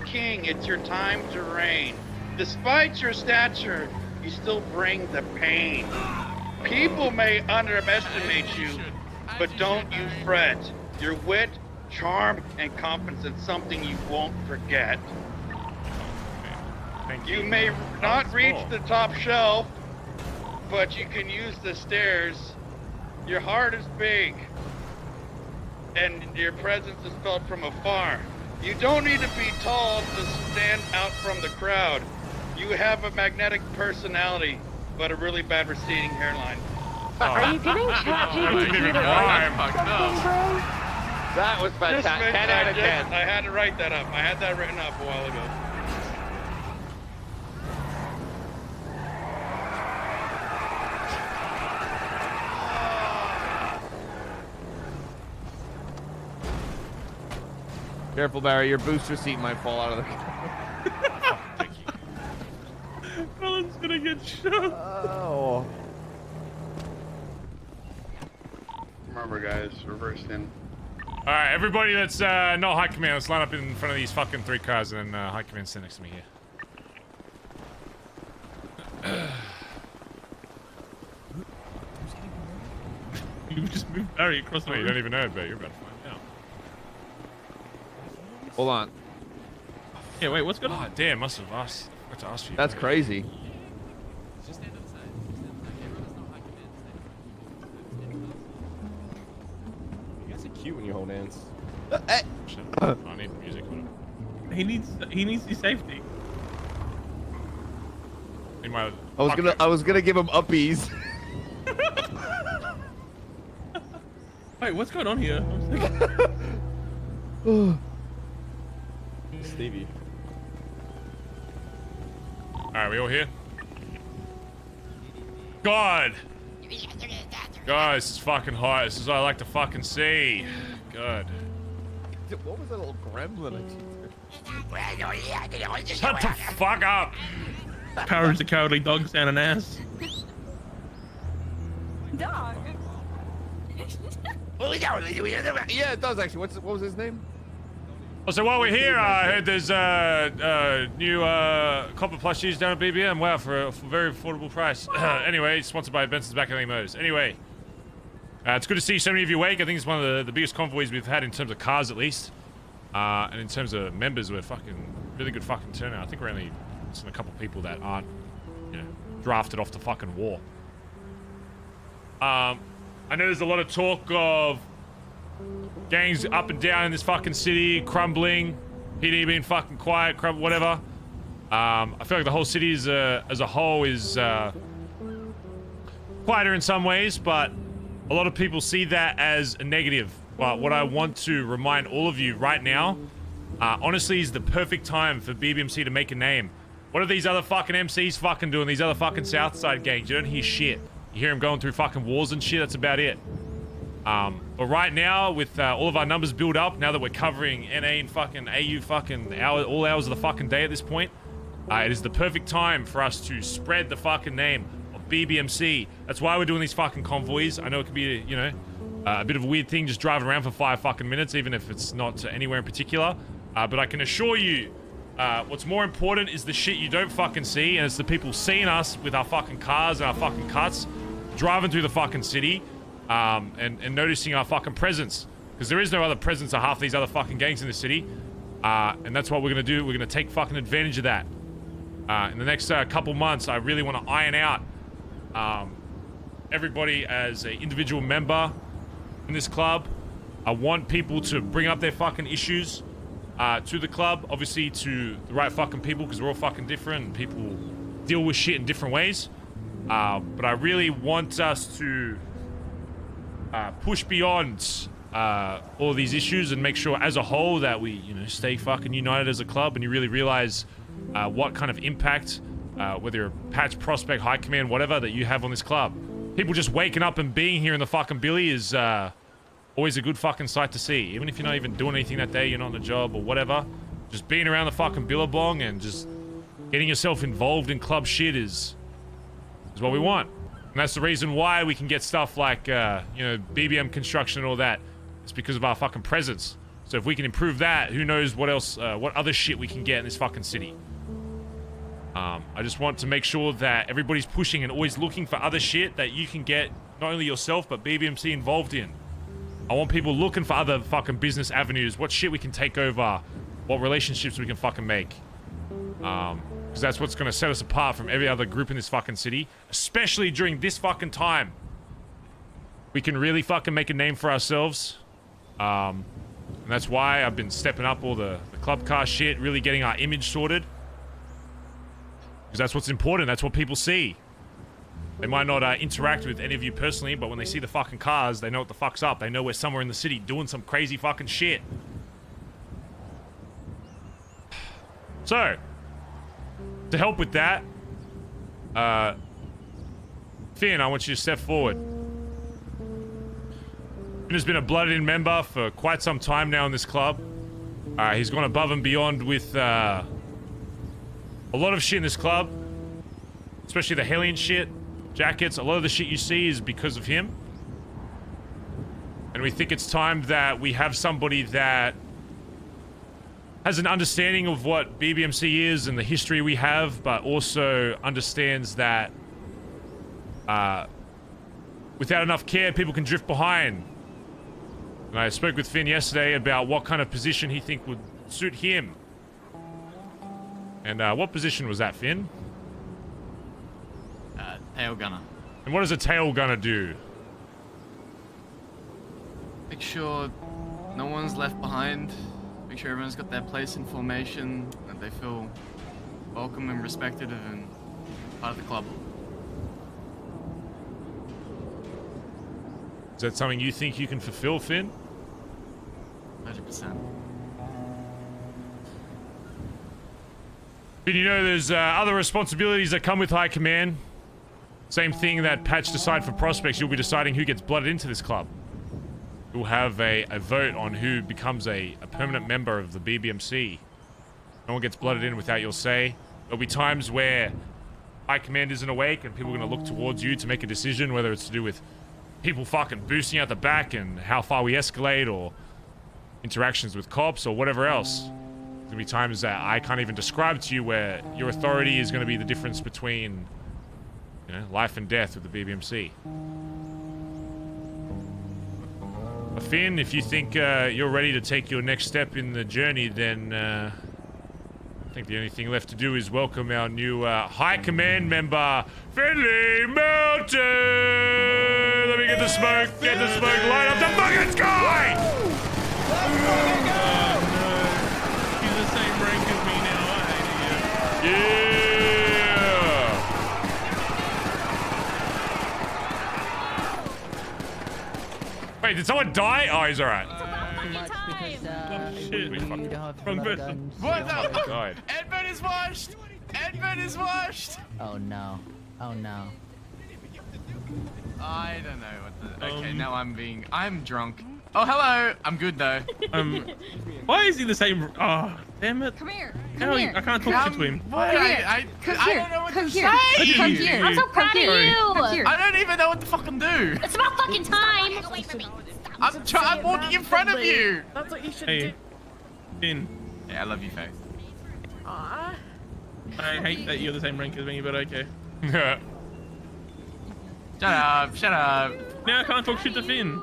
king, it's your time to reign. Despite your stature, you still bring the pain. People may underestimate you, but don't you fret. Your wit, charm, and confidence is something you won't forget. Thank You may not reach the top shelf, but you can use the stairs. Your heart is big, and your presence is felt from afar. You don't need to be tall to stand out from the crowd. You have a magnetic personality, but a really bad receding hairline. Are you getting ChatGPT to write something, bro? That was fantastic. 10 out of 10. I had to write that up. I had that written up a while ago. Careful, Barry. Your booster seat might fall out of the car. Collin's gonna get shot. Oh. Remember, guys, reversed in. Alright, everybody that's not high command, let's line up in front of these fucking 3 cars and then high command stand next to me here. You just moved Barry across the room. You don't even know, but you're about to find out. Hold on. Yeah, wait, what's going on? Oh, damn, must have asked. I forgot to ask you. That's crazy. You guys are cute when you hold hands. I need music. He needs his safety. I was gonna give him uppies. Wait, what's going on here? Stevie. Alright, we all here? God! Guys, this is fucking hot. This is what I like to fucking see. God. What was that little gremlin? Shut the fuck up! Courage the Cowardly Dog sound an ass. Dog. Yeah, it does actually. What was his name? Oh, so while we're here, I heard there's new copper plushies down at BBM. Wow, for a very affordable price. Anyway, sponsored by Benson's Back Alley Motors. Anyway, it's good to see so many of you awake. I think it's one of the biggest convoys we've had in terms of cars, at least. And in terms of members, we're really good fucking turnout. I think we're only missing a couple people that aren't, drafted off the fucking war. I know there's a lot of talk of gangs up and down in this fucking city, crumbling, PD being fucking quiet, whatever. I feel like the whole city as a whole is quieter in some ways, but a lot of people see that as a negative. But what I want to remind all of you right now honestly is the perfect time for BBMC to make a name. What are these other fucking MCs fucking doing? These other fucking Southside gangs. You don't hear shit. You hear them going through fucking wars and shit. That's about it. But right now, with all of our numbers build up, now that we're covering NA and fucking AU fucking all hours of the fucking day at this point, it is the perfect time for us to spread the fucking name of BBMC. That's why we're doing these fucking convoys. I know it could be, you know, a bit of a weird thing just driving around for 5 fucking minutes, even if it's not anywhere in particular. But I can assure you, what's more important is the shit you don't fucking see, and it's the people seeing us with our fucking cars and our fucking cuts, driving through the fucking city, and noticing our fucking presence. Because there is no other presence of half these other fucking gangs in the city. And that's what we're gonna do. We're gonna take fucking advantage of that. In the next couple months, I really want to iron out everybody as an individual member in this club. I want people to bring up their fucking issues to the club, obviously to the right fucking people, because we're all fucking different and people deal with shit in different ways. But I really want us to push beyond all these issues and make sure as a whole that we, you know, stay fucking united as a club, and you really realize what kind of impact, whether you're a patch, prospect, high command, whatever, that you have on this club. People just waking up and being here in the fucking Billy is always a good fucking sight to see. Even if you're not even doing anything that day, you're not on a job or whatever, just being around the fucking Billabong and just getting yourself involved in club shit is what we want. And that's the reason why we can get stuff like, you know, BBM construction and all that. It's because of our fucking presence. So if we can improve that, who knows what else, what other shit we can get in this fucking city. I just want to make sure that everybody's pushing and always looking for other shit that you can get, not only yourself, but BBMC involved in. I want people looking for other fucking business avenues, what shit we can take over, what relationships we can fucking make. Because that's what's going to set us apart from every other group in this fucking city, especially during this fucking time. We can really fucking make a name for ourselves. And that's why I've been stepping up all the club car shit, really getting our image sorted. Because that's what's important. That's what people see. They might not interact with any of you personally, but when they see the fucking cars, they know what the fuck's up. They know we're somewhere in the city doing some crazy fucking shit. So, to help with that, Finn, I want you to step forward. Finn has been a blooded-in member for quite some time now in this club. He's gone above and beyond with a lot of shit in this club, especially the Hellion shit, jackets. A lot of the shit you see is because of him. And we think it's time that we have somebody that has an understanding of what BBMC is and the history we have, but also understands that without enough care, people can drift behind. And I spoke with Finn yesterday about what kind of position he think would suit him. And what position was that, Finn? Tail gunner. And what does a tail gunner do? Make sure no one's left behind. Make sure everyone's got their place in formation, that they feel welcome and respected and part of the club. Is that something you think you can fulfill, Finn? 100%. But you know, there's other responsibilities that come with high command. Same thing that Patch decide for prospects. You'll be deciding who gets blooded into this club. You'll have a vote on who becomes a permanent member of the BBMC. No one gets blooded in without your say. There'll be times where high command isn't awake and people are going to look towards you to make a decision, whether it's to do with people fucking boosting out the back and how far we escalate, or interactions with cops, or whatever else. There's gonna be times that I can't even describe to you where your authority is gonna be the difference between, you know, life and death with the BBMC. But Finn, if you think you're ready to take your next step in the journey, then I think the only thing left to do is welcome our new high command member, Finley Melton! Let me get the smoke, light up the fucking sky! He's the same rank as me now, I hate you. Yeah! Wait, did someone die? Oh, he's alright. fucking time. We fucking What Oh my the? God. Edbert is washed. Edbert is washed. Oh no. Oh no. I don't know what the. Okay, now I'm drunk. Oh, hello. I'm good though. Why is he the same? Oh, damn it. Come here. How I can't talk shit to him. Boy, I don't know what to say. Come here. I'm so proud of you. I don't even know what to fucking do. It's about fucking time. I'm walking in front of you. That's what you should Hey, do. Finn. Yeah, I love you, Faith. Aww. I hate that you're the same rank as me, but okay. Shut up. Shut up. Now I can't talk shit to Finn.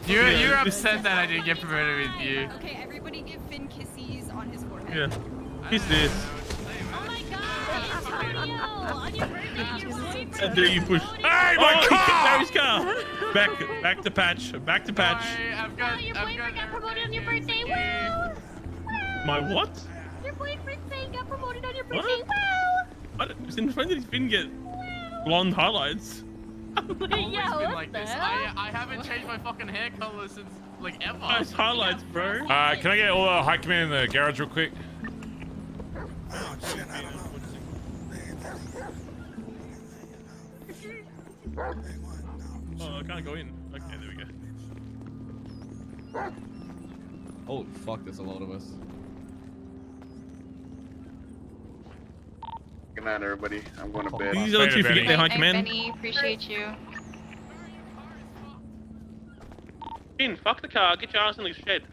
You're upset that I didn't get promoted with you. Okay, everybody give Finn kisses on his forehead. Yeah. Kiss this. Oh my god, Antonio! On your birthday, your boyfriend. How dare you push? Hey, my He car! kicked Harry's car. Back to patch. Back to patch. Your boyfriend got promoted on your birthday. Wow! My what? Your boyfriend saying got promoted on your What? birthday. Wow! Since when did Finn get blonde highlights? Always Yeah, been what like the this. hell? I haven't changed my fucking hair color since like ever. Nice highlights, bro. Can I get all the high command in the garage real quick? Oh, I can't go in. Okay, there we go. Holy fuck, there's a lot of us. Good night, everybody. I'm going to bed. These are the two forget their high command. Benny, appreciate you. Finn, fuck the car. Get your ass in the shed.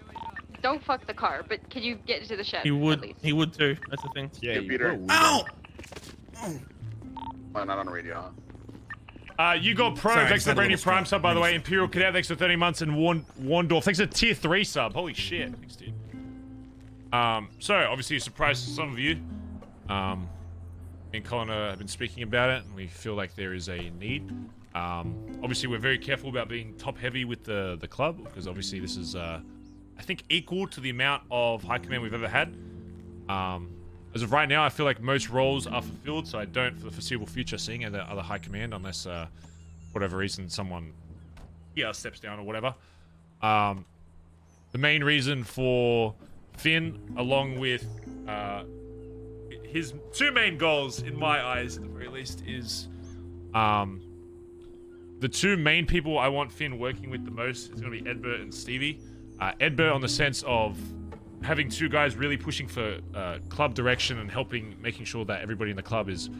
Don't fuck the car, but can you get to the shed? He at would. least? He would too. That's the thing. Yeah, Peter. Ow! Well, not on the radio, You got Pro. Sorry, Thanks for the I brand new said a Prime little sub, by the way. Imperial Cadet, thanks for 30 months. And Warndorf, thanks for tier 3 sub. Holy shit. Thanks, dude. So, obviously, a surprise to some of you. Me and Collin have been speaking about it, and we feel like there is a need. Obviously, we're very careful about being top-heavy with the club, because obviously this is, I think, equal to the amount of high command we've ever had. As of right now, I feel like most roles are fulfilled, so I don't, for the foreseeable future, seeing other high command, unless, for whatever reason, someone steps down or whatever. The main reason for Finn, along with his two main goals, in my eyes, at the very least, is the two main people I want Finn working with the most is going to be Edbert and Stevie. Edbert on the sense of having two guys really pushing for club direction and making sure that everybody in the club is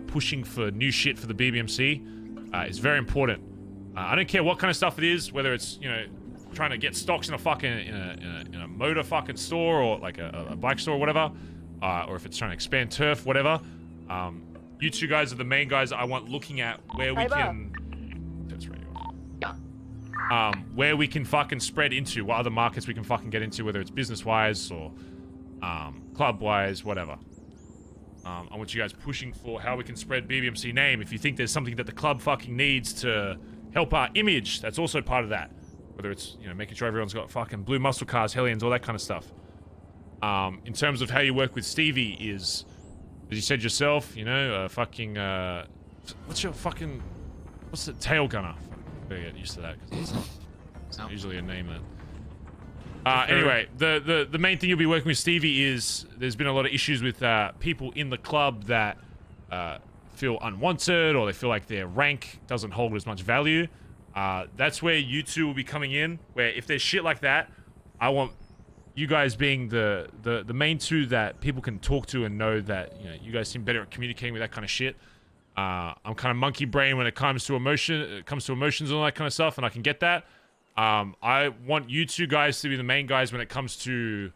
pushing for new shit for the BBMC is very important. I don't care what kind of stuff it is, whether it's, you know, trying to get stocks in a fucking in a motor fucking store or like a bike store or whatever, or if it's trying to expand turf, whatever. You two guys are the main guys I want looking at where we can. That's radio. Where we can fucking spread into, what other markets we can fucking get into, whether it's business-wise or club-wise, whatever. I want you guys pushing for how we can spread BBMC name. If you think there's something that the club fucking needs to help our image, that's also part of that. Whether it's, you know, making sure everyone's got fucking blue muscle cars, Hellions, all that kind of stuff. In terms of how you work with Stevie is, as you said yourself, you know, what's the tail gunner? I better get used to that because it's not usually a name that. Anyway, the main thing you'll be working with Stevie is there's been a lot of issues with people in the club that feel unwanted or they feel like their rank doesn't hold as much value. That's where you two will be coming in, where if there's shit like that, I want you guys being the main two that people can talk to and know that, you know, you guys seem better at communicating with that kind of shit. I'm kind of monkey brain when it comes to emotions and all that kind of stuff, and I can get that. I want you two guys to be the main guys when it comes to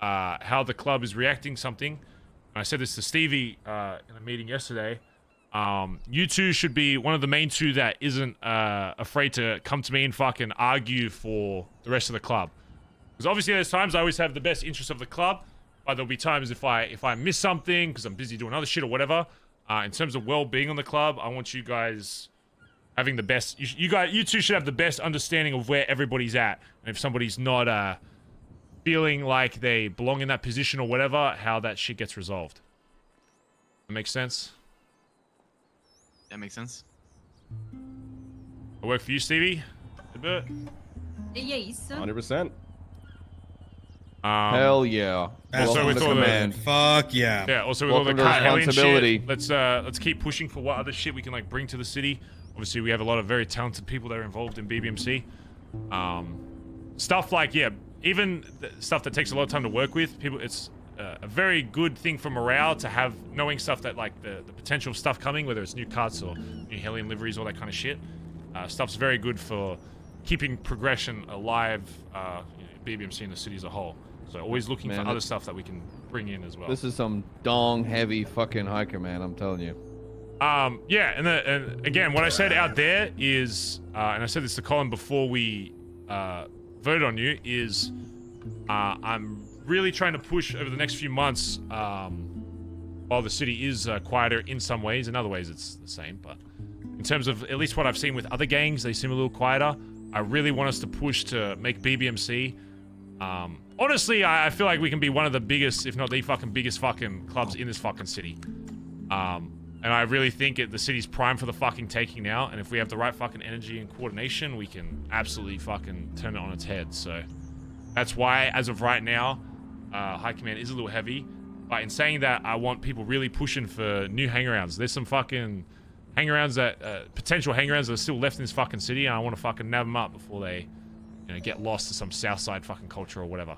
how the club is reacting something. And I said this to Stevie in a meeting yesterday. You two should be one of the main two that isn't afraid to come to me and fucking argue for the rest of the club. Because obviously there's times I always have the best interest of the club, but there'll be times if I miss something because I'm busy doing other shit or whatever. In terms of well-being on the club, I want you guys having the best. You two should have the best understanding of where everybody's at, and if somebody's not feeling like they belong in that position or whatever, how that shit gets resolved. That makes sense. That makes sense. I work for you, Stevie. Edbert? Yes. 100%. Hell yeah. Also with all the fuck yeah. Yeah. Also with Welcome all to the alien responsibility. shit, let's keep pushing for what other shit we can like bring to the city. Obviously, we have a lot of very talented people that are involved in BBMC. Stuff like even stuff that takes a lot of time to work with. People, it's a very good thing for morale to have knowing stuff that like the potential stuff coming, whether it's new cuts or new Hellion liveries, all that kind of shit. Stuff's very good for keeping progression alive. BBMC in the city as a whole. So always looking for other stuff that we can bring in as well. This is some dong heavy fucking hiker, man. I'm telling you. Yeah, and again, what I said out there is, and I said this to Collin before we voted on you, is I'm really trying to push over the next few months, while the city is quieter in some ways, in other ways it's the same, but in terms of at least what I've seen with other gangs, they seem a little quieter. I really want us to push to make BBMC. Honestly, I feel like we can be one of the biggest, if not the fucking biggest fucking clubs in this fucking city. And I really think the city's prime for the fucking taking now, and if we have the right fucking energy and coordination, we can absolutely fucking turn it on its head. So that's why, as of right now, High Command is a little heavy. But in saying that, I want people really pushing for new hangarounds. There's some fucking hangarounds that, potential hangarounds that are still left in this fucking city, and I want to fucking nab them up before they, get lost to some Southside fucking culture or whatever.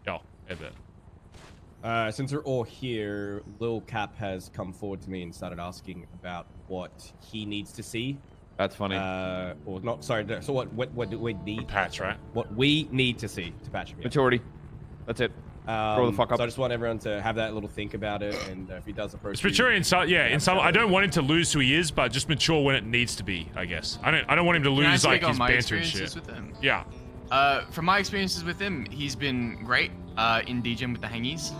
Yo, Edbert. Since we're all here, Lil Cap has come forward to me and started asking about what he needs to see. That's funny. Or not, sorry, so what do we need? Patch, right? What we need to see to patch him. Yeah. Maturity. That's it. Grow the fuck up. So I just want everyone to have that little think about it, and if he does approach it's mature in some, in some. I don't want him to lose who he is, but just mature when it needs to be. I guess. I don't want him to lose like his banter and shit. With him? Yeah. From my experiences with him, he's been great in DJing with the hangies.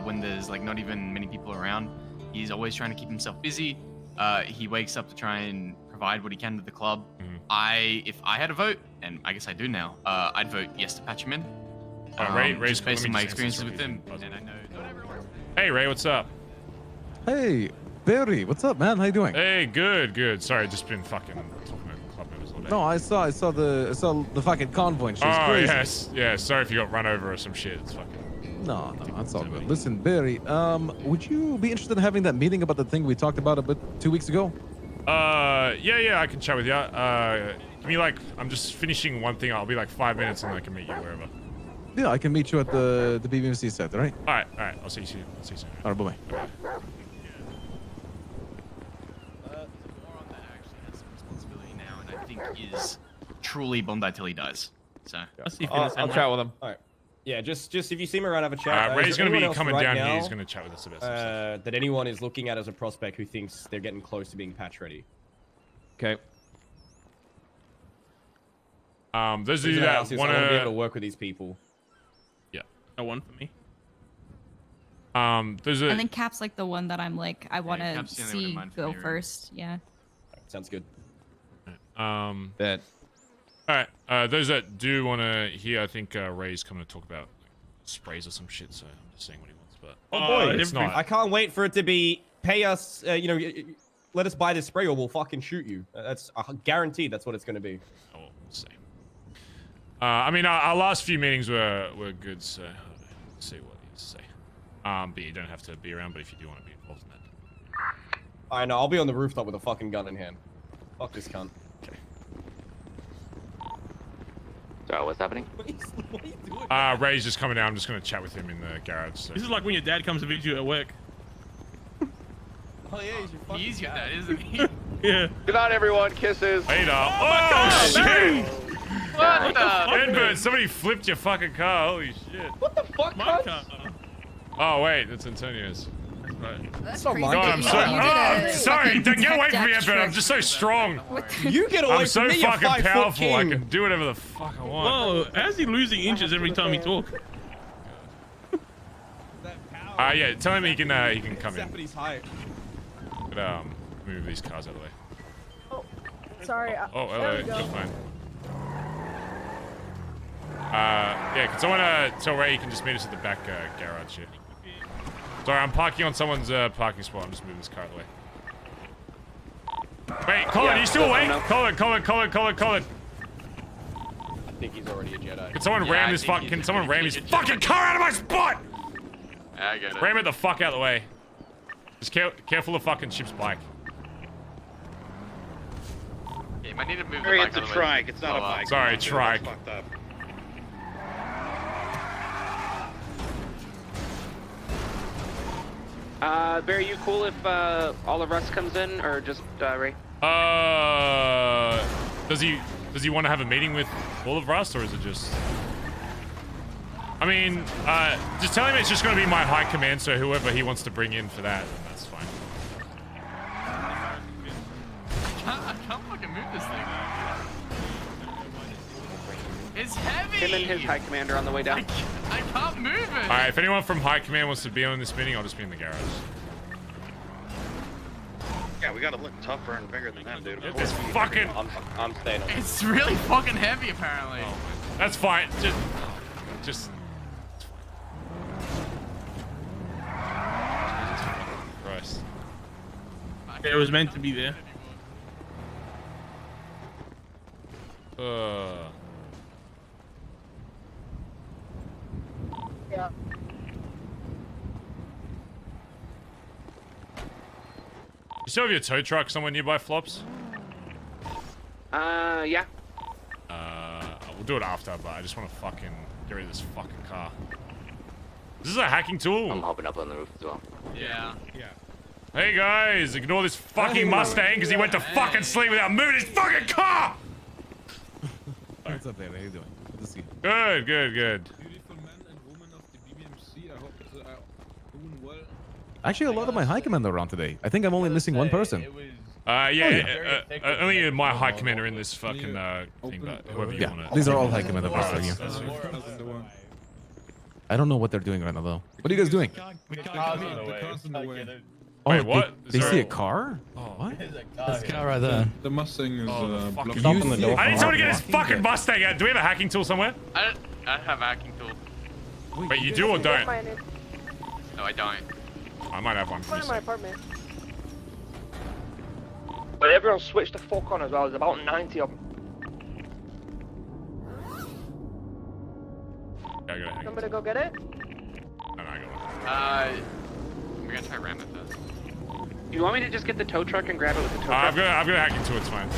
When there's like not even many people around, he's always trying to keep himself busy. He wakes up to try and provide what he can to the club. If I had a vote, and I guess I do now, I'd vote yes to patch him in. Ray's just based on my experiences with him, and I know not everyone. Hey Ray, what's up? Hey Barry, what's up, man? How you doing? Hey, good. Sorry, just been fucking talking to club members all day. No, I saw the fucking convoy and shit. It's crazy. Yes, yeah. Sorry if you got run over or some shit. It's fucking. No, that's all good. Listen, Barry, would you be interested in having that meeting about the thing we talked about 2 weeks ago? Yeah, I can chat with you. Give me I'm just finishing one thing. I'll be like 5 minutes and then I can meet you wherever. Yeah, I can meet you at the BBMC set, all right? All right. I'll see you soon. All right, bye-bye. More on that actually has some responsibility now, and I think is truly Bondi till he dies. So I'll chat with him. All right. Yeah, just if you see me around, have a chat. Ray's going to be coming down here. He's going to chat with us about some stuff. That anyone is looking at as a prospect who thinks they're getting close to being patch ready. Okay. Those of you that want to be able to work with these people. Yeah. No one for me. There's a. And then Cap's like the one that I'm like, I want to see go first. Yeah. Sounds good. Bet. All right. Those that do want to hear, I think Ray's coming to talk about sprays or some shit. So I'm just saying what he wants, but oh boy, it's not. I can't wait for it to be pay us. Let us buy this spray or we'll fucking shoot you. That's guaranteed. That's what it's going to be. Oh, we'll see. I mean, our last few meetings were good, so let's see what he has to say. But you don't have to be around, but if you do want to be involved in that. I know, I'll be on the rooftop with a fucking gun in hand. Fuck this cunt. Okay. So, what's happening? What are you doing? Ray's just coming down. I'm just going to chat with him in the garage. So. This is like when your dad comes to visit you at work. Oh yeah, he's your fucking He's your dad, isn't he? Yeah. Good night, everyone. Kisses. Later. Oh, shit! What the? Edbert, somebody flipped your fucking car. Holy shit. What the fuck, My car. Oh, wait. That's Antonio's. That's not crazy. mine. God, I'm sorry. Get away from me, Edbert. I'm just so strong. You get away I'm so from me, fucking you 5 foot powerful. I king. can do whatever the fuck I want. Whoa, how's he losing inches every time he talks? Yeah, tell him he can come in. Japanese height. But, move these cars out of the way. Oh, sorry. Hello. You're fine. Yeah, can someone tell Ray you can just meet us at the back garage here? Sorry, I'm parking on someone's parking spot. I'm just moving this car out of the way. Wait, Collin, are you still awake? Collin. think he's already a Jedi. Can someone ram this fucking? Can someone ram his fucking car out of my spot? I get it. Ram it the fuck out of the way. Just careful of fucking Chip's bike. Yeah, I need to move Barry, the bike it's a out of the way. trike. It's not a Oh, bike. Sorry, Dude, trike. that's fucked up. Barry, you cool if all of Russ comes in, or just Ray? Does he want to have a meeting with all of Rust, or is it just? I mean, just tell him it's just going to be my high command, so whoever he wants to bring in for that, that's fine. I can't fucking move this thing. It's heavy! Him and his high commander on the way down. I can't move it! Alright, if anyone from high command wants to be on this meeting, I'll just be in the garage. Yeah, we gotta look tougher and bigger than them, dude. It's fucking... I'm staying on. It's really fucking heavy, apparently. Oh, that's fine. Just... Christ. It was meant to be there. Yeah. You still have your tow truck somewhere nearby, Flops? Yeah. We'll do it after, but I just want to fucking get rid of this fucking car. This is a hacking tool. I'm hopping up on the roof as well. Yeah. Hey guys, ignore this fucking Mustang because he went to fucking sleep without moving his fucking car! What's up there? How you doing? Good to see you. Good. Beautiful men and women of the BBMC, I hope they are doing well. Actually, a lot of my high command are around today. I think I'm only missing one person. Only my high commander in this fucking thing, but whoever you want to. These are all high command members right here. I don't know what they're doing right now, though. What are you guys doing? Oh, Wait, what? They see a car? Oh, what? There's a car right there. The Mustang is blocked. I need someone to get his fucking Mustang out. Do we have a hacking tool somewhere? I don't have a hacking tool. Wait, you do or don't? No, I don't. I might have one. One in my apartment. But everyone switched the fuck on as well. There's about 90 of them. Yeah, I got a hacking Somebody go get it? No, I got one. We're gonna try ram it first. Do you want me to just get the tow truck and grab it with the tow truck? I've got a hacking tool. It's fine.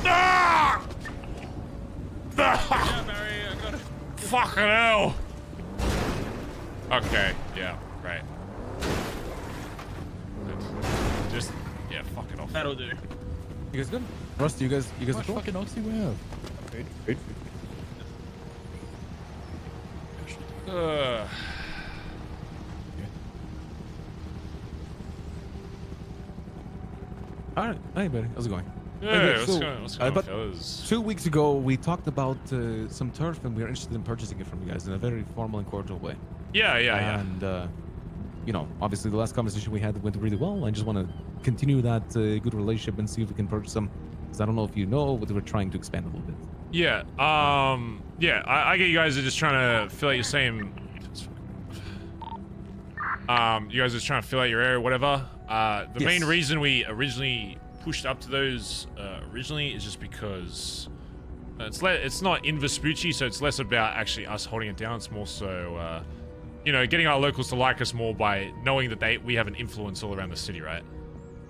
Ah! Yeah, Barry, I got it. Fucking hell. Okay. Yeah. Right. Just fuck it off. That'll do. You guys good? Rust, you guys are cool? Fucking oxy we have. Great. All right. Hey, buddy. How's it going? Yeah, Okay, what's going on, but fellas? 2 weeks ago, we talked about some turf, and we are interested in purchasing it from you guys in a very formal and cordial way. Yeah. And, you know, obviously the last conversation we had went really well. I just want to continue that good relationship and see if we can purchase some. Because I don't know if you know, but we're trying to expand a little bit. Yeah. I get you guys are just trying to fill out your same. You guys are just trying to fill out your area, whatever. The main reason we originally pushed up to those originally is just because it's not in Vespucci, so it's less about actually us holding it down. It's more so, you know, getting our locals to like us more by knowing that we have an influence all around the city, right?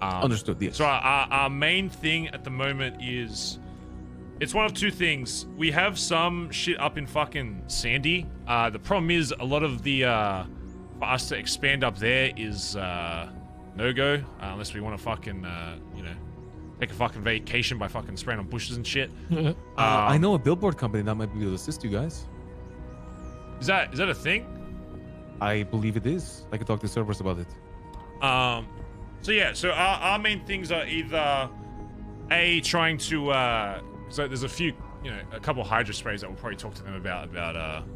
Understood. Yes. So our main thing at the moment is, it's one of two things. We have some shit up in fucking Sandy. The problem is a lot of the for us to expand up there is no go unless we want to fucking you know, take a fucking vacation by fucking spraying on bushes and shit. I know a billboard company that might be able to assist you guys. Is that a thing? I believe it is. I could talk to servers about it. So our main things are either trying to so there's a couple hydro sprays that we'll probably talk to them about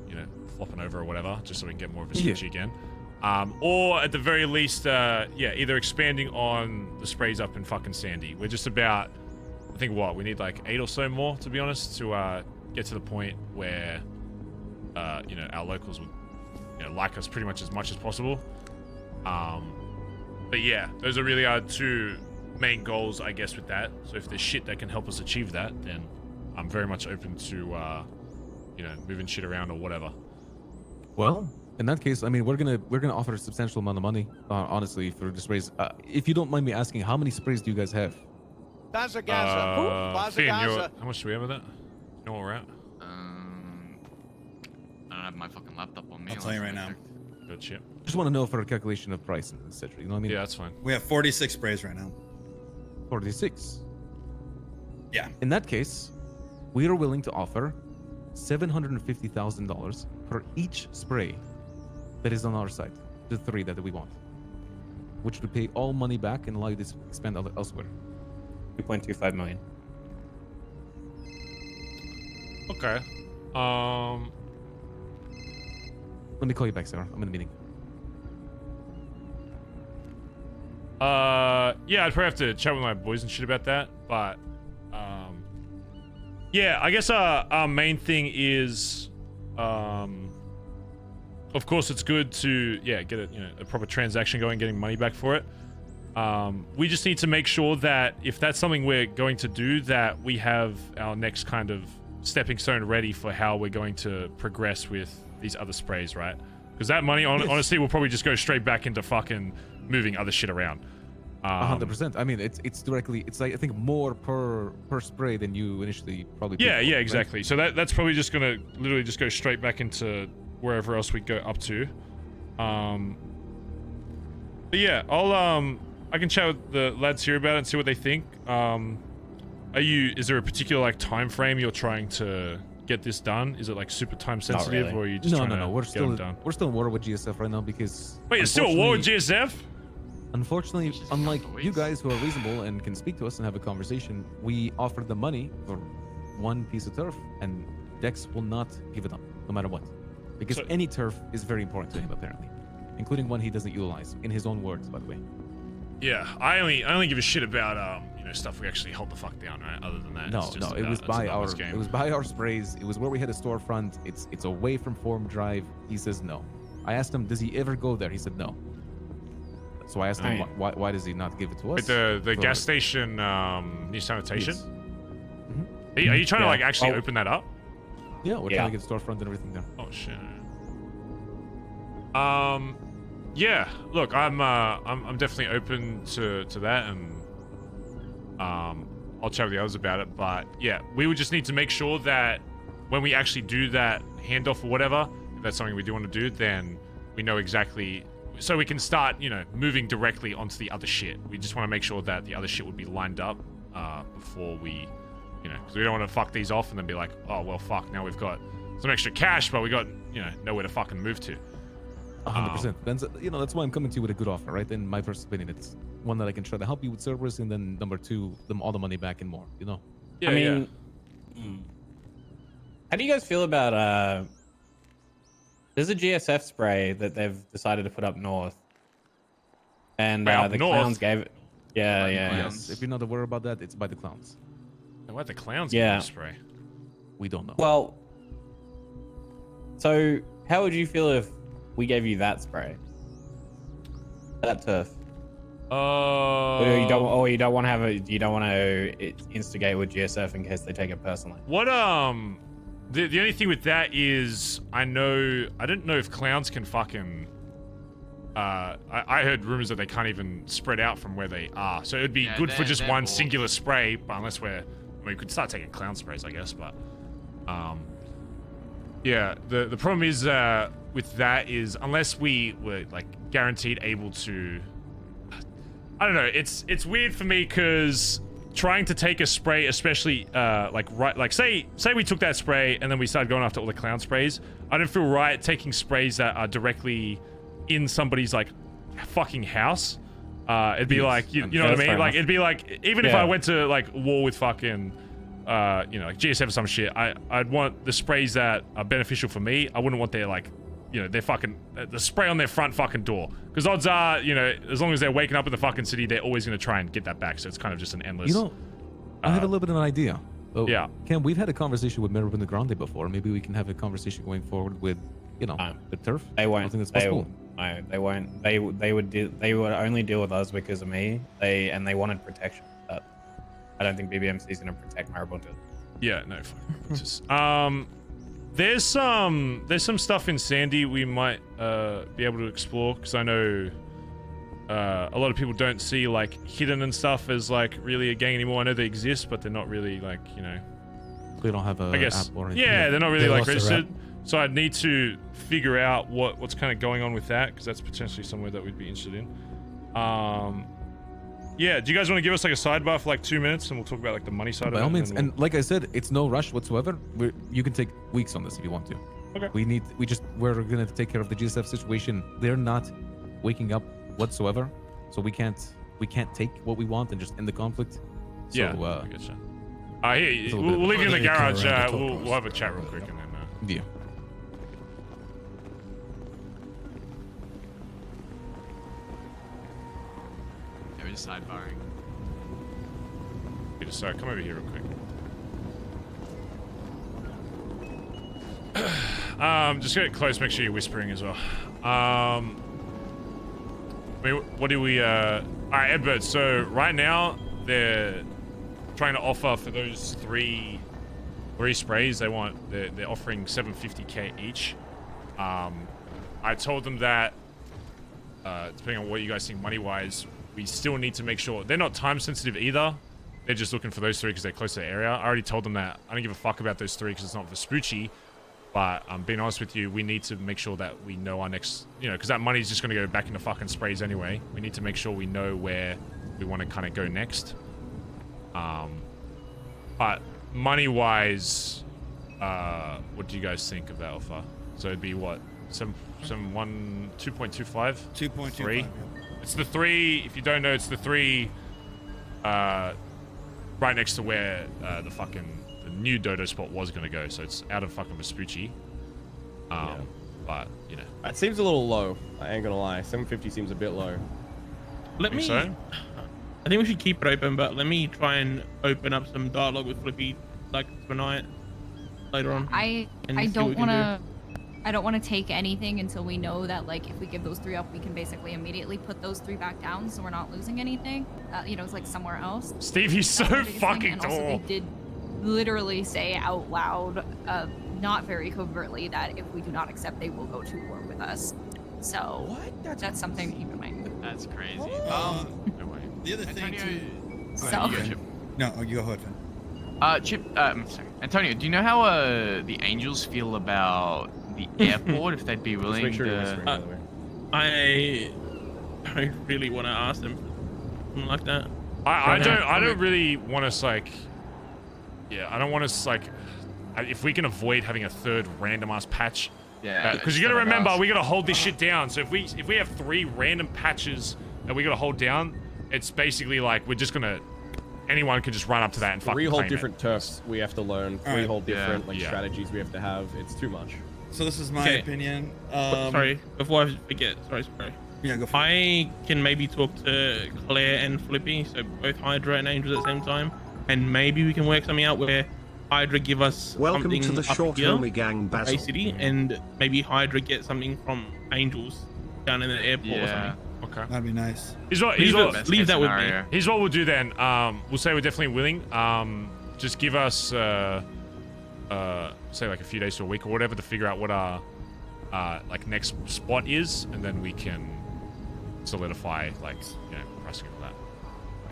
you know, flopping over or whatever, just so we can get more of a switch again. Or at the very least, either expanding on the sprays up in fucking Sandy. We're just about, I think we need like 8 or so more, to be honest, to get to the point where you know, our locals would, you know, like us pretty much as possible. But yeah, those are really our two main goals, I guess, with that. So if there's shit that can help us achieve that, then I'm very much open to you know, moving shit around or whatever. Well, in that case, I mean, we're gonna offer a substantial amount of money, honestly, for the sprays. If you don't mind me asking, how many sprays do you guys have? Bazza, Finn, how much do we have of that? You know what we're at? I don't have my fucking laptop on me. I'll tell you right now. Good shit. Just want to know for a calculation of price, etc. You know what I mean? Yeah, that's fine. We have 46 sprays right now. 46. Yeah. In that case, we are willing to offer $750,000 per each spray that is on our side, the 3 that we want, which would pay all money back and allow you to expand elsewhere. 2.25 million. Okay. Let me call you back, Sarah. I'm in a meeting. Yeah, I'd probably have to chat with my boys and shit about that, but yeah, I guess our main thing is of course it's good to get a proper transaction going, getting money back for it. We just need to make sure that if that's something we're going to do, that we have our next kind of stepping stone ready for how we're going to progress with these other sprays, right? Because that money honestly will probably just go straight back into fucking moving other shit around. 100%. I mean, it's directly, it's like, I think more per spray than you initially probably. Yeah, paid for, exactly. Right? So that's probably just gonna literally just go straight back into wherever else we go up to. But yeah, I can chat with the lads here about it and see what they think. Is there a particular like time frame you're trying to get this done? Is it like super time sensitive, or are you just trying to We're get still them done? we're still in war with GSF right now because. Wait, you're still at war with GSF? Unfortunately, unlike you guys who are reasonable and can speak to us and have a conversation, we offered the money for one piece of turf, and Dex will not give it up, no matter what, because any turf is very important to him apparently, including one he doesn't utilize. In his own words, by the way. Yeah, I only give a shit about stuff we actually hold the fuck down, right? Other than that, It was by our sprays. It was where we had a storefront. It's away from Forum Drive. He says no. I asked him, does he ever go there? He said no. So I asked him, why does he not give it to us? The gas station, new sanitation. Yes. Mm-hmm. Are you trying to like actually open that up? Yeah, we're trying to get storefront and everything there. Oh shit. Yeah. Look, I'm definitely open to that, and I'll chat with the others about it. But yeah, we would just need to make sure that when we actually do that handoff or whatever, if that's something we do want to do, then we know exactly, so we can start, moving directly onto the other shit. We just want to make sure that the other shit would be lined up before we, because we don't want to fuck these off and then be like, oh well, fuck, now we've got some extra cash, but we got nowhere to fucking move to. 100%. That's why I'm coming to you with a good offer, right? In my personal opinion, it's one that I can try to help you with servers, and then number 2, them all the money back and more. Yeah, I mean, how do you guys feel about there's a GSF spray that they've decided to put up north, and the clowns gave it. Yeah. Yes. If you're not aware about that, it's by the clowns. Why the clowns give spray? We don't know. Well, so how would you feel if we gave you that spray? That turf. Or you don't want to instigate with GSF in case they take it personally. What the only thing with that is I don't know if clowns can fucking I heard rumors that they can't even spread out from where they are. So it would be good for just one singular spray, but unless we could start taking clown sprays, I guess, but yeah, the problem is with that is unless we were like guaranteed able to, I don't know, it's weird for me because trying to take a spray, especially say we took that spray and then we started going after all the clown sprays, I don't feel right taking sprays that are directly in somebody's like fucking house. It'd be like you know what I mean, like it'd be like even if I went to like war with fucking like GSF or some shit, I'd want the sprays that are beneficial for me. I wouldn't want their like their fucking the spray on their front fucking door, because odds are as long as they're waking up in the fucking city, they're always going to try and get that back. So it's kind of just an endless. I have a little bit of an idea. Yeah, Cam, we've had a conversation with Mayor Grande before. Maybe we can have a conversation going forward with the turf. They won't. I think that's possible. No, they won't. They would only deal with us because of me. They wanted protection. But I don't think BBMC is going to protect Maribunta. Yeah, no. Just There's some stuff in Sandy we might be able to explore, because I know a lot of people don't see like Hidden and stuff as like really a gang anymore. I know they exist, but they're not really like, you know. They don't have a I guess, app or anything. yeah, they're not really They like lost their registered. app. So I'd need to figure out what's kind of going on with that, because that's potentially somewhere that we'd be interested in. Yeah, do you guys want to give us like a sidebar for like 2 minutes and we'll talk about like the money side By of it? all means, and then and like I said, it's no rush whatsoever. You can take weeks on this if you want to. Okay. We're gonna take care of the GSF situation. They're not waking up whatsoever, so we can't take what we want and just end the conflict. So, Yeah, I get you. Here, we'll leave you in the garage. We'll have a chat real quick and then. Yeah. Yeah, we're just sidebarring. Just come over here real quick. Just get close. Make sure you're whispering as well. I mean, what do we? All right, Edbert. So right now they're trying to offer for those three sprays. They're offering $750K each. I told them that depending on what you guys think money wise, we still need to make sure they're not time sensitive either. They're just looking for those three because they're close to the area. I already told them that I don't give a fuck about those three because it's not Vespucci. But being honest with you, we need to make sure that we know our next, because that money's just going to go back into fucking sprays anyway. We need to make sure we know where we want to kind of go next. But money-wise, what do you guys think of that offer? So it'd be what, 2.25? 2.25. Yeah. It's the three. If you don't know, it's the three. Right next to where the new dodo spot was going to go, so it's out of fucking Vespucci. But it seems a little low. I ain't gonna lie, 750 seems a bit low. I think we should keep it open, but let me try and open up some dialogue with Flippy like tonight, later on. I don't want to take anything until we know that like if we give those three up, we can basically immediately put those three back down, so we're not losing anything. It's like somewhere else. Steve, he's so fucking and also tall. they did literally say out loud, not very covertly, that if we do not accept, they will go to war with us. So that's something to keep in mind. That's crazy. The other thing too. So- No, you go ahead, Finn. Chip, sorry. Antonio, do you know how the Angels feel about the airport? If they'd be willing make sure you're to. whispering, by the way. I don't really want to ask them something like that. I don't really want us like. Yeah, I don't want us like. If we can avoid having a third random ass patch. Yeah. Because you got to remember, we got to hold this shit down. So if we have 3 random patches that we got to hold down, it's basically like we're just gonna. Anyone could just run up to that and fucking 3 whole claim different turfs we have to learn. 3 Alright. whole different Yeah. strategies we have to have. It's too much. So this is my opinion. Sorry, before I forget. Sorry. Yeah, go for I can maybe talk to Claire and Flippy, so both Hydra and Angels at the same time, and maybe we can work something out where Hydra give us Welcome something to the up short here, only gang, Bazza. Bay City, and maybe Hydra get something from Angels down in the airport or something. Okay. That'd be nice. Leave that with me. Here's what we'll do then. We'll say we're definitely willing. Just give us say like a few days to a week or whatever to figure out what our like next spot is, and then we can solidify like pricing for that.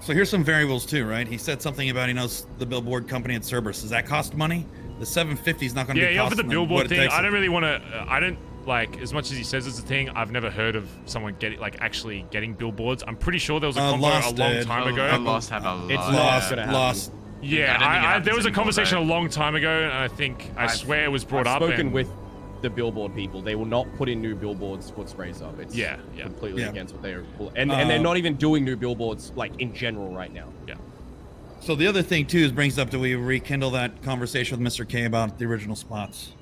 So here's some variables too, right? He said something about he knows the billboard company at Cerberus. Does that cost money? The 750 is not going to be. Yeah, he offered the costing them billboard what it thing. takes I to- don't really want to. I don't like as much as he says it's a thing. I've never heard of someone actually getting billboards. I'm pretty sure there was a convo Lost a long did. time ago. Lost have a lot. It's lost. Yeah, there was a conversation though. a long time ago, and I swear it was brought I've up. spoken and, with the billboard people. They will not put in new billboards to put sprays up. It's Yeah. completely Yeah. against what they are. And they're not even doing new billboards like in general right now. Yeah. So the other thing too is brings up, do we rekindle that conversation with Mr. K about the original spots?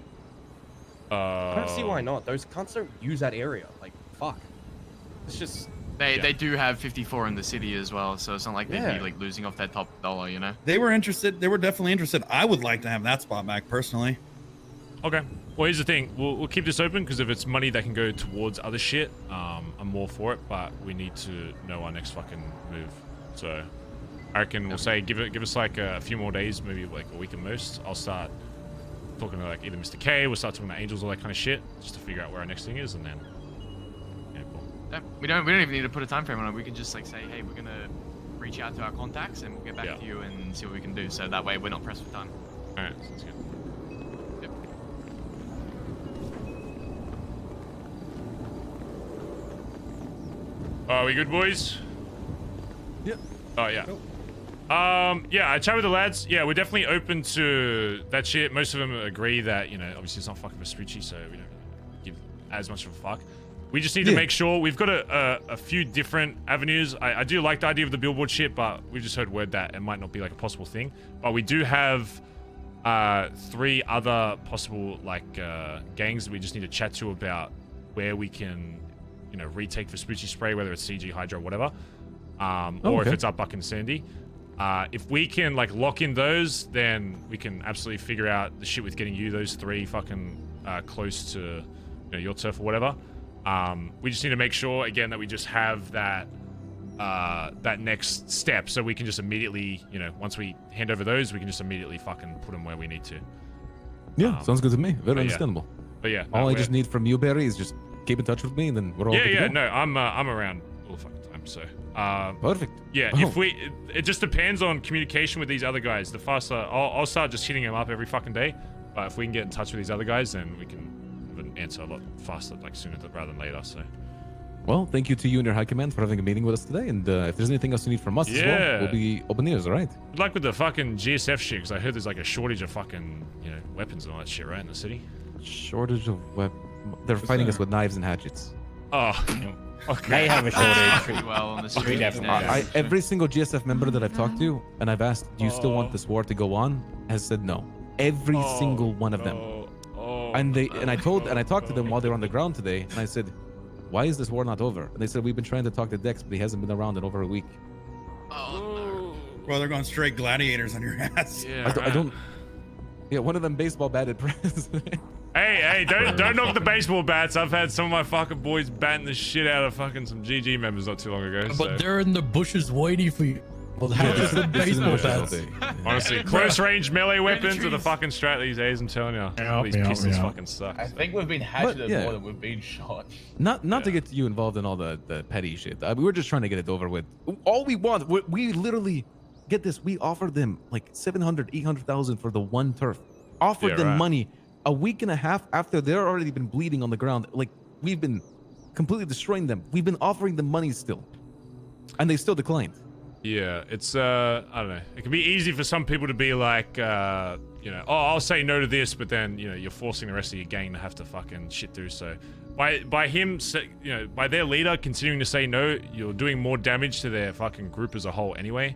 I don't see why not. Those cunts don't use that area. Like, fuck. It's just... They do have 54 in the city as well, so it's not like they'd Yeah. be like losing off that top dollar, you know? They were interested. They were definitely interested. I would like to have that spot back personally. Okay. Well, here's the thing. We'll keep this open because if it's money that can go towards other shit, I'm more for it. But we need to know our next fucking move. So I reckon we'll say give us like a few more days, maybe like a week at most. I'll start talking to like either Mr. K, we'll start talking to Angels, all that kind of shit, just to figure out where our next thing is, and then. Yeah, cool. We don't even need to put a time frame on it. We can just like say, hey, we're gonna reach out to our contacts and we'll get back to you and see what we can do. So that way we're not pressed for time. All right, sounds good. Yep. Are we good, boys? Yep. Oh yeah. Yeah, I chatted with the lads. Yeah, we're definitely open to that shit. Most of them agree that, you know, obviously it's not fucking Vespucci, so we don't give as much of a fuck. We just need to make sure we've got a few different avenues. I do like the idea of the billboard shit, but we just heard word that it might not be like a possible thing. But we do have 3 other possible like gangs that we just need to chat to about where we can, you know, retake Vespucci spray, whether it's CG, Hydra, whatever, or if it's up Buck and Sandy. If we can like lock in those, then we can absolutely figure out the shit with getting you those 3 fucking close to, you know, your turf or whatever. We just need to make sure again that we just have that that next step, so we can just immediately, you know, once we hand over those, we can just immediately fucking put them where we need to. Yeah, sounds good to me. Very understandable. But yeah, all I just need from you, Barry, is just keep in touch with me, and then we're all good to go. No, I'm around all the fucking time, so perfect. Yeah, if it just depends on communication with these other guys. The faster I'll start just hitting them up every fucking day, but if we can get in touch with these other guys, then we can have an answer a lot faster, like sooner rather than later. So well, thank you to you and your high command for having a meeting with us today, and if there's anything else you need from us as well, we'll be open ears. All right. Good luck with the fucking GSF shit, because I heard there's like a shortage of fucking, you know, weapons and all that shit, right, in the city. Shortage of they're fighting us with knives and hatchets. Oh, okay. They have a shortage. Pretty well on the street. Every single GSF member that I've talked to, and I've asked, do you still want this war to go on, has said no. Every single one of them. And I talked to them while they were on the ground today, and I said, why is this war not over? And they said, we've been trying to talk to Dex, but he hasn't been around in over a week. Well, they're going straight gladiators on your ass. Yeah, I don't. Yeah, one of them baseball batted president. Hey, don't knock the baseball bats. I've had some of my fucking boys batting the shit out of fucking some GG members not too long ago. But they're in the bushes waiting for you. Well, how does the baseball bats? Honestly, close range melee weapons are the fucking strat these days. I'm telling you, these pistols fucking suck. I think we've been hatcheted more than we've been shot. Not to get you involved in all the petty shit. We were just trying to get it over with. All we want, we literally get this. We offered them like 700, 800,000 for the one turf. Offered them money a week and a half after they're already been bleeding on the ground. Like, we've been completely destroying them. We've been offering them money still, and they still declined. Yeah, it's I don't know. It can be easy for some people to be like, you know, oh, I'll say no to this, but then, you know, you're forcing the rest of your gang to have to fucking shit through. So by him, you know, by their leader continuing to say no, you're doing more damage to their fucking group as a whole anyway.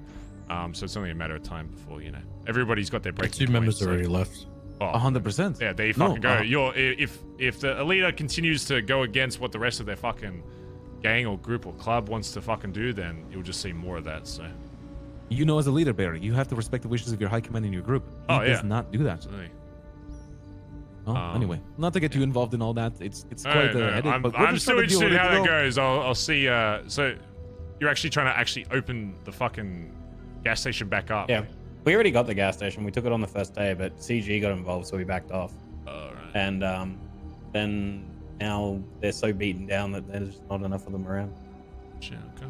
So it's only a matter of time before, you know, everybody's got their breaking 2 members point, already left. 100%. Yeah, they fucking go. If the leader continues to go against what the rest of their fucking gang or group or club wants to fucking do, then you'll just see more of that. So, you know, as a leader, Barry, you have to respect the wishes of your high command in your group. He does not do that. Absolutely. Well, anyway, not to get you involved in all that. It's quite a headache. But I'm still interested in how that goes. I'll see. So, you're actually trying to actually open the fucking gas station back up? Yeah. We already got the gas station. We took it on the first day, but CG got involved, so we backed off. Oh, right. And then now they're so beaten down that there's not enough of them around. Sure, okay.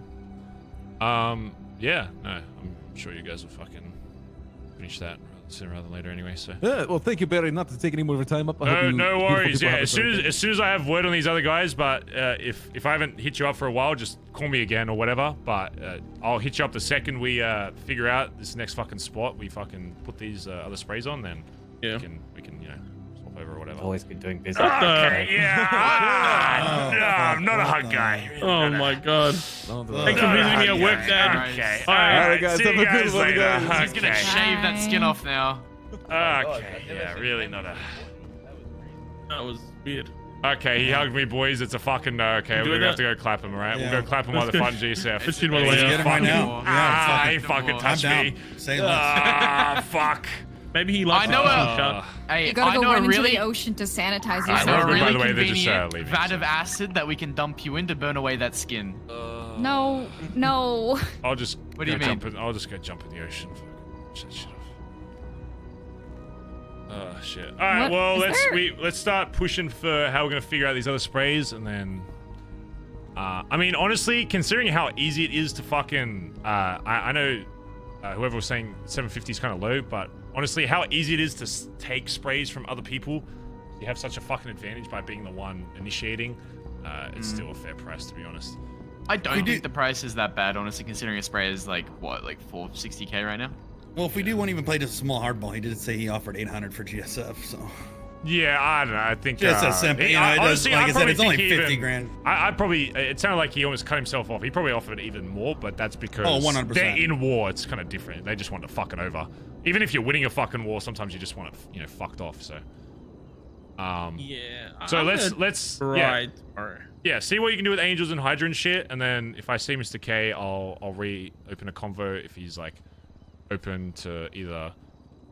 Yeah, no, I'm sure you guys will fucking finish that sooner rather than later anyway, so. Yeah, well, thank you, Barry. Not to take any more of your time up. No worries. Yeah, as soon as I have word on these other guys, but if I haven't hit you up for a while, just call me again or whatever. But I'll hit you up the second we figure out this next fucking spot. We fucking put these other sprays on, then we can you know swap over or whatever. Always good doing business. Okay, yeah. No, I'm not a hug guy. Oh my god. Thanks for visiting me at work, Dad. Okay. All right, guys. see you guys later. He's gonna shave that skin off now. Okay. Yeah, really not a. That was weird. Okay, he hugged me, boys. It's a fucking no. Okay, we're gonna have to go clap him, all right? We'll go clap him while the fun GSF. Let's shoot him on the way out. Get him right now. Yeah, he fucking touched me. Say less. Fuck. Maybe he likes I know you gotta go run into the ocean to sanitize yourself. I know a really by the way, they're just, convenient vat of acid that we can dump you in to burn away that skin. No. I'll just. What do you mean? I'll just go jump in the ocean. Shut shit off. Oh shit. All right, well let's start pushing for how we're gonna figure out these other sprays, and then. I mean, honestly, considering how easy it is to fucking, I know whoever was saying 750 is kind of low, but honestly, how easy it is to take sprays from other people, you have such a fucking advantage by being the one initiating. It's still a fair price, to be honest. I don't think the price is that bad, honestly, considering a spray is like, what, like 460k right now? Well, if we do want to even play just a small hardball, he did say he offered 800 for GSF, so. Yeah, I don't know. I think just a simple. You know, honestly, like I said, it's only 50 grand. I probably. It sounded like he almost cut himself off. He probably offered even more, but that's because 100%. They're in war. It's kind of different. They just want to fuck it over. Even if you're winning a fucking war, sometimes you just want it, you know, fucked off. So. Yeah. So let's right. Yeah. See what you can do with Angels and Hydra and shit, and then if I see Mr. K, I'll reopen a convo if he's like open to either.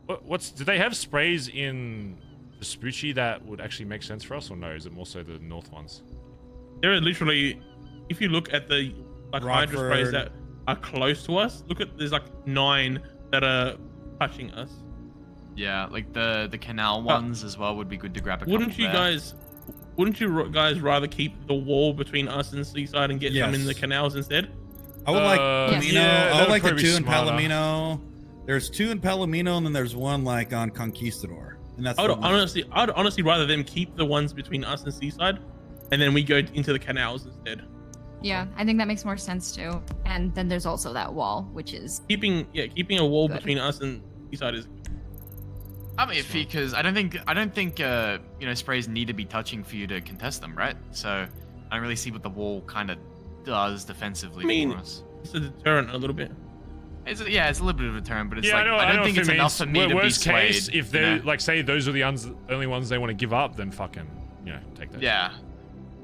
Do they have sprays in Vespucci that would actually make sense for us, or no? Is it more so the north ones? There are literally, if you look at the like Hydra sprays that are close to us, there's like 9 that are touching us. Yeah, like the canal ones as well would be good to grab a couple Wouldn't you guys rather keep the wall between us and Seaside and get some in the canals instead? I would like Palomino. I would like the 2 in smarter. Palomino. There's 2 in Palomino, and then there's 1 like on Conquistador. And that's I'd honestly rather them keep the ones between us and Seaside, and then we go into the canals instead. Yeah, I think that makes more sense too. And then there's also that wall, which is keeping a wall between us and Seaside is. I'm iffy because I don't think you know, sprays need to be touching for you to contest them, right? So I don't really see what the wall kind of does defensively for us. It's a deterrent a little bit. It's a little bit of a deterrent, but it's Yeah, like I don't think it's enough for me to be worst swayed. case, if they like say those are the only ones they want to give up, then fucking take those. Yeah,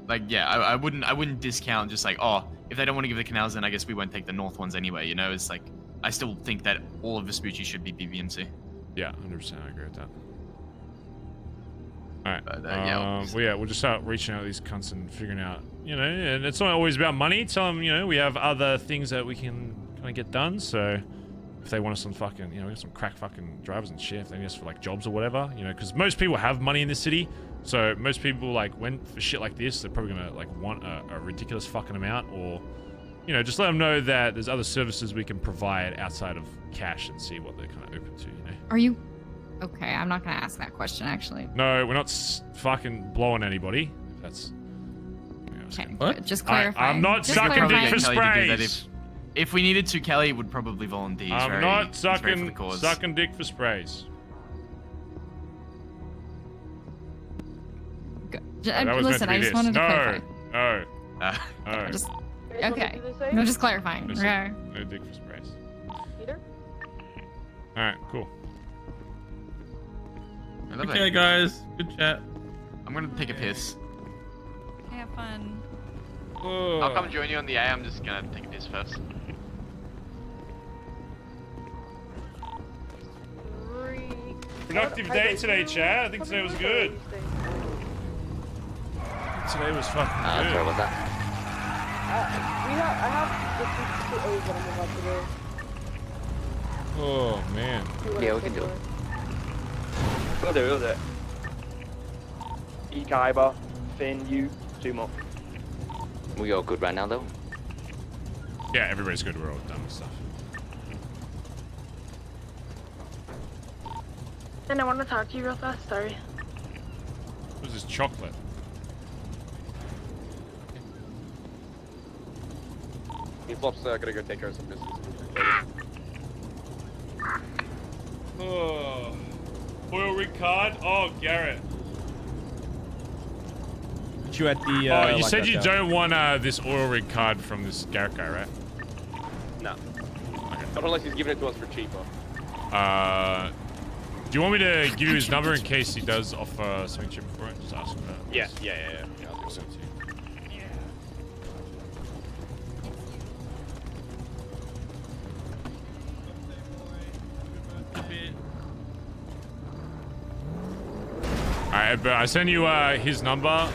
like I wouldn't discount just like, oh, if they don't want to give the canals, then I guess we won't take the north ones anyway. You know, it's like I still think that all of Vespucci should be BBMC. Yeah, 100%. I agree with that. All right. But, we'll just start reaching out to these cunts and figuring out, and it's not always about money. Tell them, we have other things that we can kind of get done. So if they want us on fucking, we got some crack fucking drivers and shit. If they need us for like jobs or whatever, because most people have money in this city. So most people like went for shit like this. They're probably gonna like want a ridiculous fucking amount, or just let them know that there's other services we can provide outside of cash and see what they're kind of open to. Are you okay? I'm not gonna ask that question actually. No, we're not fucking blowing anybody. That's okay. What? Just clarify. I'm not sucking dick for sprays. If we needed to, Kelly would probably volunteer. I'm not sucking dick for sprays. Listen, I just wanted to clarify. No. Okay. No, just clarifying. No dick for sprays. Peter? Alright, cool. Okay, guys. Good chat. I'm gonna take a piss. Have fun. I'll come join you on the A. I'm just gonna take a piss first. Productive day today, chat. I think today was good. Today was fucking good. Sorry about that. I have the 2 A's that I'm about to do. Oh, man. Yeah, we can do it. We'll do it. Kaiba, Finn, you, 2 more. We all good right now, though? Yeah, everybody's good. We're all done with stuff. And I want to talk to you real fast. Sorry. What is this chocolate? Flop's gonna go take care of some business. Oh. Oil rig card? Oh, Garrett. Put you at the. You said you don't want this oil rig card from this Garrett guy, right? No. Okay. Not unless he's giving it to us for cheaper. Do you want me to give you his number in case he does offer something cheaper for it? Just ask him that. Yeah. I'll do so too. Alright, but I sent you his number.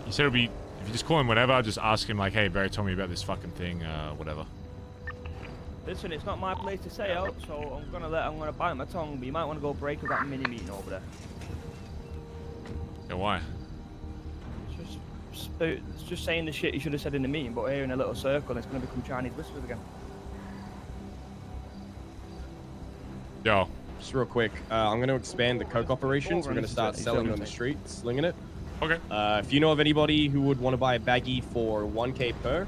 He said it'll be, if you just call him whatever, just ask him like, hey, Barry told me about this fucking thing, whatever. Listen, it's not my place to say out, so I'm gonna bite my tongue. But you might want to go break up that mini meeting over there. Yeah, why? It's just saying the shit you should have said in the meeting, but here in a little circle, it's gonna become Chinese whispers again. Yo. Just real quick, I'm going to expand the coke operations. We're going to start selling on the street, slinging it. Okay. If you know of anybody who would want to buy a baggie for 1K per,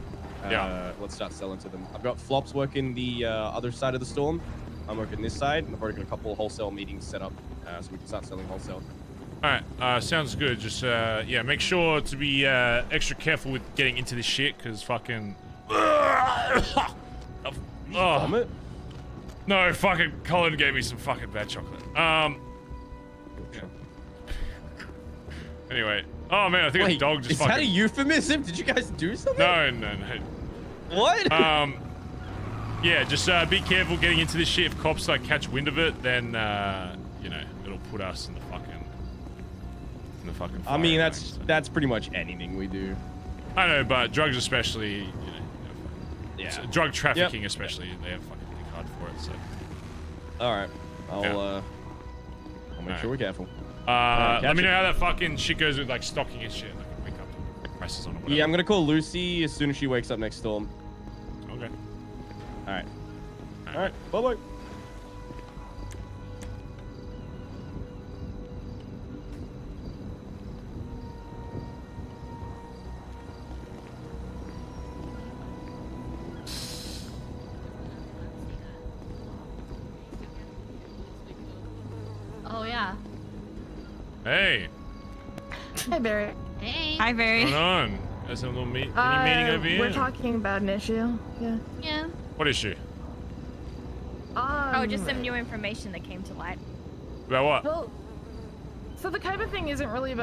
yeah, let's start selling to them. I've got Flops working the other side of the storm. I'm working this side, and I've already got a couple wholesale meetings set up, so we can start selling wholesale. All right, sounds good. Just yeah, make sure to be extra careful with getting into this shit, because fucking. Oh. No, fucking Collin gave me some fucking bad chocolate. Yeah. Anyway. Oh man, I think a dog just is fucking. Is that a euphemism? Did you guys do something? No. What? Yeah, just be careful getting into this shit. If cops like catch wind of it, then you know, it'll put us in the fucking. I mean, that's pretty much anything we do. I know, but drugs especially, you know. Yeah. Drug trafficking especially, they have fucking hard for it. So. All right, I'll make sure we're careful. Let me know how that fucking shit goes with like stocking and shit. Like wake up prices on or whatever. Yeah, I'm gonna call Lucy as soon as she wakes up next storm. Okay. All right. Bye bye. Oh yeah. Hey. Hi, Barry. Hey. Hi, Barry. What's going on? There's a little mini meeting over here. We're talking about an issue. Yeah. Yeah. What issue? Oh, just some new information that came to light. About what? Well, so the Kaiba thing isn't really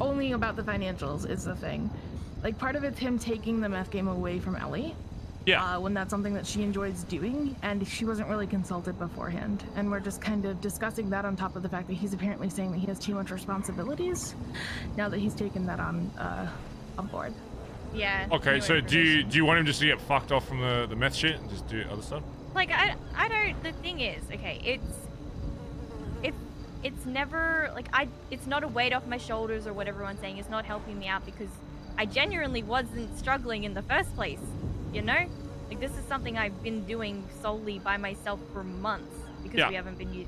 only about the financials, is the thing. Like, part of it's him taking the meth game away from Ellie. Yeah. When that's something that she enjoys doing, and she wasn't really consulted beforehand. And we're just kind of discussing that on top of the fact that he's apparently saying that he has too much responsibilities now that he's taken that on board. Yeah. Okay, so do you want him just to get fucked off from the meth shit and just do other stuff? Like, I don't, the thing is, okay, it's never, like, it's not a weight off my shoulders or what everyone's saying. It's not helping me out because I genuinely wasn't struggling in the first place, you know? Like, this is something I've been doing solely by myself for months because we haven't been,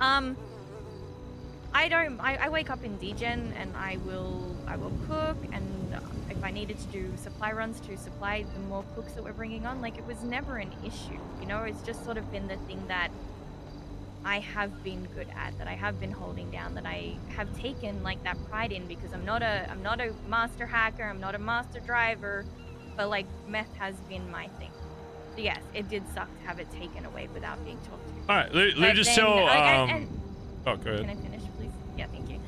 I wake up in DGen and I will cook, and if I needed to do supply runs to supply the more cooks that we're bringing on, like, it was never an issue, you know? It's just sort of been the thing that I have been good at, that I have been holding down, that I have taken like that pride in, because I'm not a master hacker, I'm not a master driver, but like meth has been my thing. So yes, it did suck to have it taken away without being talked to. All right, let me just tell. Oh, go ahead. Can I finish, please? Yeah, thank you.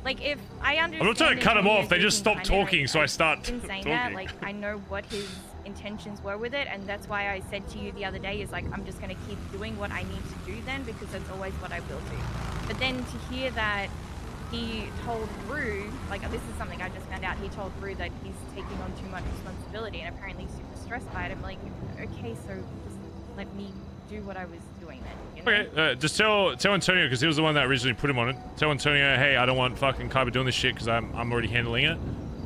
Like, if I understand. I'm not trying to cut him off. They just stop stopped talking, so I start in saying talking. that, like, I know what his intentions were with it, and that's why I said to you the other day is like, I'm just gonna keep doing what I need to do then, because that's always what I will do. But then to hear that he told Rue, like, this is something I just found out, he told Rue that he's taking on too much responsibility and apparently he's super stressed by it. I'm like, okay, so just let me do what I was doing then, you know? Okay, just tell Antonio, because he was the one that originally put him on it. Tell Antonio, hey, I don't want fucking Kaiba doing this shit because I'm already handling it.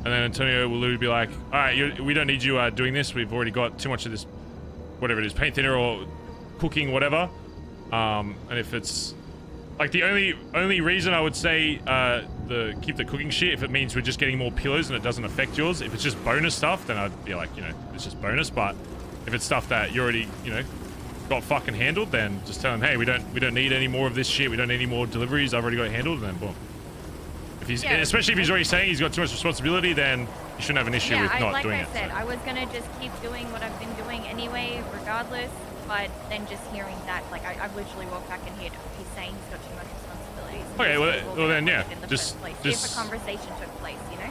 And then Antonio will literally be like, all right, we don't need you doing this. We've already got too much of this, whatever it is, paint thinner or cooking, whatever. And if it's like the only reason I would say keep the cooking shit, if it means we're just getting more pillows and it doesn't affect yours. If it's just bonus stuff, then I'd be like, you know, it's just bonus. But if it's stuff that you already, you know, got fucking handled, then just tell him, hey, we don't need any more of this shit. We don't need any more deliveries. I've already got it handled, and then boom. If he's, especially if he's already saying he's got too much responsibility, then you shouldn't have an issue with not doing it. Like I said, I was gonna just keep doing what I've been doing anyway, regardless. But then just hearing that, like, I've literally walked back and he's saying he's got too much responsibilities. Okay, well then, yeah, just if a conversation took place, you know.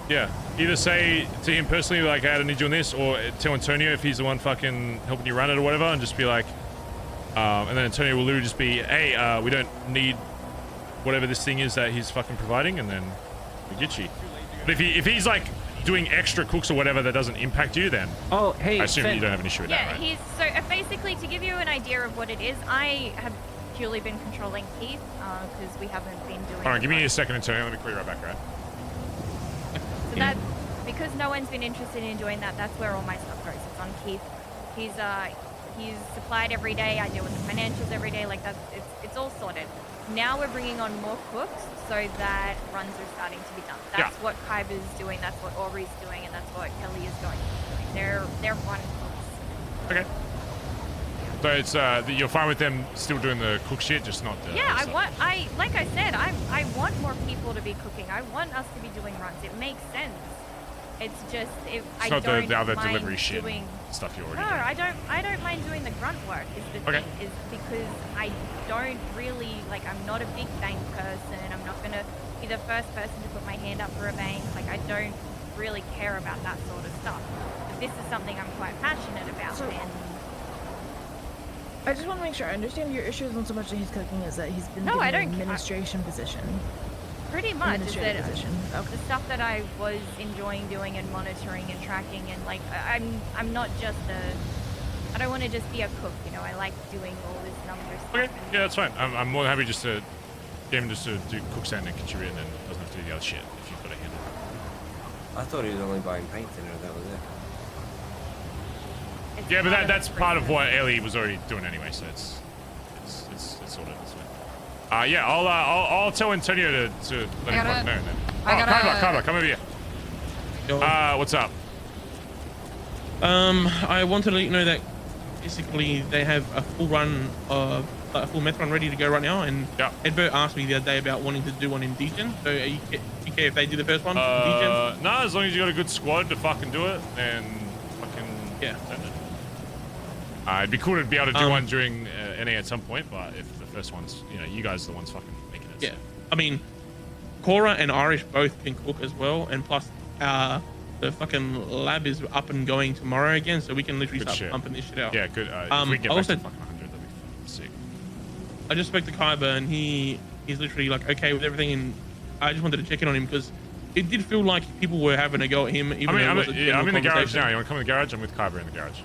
Yeah, either say to him personally, like, hey, I don't need you on this, or tell Antonio if he's the one fucking helping you run it or whatever, and just be like, and then Antonio will literally just be, hey, we don't need whatever this thing is that he's fucking providing, and then we get you. But if he's like doing extra cooks or whatever that doesn't impact you, then hey, I assume you don't have an issue with that, right? He's so basically, to give you an idea of what it is, I have purely been controlling Keith because we haven't been doing. Hold on, give me a second, Antonio. Let me call you right back, right? So that because no one's been interested in doing that, that's where all my stuff goes. It's on Keith. He's supplied every day. I deal with the financials every day. Like that's it's all sorted. Now we're bringing on more cooks so that runs are starting to be done. That's what Kyber's doing. That's what Aubrey's doing, and that's what Ellie is going to be doing. They're run cooks. Okay. So it's you're fine with them still doing the cook shit, just not the. Yeah, like I said, I want more people to be cooking. I want us to be doing runs. It makes sense. It's just if it's I not don't the other mind delivery shit doing stuff you already No, do. I don't mind doing the grunt work. Is the thing is because I don't really like. I'm not a big bank person. I'm not gonna be the first person to put my hand up for a bank. Like I don't really care about that sort of stuff. But this is something I'm quite passionate about. And I just want to make sure I understand your issue isn't so much that he's cooking, is that he's been No, given I don't- an administration position. pretty much is that Administrative position. the stuff that I was enjoying doing and monitoring and tracking and like I'm not just I don't want to just be a cook, you know. I like doing all this number stuff. Okay, yeah, that's fine. I'm more than happy just to get him just to do cook stand and contribute, and then doesn't have to do the other shit if you've got a hand. I thought he was only buying paint thinner. That was it. Yeah, but that's part of what Ellie was already doing anyway, so it's sorted. It's fine. Yeah, I'll tell Antonio to let him fucking know then. Kyber, come over here. What's up? I wanted to let you know that basically they have a full run of a full meth run ready to go right now, and Edbert asked me the other day about wanting to do one in Degen. So you care if they do the first one? No, as long as you got a good squad to fucking do it, then fucking send it. It'd be cool to be able to do one during NA at some point, but if the first one's, you guys are the ones fucking making it. Yeah, I mean, Cora and Irish both can cook as well, and plus the fucking lab is up and going tomorrow again, so we can literally start pumping this shit out. Yeah, good. If we get back to fucking 100, that'd be sick. I just spoke to Kyber, and he's literally like okay with everything, and I just wanted to check in on him because it did feel like people were having a go at him. Even I'm though it was in the garage conversation. now. You want to come in the garage? I'm with Kyber in the garage.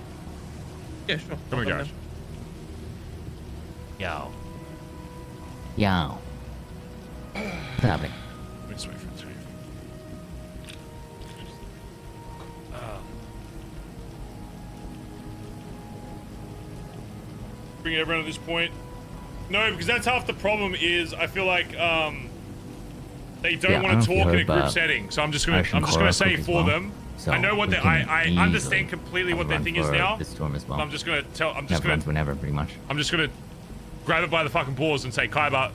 Yeah, sure. Come in the garage. Yo. What's happening? Wait for it. Bring everyone at this point. No, because that's half the problem. Is I feel like they don't want to talk in a group setting. So I'm just gonna say for them. So I know what I understand completely what their thing is now. This storm as well. So I'm just gonna tell. Runs whenever, pretty much. I'm just gonna grab it by the fucking balls and say, Kyber,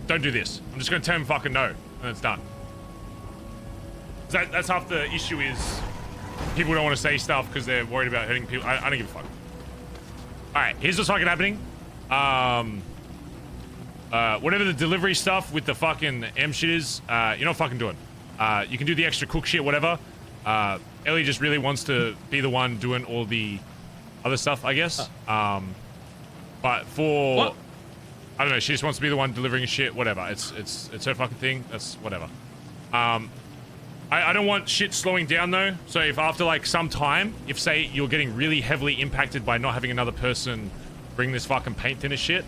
don't do this. I'm just gonna tell him fucking no, and it's done. That's half the issue is people don't want to say stuff because they're worried about hurting people. I don't give a fuck. All right, here's what's fucking happening. Whatever the delivery stuff with the fucking M shit is, you're not fucking doing. You can do the extra cook shit, whatever. Ellie just really wants to be the one doing all the other stuff, I guess. But for what? I don't know, she just wants to be the one delivering shit, whatever. It's her fucking thing. That's whatever. I don't want shit slowing down though. So if after like some time, if say you're getting really heavily impacted by not having another person bring this fucking paint thinner shit,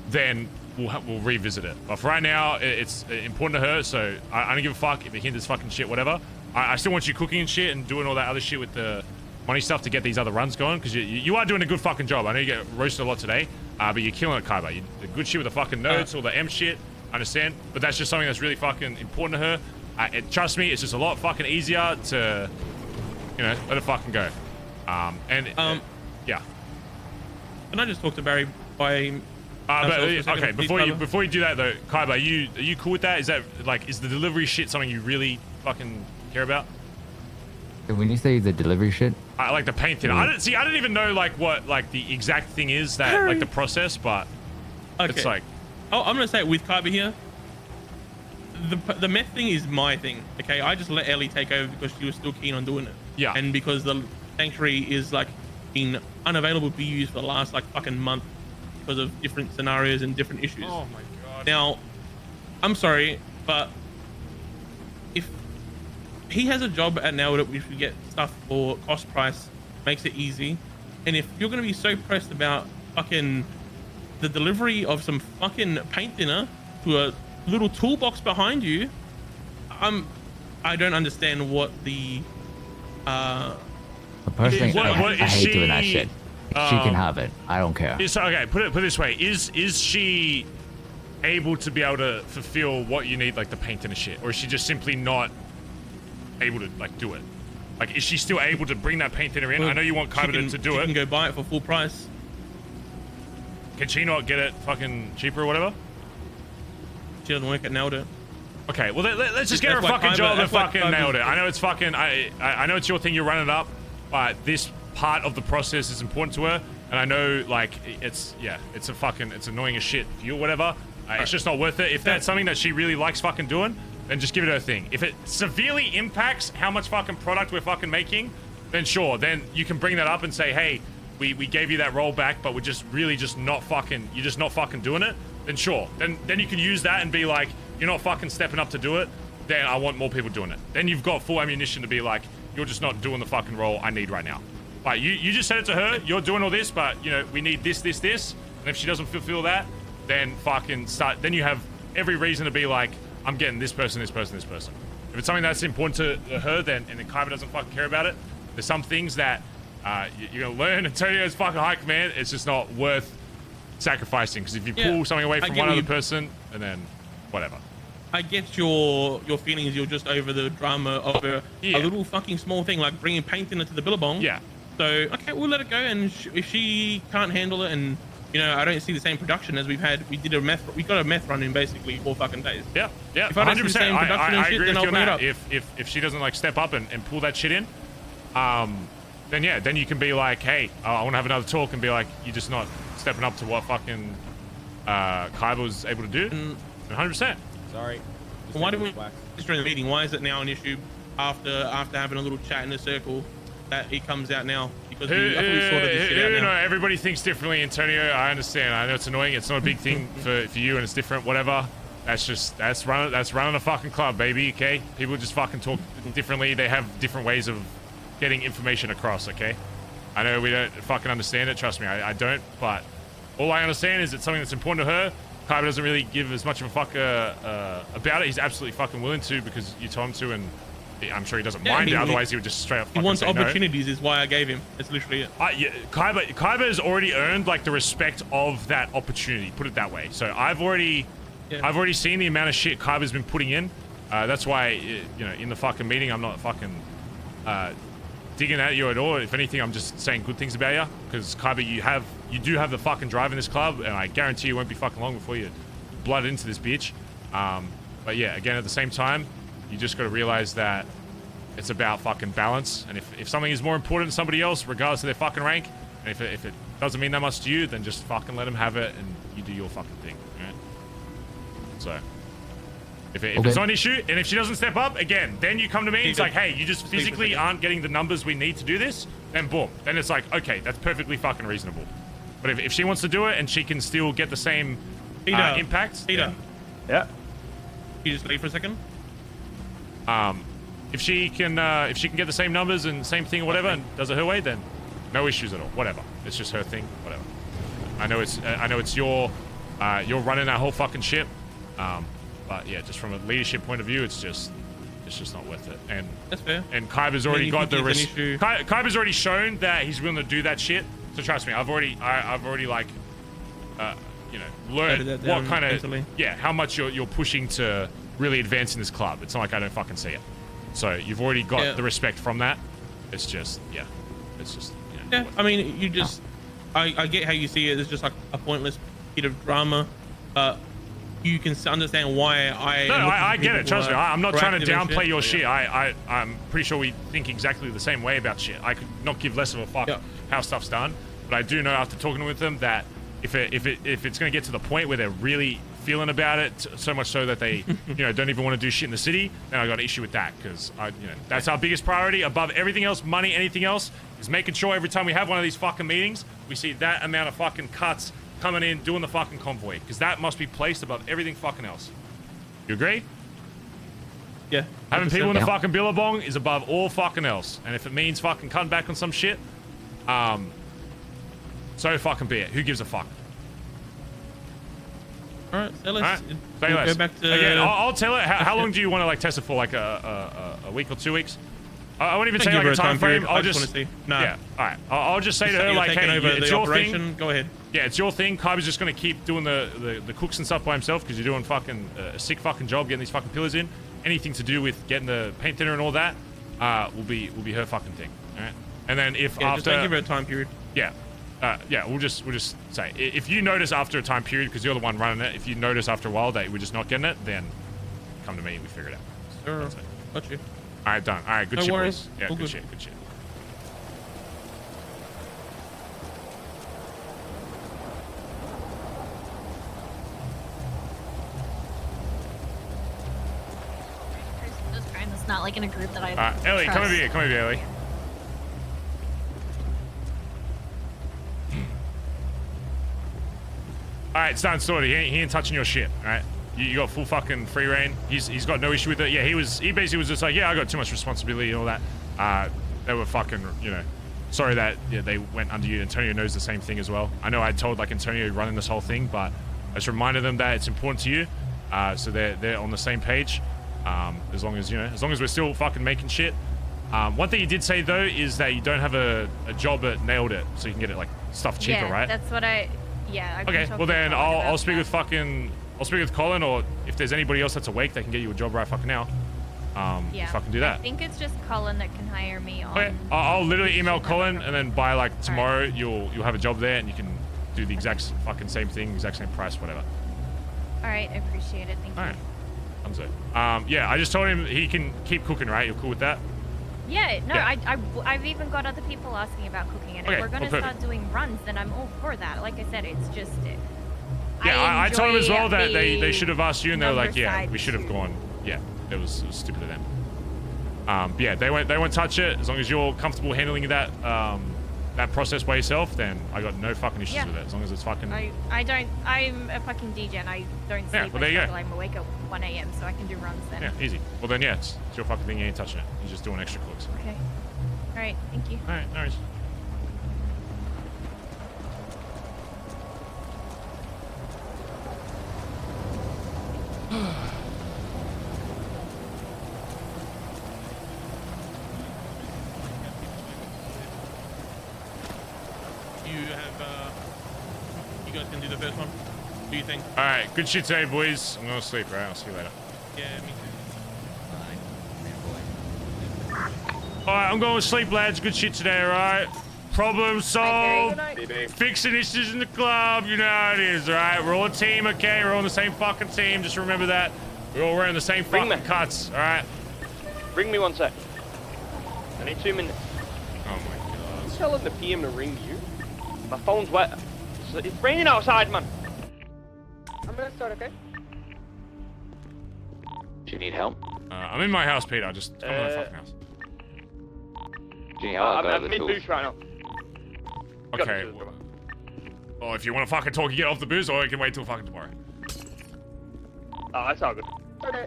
then we'll revisit it. But for right now, it's important to her, so I don't give a fuck if it hinders fucking shit, whatever. I still want you cooking and shit and doing all that other shit with the money stuff to get these other runs going, because you are doing a good fucking job. I know you get roasted a lot today, but you're killing it, Kyber. You did good shit with the fucking notes, all the M shit, I understand, but that's just something that's really fucking important to her. Trust me, it's just a lot fucking easier to, let it fucking go. Yeah. Can I just talk to Barry by... okay, before you do that though, Kyber, are you cool with that? Is that is the delivery shit something you really fucking care about? When you say the delivery shit, I like the paint thinner. I don't even know what the exact thing is that the process, but it's like. Oh, I'm gonna say it with Kyber here. The meth thing is my thing. Okay, I just let Ellie take over because she was still keen on doing it. Yeah. And because the sanctuary is been unavailable to be used for the last fucking month because of different scenarios and different issues. Oh my god. Now, I'm sorry, but if he has a job at now that we should get stuff for cost price, makes it easy. And if you're gonna be so pressed about fucking the delivery of some fucking paint thinner to a little toolbox behind you, I don't understand what the Personally, I hate doing that shit. She can have it. I don't care. Okay, put it this way: is she able to be able to fulfill what you need, like the paint and the shit, or is she just simply not able to like do it? Like, is she still able to bring that paint thinner in? I know you want Kyber to do it. She can go buy it for full price. Can she not get it fucking cheaper or whatever? She doesn't work at Nailed It. Okay, well let's just get her a fucking job and fucking nailed it. I know it's fucking. I know it's your thing. You run it up, but this part of the process is important to her, and I know like it's annoying as shit for you or whatever. It's just not worth it. If that's something that she really likes fucking doing, then just give it her thing. If it severely impacts how much fucking product we're fucking making, then sure. Then you can bring that up and say, hey, we gave you that roll back, but we're just really just not fucking. You're just not fucking doing it. Then sure. Then you can use that and be like, you're not fucking stepping up to do it. Then I want more people doing it. Then you've got full ammunition to be like, you're just not doing the fucking role I need right now. But you just said it to her. You're doing all this, but you know we need this. And if she doesn't fulfill that, then fucking start. Then you have every reason to be like, I'm getting this person. If it's something that's important to her, then and the Kyber doesn't fucking care about it. There's some things that you're gonna learn. Antonio's fucking high command. It's just not worth sacrificing, because if you pull something away from one other person, and then whatever. I get your feelings. You're just over the drama of a little fucking small thing like bringing paint into the billabong. Yeah. So okay, we'll let it go. And if she can't handle it, and you know, I don't see the same production as we've had. We got a meth run in basically 4 fucking days. Yeah. If I don't see the same production and shit, then I'll bring it up. If she doesn't like step up and pull that shit in, then you can be like, hey, I want to have another talk, and be like, you're just not stepping up to what fucking Kyber was able to do. 100%. Sorry. Why do we during the meeting? Why is it now an issue after having a little chat in a circle that it comes out now? Because I thought we sorted this shit out now. No, everybody thinks differently, Antonio. I understand. I know it's annoying. It's not a big thing for you, and it's different. Whatever. That's running a fucking club, baby. Okay. People just fucking talk differently. They have different ways of getting information across. Okay. I know we don't fucking understand it. Trust me, I don't. But all I understand is it's something that's important to her. Kyber doesn't really give as much of a fuck about it. He's absolutely fucking willing to, because you told him to, and I'm sure he doesn't mind it. Otherwise, he would just straight up fucking say no. He wants opportunities, is why I gave him. That's literally it. Yeah, Kyber has already earned like the respect of that opportunity. Put it that way. So I've already seen the amount of shit Kyber's been putting in. That's why in the fucking meeting, I'm not fucking digging at you at all. If anything, I'm just saying good things about you, because Kyber, you do have the fucking drive in this club, and I guarantee you won't be fucking long before you blood into this bitch. But yeah, again, at the same time, you just got to realize that it's about fucking balance, and if something is more important than somebody else, regardless of their fucking rank, and if it doesn't mean that much to you, then just fucking let them have it, and you do your fucking thing, right? So if it's not an issue, and if she doesn't step up, again, then you come to me, and it's like, hey, you just physically aren't getting the numbers we need to do this, then boom. Then it's like, okay, that's perfectly fucking reasonable. But if she wants to do it, and she can still get the same impact. Peter. Yeah. Can you just leave for a second? If she can get the same numbers and same thing or whatever, and does it her way, then no issues at all. Whatever. It's just her thing. Whatever. I know it's you're running that whole fucking ship. But yeah, just from a leadership point of view, it's just not worth it. And that's fair. And Kyber's already got the risk. Kyber's already shown that he's willing to do that shit. So trust me, I've already like, learned what kind of how much you're pushing to really advance in this club. It's not like I don't fucking see it. So you've already got the respect from that. It's just I mean, you just I get how you see it. It's just like a pointless bit of drama, but you can understand why I get it. Trust me, I'm not trying to downplay your shit. I'm pretty sure we think exactly the same way about shit. I could not give less of a fuck how stuff's done, but I do know after talking with them that if it's going to get to the point where they're really feeling about it, so much so that they don't even want to do shit in the city, then I got an issue with that, because that's our biggest priority above everything else. Money, anything else, is making sure every time we have one of these fucking meetings, we see that amount of fucking cuts coming in, doing the fucking convoy, because that must be placed above everything fucking else. You agree? Yeah. Having people in the Yeah. fucking billabong is above all fucking else. And if it means fucking cutting back on some shit, so fucking be it. Who gives a fuck? All right, so let's Say less. go back to. Again, I'll tell it. How long do you want to like test it for? Like a week or 2 weeks? I won't even Don't say give like her a time frame. period. I'll I just just wanna see. Nah. Yeah. All right. I'll just say to her You're like, taking hey, over it's the your operation. thing. Go ahead. Yeah, it's your thing. Kyber's just gonna keep doing the cooks and stuff by himself because you're doing fucking a sick fucking job getting these fucking pillars in. Anything to do with getting the paint thinner and all that will be her fucking thing. All right. And then if Yeah, after just don't give her a time period. yeah. We'll just say if you notice after a time period because you're the one running it. If you notice after a while that we're just not getting it, then come to me and we figure it out. Sure. That's it. Got you. All right, done. All right, good No shit, worries. boys. Yeah, All good good. shit. Good shit. Just crying. It's not like in a group that I. Ellie, come trust. over here. Come over here, Ellie. All right, it's done, sorted. He ain't touching your shit. All right, you got full fucking free reign. He's got no issue with it. Yeah, he basically was just like, yeah, I got too much responsibility and all that. They were fucking, sorry that they went under you. Antonio knows the same thing as well. I know I told like Antonio running this whole thing, but I just reminded them that it's important to you. So they're on the same page. As long as we're still fucking making shit. One thing you did say though is that you don't have a job at Nailed It, so you can get it like stuff cheaper, Yeah, right? that's what I. Yeah. I've been Okay, talking well to then Collin about I'll speak that. with Collin, or if there's anybody else that's awake, they can get you a job right fucking now. Yeah. Fucking do I that. think it's just Collin that can hire me on. Okay, I'll literally email Collin, and then by like tomorrow you'll have a job there, and you can do the exact fucking same thing, exact same price, whatever. All right, I appreciate it. Thank you. All right, comes it. Yeah, I just told him he can keep cooking, right? You're cool with that? Yeah, no, Yeah. I've even got other people asking about cooking, and Okay, if we're gonna well, start perfect. doing runs, then I'm all for that. Like I said, it's just. Yeah, I told him as well that they the should have asked you, and they were like, number yeah, side we should have gone. Yeah, it was stupid of them. But yeah, they won't touch it as long as you're comfortable handling that that process by yourself. Then I got no fucking issues Yeah. with it as long as it's fucking. I don't. I'm a fucking DJ, and I don't sleep Yeah, well, there you until go. I'm awake at 1 a.m. so I can do runs then. Yeah, easy. Well then, yeah, it's your fucking thing. You ain't touching it. You're just doing extra cooks. Okay. All right. Thank you. All right, no worries. You guys can do the first one. What do you think? All right, good shit today, boys. I'm gonna sleep. Right, I'll see you later. Yeah, me All right, I'm going to sleep, lads. Good shit today, all right? Problem solved. BB. Fixing issues in the club. You know how it is, all right? We're all a team, okay? We're all on the same fucking team. Just remember that. We're all wearing the same Bring fucking me. cuts, all right? Bring me 1 sec. I need 2 minutes. Oh my god. Telling the PM to ring you. My phone's wet. It's raining outside, man. I'm gonna start, okay? Do you need help? I'm in my house, Peter. Just come to my fucking house. Do you need help? I'm in booth right now. Okay. Well, if you want to fucking talk, you get off the booze, or you can wait till fucking tomorrow. Oh, that's all good. Okay.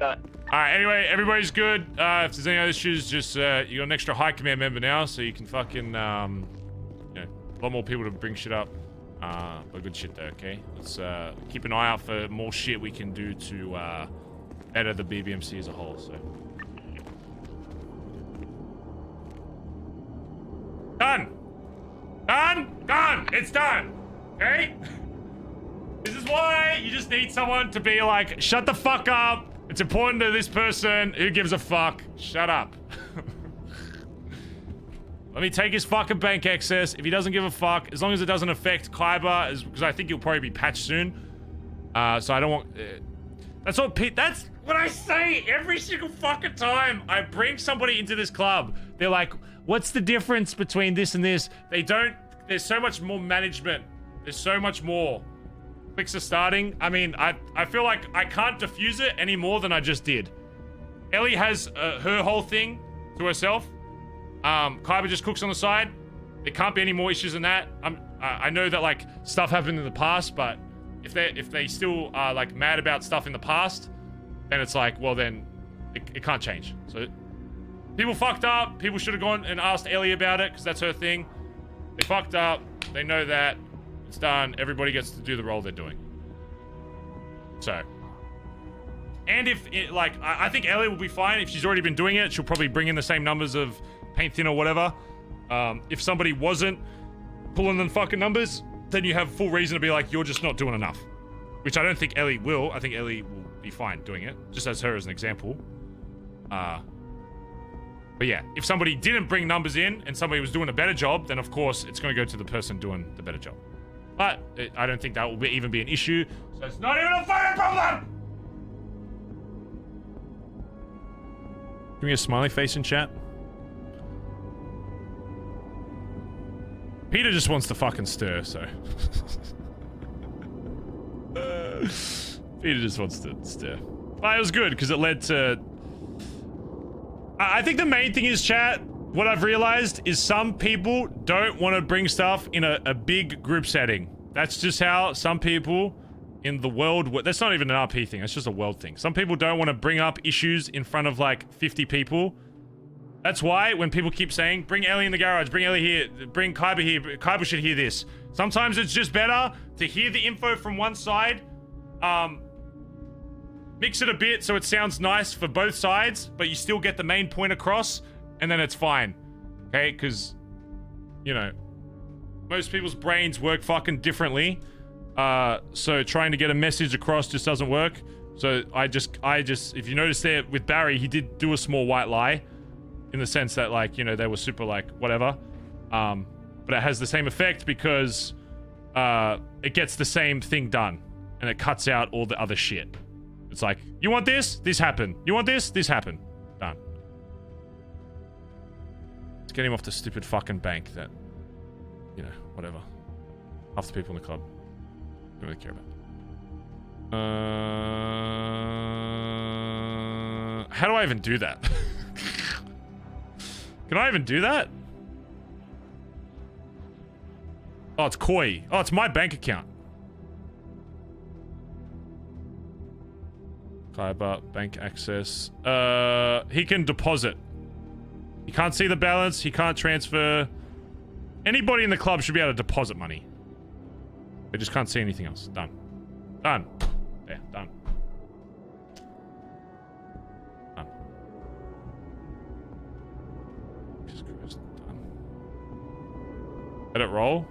All right. Anyway, everybody's good. If there's any other issues, just you got an extra high command member now, so you can fucking a lot more people to bring shit up. But good shit though. Okay. Let's keep an eye out for more shit we can do to better the BBMC as a whole. So. Done. Done. It's done. Okay. This is why you just need someone to be like, shut the fuck up. It's important to this person. Who gives a fuck? Shut up. Let me take his fucking bank access. If he doesn't give a fuck, as long as it doesn't affect Kyber, because I think he'll probably be patched soon. So I don't want... that's what I say every single fucking time I bring somebody into this club. They're like, what's the difference between this and this? They don't... There's so much more management. There's so much more. Clicks are starting. I mean, I feel like I can't diffuse it any more than I just did. Ellie has her whole thing to herself. Kyber just cooks on the side. There can't be any more issues than that. I know that like stuff happened in the past, but if they still are like mad about stuff in the past, then it's like, well, then it can't change. So people fucked up. People should have gone and asked Ellie about it because that's her thing. They fucked up. They know that. It's done. Everybody gets to do the role they're doing. So. And if, I think Ellie will be fine. If she's already been doing it, she'll probably bring in the same numbers of paint thin or whatever. If somebody wasn't pulling the fucking numbers, then you have full reason to be like, you're just not doing enough. Which I don't think Ellie will. I think Ellie will be fine doing it. Just as her as an example. But yeah, if somebody didn't bring numbers in and somebody was doing a better job, then of course it's going to go to the person doing the better job. But I don't think that will even be an issue. So it's not even a fucking problem! Give me a smiley face in chat. Peter just wants to fucking stir, so. Peter just wants to stir. But it was good, because it led to... I think the main thing is, chat, what I've realized is some people don't want to bring stuff in a big group setting. That's just how some people in the world... That's not even an RP thing, that's just a world thing. Some people don't want to bring up issues in front of, like, 50 people. That's why when people keep saying, bring Ellie in the garage, bring Ellie here, bring Kaiba here, Kaiba should hear this. Sometimes it's just better to hear the info from one side, mix it a bit so it sounds nice for both sides, but you still get the main point across, and then it's fine. Okay? Because, you know, most people's brains work fucking differently. So trying to get a message across just doesn't work. So I just, if you notice there with Barry, he did do a small white lie. In the sense that, like, you know, they were super, like, whatever. But it has the same effect because it gets the same thing done. And it cuts out all the other shit. It's like, you want this? This happened. You want this? This happened. Done. Let's get him off the stupid fucking bank that, you know, whatever. Half the people in the club don't really care about. How do I even do that? Can I even do that? Oh, it's Koi. Oh, it's my bank account. Kaiba, bank access. He can deposit. He can't see the balance. He can't transfer. Anybody in the club should be able to deposit money. They just can't see anything else. Done. Done. Yeah, done. Let it roll.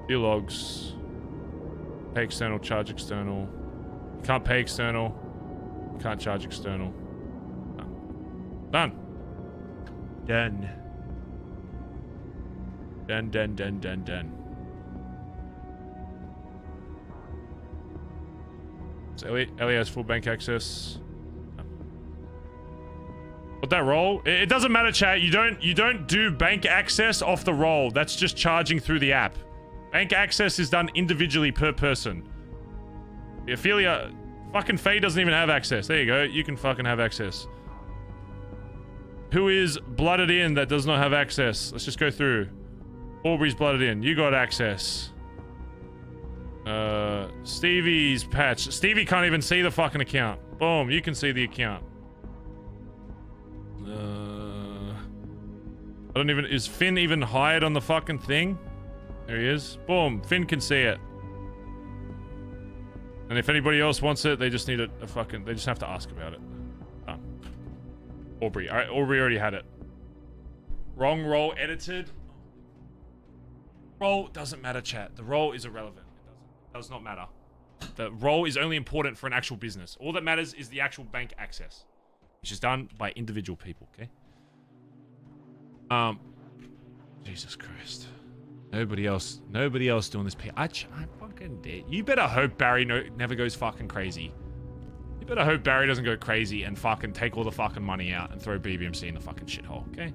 View logs. Pay external, charge external. You can't pay external. You can't charge external. Done. Done. Done, done, done, done, done. So Ellie has full bank access. What that roll? It doesn't matter, chat. You don't do bank access off the roll. That's just charging through the app. Bank access is done individually per person. Ophelia, fucking Faye doesn't even have access. There you go. You can fucking have access. Who is blooded in that does not have access? Let's just go through. Aubrey's blooded in. You got access. Stevie's patch. Stevie can't even see the fucking account. Boom. You can see the account. I don't even... Is Finn even hired on the fucking thing? There he is. Boom. Finn can see it. And if anybody else wants it, they just need a fucking... They just have to ask about it. Done. Aubrey. Alright, Aubrey already had it. Wrong role edited. Role doesn't matter, chat. The role is irrelevant. It does not matter. The role is only important for an actual business. All that matters is the actual bank access. Which is done by individual people, okay? Jesus Christ. Nobody else doing this. I fucking did. You better hope Barry never goes fucking crazy. You better hope Barry doesn't go crazy and fucking take all the fucking money out and throw BBMC in the fucking shithole, okay?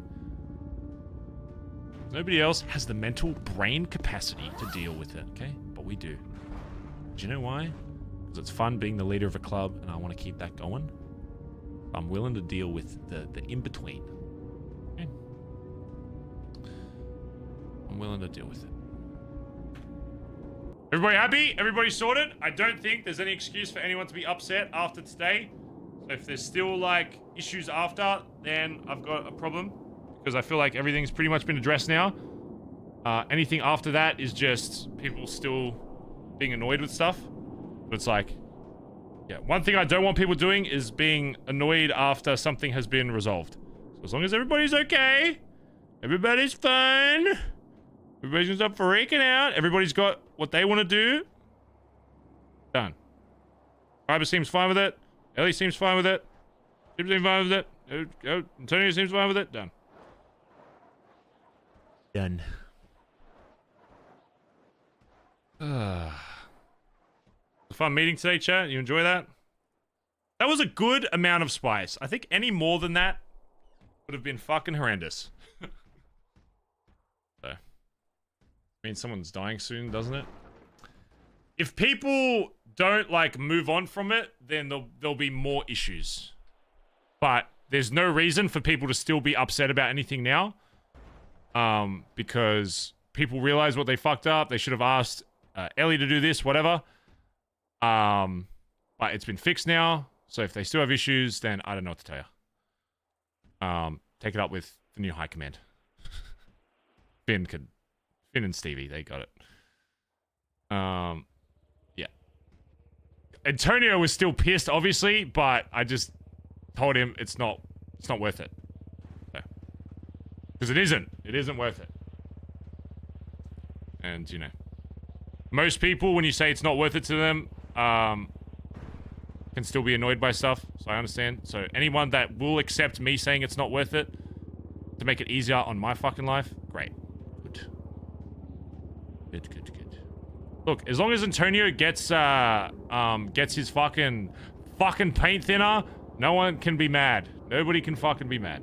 Nobody else has the mental brain capacity to deal with it, okay? But we do. Do you know why? Because it's fun being the leader of a club and I want to keep that going. I'm willing to deal with the in-between. Okay. I'm willing to deal with it. Everybody happy? Everybody sorted? I don't think there's any excuse for anyone to be upset after today. So if there's still like issues after, then I've got a problem because I feel like everything's pretty much been addressed now. Anything after that is just people still being annoyed with stuff. But it's like, yeah, one thing I don't want people doing is being annoyed after something has been resolved. So as long as everybody's okay, everybody's fine, everybody's gonna stop freaking out, everybody's got what they want to do, done. Fiber seems fine with it. Ellie seems fine with it. Seems fine with it. Antonio seems fine with it. Done. Done. A fun meeting today, chat. You enjoy that? That was a good amount of spice. I think any more than that would have been fucking horrendous. So, I mean, someone's dying soon, doesn't it? If people don't like move on from it, then there'll be more issues. But there's no reason for people to still be upset about anything now. Because people realize what they fucked up. They should have asked Ellie to do this, whatever. But it's been fixed now. So if they still have issues, then I don't know what to tell you. Take it up with the new high command. Finn and Stevie, they got it. Yeah. Antonio was still pissed, obviously, but I just told him it's not worth it. Because it isn't worth it. And, you know, most people, when you say it's not worth it to them, can still be annoyed by stuff, so I understand. So anyone that will accept me saying it's not worth it to make it easier on my fucking life, great. Good. Look, as long as Antonio gets his fucking paint thinner, no one can be mad. Nobody can fucking be mad.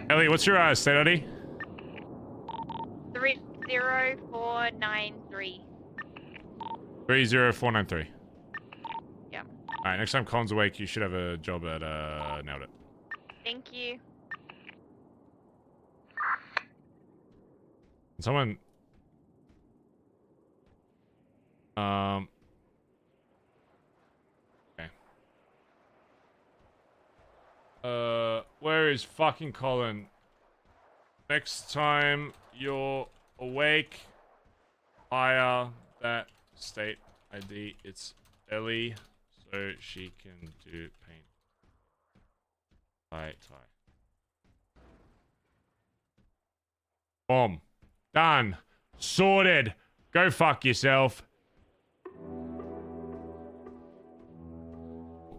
Ellie, what's your state ID? 30493. 30493. Yeah. Alright, next time Collin's awake, you should have a job at Nailed It. Thank you. Someone... Okay. Where is fucking Collin? Next time you're awake, hire that state ID. It's Ellie, so she can do paint. Tie. Boom. Done. Sorted. Go fuck yourself.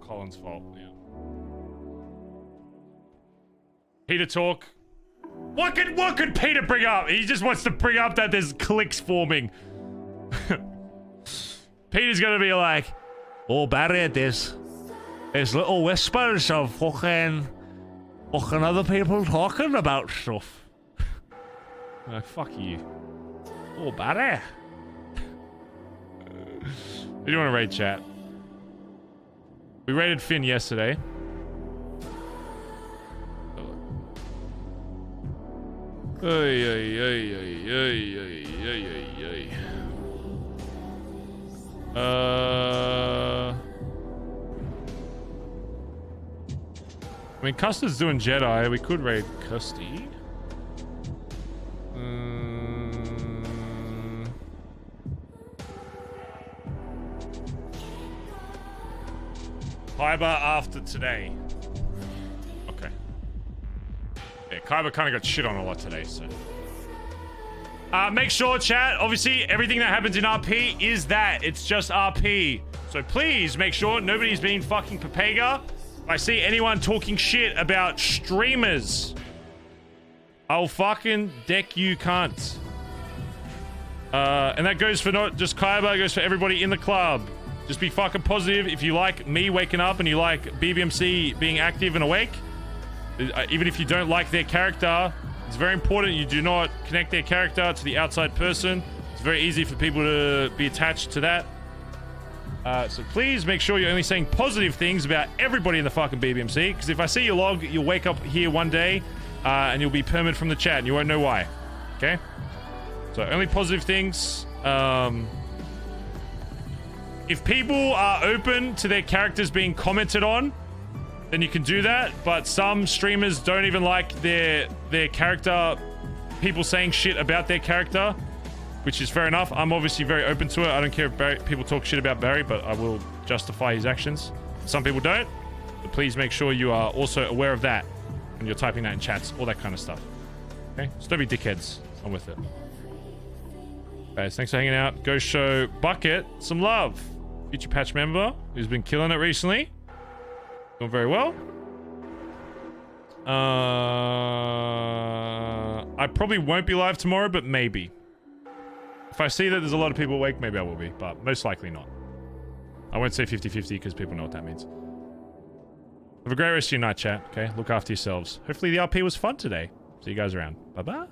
Collin's fault, yeah. Peter talk. What could Peter bring up? He just wants to bring up that there's cliques forming. Peter's gonna be like, oh Barry, there's little whispers of fucking other people talking about stuff. Like, fuck you. Oh Barry. Who do you want to raid, chat? We raided Finn yesterday. I mean, Custer's doing Jedi. We could raid Custy. Kyber after today. Okay. Yeah, Kyber kind of got shit on a lot today, so. Make sure, chat, obviously, everything that happens in RP is that. It's just RP. So please make sure nobody's being fucking papega. If I see anyone talking shit about streamers, I'll fucking deck you cunts. And that goes for not just Kyber, it goes for everybody in the club. Just be fucking positive. If you like me waking up and you like BBMC being active and awake, even if you don't like their character, it's very important you do not connect their character to the outside person. It's very easy for people to be attached to that. So please make sure you're only saying positive things about everybody in the fucking BBMC, because if I see your log, you'll wake up here one day and you'll be permanent from the chat and you won't know why. Okay? So only positive things. If people are open to their characters being commented on, then you can do that, but some streamers don't even like their character, people saying shit about their character, which is fair enough. I'm obviously very open to it. I don't care if people talk shit about Barry, but I will justify his actions. Some people don't, but please make sure you are also aware of that when you're typing that in chats, all that kind of stuff. Okay? So don't be dickheads. I'm with it. Guys, thanks for hanging out. Go show Bucket some love. Future patch member who's been killing it recently. Doing very well. I probably won't be live tomorrow, but maybe. If I see that there's a lot of people awake, maybe I will be, but most likely not. I won't say 50-50 because people know what that means. Have a great rest of your night, chat. Okay, look after yourselves. Hopefully the RP was fun today. See you guys around. Bye-bye.